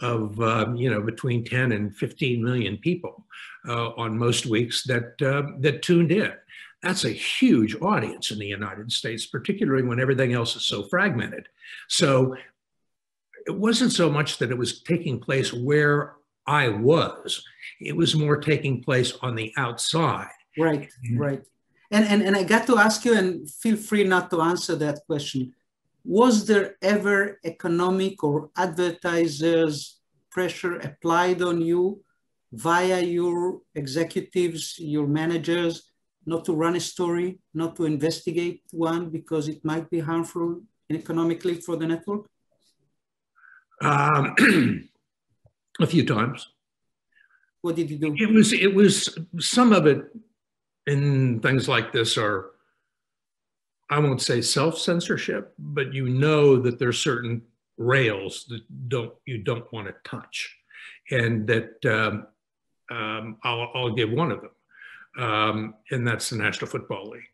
Speaker 22: of you know, between 10 and 15 million people on most weeks that tuned in. That's a huge audience in the United States, particularly when everything else is so fragmented. So it wasn't so much that it was taking place where I was, it was more taking place on the outside.
Speaker 9: Right, right. And I got to ask you, and feel free not to answer that question. Was there ever economic or advertisers' pressure applied on you via your executives, your managers, not to run a story, not to investigate one because it might be harmful economically for the network?
Speaker 22: A few times.
Speaker 9: What did you do?
Speaker 22: It was some of it in things like this are, I won't say self-censorship, but you know that there's certain rails that you don't want to touch, and that I'll give one of them, and that's the National Football League.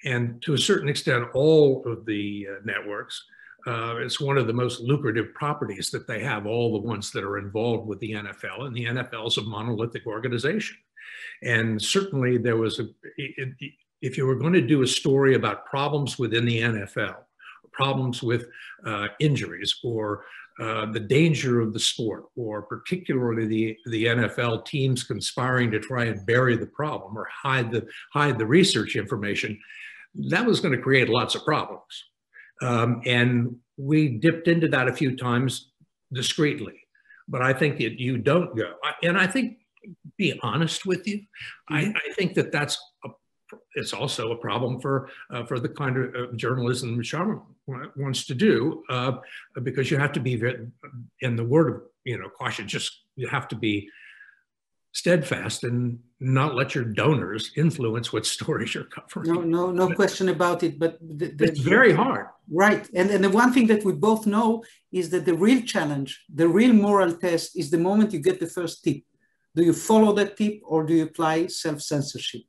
Speaker 22: And to a certain extent, all of the networks, it's one of the most lucrative properties that they have, all the ones that are involved with the NFL, and the NFL is a monolithic organization. And certainly there was if you were going to do a story about problems within the NFL, problems with injuries, or the danger of the sport, or particularly the NFL teams conspiring to try and bury the problem or hide the research information, that was going to create lots of problems. And we dipped into that a few times discreetly, but I think that you don't go. And I think, be honest with you, I think that it's also a problem for the kind of journalism which Sharma wants to do, because you have to be, in the word of caution, you have to be steadfast and not let your donors influence what stories you're covering.
Speaker 9: No question about it. But
Speaker 22: it's very hard.
Speaker 9: Right. And the one thing that we both know is that the real challenge, the real moral test, is the moment you get the first tip. Do you follow that tip, or do you apply self-censorship?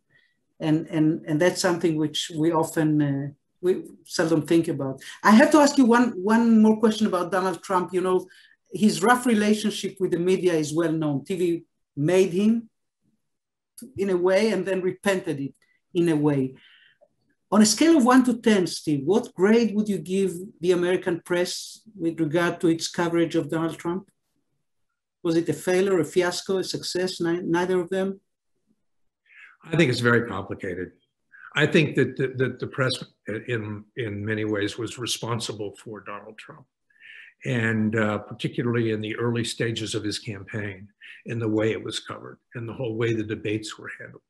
Speaker 9: And that's something which we often, we seldom think about. I have to ask you one more question about Donald Trump. You know, his rough relationship with the media is well known. TV made him in a way and then repented it in a way. On a scale of 1 to 10, Steve, what grade would you give the American press with regard to its coverage of Donald Trump? Was it a failure, a fiasco, a success, neither of them?
Speaker 22: I think it's very complicated. I think that the press in many ways was responsible for Donald Trump, and particularly in the early stages of his campaign, in the way it was covered, and the whole way the debates were handled.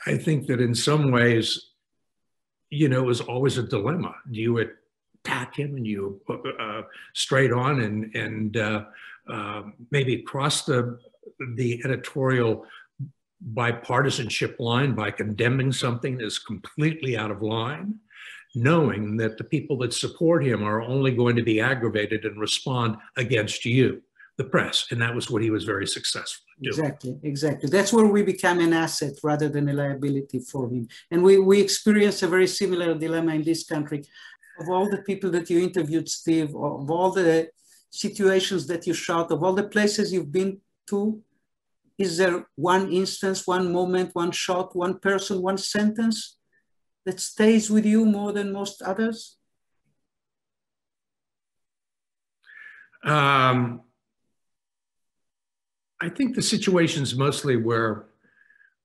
Speaker 22: I think that in some ways, you know, it was always a dilemma. Do you attack him and you straight on and maybe cross the editorial bipartisanship line by condemning something that's completely out of line, knowing that the people that support him are only going to be aggravated and respond against you, the press, and that was what he was very successful at doing.
Speaker 9: Exactly. That's where we become an asset rather than a liability for him. And we experience a very similar dilemma in this country. Of all the people that you interviewed, Steve, of all the situations that you shot, of all the places you've been to, is there one instance, one moment, one shot, one person, one sentence that stays with you more than most others?
Speaker 22: I think the situations mostly where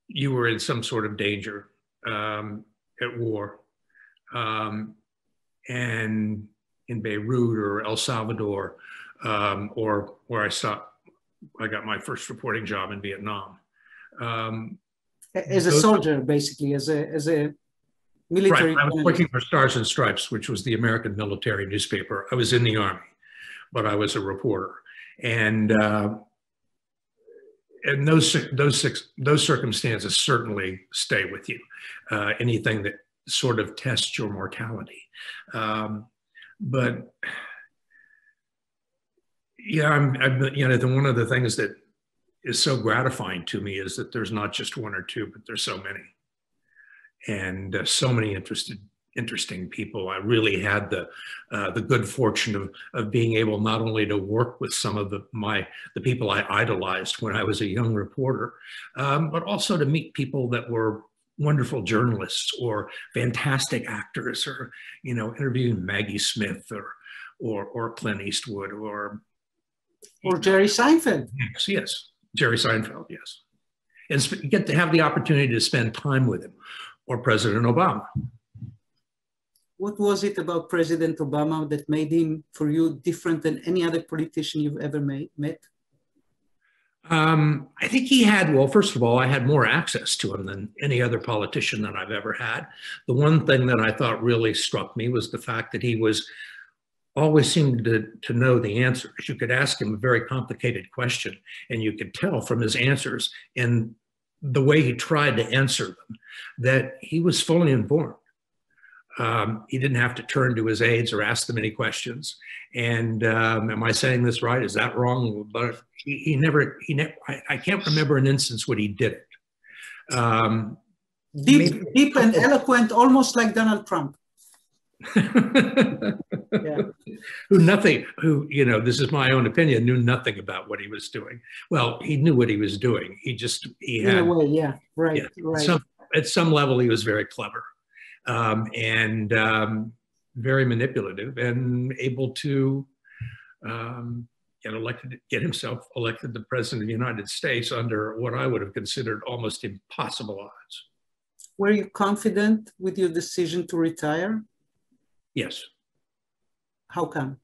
Speaker 22: you were in some sort of danger at war, and in Beirut or El Salvador, or where I got my first reporting job in Vietnam.
Speaker 9: As a soldier, basically, as a military.
Speaker 22: Right, I was working for Stars and Stripes, which was the American military newspaper. I was in the Army, but I was a reporter. And those circumstances certainly stay with you. Anything that sort of tests your mortality. But yeah, you know, one of the things that is so gratifying to me is that there's not just one or two, but there's so many, and so many interesting people. I really had the good fortune of being able not only to work with some of the people I idolized when I was a young reporter, but also to meet people that were wonderful journalists or fantastic actors, or, you know, interviewing Maggie Smith or Clint Eastwood or
Speaker 9: Jerry Seinfeld.
Speaker 22: Yes, Jerry Seinfeld, yes. And get to have the opportunity to spend time with him, or President Obama.
Speaker 9: What was it about President Obama that made him, for you, different than any other politician you've ever met?
Speaker 22: I think he had, well, first of all, I had more access to him than any other politician that I've ever had. The one thing that I thought really struck me was the fact that he always seemed to know the answers. You could ask him a very complicated question, and you could tell from his answers and the way he tried to answer them that he was fully informed. He didn't have to turn to his aides or ask them any questions. And am I saying this right? Is that wrong? But he never, I can't remember an instance when he did it.
Speaker 9: Deep and eloquent, almost like Donald Trump.
Speaker 22: Yeah. Who, you know, this is my own opinion, knew nothing about what he was doing. Well, he knew what he was doing. He had,
Speaker 9: in a way, yeah, right,
Speaker 22: yeah,
Speaker 9: right.
Speaker 22: At some level, he was very clever. And very manipulative, and able to get himself elected the President of the United States under what I would have considered almost impossible odds.
Speaker 9: Were you confident with your decision to retire?
Speaker 22: Yes.
Speaker 9: How come?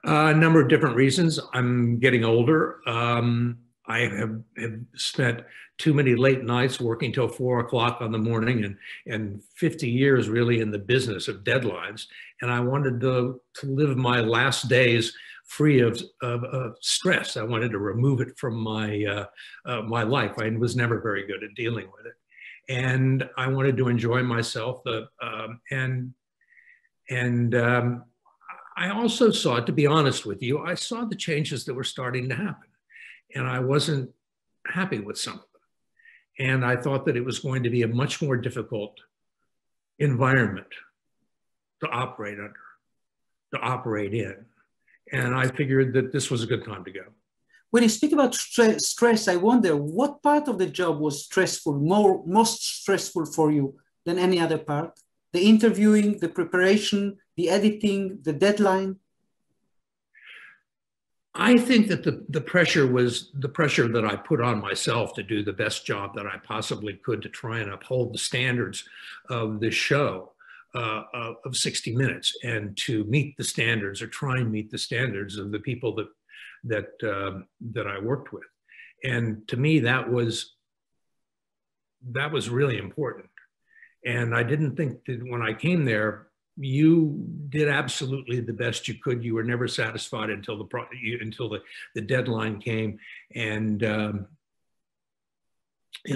Speaker 22: A number of different reasons. I'm getting older. I have spent too many late nights working till 4 o'clock in the morning, and 50 years really in the business of deadlines. And I wanted to live my last days free of stress. I wanted to remove it from my life. I was never very good at dealing with it. And I wanted to enjoy myself. I also saw, to be honest with you, I saw the changes that were starting to happen. And I wasn't happy with some of them. And I thought that it was going to be a much more difficult environment to operate under, to operate in. And I figured that this was a good time to go.
Speaker 9: When you speak about stress, I wonder what part of the job was stressful, most stressful for you than any other part? The interviewing, the preparation, the editing, the deadline?
Speaker 22: I think that the pressure was the pressure that I put on myself to do the best job that I possibly could to try and uphold the standards of the show of 60 Minutes, and to meet the standards or try and meet the standards of the people that I worked with. And to me, that was really important. And I didn't think that when I came there, you did absolutely the best you could. You were never satisfied until the deadline came and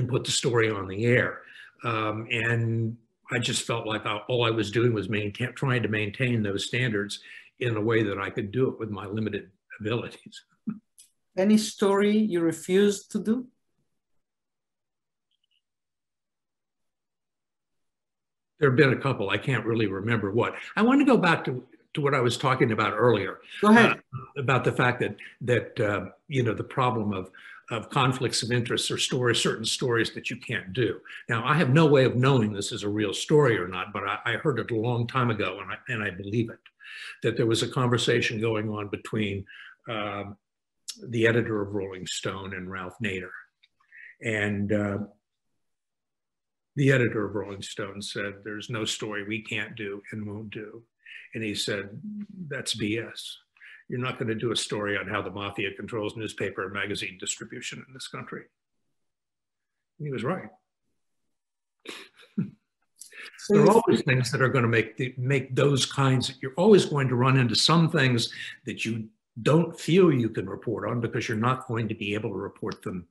Speaker 22: put the story on the air. And I just felt like all I was doing was trying to maintain those standards in a way that I could do it with my limited abilities.
Speaker 9: Any story you refused to do?
Speaker 22: There have been a couple. I can't really remember what. I want to go back to what I was talking about earlier.
Speaker 9: Go ahead.
Speaker 22: About the fact that you know, the problem of conflicts of interest or certain stories that you can't do. Now, I have no way of knowing this is a real story or not, but I heard it a long time ago, and I believe it, that there was a conversation going on between the editor of Rolling Stone and Ralph Nader. And the editor of Rolling Stone said, "There's no story we can't do and won't do." And he said, "That's BS. You're not going to do a story on how the mafia controls newspaper and magazine distribution in this country." And he was right. There are always things that are going to make those kinds. You're always going to run into some things that you don't feel you can report on because you're not going to be able to report them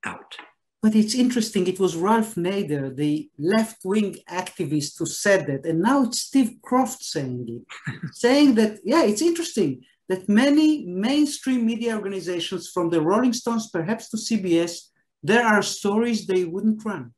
Speaker 22: out.
Speaker 9: But it's interesting, it was Ralph Nader, the left-wing activist, who said that, and now it's Steve Kroft saying it, saying that, yeah, it's interesting that many mainstream media organizations, from the Rolling Stones perhaps to CBS, there are stories they wouldn't run.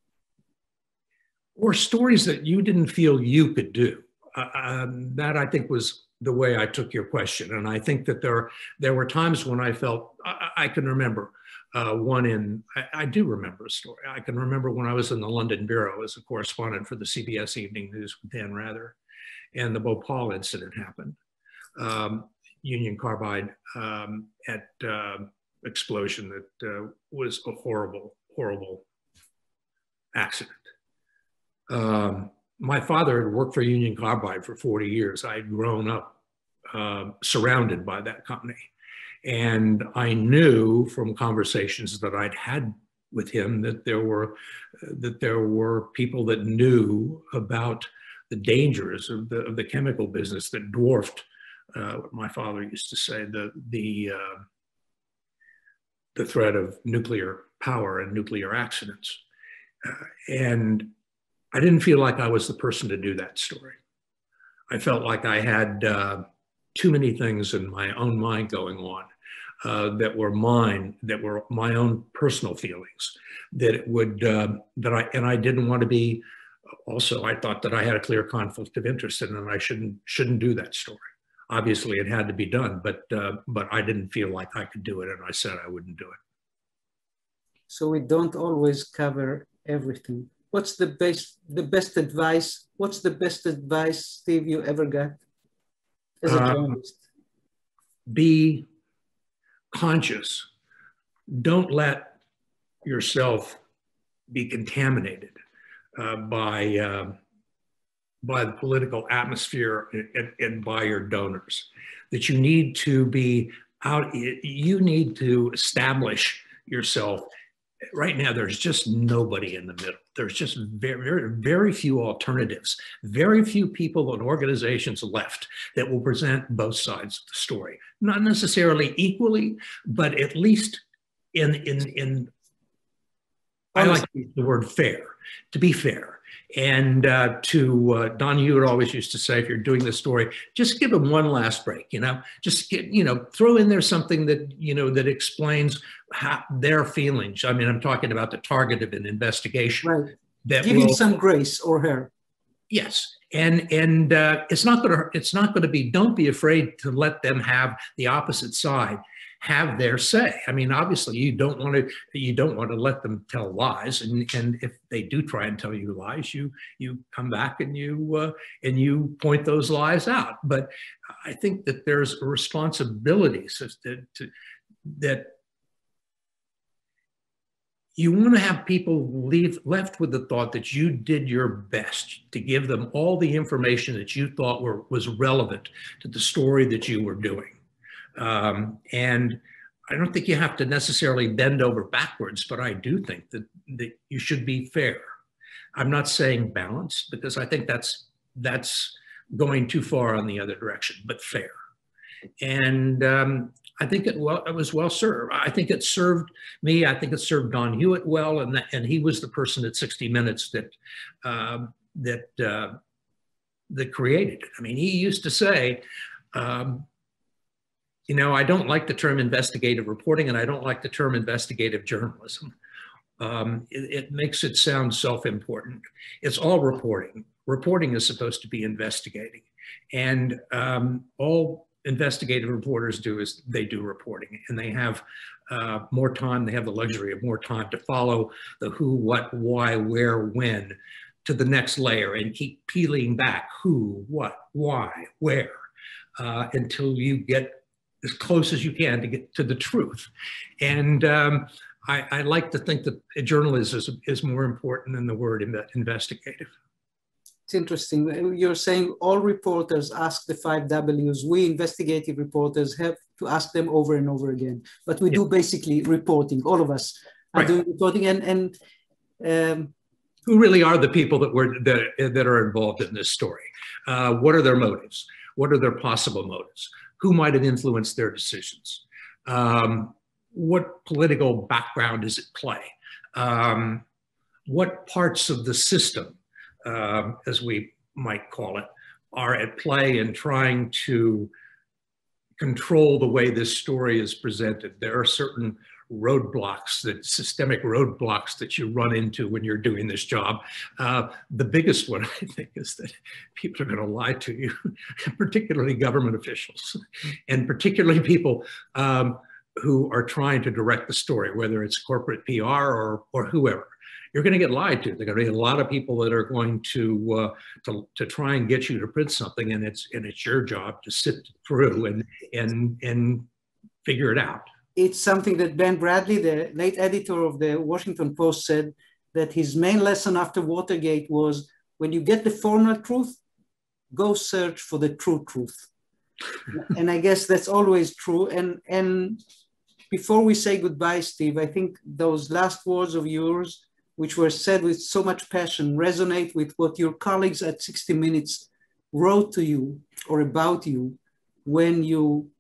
Speaker 22: Or stories that you didn't feel you could do. That, I think, was the way I took your question. And I think that there were times when I felt, I can remember, I do remember a story. I can remember when I was in the London Bureau as a correspondent for the CBS Evening News with Dan Rather, and the Bhopal incident happened. Union Carbide at explosion that was a horrible, horrible accident. My father had worked for Union Carbide for 40 years. I had grown up surrounded by that company. And I knew from conversations that I'd had with him that there were people that knew about the dangers of the chemical business that dwarfed what my father used to say, the threat of nuclear power and nuclear accidents. And I didn't feel like I was the person to do that story. I felt like I had too many things in my own mind going on that were my own personal feelings, and I didn't want to be. Also, I thought that I had a clear conflict of interest, and I shouldn't do that story. Obviously, it had to be done, but I didn't feel like I could do it, and I said I wouldn't do it.
Speaker 9: So we don't always cover everything. What's the best advice? What's the best advice, Steve, you ever got as a journalist?
Speaker 22: Be conscious. Don't let yourself be contaminated by the political atmosphere and by your donors. That you need to be out. You need to establish yourself. Right now, there's just nobody in the middle. There's just very, very few alternatives, very few people and organizations left that will present both sides of the story. Not necessarily equally, but at least in I like the word fair, to be fair. And Don Hewitt always used to say, if you're doing this story, just give them one last break, just throw in there something that, that explains their feelings. I mean, I'm talking about the target of an investigation.
Speaker 9: Right.
Speaker 22: That
Speaker 9: Give him some grace, or her.
Speaker 22: Yes. And it's not going to be, don't be afraid to let them have the opposite side have their say. I mean, obviously you don't want to let them tell lies. And if they do try and tell you lies, you come back and you point those lies out. But I think that there's a responsibility that you want to have people left with the thought that you did your best to give them all the information that you thought was relevant to the story that you were doing. And I don't think you have to necessarily bend over backwards, but I do think that you should be fair. I'm not saying balanced, because I think that's going too far on the other direction, but fair. And I think it was well served. I think it served me. I think it served Don Hewitt well, and he was the person at 60 Minutes that created it. I mean, he used to say, I don't like the term investigative reporting, and I don't like the term investigative journalism. It makes it sound self-important. It's all reporting. Reporting is supposed to be investigating. And all investigative reporters do is they do reporting, and they have more time. They have the luxury of more time to follow the who, what, why, where, when to the next layer and keep peeling back who, what, why, where, until you get as close as you can to get to the truth. And I like to think that journalism is more important than the word investigative.
Speaker 9: It's interesting. You're saying all reporters ask the 5 W's. We investigative reporters have to ask them over and over again. But we do basically reporting. All of us are doing reporting. And
Speaker 22: who really are the people that are involved in this story? What are their motives? What are their possible motives? Who might have influenced their decisions? What political background is at play? What parts of the system, as we might call it, are at play in trying to control the way this story is presented? There are certain systemic roadblocks that you run into when you're doing this job. The biggest one, I think, is that people are going to lie to you, particularly government officials, and particularly people who are trying to direct the story, whether it's corporate PR or whoever. You're going to get lied to. There are going to be a lot of people that are going to try and get you to print something, and it's your job to sit through and figure it out.
Speaker 9: It's something that Ben Bradley, the late editor of the Washington Post, said that his main lesson after Watergate was, when you get the formal truth, go search for the true truth. And I guess that's always true. And before we say goodbye, Steve, I think those last words of yours, which were said with so much passion, resonate with what your colleagues at 60 Minutes wrote to you or about you when you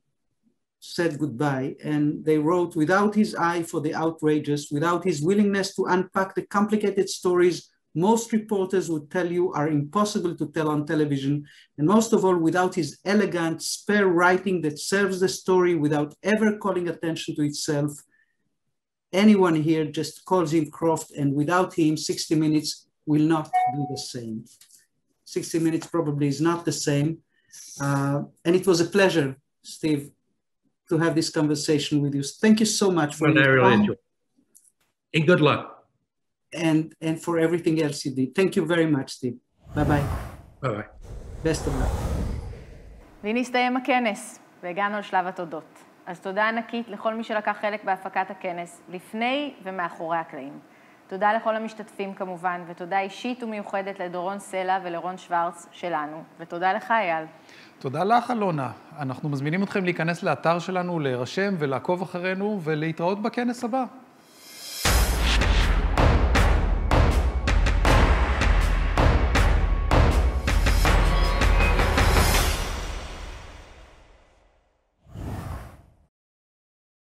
Speaker 9: said goodbye. And they wrote, without his eye for the outrageous, without his willingness to unpack the complicated stories most reporters would tell you are impossible to tell on television, and most of all, without his elegant, spare writing that serves the story without ever calling attention to itself, anyone here just calls him Croft, and without him, 60 Minutes will not be the same. 60 Minutes probably is not the same. And it was a pleasure, Steve, to have this conversation with you. Thank you so much for your time.
Speaker 22: And good luck.
Speaker 9: And for everything else you did. Thank you very much, Steve. Bye-bye.
Speaker 22: Bye-bye.
Speaker 9: Best of luck.
Speaker 1: והנה הסתיים הכנס, והגענו לשלב התודות. אז תודה ענקית לכל מי שלקח חלק בהפקת הכנס, לפני ומאחורי הקלעים. תודה לכל המשתתפים כמובן, ותודה אישית ומיוחדת לדורון סלע ולרון שוורץ שלנו, ותודה לך אייל.
Speaker 2: תודה לך אלונה. אנחנו מזמינים אתכם להיכנס לאתר שלנו, להירשם ולעקוב אחרינו ולהתראות בכנס הבא.